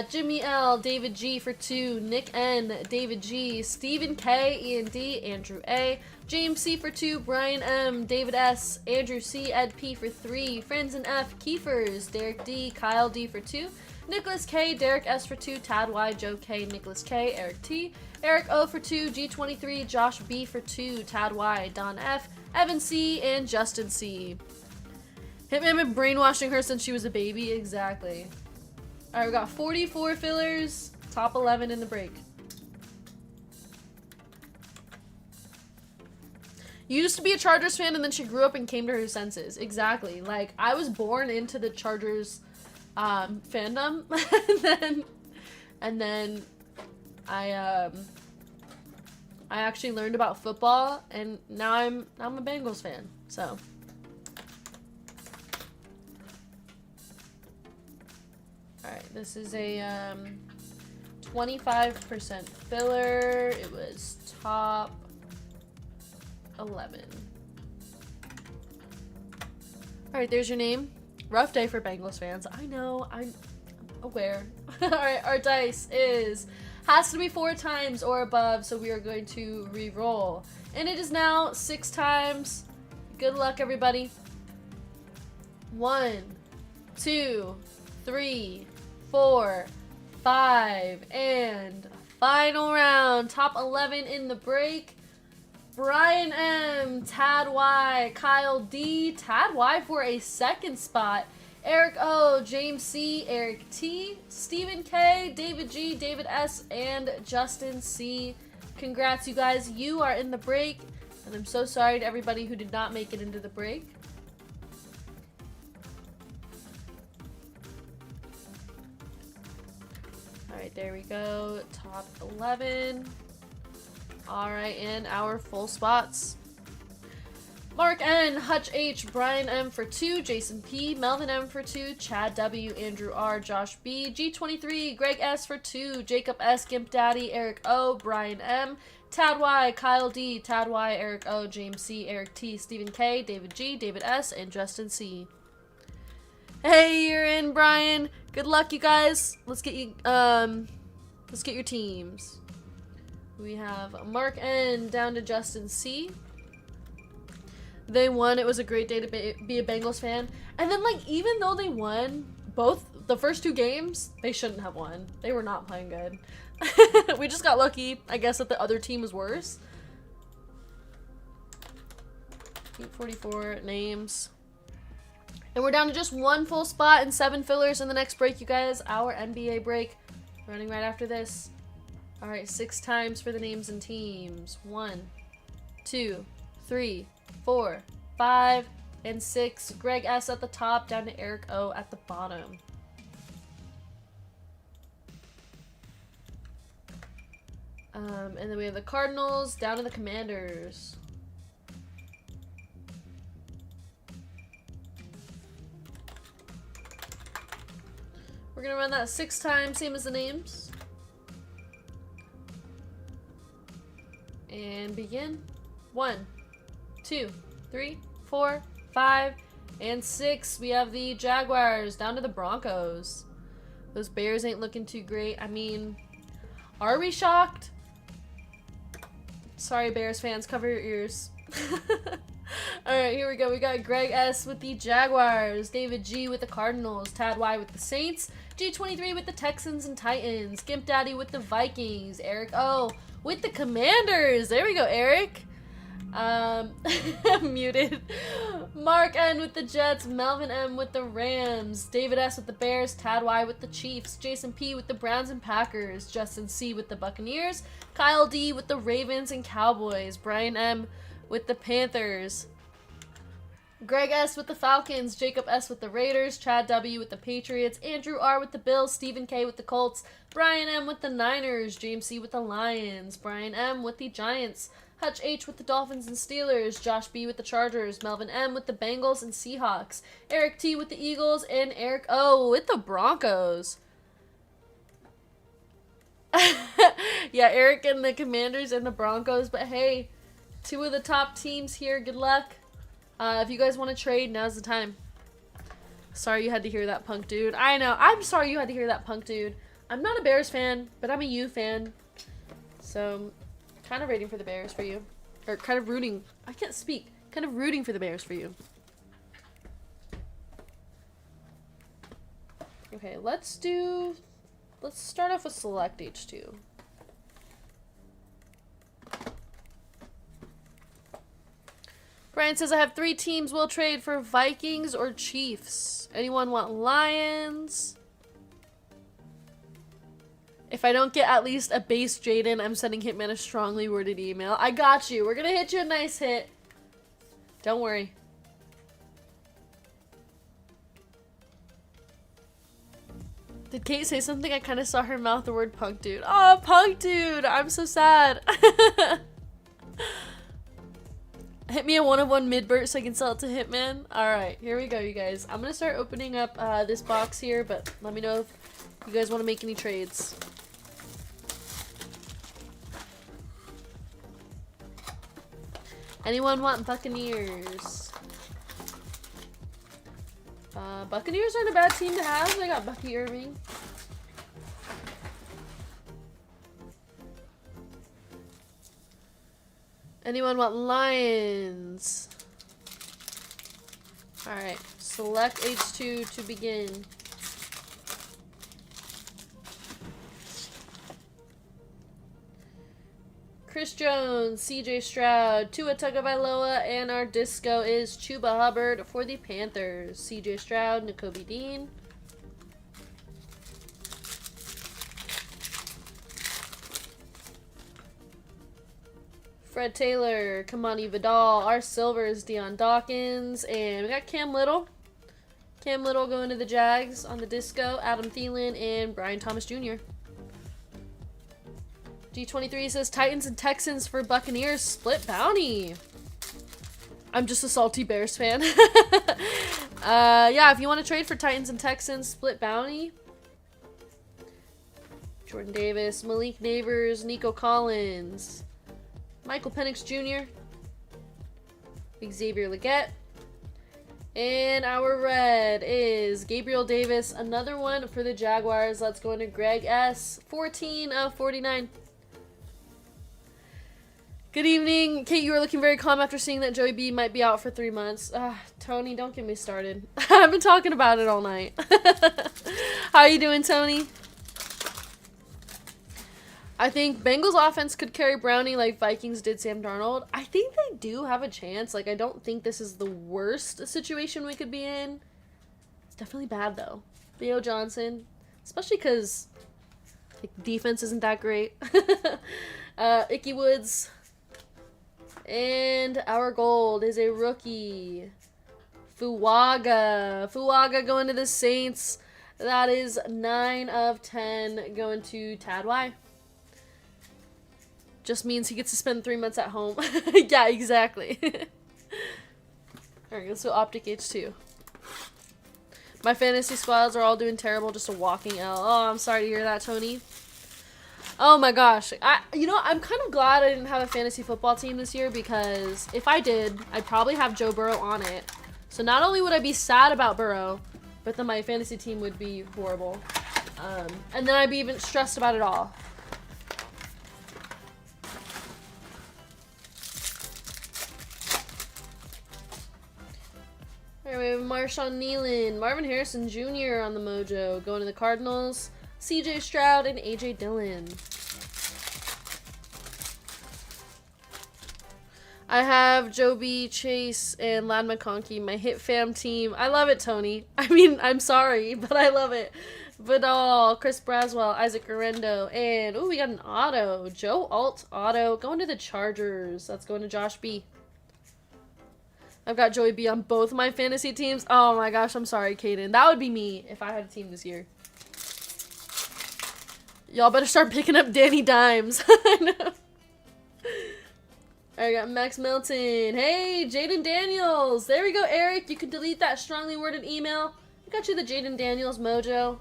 Jimmy L, David G for 2, Nick N, David G, Stephen K, Ian D, Andrew A, James C for 2, Brian M, David S, Andrew C, Ed P for 3, Franzen F, Kiefers, Derek D, Kyle D for 2, Nicholas K, Derek S for 2, Tad Y, Joe K, Nicholas K, Eric T, Eric O for 2, G23, Josh B for 2, Tad Y, Don F, Evan C, and Justin C. Hitman been brainwashing her since she was a baby. Exactly. Alright, we got 44 fillers, top 11 in the break. used to be a Chargers fan and then she grew up and came to her senses. Exactly. Like, I was born into the Chargers fandom and then I actually learned about football and now I'm a Bengals fan. So alright, this is a 25% filler. It was top 11. Alright, there's your name. Rough day for Bengals fans. I know, I'm aware. Alright, our dice has to be 4 times or above, so we are going to re-roll. And it is now 6 times. Good luck, everybody. 1, 2, 3, 4, 5, and final round. Top 11 in the break. Brian M, Tad Y, Kyle D, Tad Y for a 2nd spot. Eric O, James C, Eric T, Stephen K, David G, David S, and Justin C. Congrats, you guys. You are in the break. And I'm so sorry to everybody who did not make it into the break. Alright, there we go. Top 11. Alright, and our full spots. Mark N, Hutch H, Brian M for 2, Jason P, Melvin M for 2, Chad W, Andrew R, Josh B, G23, Greg S for 2, Jacob S, Gimp Daddy, Eric O, Brian M, Tad Y, Kyle D, Tad Y, Eric O, James C, Eric T, Stephen K, David G, David S, and Justin C. Hey, you're in, Brian. Good luck, you guys. Let's get your teams. We have Mark N down to Justin C. They won. It was a great day to be a Bengals fan. And then, like, even though they won both the first 2 games, they shouldn't have won. They were not playing good. We just got lucky, I guess, that the other team was worse. 844 names. And we're down to just 1 full spot and 7 fillers in the next break, you guys. Our NBA break. Running right after this. Alright, 6 times for the names and teams. 1, 2, 3, 4, 5, and 6. Greg S at the top, down to Eric O at the bottom. And then we have the Cardinals down to the Commanders. We're gonna run that 6 times, same as the names. And begin. 1, 2, 3, 4, 5, and 6. We have the Jaguars down to the Broncos. Those Bears ain't looking too great. I mean, are we shocked? Sorry, Bears fans, cover your ears. Alright, here we go. We got Greg S with the Jaguars, David G with the Cardinals, Tad Y with the Saints, G23 with the Texans and Titans, Gimp Daddy with the Vikings, Eric O with the Commanders. There we go, Eric. Muted. Mark N with the Jets, Melvin M with the Rams, David S with the Bears, Tad Y with the Chiefs, Jason P with the Browns and Packers, Justin C with the Buccaneers, Kyle D with the Ravens and Cowboys, Brian M with the Panthers, Greg S with the Falcons, Jacob S with the Raiders, Chad W with the Patriots, Andrew R with the Bills, Stephen K with the Colts, Brian M with the Niners, James C with the Lions, Brian M with the Giants, Hutch H with the Dolphins and Steelers, Josh B with the Chargers, Melvin M with the Bengals and Seahawks, Eric T with the Eagles, and Eric O with the Broncos. Yeah, Eric and the Commanders and the Broncos, but hey, 2 of the top teams here. Good luck. If you guys want to trade, now's the time. Sorry you had to hear that, punk dude. I know. I'm sorry you had to hear that, punk dude. I'm not a Bears fan, but I'm a U fan. So, kind of rooting for the Bears for you. Or kind of rooting. I can't speak. Kind of rooting for the Bears for you. Okay, let's start off with Select H2. Brian says, I have 3 teams we'll trade for Vikings or Chiefs. Anyone want Lions? If I don't get at least a base Jaden, I'm sending Hitman a strongly worded email. I got you. We're going to hit you a nice hit. Don't worry. Did Kate say something? I kind of saw her mouth the word punk dude. Oh, punk dude! I'm so sad. Hit me a 1-of-1 mid-burt so I can sell it to Hitman. Alright, here we go, you guys. I'm gonna start opening up this box here, but let me know if you guys want to make any trades. Anyone want Buccaneers? Buccaneers aren't a bad team to have. They got Bucky Irving. Anyone want Lions? Alright, select H2 to begin. Chris Jones, CJ Stroud, Tua Tagovailoa, and our disco is Chuba Hubbard for the Panthers. CJ Stroud, Nakobe Dean. Fred Taylor, Kamani Vidal, our silver is Deion Dawkins, and we got Cam Little. Cam Little going to the Jags on the disco, Adam Thielen, and Brian Thomas Jr. G23 says Titans and Texans for Buccaneers split bounty. I'm just a salty Bears fan. Yeah, if you want to trade for Titans and Texans split bounty. Jordan Davis, Malik Neighbors, Nico Collins, Michael Penix Jr., Xavier Legette, and our red is Gabriel Davis. Another one for the Jaguars. Let's go into Greg S. 14 of 49. Good evening. Kate, you were looking very calm after seeing that Joey B might be out for 3 months. Tony, don't get me started. I've been talking about it all night. How you doing, Tony? I think Bengals offense could carry Brownie like Vikings did Sam Darnold. I think they do have a chance. Like, I don't think this is the worst situation we could be in. It's definitely bad, though. Theo Johnson. Especially because like, defense isn't that great. Icky Woods. And our gold is a rookie. Fuaga. Fuaga going to the Saints. That is 9 of 10 going to Tad Y. Just means he gets to spend 3 months at home. Yeah, exactly. Alright, let's go Optic H2. My fantasy squads are all doing terrible. Just a walking L. Oh, I'm sorry to hear that, Tony. Oh my gosh. I'm kind of glad I didn't have a fantasy football team this year, because if I did, I'd probably have Joe Burrow on it. So not only would I be sad about Burrow, but then my fantasy team would be horrible. And then I'd be even stressed about it all. Alright, we have Marshawn Nealon, Marvin Harrison Jr. on the mojo, going to the Cardinals, CJ Stroud, and AJ Dillon. I have Joe B, Chase, and Lad McConkey, my Hit Fam team. I love it, Tony. I mean, I'm sorry, but I love it. Vidal, Chris Braswell, Isaac Garendo, and, ooh, we got an auto. Joe Alt auto, going to the Chargers. That's going to Josh B. I've got Joey B on both my fantasy teams. Oh my gosh, I'm sorry, Kaden. That would be me if I had a team this year. Y'all better start picking up Danny Dimes. I know. Alright, got Max Melton. Hey, Jaden Daniels. There we go, Eric. You can delete that strongly worded email. I got you the Jaden Daniels mojo.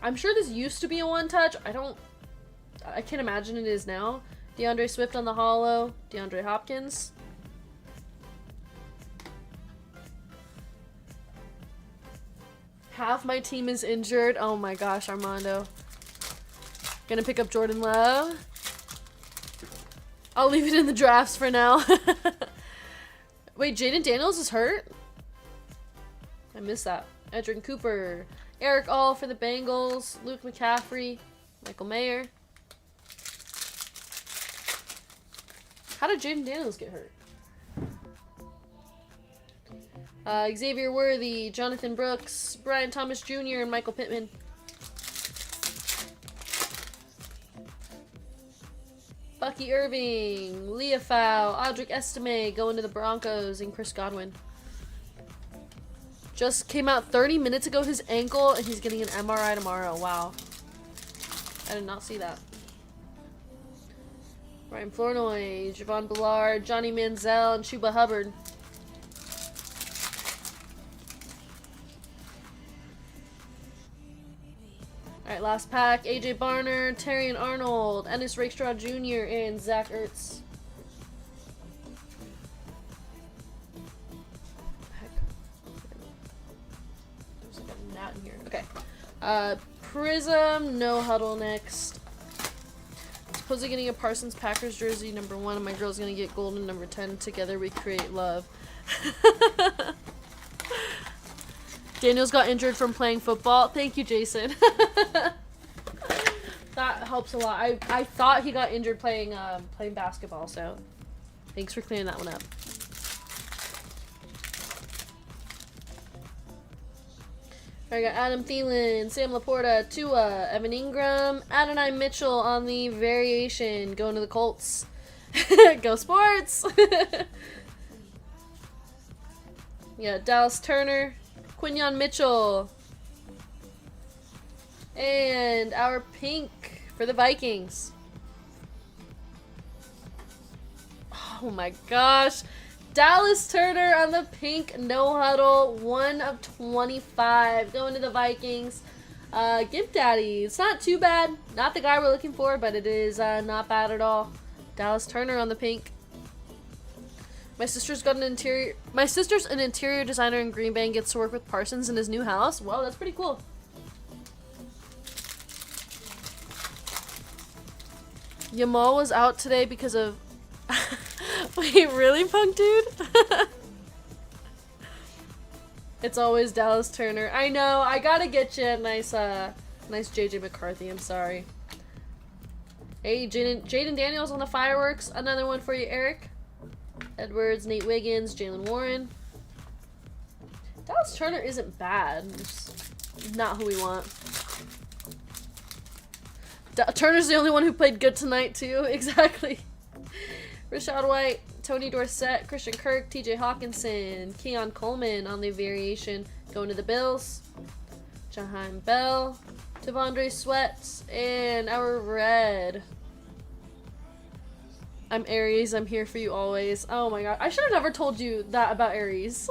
I'm sure this used to be a one-touch. I can't imagine it is now. DeAndre Swift on the holo. DeAndre Hopkins. Half my team is injured. Oh my gosh, Armando. Gonna pick up Jordan Love. I'll leave it in the drafts for now. Wait, Jaden Daniels is hurt? I missed that. Edrin Cooper. Eric All for the Bengals. Luke McCaffrey. Michael Mayer. How did Jaden Daniels get hurt? Xavier Worthy, Jonathan Brooks, Brian Thomas Jr., and Michael Pittman. Bucky Irving, Leafau, Audric Estime going to the Broncos, and Chris Godwin. Just came out 30 minutes ago, his ankle, and he's getting an MRI tomorrow. Wow. I did not see that. Ryan Flournoy, Javon Ballard, Johnny Manziel, and Chuba Hubbard. Alright, last pack. AJ Barner, Terrion Arnold, Ennis Rakestraw Jr., and Zach Ertz. Heck. There's like a gnat in here. Okay. Prism, no huddle next. Supposedly getting a Parsons Packers jersey, number 1, and my girl's gonna get golden, number 10. Together we create love. Daniel's got injured from playing football. Thank you, Jason. That helps a lot. I thought he got injured playing basketball, so thanks for clearing that one up. I got Adam Thielen, Sam Laporta, Tua, Evan Ingram, Adonai Mitchell on the variation, going to the Colts. Go Sports! Yeah, Dallas Turner, Quinyon Mitchell, and our pink for the Vikings. Oh my gosh. Dallas Turner on the pink no huddle, 1 of 25, going to the Vikings. Gimp Daddy, it's not too bad. Not the guy we're looking for, but it is not bad at all. Dallas Turner on the pink. My sister's an interior designer in Green Bay and gets to work with Parsons in his new house. Well, that's pretty cool. Yamal was out today because of... Wait, really, Punk Dude? It's always Dallas Turner. I know, I gotta get you a nice JJ McCarthy, I'm sorry. Hey, Jaden Daniels on the fireworks. Another one for you, Eric. Edwards, Nate Wiggins, Jalen Warren. Dallas Turner isn't bad. Just not who we want. Turner's the only one who played good tonight, too. Exactly. Rashad White, Tony Dorsett, Christian Kirk, TJ Hawkinson, Keon Coleman on the variation, going to the Bills. Jaheim Bell, Devondre Sweat, and our red. I'm Aries, I'm here for you always. Oh my god, I should have never told you that about Aries.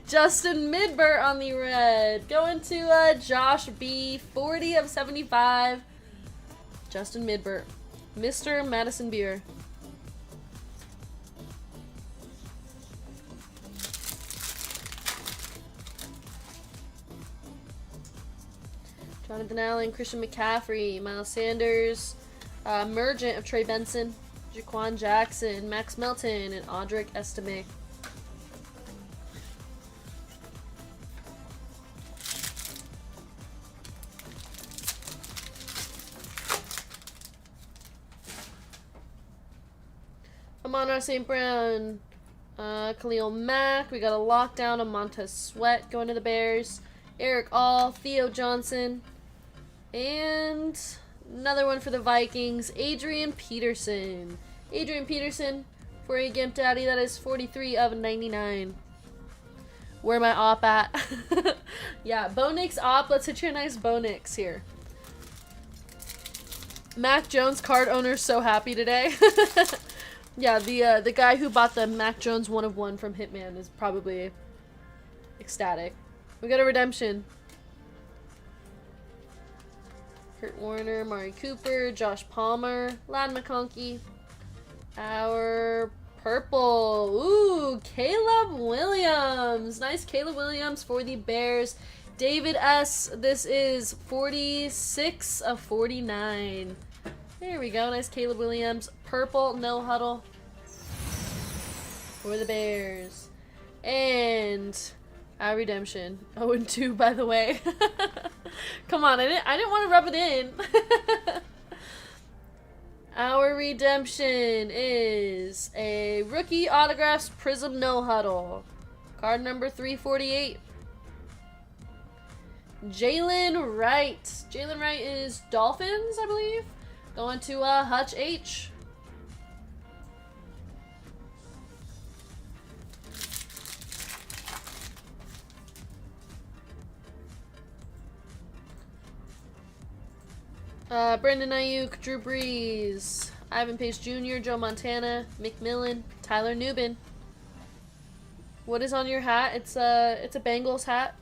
Justin Midbert on the red. Going to Josh B, 40 of 75. Justin Midbert. Mr. Madison Beer. Jonathan Allen, Christian McCaffrey, Miles Sanders, Mergent of Trey Benson, Jaquan Jackson, Max Melton, and Audric Estime. Amon-Ra St. Brown, Khalil Mack. We got a lockdown of Montez Sweat going to the Bears. Eric All, Theo Johnson, and another one for the Vikings, Adrian Peterson. Adrian Peterson for a Gimp Daddy. That is 43 of 99. Where my op at? Yeah, Bo Nix op. Let's hit you a nice Bo Nix here. Mac Jones card owner's so happy today. Yeah, the guy who bought the Mac Jones 1 of 1 from Hitman is probably ecstatic. We got a redemption. Kurt Warner, Mari Cooper, Josh Palmer, Lad McConkey. Our purple. Ooh, Caleb Williams. Nice Caleb Williams for the Bears. David S. This is 46 of 49. There we go. Nice Caleb Williams. Purple, no huddle for the Bears. And our redemption. 0-2, by the way. Come on, I didn't want to rub it in. Our redemption is a rookie autographs Prism no huddle. Card number 348. Jalen Wright. Jalen Wright is Dolphins, I believe. Going to Hutch H. Brandon Ayuk, Drew Brees, Ivan Pace Jr., Joe Montana, McMillan, Tyler Nubin. What is on your hat? It's a Bengals hat.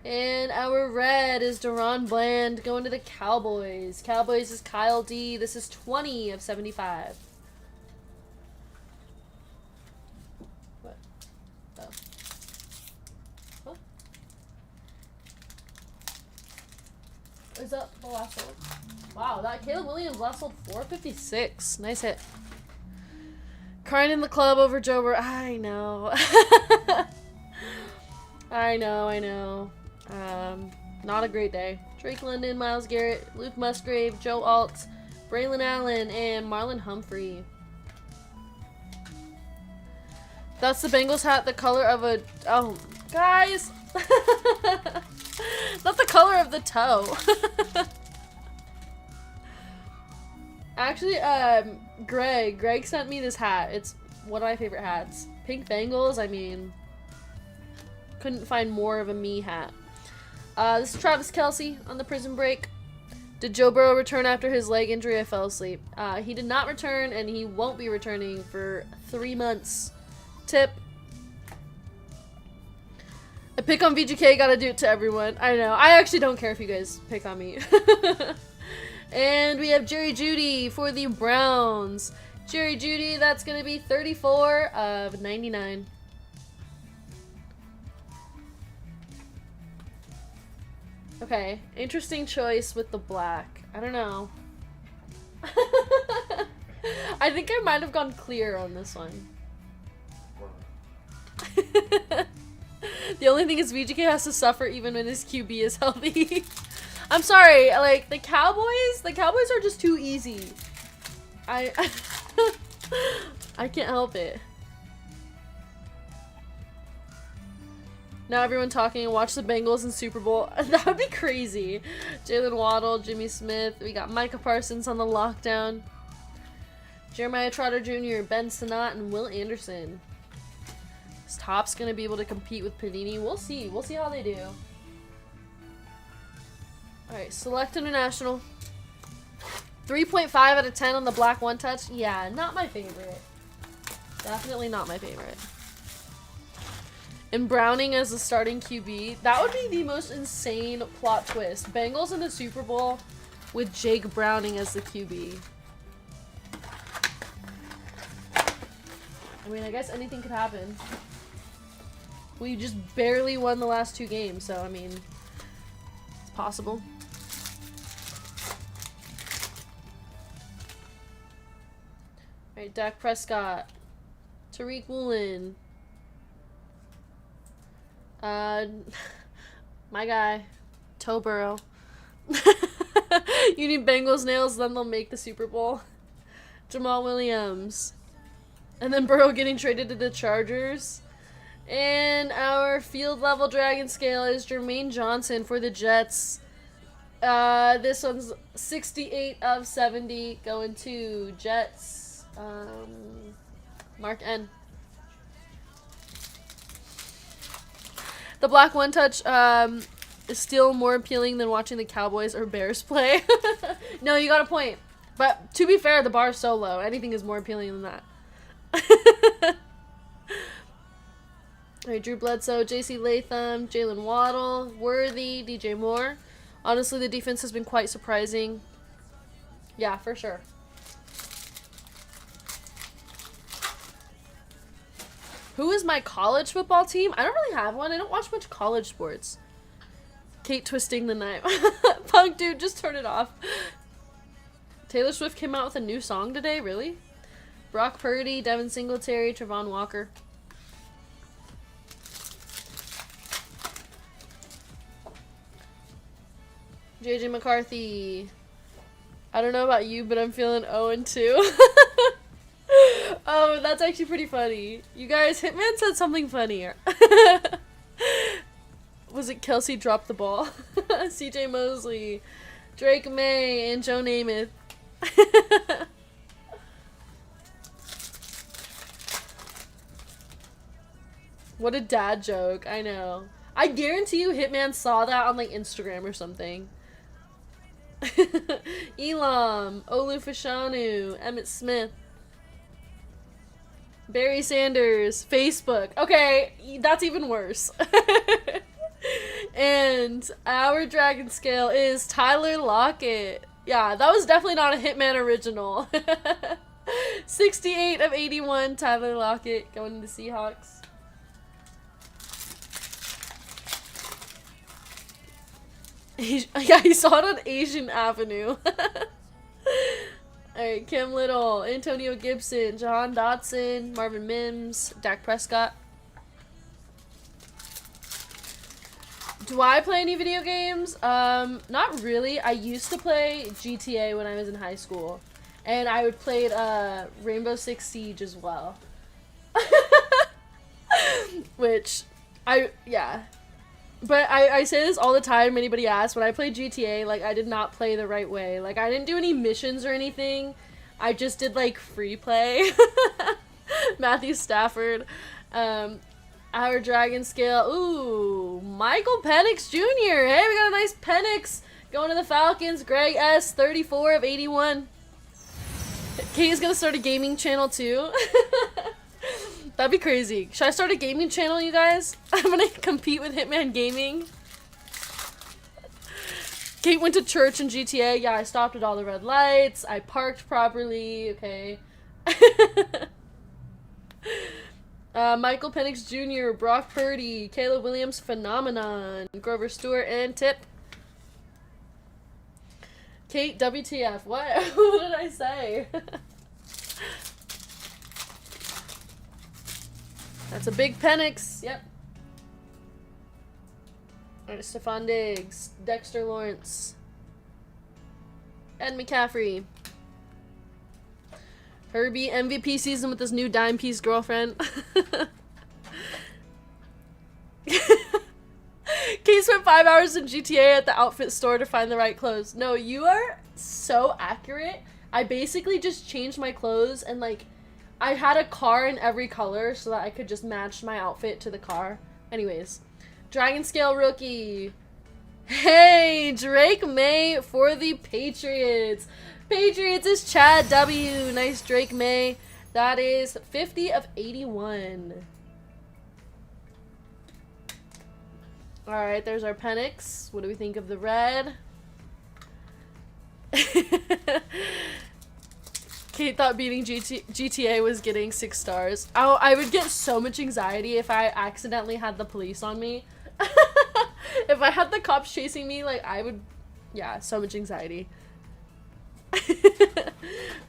And our red is Deron Bland going to the Cowboys. Cowboys is Kyle D. This is 20 of 75. What? Oh. What? Is that the last one? Wow, that Caleb Williams last sold 456. Nice hit. Crying in the club over Joe Burrow. I know. I know. Not a great day. Drake London, Myles Garrett, Luke Musgrave, Joe Alt, Braylon Allen, and Marlon Humphrey. That's the Bengals hat, the color of a... Oh, guys! Not the color of the toe. Actually, Greg sent me this hat. It's one of my favorite hats. Pink Bengals, I mean... Couldn't find more of a me hat. This is Travis Kelce on the prison break. Did Joe Burrow return after his leg injury? I fell asleep. He did not return, and he won't be returning for 3 months. Tip. A pick on VGK, gotta do it to everyone. I know. I actually don't care if you guys pick on me. And we have Jerry Jeudy for the Browns. Jerry Jeudy, that's gonna be 34 of 99. Okay, interesting choice with the black. I don't know. I think I might have gone clear on this one. The only thing is VGK has to suffer even when his QB is healthy. I'm sorry, like, the Cowboys are just too easy. I can't help it. Now everyone talking and watch the Bengals in Super Bowl. That would be crazy. Jalen Waddle, Jimmy Smith. We got Micah Parsons on the lockdown. Jeremiah Trotter Jr., Ben Sinnott, and Will Anderson. This top's going to be able to compete with Panini. We'll see. We'll see how they do. Alright, select international. 3.5 out of 10 on the black one touch. Yeah, not my favorite. Definitely not my favorite. And Browning as the starting QB. That would be the most insane plot twist. Bengals in the Super Bowl with Jake Browning as the QB. I mean, I guess anything could happen. We just barely won the last 2 games, so I mean, it's possible. Alright, Dak Prescott. Tariq Woolen. My guy, Toe Burrow. You need Bengals nails, then they'll make the Super Bowl. Jamal Williams. And then Burrow getting traded to the Chargers. And our field level dragon scale is Jermaine Johnson for the Jets. This one's 68 of 70 going to Jets. Mark N. The black one touch is still more appealing than watching the Cowboys or Bears play. No, you got a point. But to be fair, the bar is so low. Anything is more appealing than that. Alright, Drew Bledsoe, JC Latham, Jalen Waddle, Worthy, DJ Moore. Honestly, the defense has been quite surprising. Yeah, for sure. Who is my college football team? I don't really have one. I don't watch much college sports. Kate twisting the knife. Punk dude, just turn it off. Taylor Swift came out with a new song today? Really? Brock Purdy, Devin Singletary, Trevon Walker. JJ McCarthy. I don't know about you, but I'm feeling 0-2. Oh, that's actually pretty funny. You guys, Hitman said something funnier. Was it Kelsey dropped the ball? CJ Mosley. Drake May and Joe Namath. What a dad joke. I know. I guarantee you Hitman saw that on like Instagram or something. Elam, Olufashanu, Emmett Smith, Barry Sanders, Facebook. Okay, that's even worse. And our dragon scale is Tyler Lockett. Yeah, that was definitely not a Hitman original. 68 of 81, Tyler Lockett going to Seahawks. Yeah, he saw it on Asian Avenue. Alright, Kim Little, Antonio Gibson, Jahan Dotson, Marvin Mims, Dak Prescott. Do I play any video games? Not really. I used to play GTA when I was in high school. And I would play Rainbow Six Siege as well. Which, yeah. But I say this all the time, anybody asks, when I play GTA, like, I did not play the right way. Like, I didn't do any missions or anything. I just did, like, free play. Matthew Stafford. Our dragon scale. Ooh, Michael Penix Jr. Hey, we got a nice Penix going to the Falcons. Greg S., 34 of 81. Katie's gonna start a gaming channel, too. That'd be crazy. Should I start a gaming channel, you guys? I'm gonna compete with Hitman Gaming. Kate went to church in GTA. Yeah, I stopped at all the red lights. I parked properly. Okay. Michael Penix Jr., Brock Purdy, Caleb Williams, Phenomenon, Grover Stewart, and Tip. Kate, WTF. What? What did I say? That's a big Penix. Yep. Alright, Stephon Diggs, Dexter Lawrence, Ed McCaffrey. Herbie, MVP season with his new dime piece girlfriend. Kate spent 5 hours in GTA at the outfit store to find the right clothes. No, you are so accurate. I basically just changed my clothes and, like, I had a car in every color so that I could just match my outfit to the car. Anyways, Dragon Scale rookie. Hey, Drake May for the Patriots. Patriots is Chad W. Nice Drake May. That is 50 of 81. Alright, there's our Penix. What do we think of the red? Kate thought beating GTA was getting 6 stars. Oh, I would get so much anxiety if I accidentally had the police on me. If I had the cops chasing me, like, I would... Yeah, so much anxiety.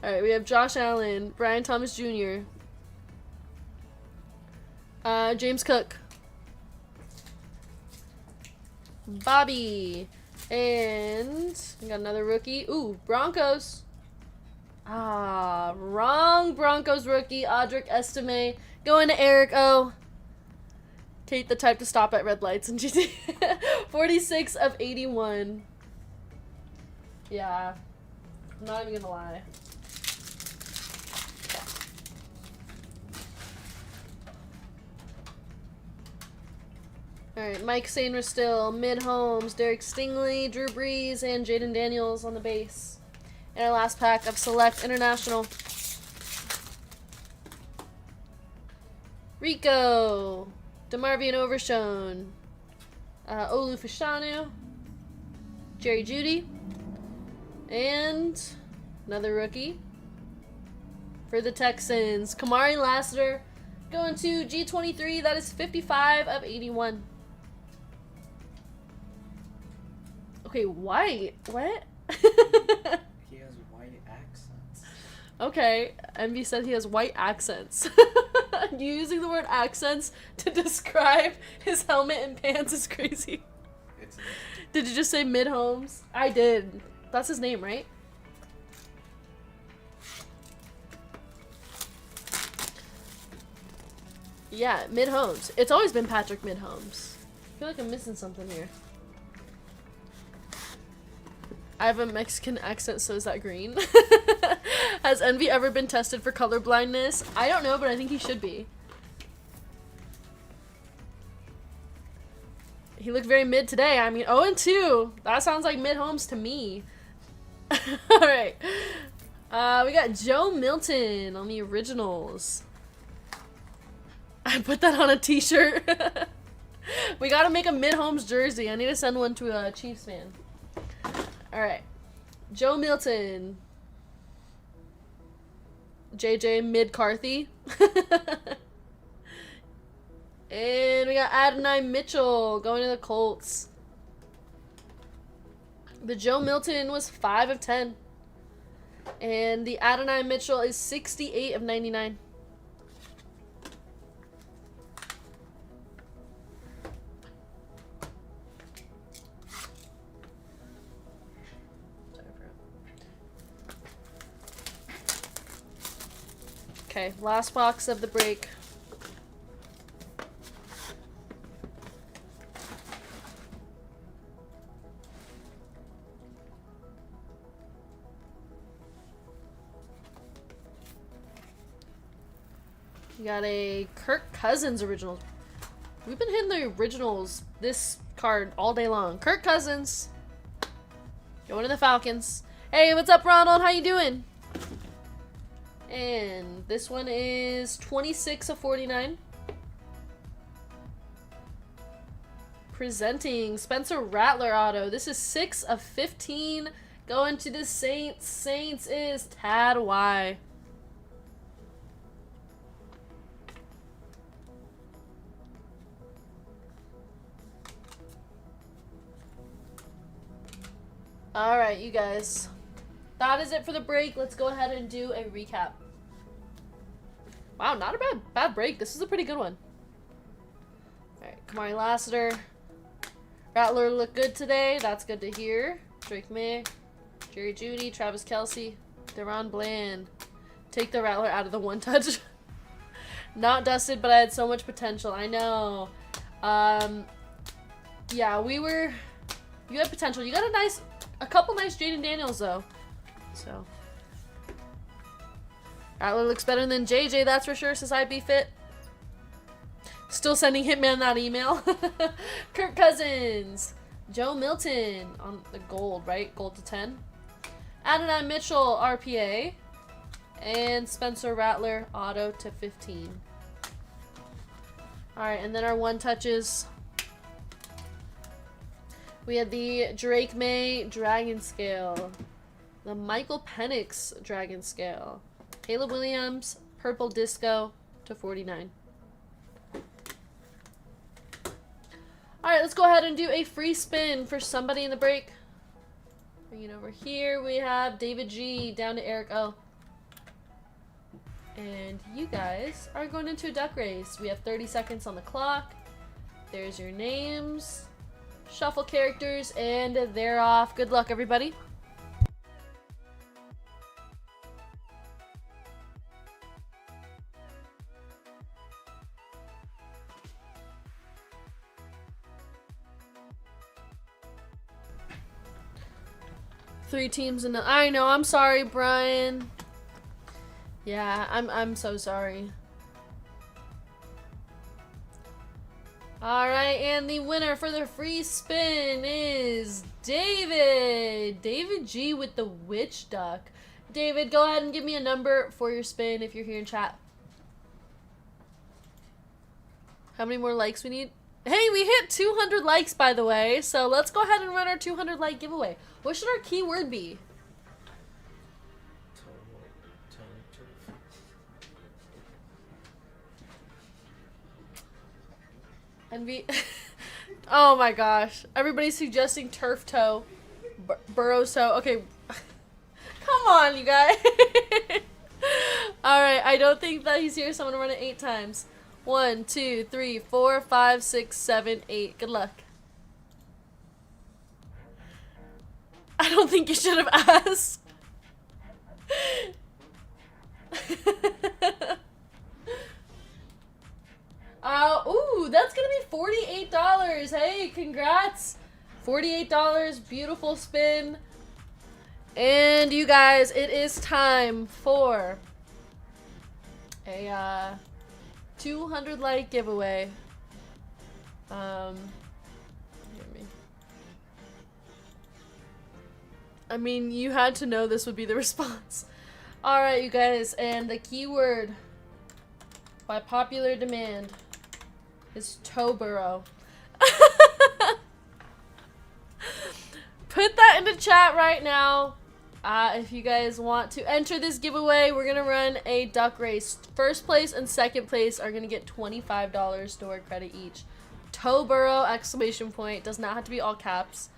Alright, we have Josh Allen, Brian Thomas Jr., James Cook, Bobby, and we got another rookie. Ooh, Broncos. Ah, wrong Broncos rookie, Audric Estime. Going to Eric O. Kate, the type to stop at red lights in GTA. 46 of 81. Yeah. I'm not even gonna lie. Alright, Mike Sainer still, Mid Holmes, Derek Stingley, Drew Brees, and Jaden Daniels on the base. And our last pack of Select International. Rico, DeMarvian Overshone, Olu Fashanu, Jerry Jeudy, and another rookie for the Texans, Kamari Lassiter, going to G23. That is 55 of 81. Okay, white. What? He has white accents. Okay, Envy said he has white accents. You using the word accents to describe his helmet and pants is crazy. Did you just say Mid Holmes? I did. That's his name, right? Yeah, Mid Holmes. It's always been Patrick Mid Holmes. I feel like I'm missing something here. I have a Mexican accent, so is that green? Has Envy ever been tested for color blindness? I don't know, but I think he should be. He looked very mid today. I mean, 0-2. That sounds like mid homes to me. Alright. We got Joe Milton on the originals. I put that on a t-shirt. We gotta make a mid homes jersey. I need to send one to a Chiefs fan. Alright. Joe Milton. JJ Mid-Carthy. And we got Adonai Mitchell going to the Colts. The Joe Milton was 5 of 10. And the Adonai Mitchell is 68 of 99. Okay, last box of the break. We got a Kirk Cousins original. We've been hitting the originals this card all day long. Kirk Cousins. Going to the Falcons. Hey, what's up, Ronald? How you doing? And this one is 26 of 49. Presenting Spencer Rattler auto. This is 6 of 15. Going to the Saints. Saints is Tad Y. Alright, you guys. That is it for the break. Let's go ahead and do a recap. Wow, not a bad break. This is a pretty good one. Alright, Kamari Lassiter. Rattler looked good today. That's good to hear. Drake May. Jerry Jeudy. Travis Kelce. Deron Bland. Take the Rattler out of the one touch. Not dusted, but I had so much potential. I know. Yeah, you had potential. You got a couple nice Jaden Daniels, though. So. Rattler looks better than JJ, that's for sure, says I'd be fit. Still sending Hitman that email. Kirk Cousins. Joe Milton on the gold, right? Gold to 10. Adonai Mitchell, RPA. And Spencer Rattler, auto to 15. Alright, and then our one touches. We had the Drake May Dragon Scale. The Michael Penix Dragon Scale. Caleb Williams, Purple Disco to 49. Alright, let's go ahead and do a free spin for somebody in the break. Bring it over here. We have David G down to Eric O. And you guys are going into a duck race. We have 30 seconds on the clock. There's your names. Shuffle characters, and they're off. Good luck, everybody. Three teams in the... I know, I'm sorry, Brian. Yeah, I'm so sorry. Alright, and the winner for the free spin is David. David G with the Witch Duck. David, go ahead and give me a number for your spin if you're here in chat. How many more likes we need? Hey, we hit 200 likes, by the way, so let's go ahead and run our 200 like giveaway. What should our keyword be? Envy. Oh my gosh. Everybody's suggesting turf toe. Burrow's toe. Okay. Come on, you guys. Alright, I don't think that he's here, so I'm going to run it 8 times. 1, 2, 3, 4, 5, 6, 7, 8. Good luck. I don't think you should have asked. Ooh, that's gonna be $48. Hey, congrats. $48, beautiful spin. And you guys, it is time for a 200 like giveaway. Hear me. I mean, you had to know this would be the response. Alright, you guys, and the keyword by popular demand is Toboro. Put that into chat right now. If you guys want to enter this giveaway, we're gonna run a duck race. First place and second place are gonna get $25 store credit each. Toboro exclamation point. Does not have to be all caps.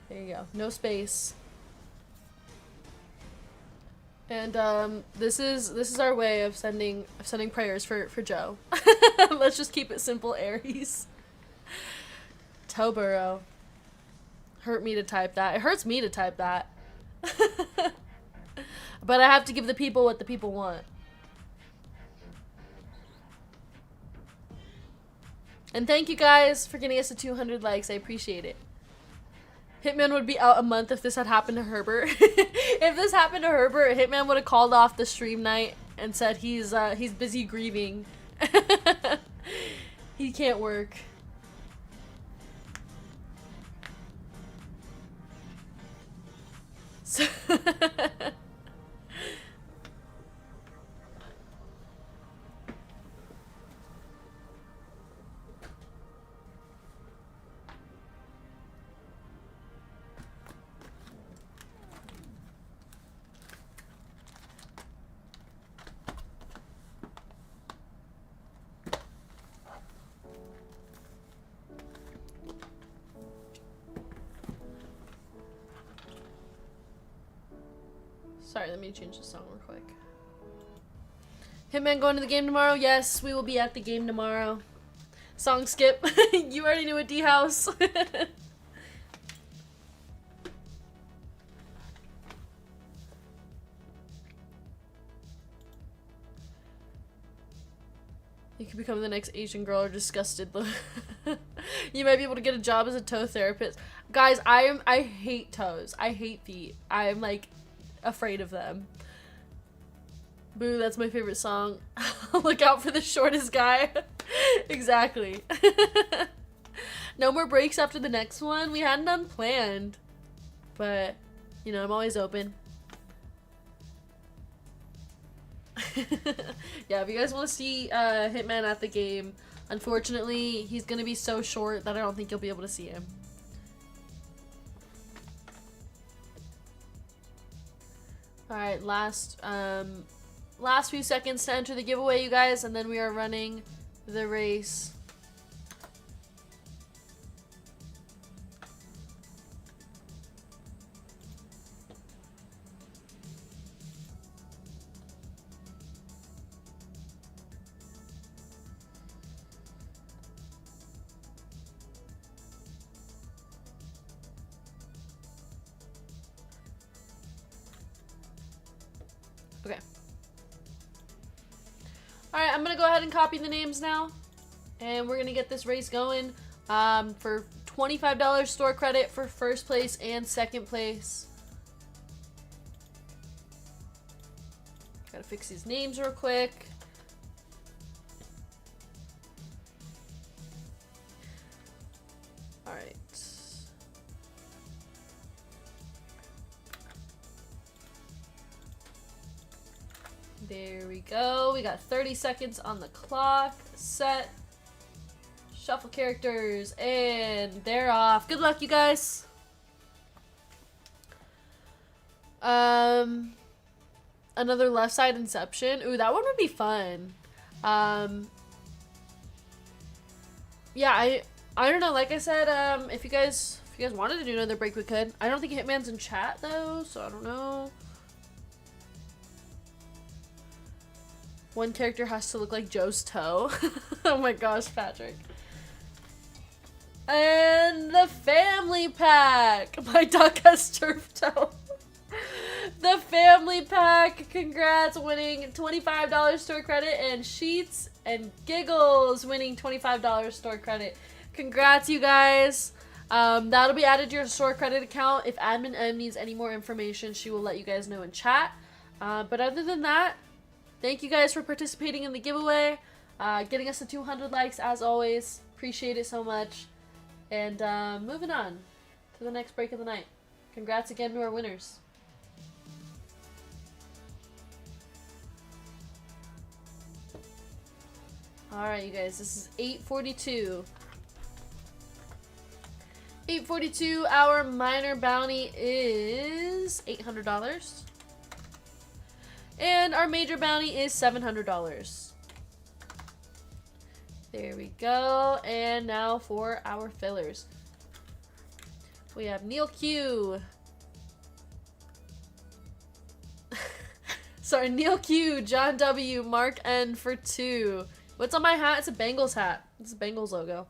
There you go. No space. And this is our way of sending prayers for Joe. Let's just keep it simple, Aries. Toboro. Hurt me to type that. It hurts me to type that. But I have to give the people what the people want. And thank you guys for getting us to 200 likes. I appreciate it. Hitman would be out a month if this had happened to Herbert. If this happened to Herbert, Hitman would have called off the stream night and said he's busy grieving. He can't work. So sorry, let me change the song real quick. Hitman going to the game tomorrow? Yes, we will be at the game tomorrow. Song skip. You already knew it, D-House. You could become the next Asian girl or disgusted look. You might be able to get a job as a toe therapist. Guys, I hate toes. I hate feet. I'm like afraid of them. Boo, that's my favorite song. Look out for the shortest guy. Exactly. No more breaks after the next one. We had none planned. But, you know, I'm always open. Yeah, if you guys want to see Hitman at the game, unfortunately, he's going to be so short that I don't think you'll be able to see him. Alright, last few seconds to enter the giveaway, you guys, and then we are running the race. Okay. Alright, I'm gonna go ahead and copy the names now. And we're gonna get this race going for $25 store credit for first place and second place. Gotta fix these names real quick. Alright. There we go. We got 30 seconds on the clock. Set. Shuffle characters. And they're off. Good luck, you guys. Another left side Inception. Ooh, that one would be fun. Yeah, I don't know. Like I said, if you guys wanted to do another break, we could. I don't think Hitman's in chat though, so I don't know. One character has to look like Joe's toe. Oh my gosh, Patrick. And the family pack. My duck has turf toe. The family pack. Congrats, winning $25 store credit, and Sheets and Giggles winning $25 store credit. Congrats, you guys. That'll be added to your store credit account. If Admin M needs any more information, she will let you guys know in chat. But other than that, thank you guys for participating in the giveaway, getting us to 200 likes as always. Appreciate it so much. And moving on to the next break of the night. Congrats again to our winners. Alright, you guys, this is 8:42. 8:42, our minor bounty is $800. And our major bounty is $700. There we go. And now for our fillers. We have Neil Q. Sorry, Neil Q, John W, Mark N for 2. What's on my hat? It's a Bengals hat. It's a Bengals logo.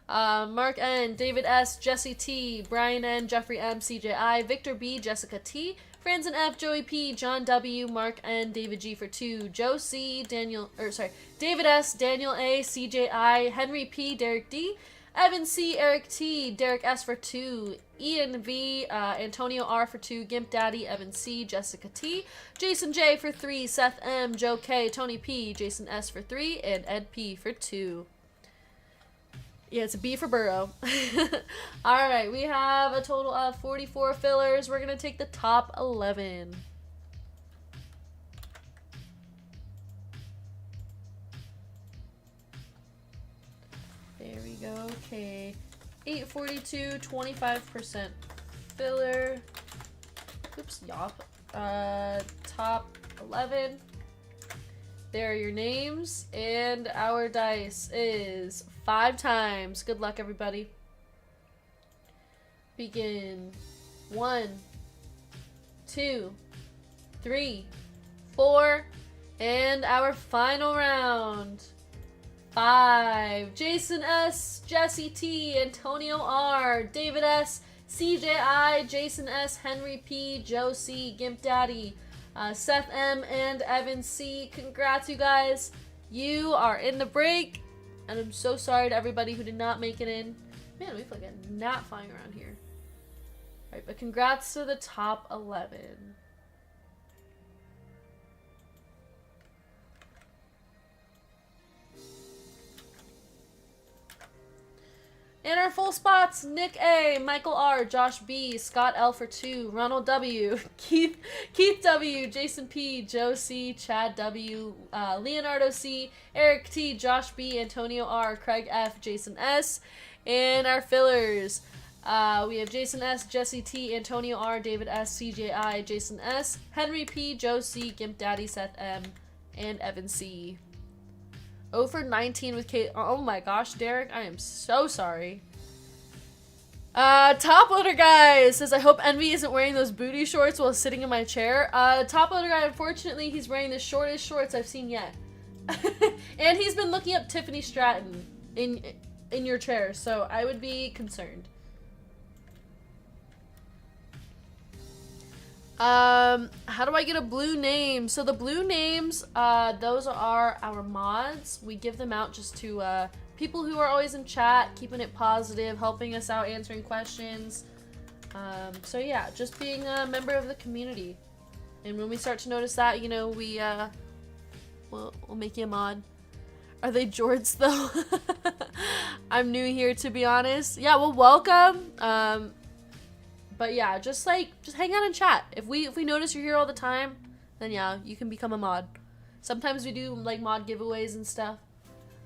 Mark N, David S, Jesse T, Brian N, Jeffrey M, CJI, Victor B, Jessica T, Franzen F, Joey P, John W, Mark N, David G for 2, Joe C, David S, Daniel A, CJI, Henry P, Derek D, Evan C, Eric T, Derek S for 2, Ian V, Antonio R for 2, Gimp Daddy, Evan C, Jessica T, Jason J for 3, Seth M, Joe K, Tony P, Jason S for 3, and Ed P for 2. Yeah, it's a B for Burrow. Alright, we have a total of 44 fillers. We're going to take the top 11. There we go. Okay. 842, 25% filler. Oops, yop. Top 11. There are your names. And our dice is 5 times. Good luck, everybody. Begin. 1, 2, 3, 4. And our final round. 5. Jason S, Jesse T, Antonio R, David S, CJI, Jason S, Henry P, Joe C, Gimp Daddy, Seth M, and Evan C. Congrats, you guys. You are in the break. And I'm so sorry to everybody who did not make it in. Man, we feel like a gnat flying around here. Alright, but congrats to the top 11. In our full spots, Nick A, Michael R, Josh B, Scott L for 2, Ronald W, Keith W, Jason P, Joe C, Chad W, Leonardo C, Eric T, Josh B, Antonio R, Craig F, Jason S. And our fillers, we have Jason S, Jesse T, Antonio R, David S, CJI, Jason S, Henry P, Joe C, Gimp Daddy, Seth M, and Evan C. 0 for 19 with Kate. Oh my gosh, Derek, I am so sorry. Top loader guy says, I hope Envy isn't wearing those booty shorts while sitting in my chair. Top loader guy, unfortunately, he's wearing the shortest shorts I've seen yet. And he's been looking up Tiffany Stratton in your chair, so I would be concerned. How do I get a blue name? So the blue names, those are our mods. We give them out just to people who are always in chat, keeping it positive, helping us out, answering questions. So yeah, just being a member of the community. And when we start to notice that, you know, we'll make you a mod. Are they Jords though? I'm new here, to be honest. Yeah, well, welcome. But yeah, just hang out and chat. If we notice you're here all the time, then yeah, you can become a mod. Sometimes we do like mod giveaways and stuff.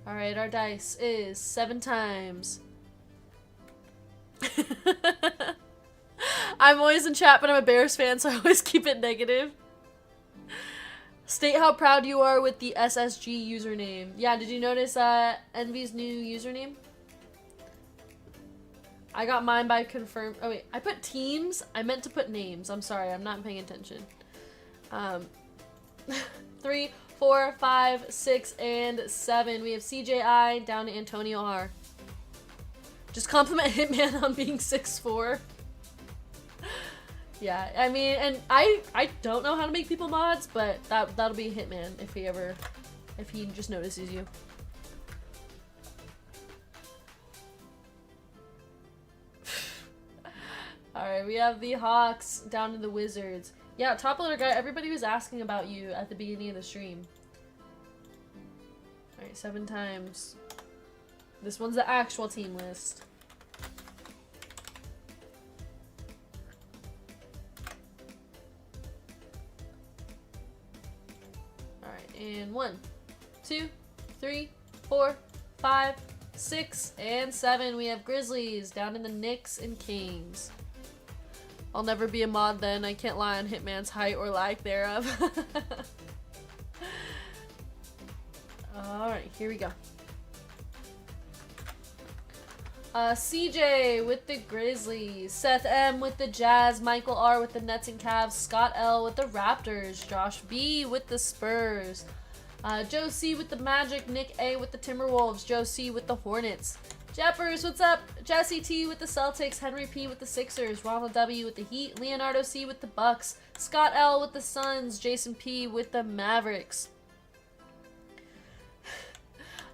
All right, our dice is 7 times. I'm always in chat, but I'm a Bears fan, so I always keep it negative. State how proud you are with the SSG username. Yeah, did you notice Envy's new username? I got mine by confirmed. Oh wait, I put teams. I meant to put names. I'm sorry, I'm not paying attention. 3, 4, 5, 6, and 7. We have CJI down to Antonio R. Just compliment Hitman on being 6'4". Yeah, I mean, and I don't know how to make people mods, but that'll be Hitman if he just notices you. Alright, we have the Hawks down to the Wizards. Yeah, top loader guy, everybody was asking about you at the beginning of the stream. Alright, 7 times. This one's the actual team list. Alright, and 1, 2, 3, 4, 5, 6, and 7. We have Grizzlies down in the Knicks and Kings. I'll never be a mod then. I can't lie on Hitman's height or lack thereof. Alright, here we go. CJ with the Grizzlies, Seth M with the Jazz, Michael R with the Nets and Cavs, Scott L with the Raptors, Josh B with the Spurs, Joe C with the Magic, Nick A with the Timberwolves, Joe C with the Hornets, Jeppers, what's up? Jesse T with the Celtics, Henry P with the Sixers, Ronald W with the Heat, Leonardo C with the Bucks, Scott L with the Suns, Jason P with the Mavericks,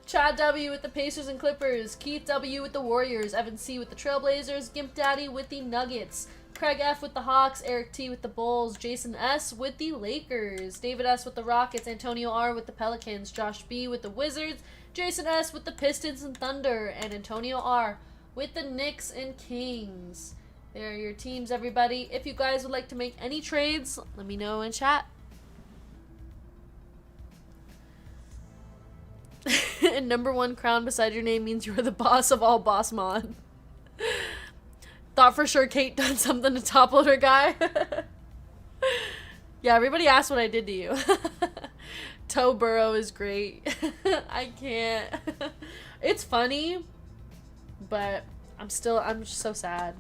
Chad W with the Pacers and Clippers, Keith W with the Warriors, Evan C with the Trailblazers, Gimp Daddy with the Nuggets, Craig F with the Hawks, Eric T with the Bulls, Jason S with the Lakers, David S with the Rockets, Antonio R with the Pelicans, Josh B with the Wizards, Jason S with the Pistons and Thunder, and Antonio R with the Knicks and Kings. There are your teams, everybody. If you guys would like to make any trades, let me know in chat. And number 1 crown beside your name means you're the boss of all boss mod. Thought for sure Kate done something to top loader guy. Yeah, everybody asked what I did to you. Toe Burrow is great. I can't. It's funny, but I'm just so sad.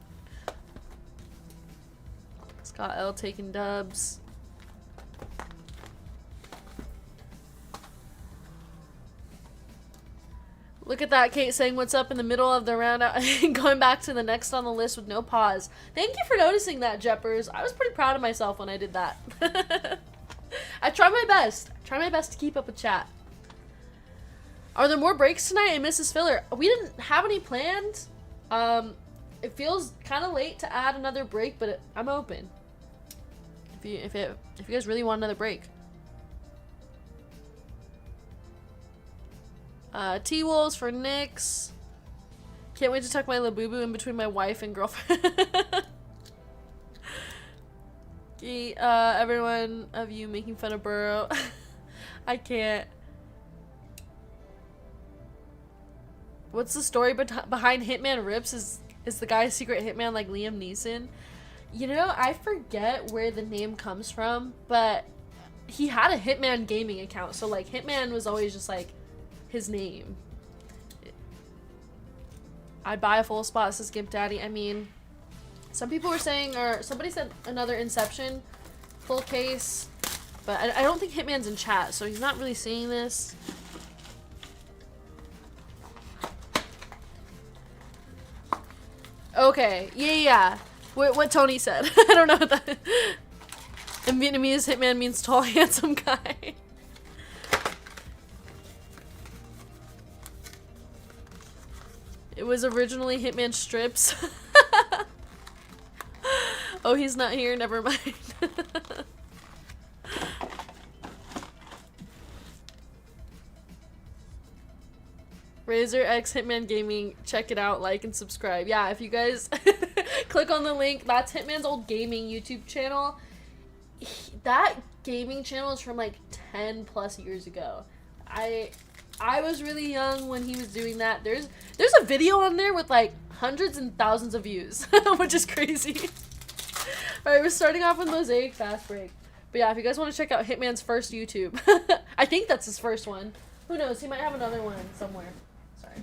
Scott L taking dubs. Look at that, Kate saying what's up in the middle of the round out and going back to the next on the list with no pause. Thank you for noticing that, Jeppers. I was pretty proud of myself when I did that. I try my best. I try my best to keep up with chat. Are there more breaks tonight in Mrs. Filler? We didn't have any planned. It feels kind of late to add another break, but I'm open. If you guys really want another break. T-Wolves for Knicks. Can't wait to tuck my Labubu in between my wife and girlfriend. Everyone of you making fun of Burrow. I can't. What's the story behind Hitman Rips? Is the guy a secret hitman like Liam Neeson? You know, I forget where the name comes from, but he had a Hitman gaming account, so like Hitman was always just like his name. I'd buy a full spot, says Gimp Daddy. I mean, some people were saying, or somebody said another Inception full case, but I don't think Hitman's in chat, so he's not really seeing this. Okay, yeah. What Tony said. I don't know what that. In Vietnamese, Hitman means tall, handsome guy. It was originally Hitman Strips. Oh, he's not here. Never mind. Razor X Hitman Gaming. Check it out. Like and subscribe. Yeah, if you guys click on the link, that's Hitman's old gaming YouTube channel. That gaming channel is from like 10 plus years ago. I was really young when he was doing that. There's a video on there with like hundreds and thousands of views, which is crazy. Alright, we're starting off with Mosaic Fast Break. But yeah, if you guys want to check out Hitman's first YouTube, I think that's his first one. Who knows? He might have another one somewhere. Sorry.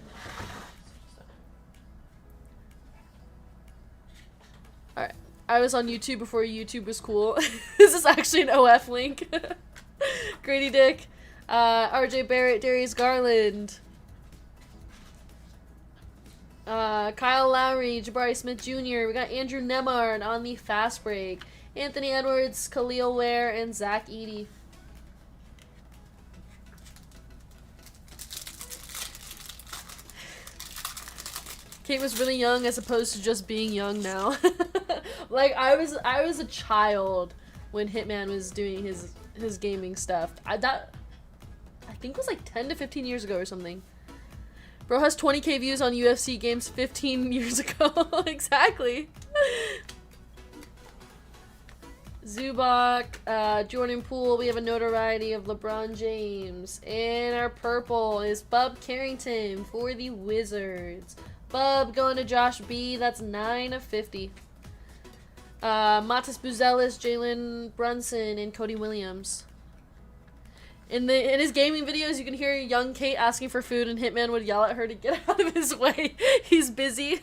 Alright. I was on YouTube before YouTube was cool. This is actually an OF link. Grady Dick. RJ Barrett, Darius Garland, Kyle Lowry, Jabari Smith Jr. We got Andrew Nemard on the fast break, Anthony Edwards, Khalil Ware, and Zach Edey. Kate was really young as opposed to just being young now. Like I was a child when Hitman was doing his gaming stuff. I think it was like 10 to 15 years ago or something. Bro has 20k views on UFC games 15 years ago. Exactly. Zubak, Jordan Poole, we have a notoriety of LeBron James. And our purple is Bub Carrington for the Wizards. Bub going to Josh B, that's 9 of 50. Matas Buzelis, Jalen Brunson, and Cody Williams. In his gaming videos, you can hear young Kate asking for food, and Hitman would yell at her to get out of his way. He's busy.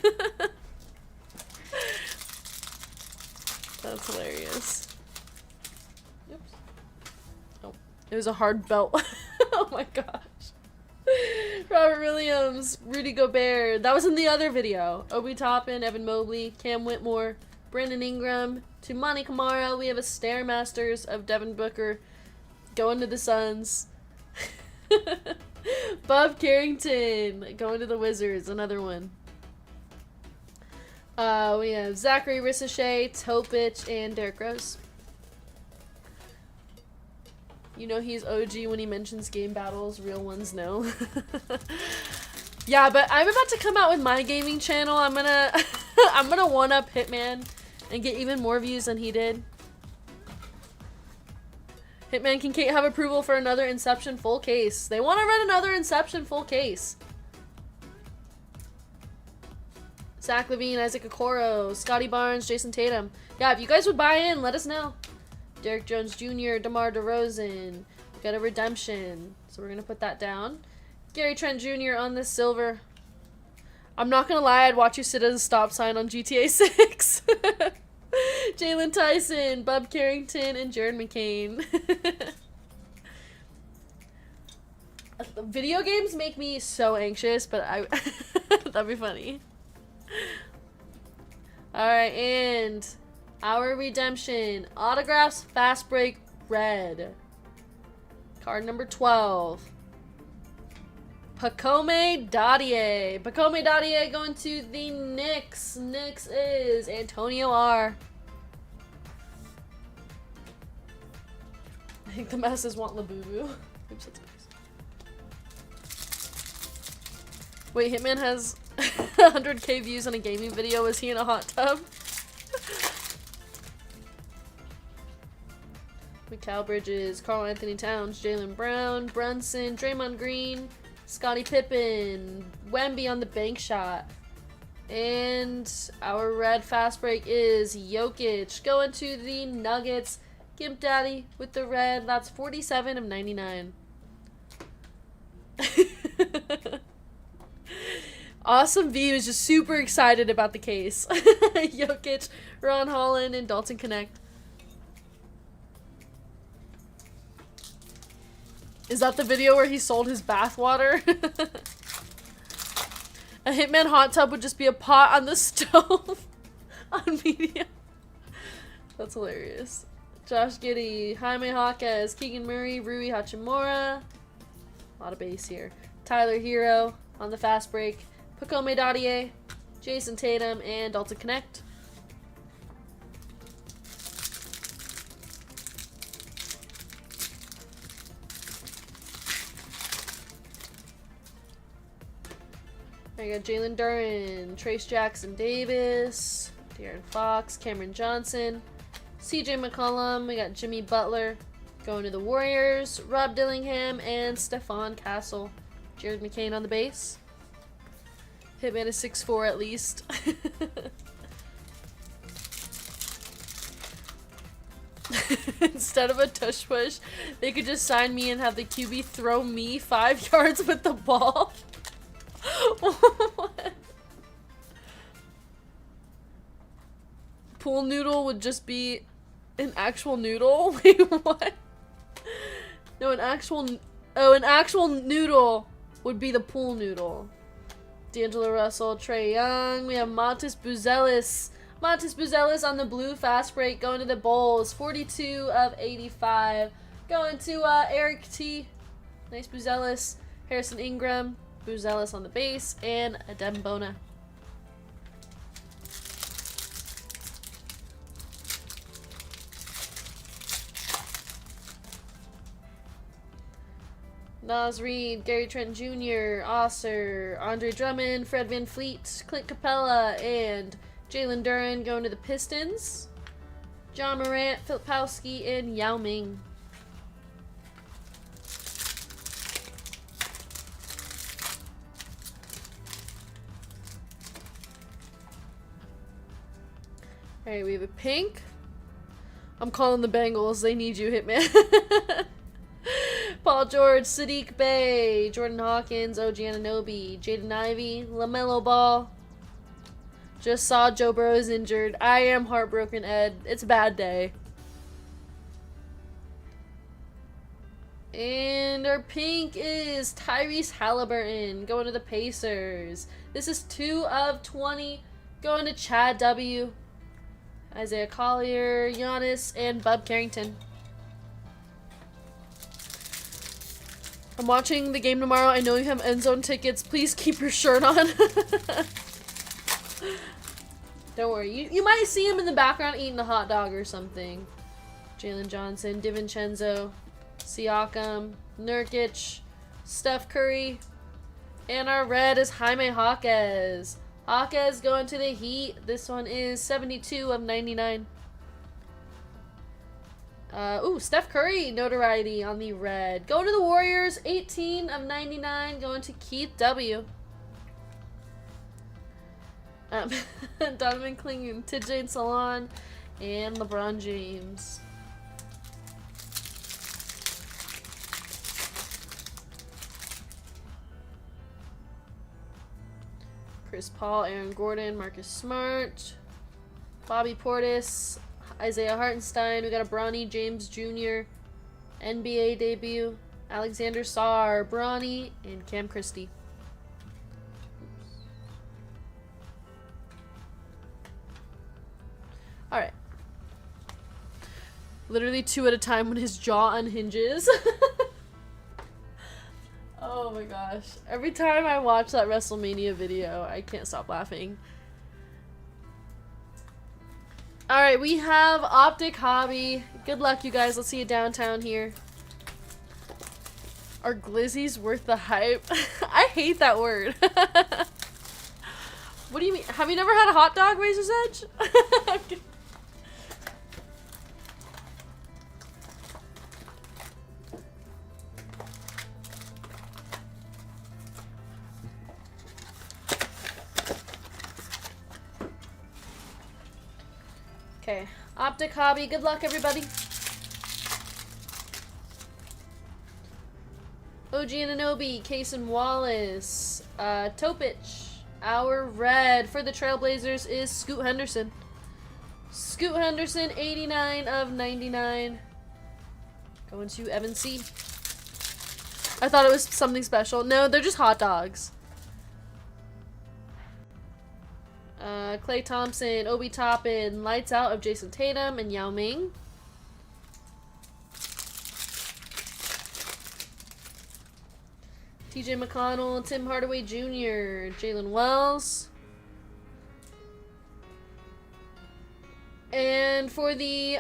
That's hilarious. Oops. Oh, it was a hard belt. Oh my gosh. Robert Williams, Rudy Gobert. That was in the other video. Obi Toppin, Evan Mobley, Cam Whitmore, Brandon Ingram, Tumani Kamara. We have a Stairmasters of Devin Booker going to the Suns. Bob Carrington going to the Wizards. Another one. We have Zachary Ricochet, Topich, and Derrick Rose. You know he's OG when he mentions game battles. Real ones know. Yeah, but I'm about to come out with my gaming channel. I'm gonna one-up Hitman and get even more views than he did. Hitman, can Kate have approval for another Inception full case? They want to run another Inception full case. Zach Levine, Isaac Okoro, Scotty Barnes, Jason Tatum. Yeah, if you guys would buy in, let us know. Derek Jones Jr., DeMar DeRozan. We got a redemption. So we're going to put that down. Gary Trent Jr. on this silver. I'm not going to lie, I'd watch you sit as a stop sign on GTA 6. Jalen Tyson, Bub Carrington, and Jared McCain. Video games make me so anxious, but that'd be funny. Alright, and our redemption. Autographs, Fast Break, Red. Card number 12. Pacome Dadier. Pacome Dadier going to the Knicks. Knicks is Antonio R. I think the masses want Labubu. Oops, that's nice. Wait, Hitman has 100k views on a gaming video. Was he in a hot tub? Mikal Bridges, Karl Anthony Towns, Jaylen Brown, Brunson, Draymond Green, Scottie Pippen, Wemby on the bank shot. And our red fast break is Jokic going to the Nuggets. Gimp Daddy with the red. That's 47 of 99. Awesome V was just super excited about the case. Jokic, Ron Holland, and Dalton Connect. Is that the video where he sold his bathwater? A Hitman hot tub would just be a pot on the stove on media. That's hilarious. Josh Giddey, Jaime Jaquez, Keegan Murray, Rui Hachimura. A lot of base here. Tyler Hero on the fast break. Pacome Dadier, Jason Tatum, and Dalton Connect. I got Jalen Duren, Trace Jackson Davis, De'Aaron Fox, Cameron Johnson, CJ McCollum. We got Jimmy Butler going to the Warriors, Rob Dillingham, and Stephon Castle. Jared McCain on the base. Hitman is 6'4" at least. Instead of a tush push, they could just sign me and have the QB throw me 5 yards with the ball. What? Pool noodle would just be an actual noodle? Wait, what? No, an actual noodle would be the pool noodle. D'Angelo Russell, Trae Young. We have Matas Buzelis. Matas Buzelis on the blue fast break going to the Bulls. 42 of 85. Going to Eric T. Nice Buzelis. Harrison Ingram. Buzelis on the base. And Adem Bona. Nas Reed, Gary Trent Jr., Osser, Andre Drummond, Fred VanVleet, Clint Capella, and Jalen Duren going to the Pistons. John Morant, Filipowski, and Yao Ming. Alright, we have a pink. I'm calling the Bengals. They need you, Hitman. Paul George, Sadiq Bey, Jordan Hawkins, OG Anunoby, Jaden Ivey, LaMelo Ball. Just saw Joe Burrow is injured. I am heartbroken, Ed. It's a bad day. And our pink is Tyrese Halliburton going to the Pacers. This is 2 of 20 going to Chad W. Isaiah Collier, Giannis, and Bub Carrington. I'm watching the game tomorrow. I know you have end zone tickets. Please keep your shirt on. Don't worry. You might see him in the background eating a hot dog or something. Jalen Johnson, DiVincenzo, Siakam, Nurkic, Steph Curry. And our red is Jaime Jaquez. Jaquez going to the Heat. This one is 72 of 99. Ooh, Steph Curry notoriety on the red. Going to the Warriors, 18 of 99. Going to Keith W. Donovan Clingan, TJ Salon, and LeBron James. Chris Paul, Aaron Gordon, Marcus Smart, Bobby Portis, Isaiah Hartenstein. We got a Bronny James Jr. NBA debut, Alexander Sarr, Bronny, and Cam Christie. Alright. Literally 2 at a time when his jaw unhinges. Oh my gosh. Every time I watch that WrestleMania video, I can't stop laughing. Alright, we have Optic Hobby. Good luck, you guys. Let's see you downtown here. Are glizzies worth the hype? I hate that word. What do you mean? Have you never had a hot dog, Razor's Edge? Okay, Optic Hobby. Good luck, everybody. OG Anunoby, Cason Wallace, Topic. Our red for the Trailblazers is Scoot Henderson. Scoot Henderson, 89 of 99. Going to Evan C. I thought it was something special. No, they're just hot dogs. Klay Thompson, Obi Toppin, Lights Out of Jason Tatum and Yao Ming. TJ McConnell, Tim Hardaway Jr., Jalen Wells. And for the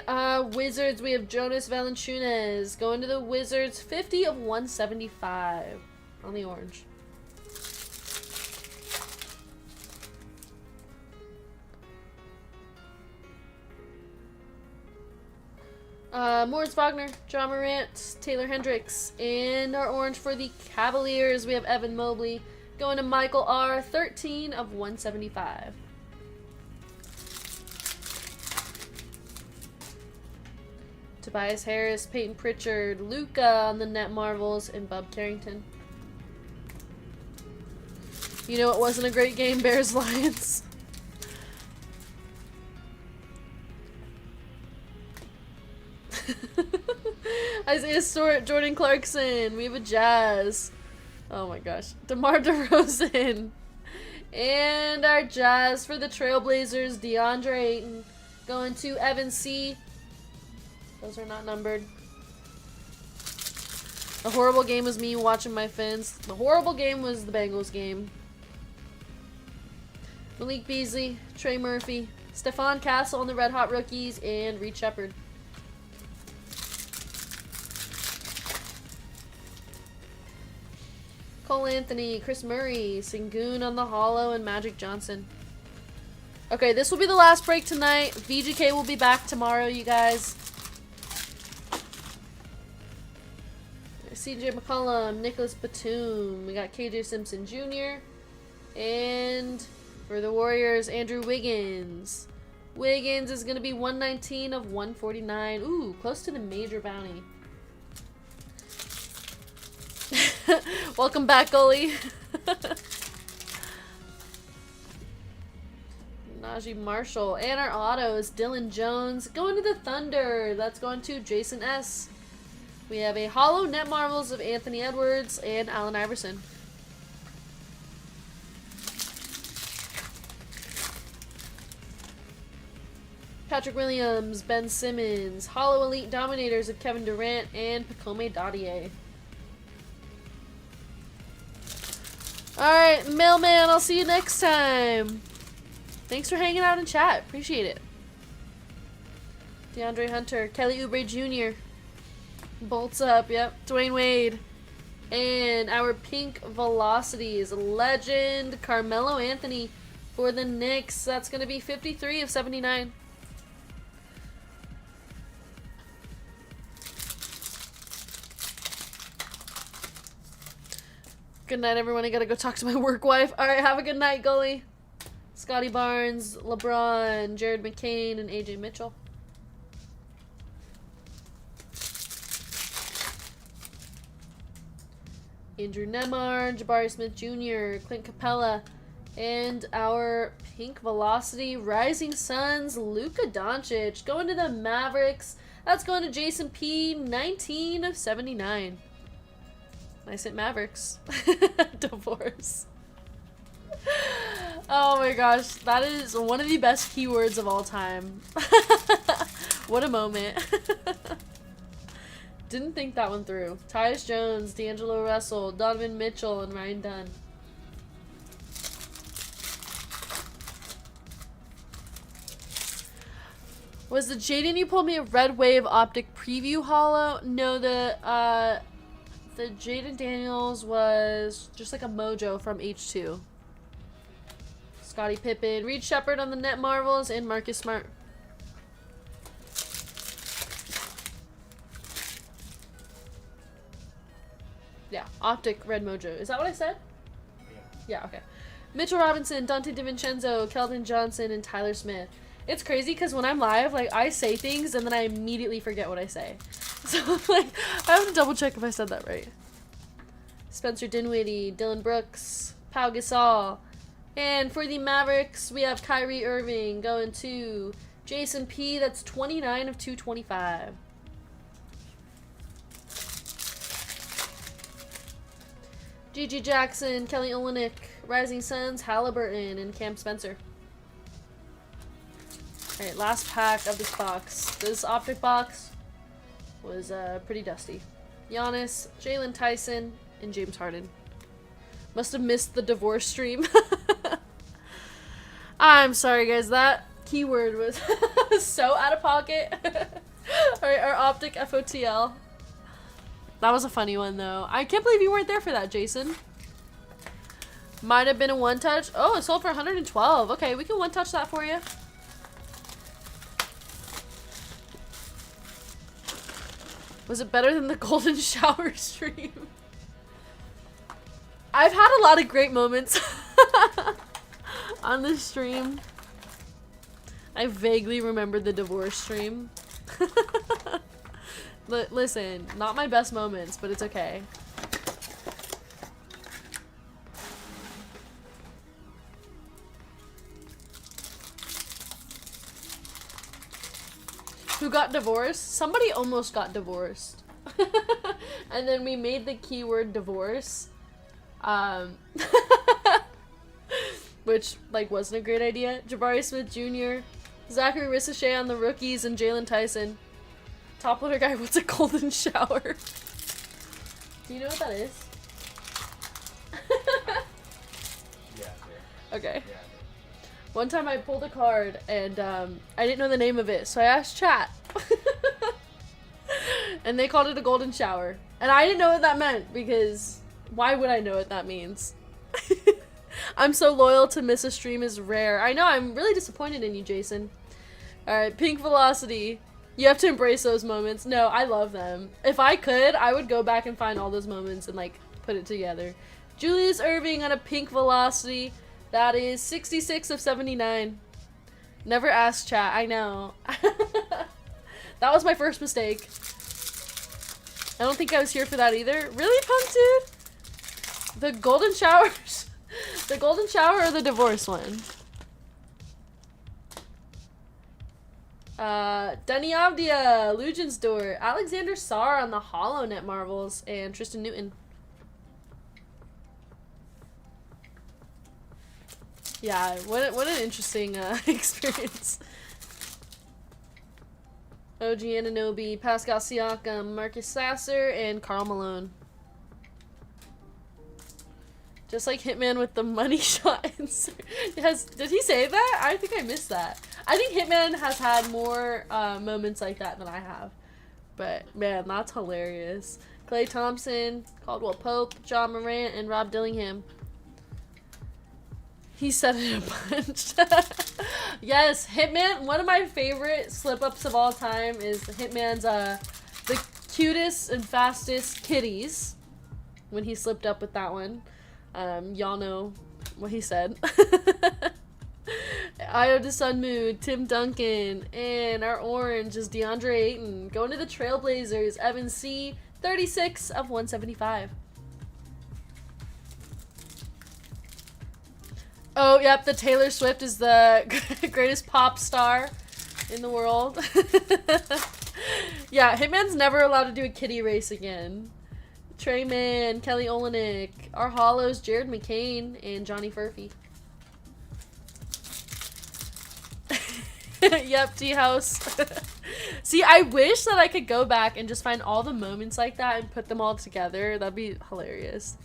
Wizards, we have Jonas Valanciunas going to the Wizards, 50 of 175 on the orange. Moritz Wagner, John Morant, Taylor Hendricks, and our orange for the Cavaliers, we have Evan Mobley going to Michael R, 13 of 175. Tobias Harris, Peyton Pritchard, Luka on the Net Marvels, and Bub Carrington. You know it wasn't a great game, Bears Lions. Isaiah Stewart, Jordan Clarkson. We have a Jazz. Oh my gosh. DeMar DeRozan. And our Jazz for the Trailblazers, DeAndre Ayton. Going to Evan C. Those are not numbered. The horrible game was me watching my Fins. The horrible game was the Bengals game. Malik Beasley, Trey Murphy, Stephon Castle on the Red Hot Rookies, and Reed Shepard. Cole Anthony, Chris Murray, Sengun on the Hollow, and Magic Johnson. Okay, this will be the last break tonight. VGK will be back tomorrow, you guys. CJ McCollum, Nicholas Batum. We got KJ Simpson Jr. And for the Warriors, Andrew Wiggins. Wiggins is going to be 119 of 149. Ooh, close to the major bounty. Welcome back, goalie. Najee Marshall. And our auto is Dylan Jones. Going to the Thunder. That's going to Jason S. We have a hollow net marvels of Anthony Edwards and Allen Iverson. Patrick Williams, Ben Simmons, hollow elite dominators of Kevin Durant and Pacome Dadier. Alright, mailman, I'll see you next time. Thanks for hanging out in chat. Appreciate it. DeAndre Hunter, Kelly Oubre Jr. Bolts up, yep. Dwayne Wade. And our pink velocities, legend Carmelo Anthony for the Knicks. That's going to be 53 of 79. Good night, everyone. I gotta go talk to my work wife. Alright, have a good night, goalie. Scotty Barnes, LeBron, Jared McCain, and AJ Mitchell. Andrew Nemar, Jabari Smith Jr., Clint Capella, and our pink velocity Rising Suns, Luka Doncic. Going to the Mavericks. That's going to Jason P, 19 of 79. Nice at Mavericks. Divorce. Oh my gosh, that is one of the best keywords of all time. What a moment. Didn't think that one through. Tyus Jones, D'Angelo Russell, Donovan Mitchell, and Ryan Dunn. Was the Jaden you pulled me a Red Wave Optic Preview Hollow? No, the Jaden Daniels was just like a mojo from H2. Scottie Pippen, Reed Shepard on the Net Marvels, and Marcus Smart. Yeah, Optic Red Mojo. Is that what I said? Yeah, okay. Mitchell Robinson, Dante DiVincenzo, Keldon Johnson, and Tyler Smith. It's crazy because when I'm live, like, I say things and then I immediately forget what I say. So, like, I have to double check if I said that right. Spencer Dinwiddie, Dylan Brooks, Pau Gasol. And for the Mavericks, we have Kyrie Irving going to Jason P. That's 29 of 225. Gigi Jackson, Kelly Olynyk, Rising Suns, Halliburton, and Cam Spencer. Alright, last pack of this box. This Optic box was pretty dusty. Giannis, Jalen Tyson, and James Harden. Must have missed the divorce stream. I'm sorry, guys. That keyword was so out of pocket. Alright, our Optic FOTL. That was a funny one, though. I can't believe you weren't there for that, Jason. Might have been a one-touch. Oh, it sold for 112. Okay, we can one-touch that for you. Was it better than the golden shower stream? I've had a lot of great moments on this stream. I vaguely remember the divorce stream. Listen, not my best moments, but it's okay. Who got divorced? Somebody almost got divorced. And then we made the keyword divorce. Which, like, wasn't a great idea. Jabari Smith Jr., Zachary Ricochet on the rookies, and Jalen Tyson. Top loader guy wants a golden shower. Do you know what that is? Yeah. Okay. Yeah. One time I pulled a card and I didn't know the name of it, so I asked chat. And they called it a golden shower. And I didn't know what that meant because Why would I know what that means? I'm so loyal to miss a stream is rare. I know, I'm really disappointed in you, Jason. Alright, Pink Velocity. You have to embrace those moments. No, I love them. If I could, I would go back and find all those moments and like put it together. Julius Irving on a Pink Velocity. That is 66 of 79. Never ask chat, I know. That was my first mistake. I don't think I was here for that either. Really, Punk Dude? The golden showers. The golden shower or the divorce one? Denny Avdia, Legion's Door, Alexander Sarr on the HoloNet Marvels, and Tristan Newton. Yeah, what an interesting experience. OG Ananobi, Pascal Siakam, Marcus Sasser, and Karl Malone. Just like Hitman with the money shot insert. Did he say that? I think I missed that. I think Hitman has had more moments like that than I have. But, man, that's hilarious. Klay Thompson, Caldwell Pope, John Morant, and Rob Dillingham. He said it a bunch. Yes, Hitman, one of my favorite slip-ups of all time is Hitman's, the cutest and fastest kitties. When he slipped up with that one. Y'all know what he said. Io to Sun Mood, Tim Duncan, and our orange is DeAndre Ayton. Going to the Trailblazers, Evan C., 36 of 175. Oh, yep, the Taylor Swift is the greatest pop star in the world. Yeah, Hitman's never allowed to do a kitty race again. Trey Mann, Kelly Olynyk, our Hollows, Jared McCain, and Johnny Furphy. Yep, T-House. See, I wish that I could go back and just find all the moments like that and put them all together. That'd be hilarious.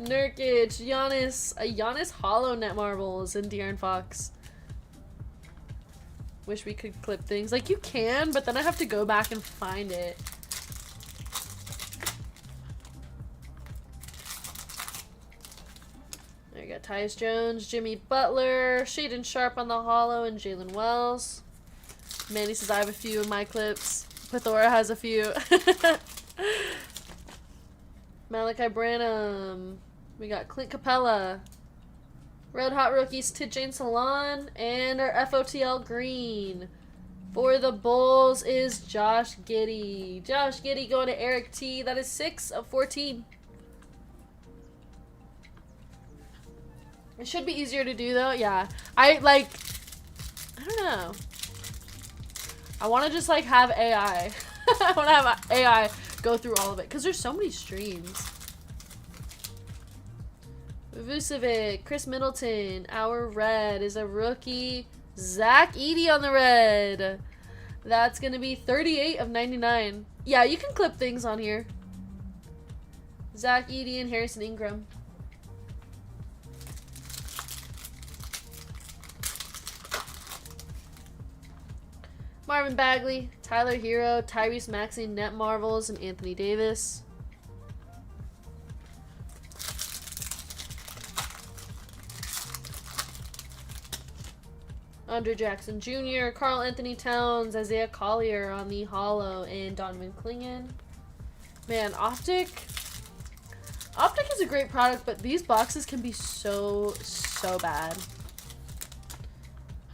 Nurkic, Giannis HoloNet Marvels, and De'Aaron Fox. Wish we could clip things. Like, you can, but then I have to go back and find it. There you go. Tyus Jones, Jimmy Butler, Shaedon Sharp on the holo, and Jalen Wells. Manny says I have a few in my clips. Pathora has a few. Malachi Branham. We got Clint Capella. Red Hot Rookies, Tijane Salon, and our FOTL Green. For the Bulls is Josh Giddey. Josh Giddey going to Eric T. That is 6 of 14. It should be easier to do, though. Yeah. I don't know. I want to just, like, have AI. I want to have AI go through all of it. Because there's so many streams. Vucevic, Chris Middleton, our red is a rookie. Zach Edey on the red. That's going to be 38 of 99. Yeah, you can clip things on here. Zach Edey and Harrison Ingram. Marvin Bagley, Tyler Hero, Tyrese Maxey, Net Marvels, and Anthony Davis. Andre Jackson Jr., Karl Anthony Towns, Isaiah Collier on the holo, and Donovan Clingan. Man, Optic is a great product, but these boxes can be so bad.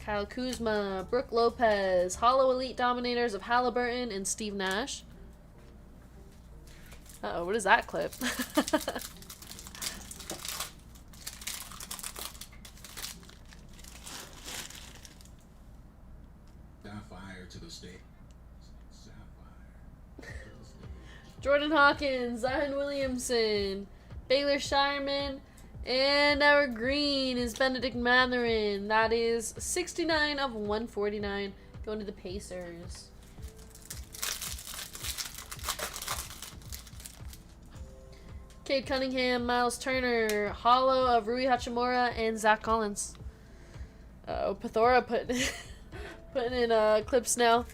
Kyle Kuzma, Brooke Lopez, holo elite dominators of Halliburton, and Steve Nash. Uh-oh, what is that clip? To the state. Jordan Hawkins, Zion Williamson, Baylor Shireman, and our green is Benedict Mathurin. That is 69 of 149 going to the Pacers. Cade Cunningham, Miles Turner, holo of Rui Hachimura, and Zach Collins. Uh-oh, Pathora putting in clips now.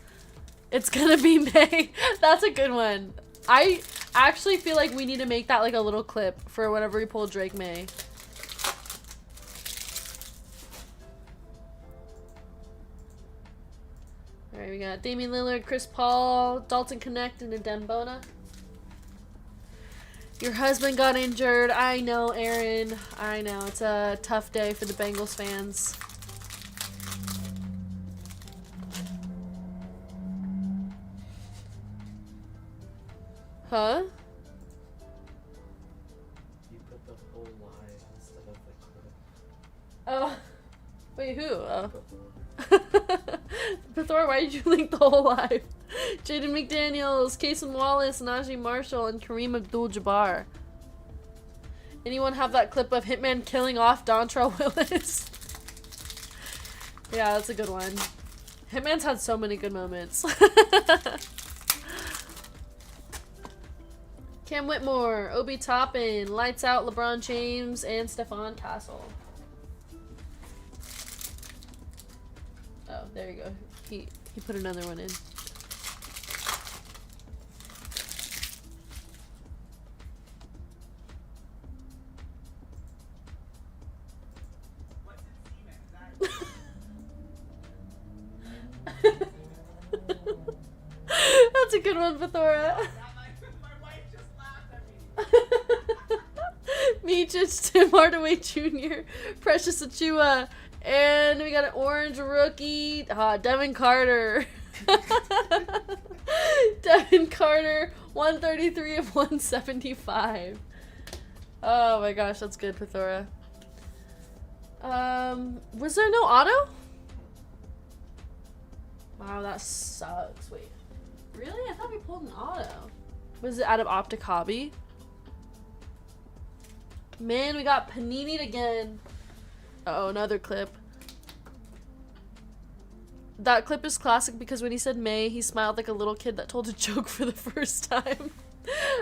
It's gonna be May. That's a good one. I actually feel like we need to make that like a little clip for whenever we pull Drake May. Alright, we got Damian Lillard, Chris Paul, Dalton Connect, and a Dembona. Your husband got injured. I know, Aaron. I know. It's a tough day for the Bengals fans. Huh? You put the whole line instead of the clip. Oh. Wait, who? Oh. Before. Pithor, why did you link the whole live? Jaden McDaniels, Kason Wallace, Najee Marshall, and Kareem Abdul-Jabbar. Anyone have that clip of Hitman killing off Dontrell Willis? Yeah, that's a good one. Hitman's had so many good moments. Cam Whitmore, Obi Toppin, Lights Out, LeBron James, and Stephon Castle. Oh, there you go. He put another one in. That's a good one, Bethora. My wife just laughed at me. Meechich, Tim Hardaway Jr., Precious Achua, and we got an orange rookie, Devin Carter. Devin Carter, 133 of 175. Oh my gosh, that's good, Pithora. Was there no auto? Wow, that sucks. Wait. Really? I thought we pulled an auto. Was it out of Optic Hobby? Man, we got Panini'd again. Uh-oh, another clip. That clip is classic because when he said May, he smiled like a little kid that told a joke for the first time.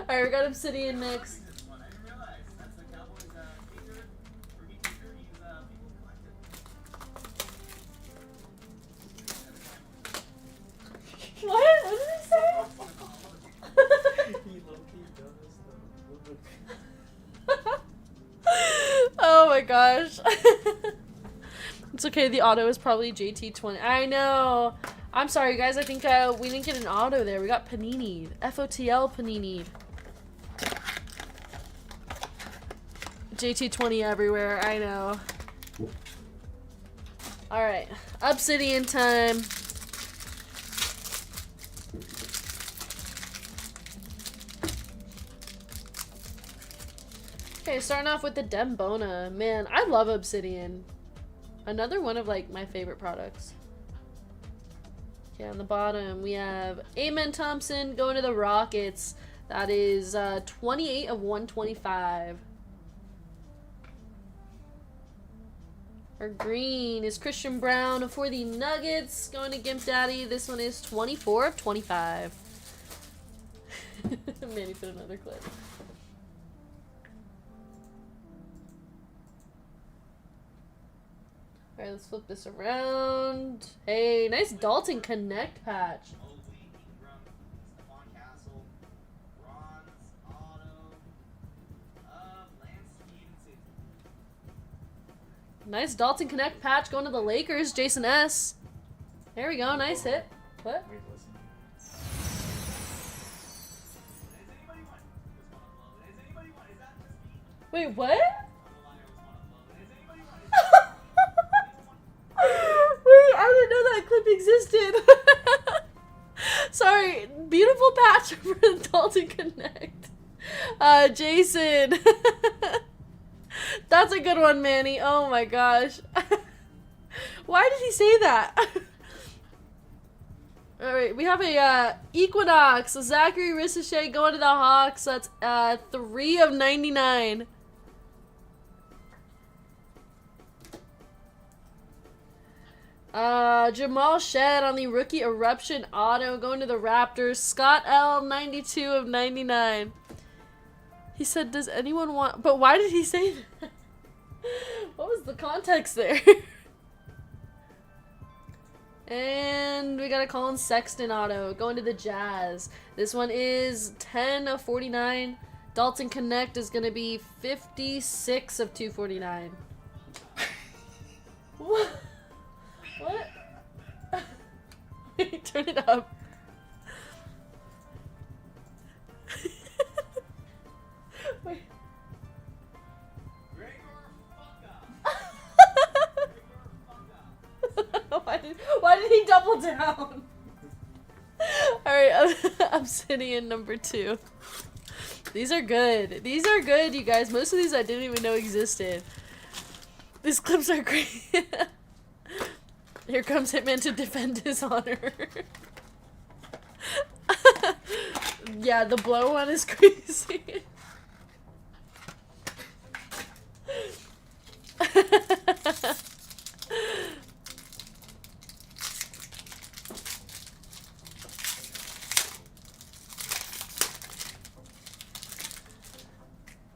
Alright, we got Obsidian next. I didn't realize that's the Cowboys kicker. Rookie kicker. He's people collected. What? What did he say? He low-key does though. Oh my gosh. It's okay, the auto is probably JT20. I know. I'm sorry, guys. I think we didn't get an auto there. We got Panini. FOTL Panini. JT20 everywhere. I know. Alright. Obsidian time. Okay, starting off with the Dembona. Man, I love Obsidian. Another one of like my favorite products. Okay, on the bottom we have Amen Thompson going to the Rockets. That is 28 of 125. Our green is Christian Brown for the Nuggets going to Gimp Daddy. This one is 24 of 25. Manny put another clip. Alright, let's flip this around. Hey, nice Dalton Connect patch. Nice Dalton Connect patch going to the Lakers. Jason S. There we go. Nice hit. What? Wait, listen. Wait, what? Wait, I didn't know that clip existed. Sorry. Beautiful patch for Dalton Connect. Jason. That's a good one, Manny. Oh my gosh. Why did he say that? Alright, we have a Equinox. Zachary Ricochet going to the Hawks. That's 3 of 99. Jamal Shed on the rookie eruption auto going to the Raptors. Scott L 92 of 99. He said, does anyone want... But why did he say that? What was the context there? And And we got a Colin Sexton auto going to the Jazz. This one is 10 of 49. Dalton Connect is going to be 56 of 249. What? What? Turn it up. Wait. Why did he double down? Alright, Obsidian number 2. These are good. These are good, you guys. Most of these I didn't even know existed. These clips are great. Here comes Hitman to defend his honor. Yeah, the blow one is crazy.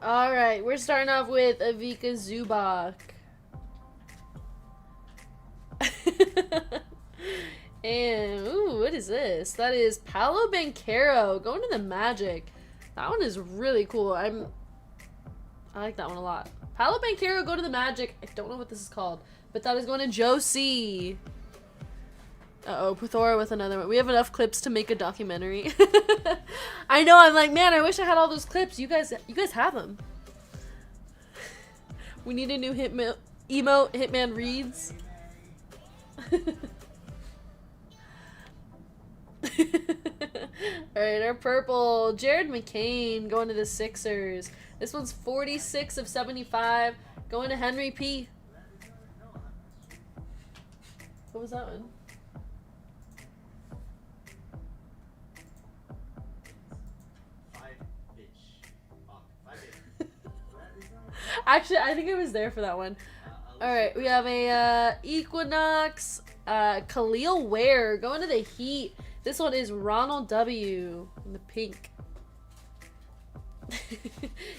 Alright, we're starting off with Avika Zubak. And, ooh, what is this? That is Paolo Banchero going to the Magic. That one is really cool. I like that one a lot. Paolo Banchero go to the Magic. I don't know what this is called, but that is going to Joe C. Uh-oh, Pithora with another one. We have enough clips to make a documentary. I know, I'm like, man, I wish I had all those clips. You guys have them. We need a new emote, Hitman reads. Alright, our purple. Jared McCain going to the Sixers. This one's 46 of 75. Going to Henry P. What was that one? Actually, I think I was there for that one. Alright, we have a Equinox Khalil Ware going to the Heat. This one is Ronald W. in the pink.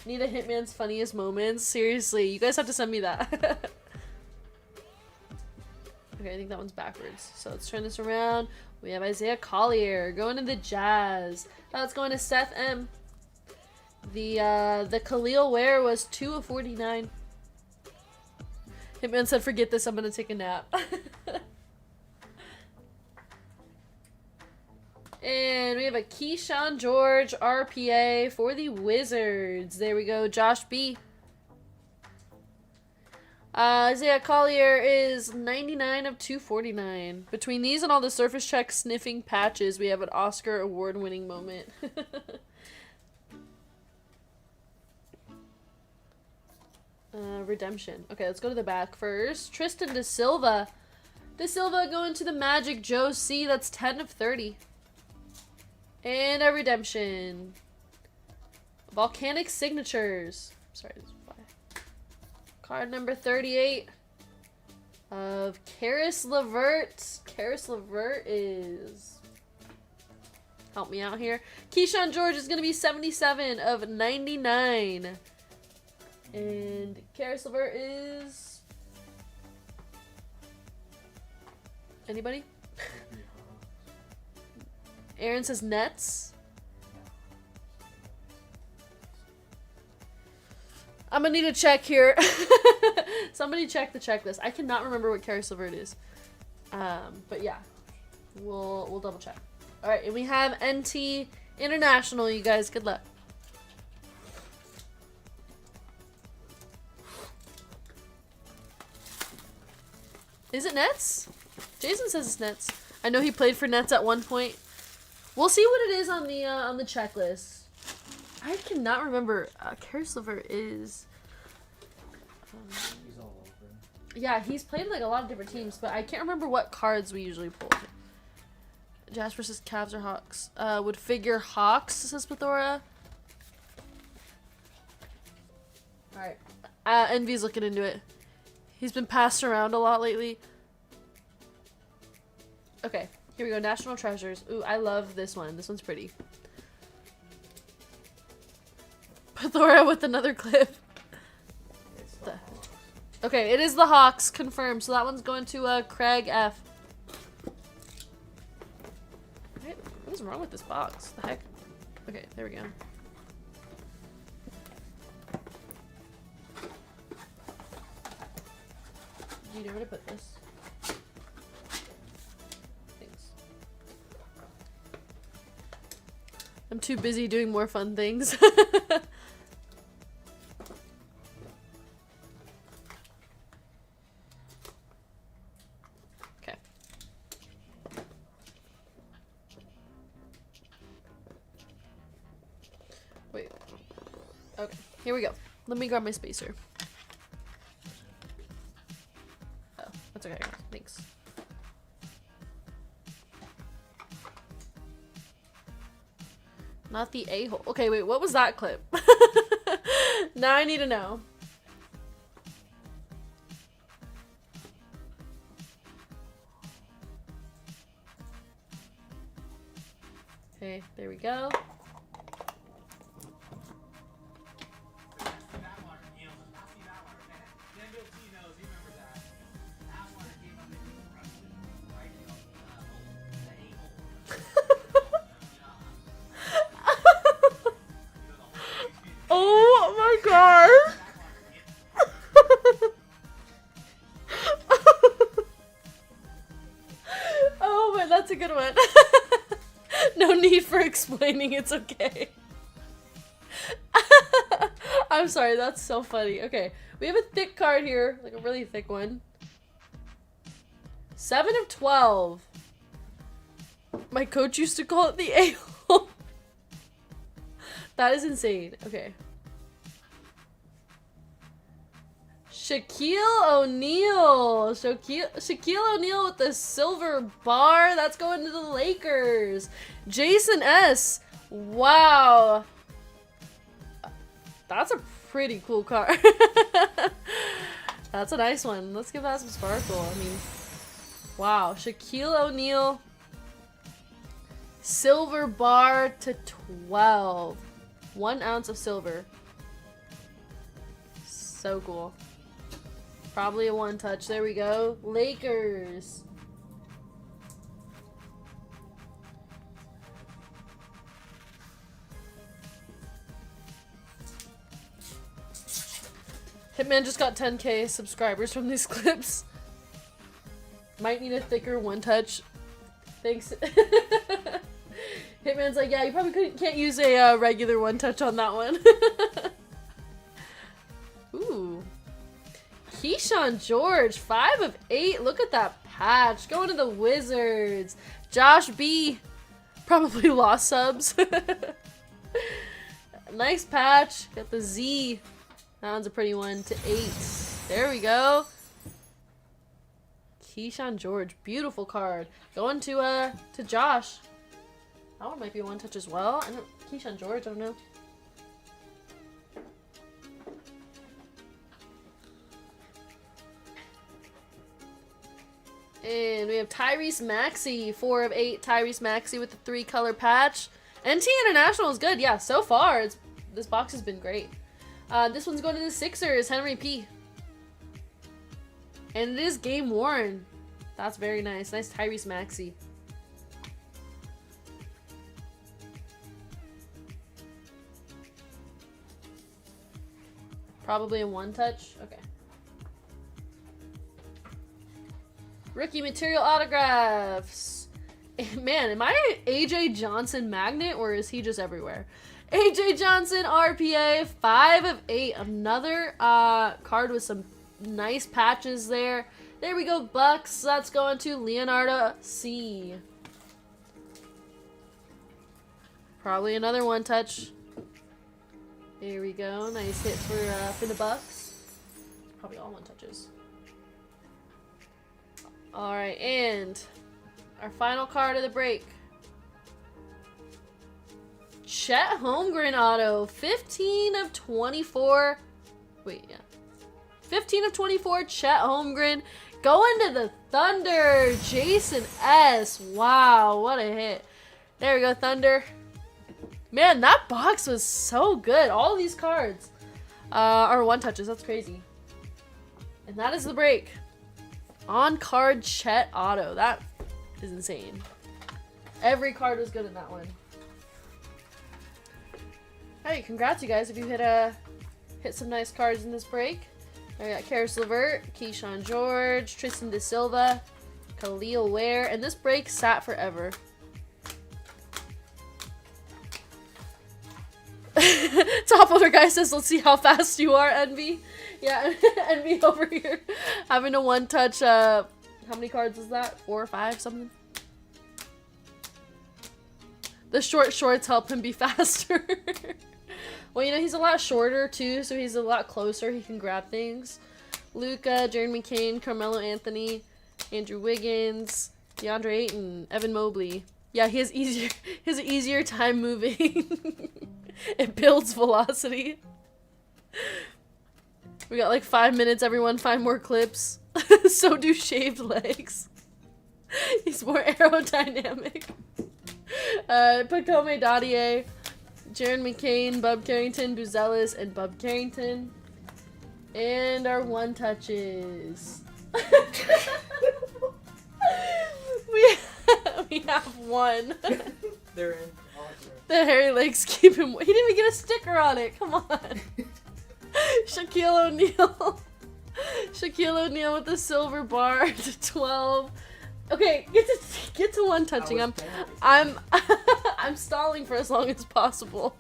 Need a Hitman's funniest moments? Seriously, you guys have to send me that. Okay, I think that one's backwards. So let's turn this around. We have Isaiah Collier going to the Jazz. That's going to Seth M. The Khalil Ware was 2 of 49. Hitman said, forget this, I'm gonna take a nap. And we have a Keyshawn George RPA for the Wizards. There we go, Josh B. Isaiah Collier is 99 of 249. Between these and all the surface check sniffing patches, we have an Oscar award-winning moment. Redemption. Okay, let's go to the back first. Tristan Da Silva. Da Silva going to the Magic. Joe C. That's 10 of 30. And a redemption. Volcanic Signatures. Sorry, this is why. Card number 38 of Karis LeVert. Karis LeVert is... Help me out here. Keyshawn George is going to be 77 of 99. And Karis LeVert is... Anybody? Aaron says Nets. I'm gonna need a check here. Somebody check the checklist. I cannot remember what Karis LeVert is. But yeah, we'll double check. All right, and we have NT International. You guys, good luck. Is it Nets? Jason says it's Nets. I know he played for Nets at one point. We'll see what it is on the checklist. I cannot remember. Karis LeVert is... He's all over. Yeah, he's played like a lot of different teams, but I can't remember what cards we usually pull. Jasper says Cavs or Hawks. Would figure Hawks, says Pithora. Alright. Envy's looking into it. He's been passed around a lot lately. Okay, here we go. National Treasures. Ooh, I love this one. This one's pretty. Pithora with another clip. Okay, it is the Hawks. Confirmed. So that one's going to Craig F. is wrong with this box? The heck? Okay, there we go. Do you know where to put this? Thanks. I'm too busy doing more fun things. Okay. Wait. Okay, here we go. Let me grab my spacer. Oh, that's okay. Thanks. Not the a-hole. Okay, wait, what was that clip? Now I need to know. Okay, there we go. That water, Neil. I see that water, man. Nando T knows. He remembers that. That water came up in the corruption, right? The a-hole. Oh my god! Oh man, that's a good one. No need for explaining, it's okay. I'm sorry, that's so funny. Okay, we have a thick card here, like a really thick one. 7 of 12. My coach used to call it the a-hole. That is insane. Okay. Shaquille O'Neal. Shaquille O'Neal with the silver bar. That's going to the Lakers. Jason S. Wow. That's a pretty cool card. That's a nice one. Let's give that some sparkle. I mean, wow. Shaquille O'Neal. Silver bar to 12. 1 ounce of silver. So cool. Probably a one touch. There we go. Lakers. Hitman just got 10k subscribers from these clips. Might need a thicker one touch. Thanks. Hitman's like, yeah, you probably can't use a regular one touch on that one. Ooh. Keyshawn George, 5 of 8. Look at that patch. Going to the Wizards. Josh B. Probably lost subs. Nice patch. Got the Z. That one's a pretty one. To 8. There we go. Keyshawn George. Beautiful card. Going to Josh. That one might be a one touch as well. I don't. Keyshawn George, I don't know. And we have Tyrese Maxey, 4 of 8. Tyrese Maxey with the 3-color patch. NT International is good. Yeah, so far, this box has been great. This one's going to the Sixers, Henry P. And it is game worn. That's very nice. Nice Tyrese Maxey. Probably a one touch. Okay. Rookie material autographs. Man, am I AJ Johnson magnet or is he just everywhere? AJ Johnson RPA, 5 of 8. Another card with some nice patches there. There we go, Bucks. That's going to Leonardo C. Probably another one touch. There we go. Nice hit for the Bucks. Probably all one touches. Alright, and our final card of the break. Chet Holmgren auto. 15 of 24. Wait, yeah. 15 of 24, Chet Holmgren. Going to the Thunder. Jason S. Wow, what a hit. There we go, Thunder. Man, that box was so good. All these cards are one touches. That's crazy. And that is the break. On card Chet auto. That is insane. Every card was good in that one. Hey, congrats you guys if you hit some nice cards in this break. I got Karis LeVert, Keyshawn George, Tristan De Silva, Khalil Ware, and this break sat forever. Top loader guy says, let's see how fast you are, Envy. Yeah, Envy over here. Having a one touch, how many cards is that? 4 or 5, something? The short shorts help him be faster. Well, you know, he's a lot shorter, too, so he's a lot closer. He can grab things. Luka, Jaron McCain, Carmelo Anthony, Andrew Wiggins, DeAndre Ayton, Evan Mobley. Yeah, he has an easier time moving. It builds velocity. We got like 5 minutes, everyone. 5 more clips. So do shaved legs. He's more aerodynamic. Pacome Dadier, Jaron McCain, Bub Carrington, Buzelis, and Bub Carrington. And our one touches. we have one. They're in. The hairy legs keep him. He didn't even get a sticker on it. Come on. Shaquille O'Neal. Shaquille O'Neal with the silver bar to 12. Okay, get to one touching. I'm stalling for as long as possible.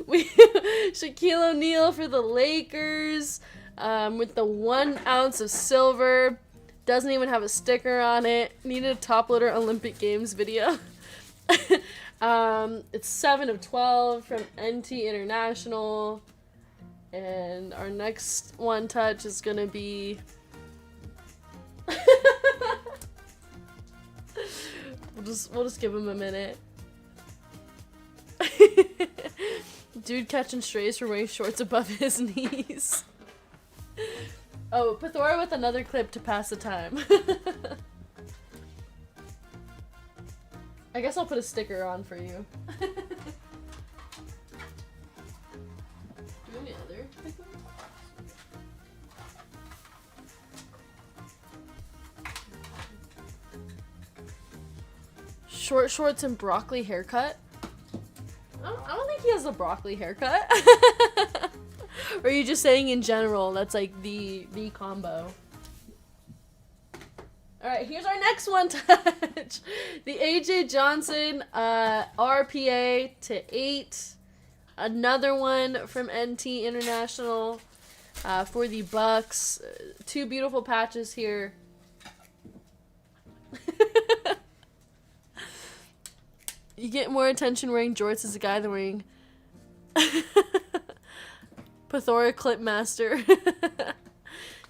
Shaquille O'Neal for the Lakers, with the 1 ounce of silver. Doesn't even have a sticker on it. Needed a top loader Olympic Games video. It's 7 of 12 from NT International. And our next one touch is gonna be we'll just give him a minute. Dude catching strays for wearing shorts above his knees. Oh, Pathora with another clip to pass the time. I guess I'll put a sticker on for you. Do you have any other? Short shorts and broccoli haircut? I don't think he has a broccoli haircut. Or are you just saying in general that's like the combo? Alright, here's our next one touch. The AJ Johnson RPA to 8. Another one from NT International for the Bucks. 2 beautiful patches here. You get more attention wearing jorts as a guy than wearing Pathora Clip Master.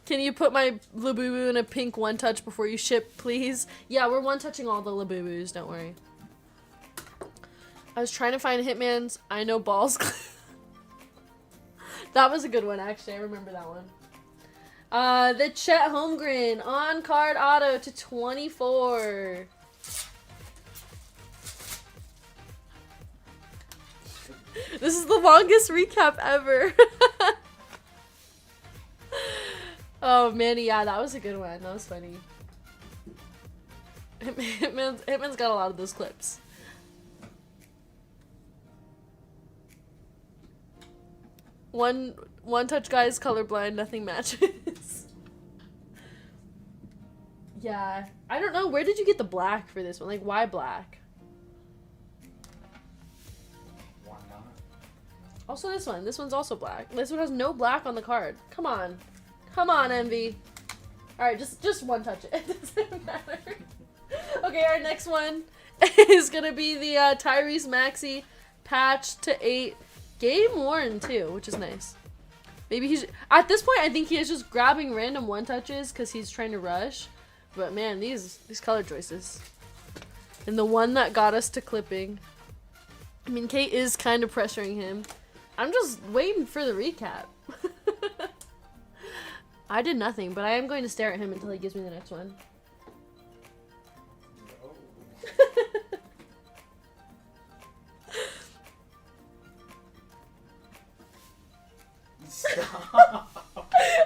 Can you put my Labubu in a pink one touch before you ship, please? Yeah, we're one touching all the Labubus, don't worry. I was trying to find Hitman's I Know Balls. That was a good one, actually. I remember that one. The Chet Holmgren on card auto to 24. This is the longest recap ever. Oh, Manny, yeah, that was a good one. That was funny. Hitman's got a lot of those clips. One touch guy is colorblind, nothing matches. Yeah, I don't know. Where did you get the black for this one? Like, why black? Why not? Also, this one. This one's also black. This one has no black on the card. Come on. Come on, Envy. Alright, just one touch it. It doesn't matter. Okay, our next one is gonna be the Tyrese Maxey patch to 8. Game worn too, which is nice. Maybe he's at this point. I think he is just grabbing random one touches because he's trying to rush. But man, these color choices, and the one that got us to clipping. I mean, Kate is kind of pressuring him. I'm just waiting for the recap. I did nothing, but I am going to stare at him until he gives me the next one.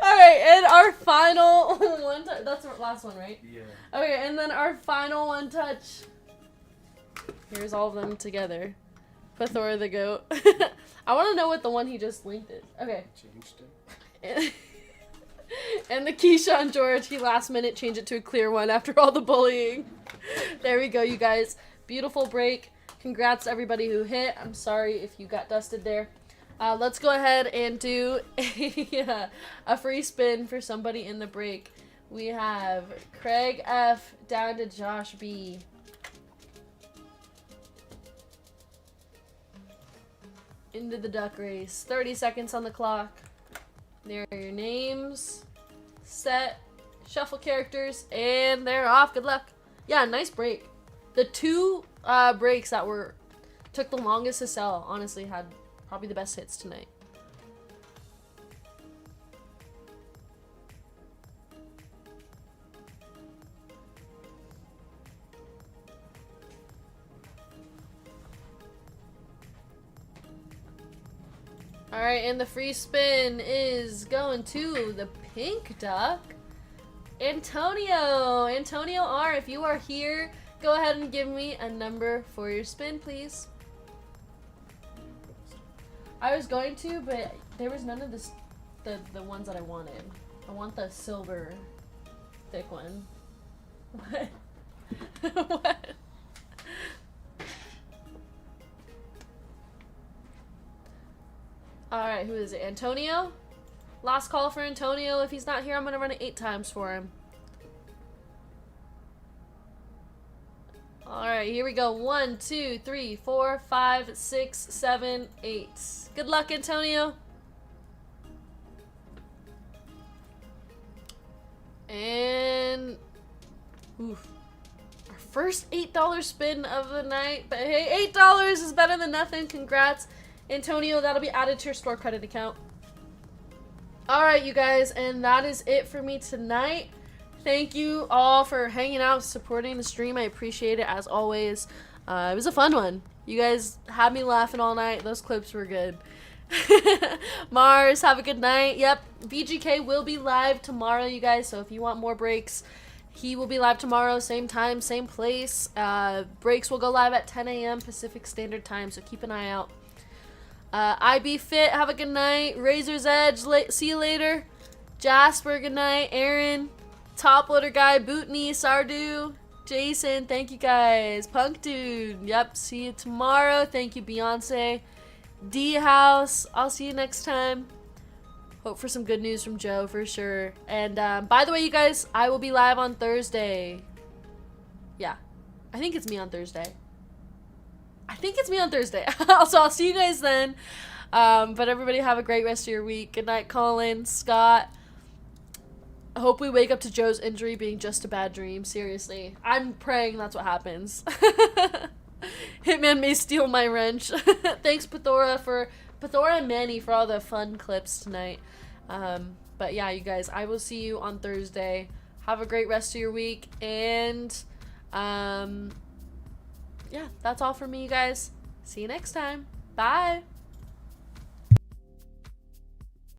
Alright, and our final one touch. That's our last one, right? Yeah. Okay, and then our final one touch. Here's all of them together. Pathora the goat. I want to know what the one he just linked is. Okay. Changed it. And the Keyshawn George, he last minute changed it to a clear one after all the bullying. There we go, you guys. Beautiful break. Congrats to everybody who hit. I'm sorry if you got dusted there. Let's go ahead and do a free spin for somebody in the break. We have Craig F down to Josh B. Into the duck race. 30 seconds on the clock. There are your names. Set. Shuffle characters. And they're off. Good luck. Yeah, nice break. The two breaks that took the longest to sell, honestly, had probably the best hits tonight. Alright, and the free spin is going to the pink duck. Antonio R, if you are here, go ahead and give me a number for your spin, please. I was going to, but there was none of the ones that I wanted. I want the silver thick one. What? What? Alright, who is it? Antonio? Last call for Antonio. If he's not here, I'm going to run it 8 times for him. Alright, here we go. 1, 2, 3, 4, 5, 6, 7, 8. Good luck, Antonio. And... oof. Our first $8 spin of the night. But hey, $8 is better than nothing. Congrats, Antonio. That'll be added to your store credit account. Alright, you guys. And that is it for me tonight. Thank you all for hanging out, supporting the stream. I appreciate it as always. It was a fun one. You guys had me laughing all night. Those clips were good. Mars, have a good night. Yep, VGK will be live tomorrow, you guys. So if you want more breaks, he will be live tomorrow. Same time, same place. Breaks will go live at 10 a.m. Pacific Standard Time. So keep an eye out. IB Fit, have a good night. Razor's Edge, see you later. Jasper, good night. Aaron. Top Loader Guy, Bootney, Sardu, Jason, thank you guys. Punk Dude, yep, see you tomorrow. Thank you, Beyonce. D House, I'll see you next time. Hope for some good news from Joe for sure. And by the way, you guys, I will be live on Thursday. Yeah, I think it's me on Thursday. So I'll see you guys then. But everybody have a great rest of your week. Good night, Colin, Scott. I hope we wake up to Joe's injury being just a bad dream. Seriously. I'm praying that's what happens. Hitman may steal my wrench. Thanks, Pathora and Manny for all the fun clips tonight. But yeah, you guys, I will see you on Thursday. Have a great rest of your week. And yeah, that's all for me, you guys. See you next time. Bye.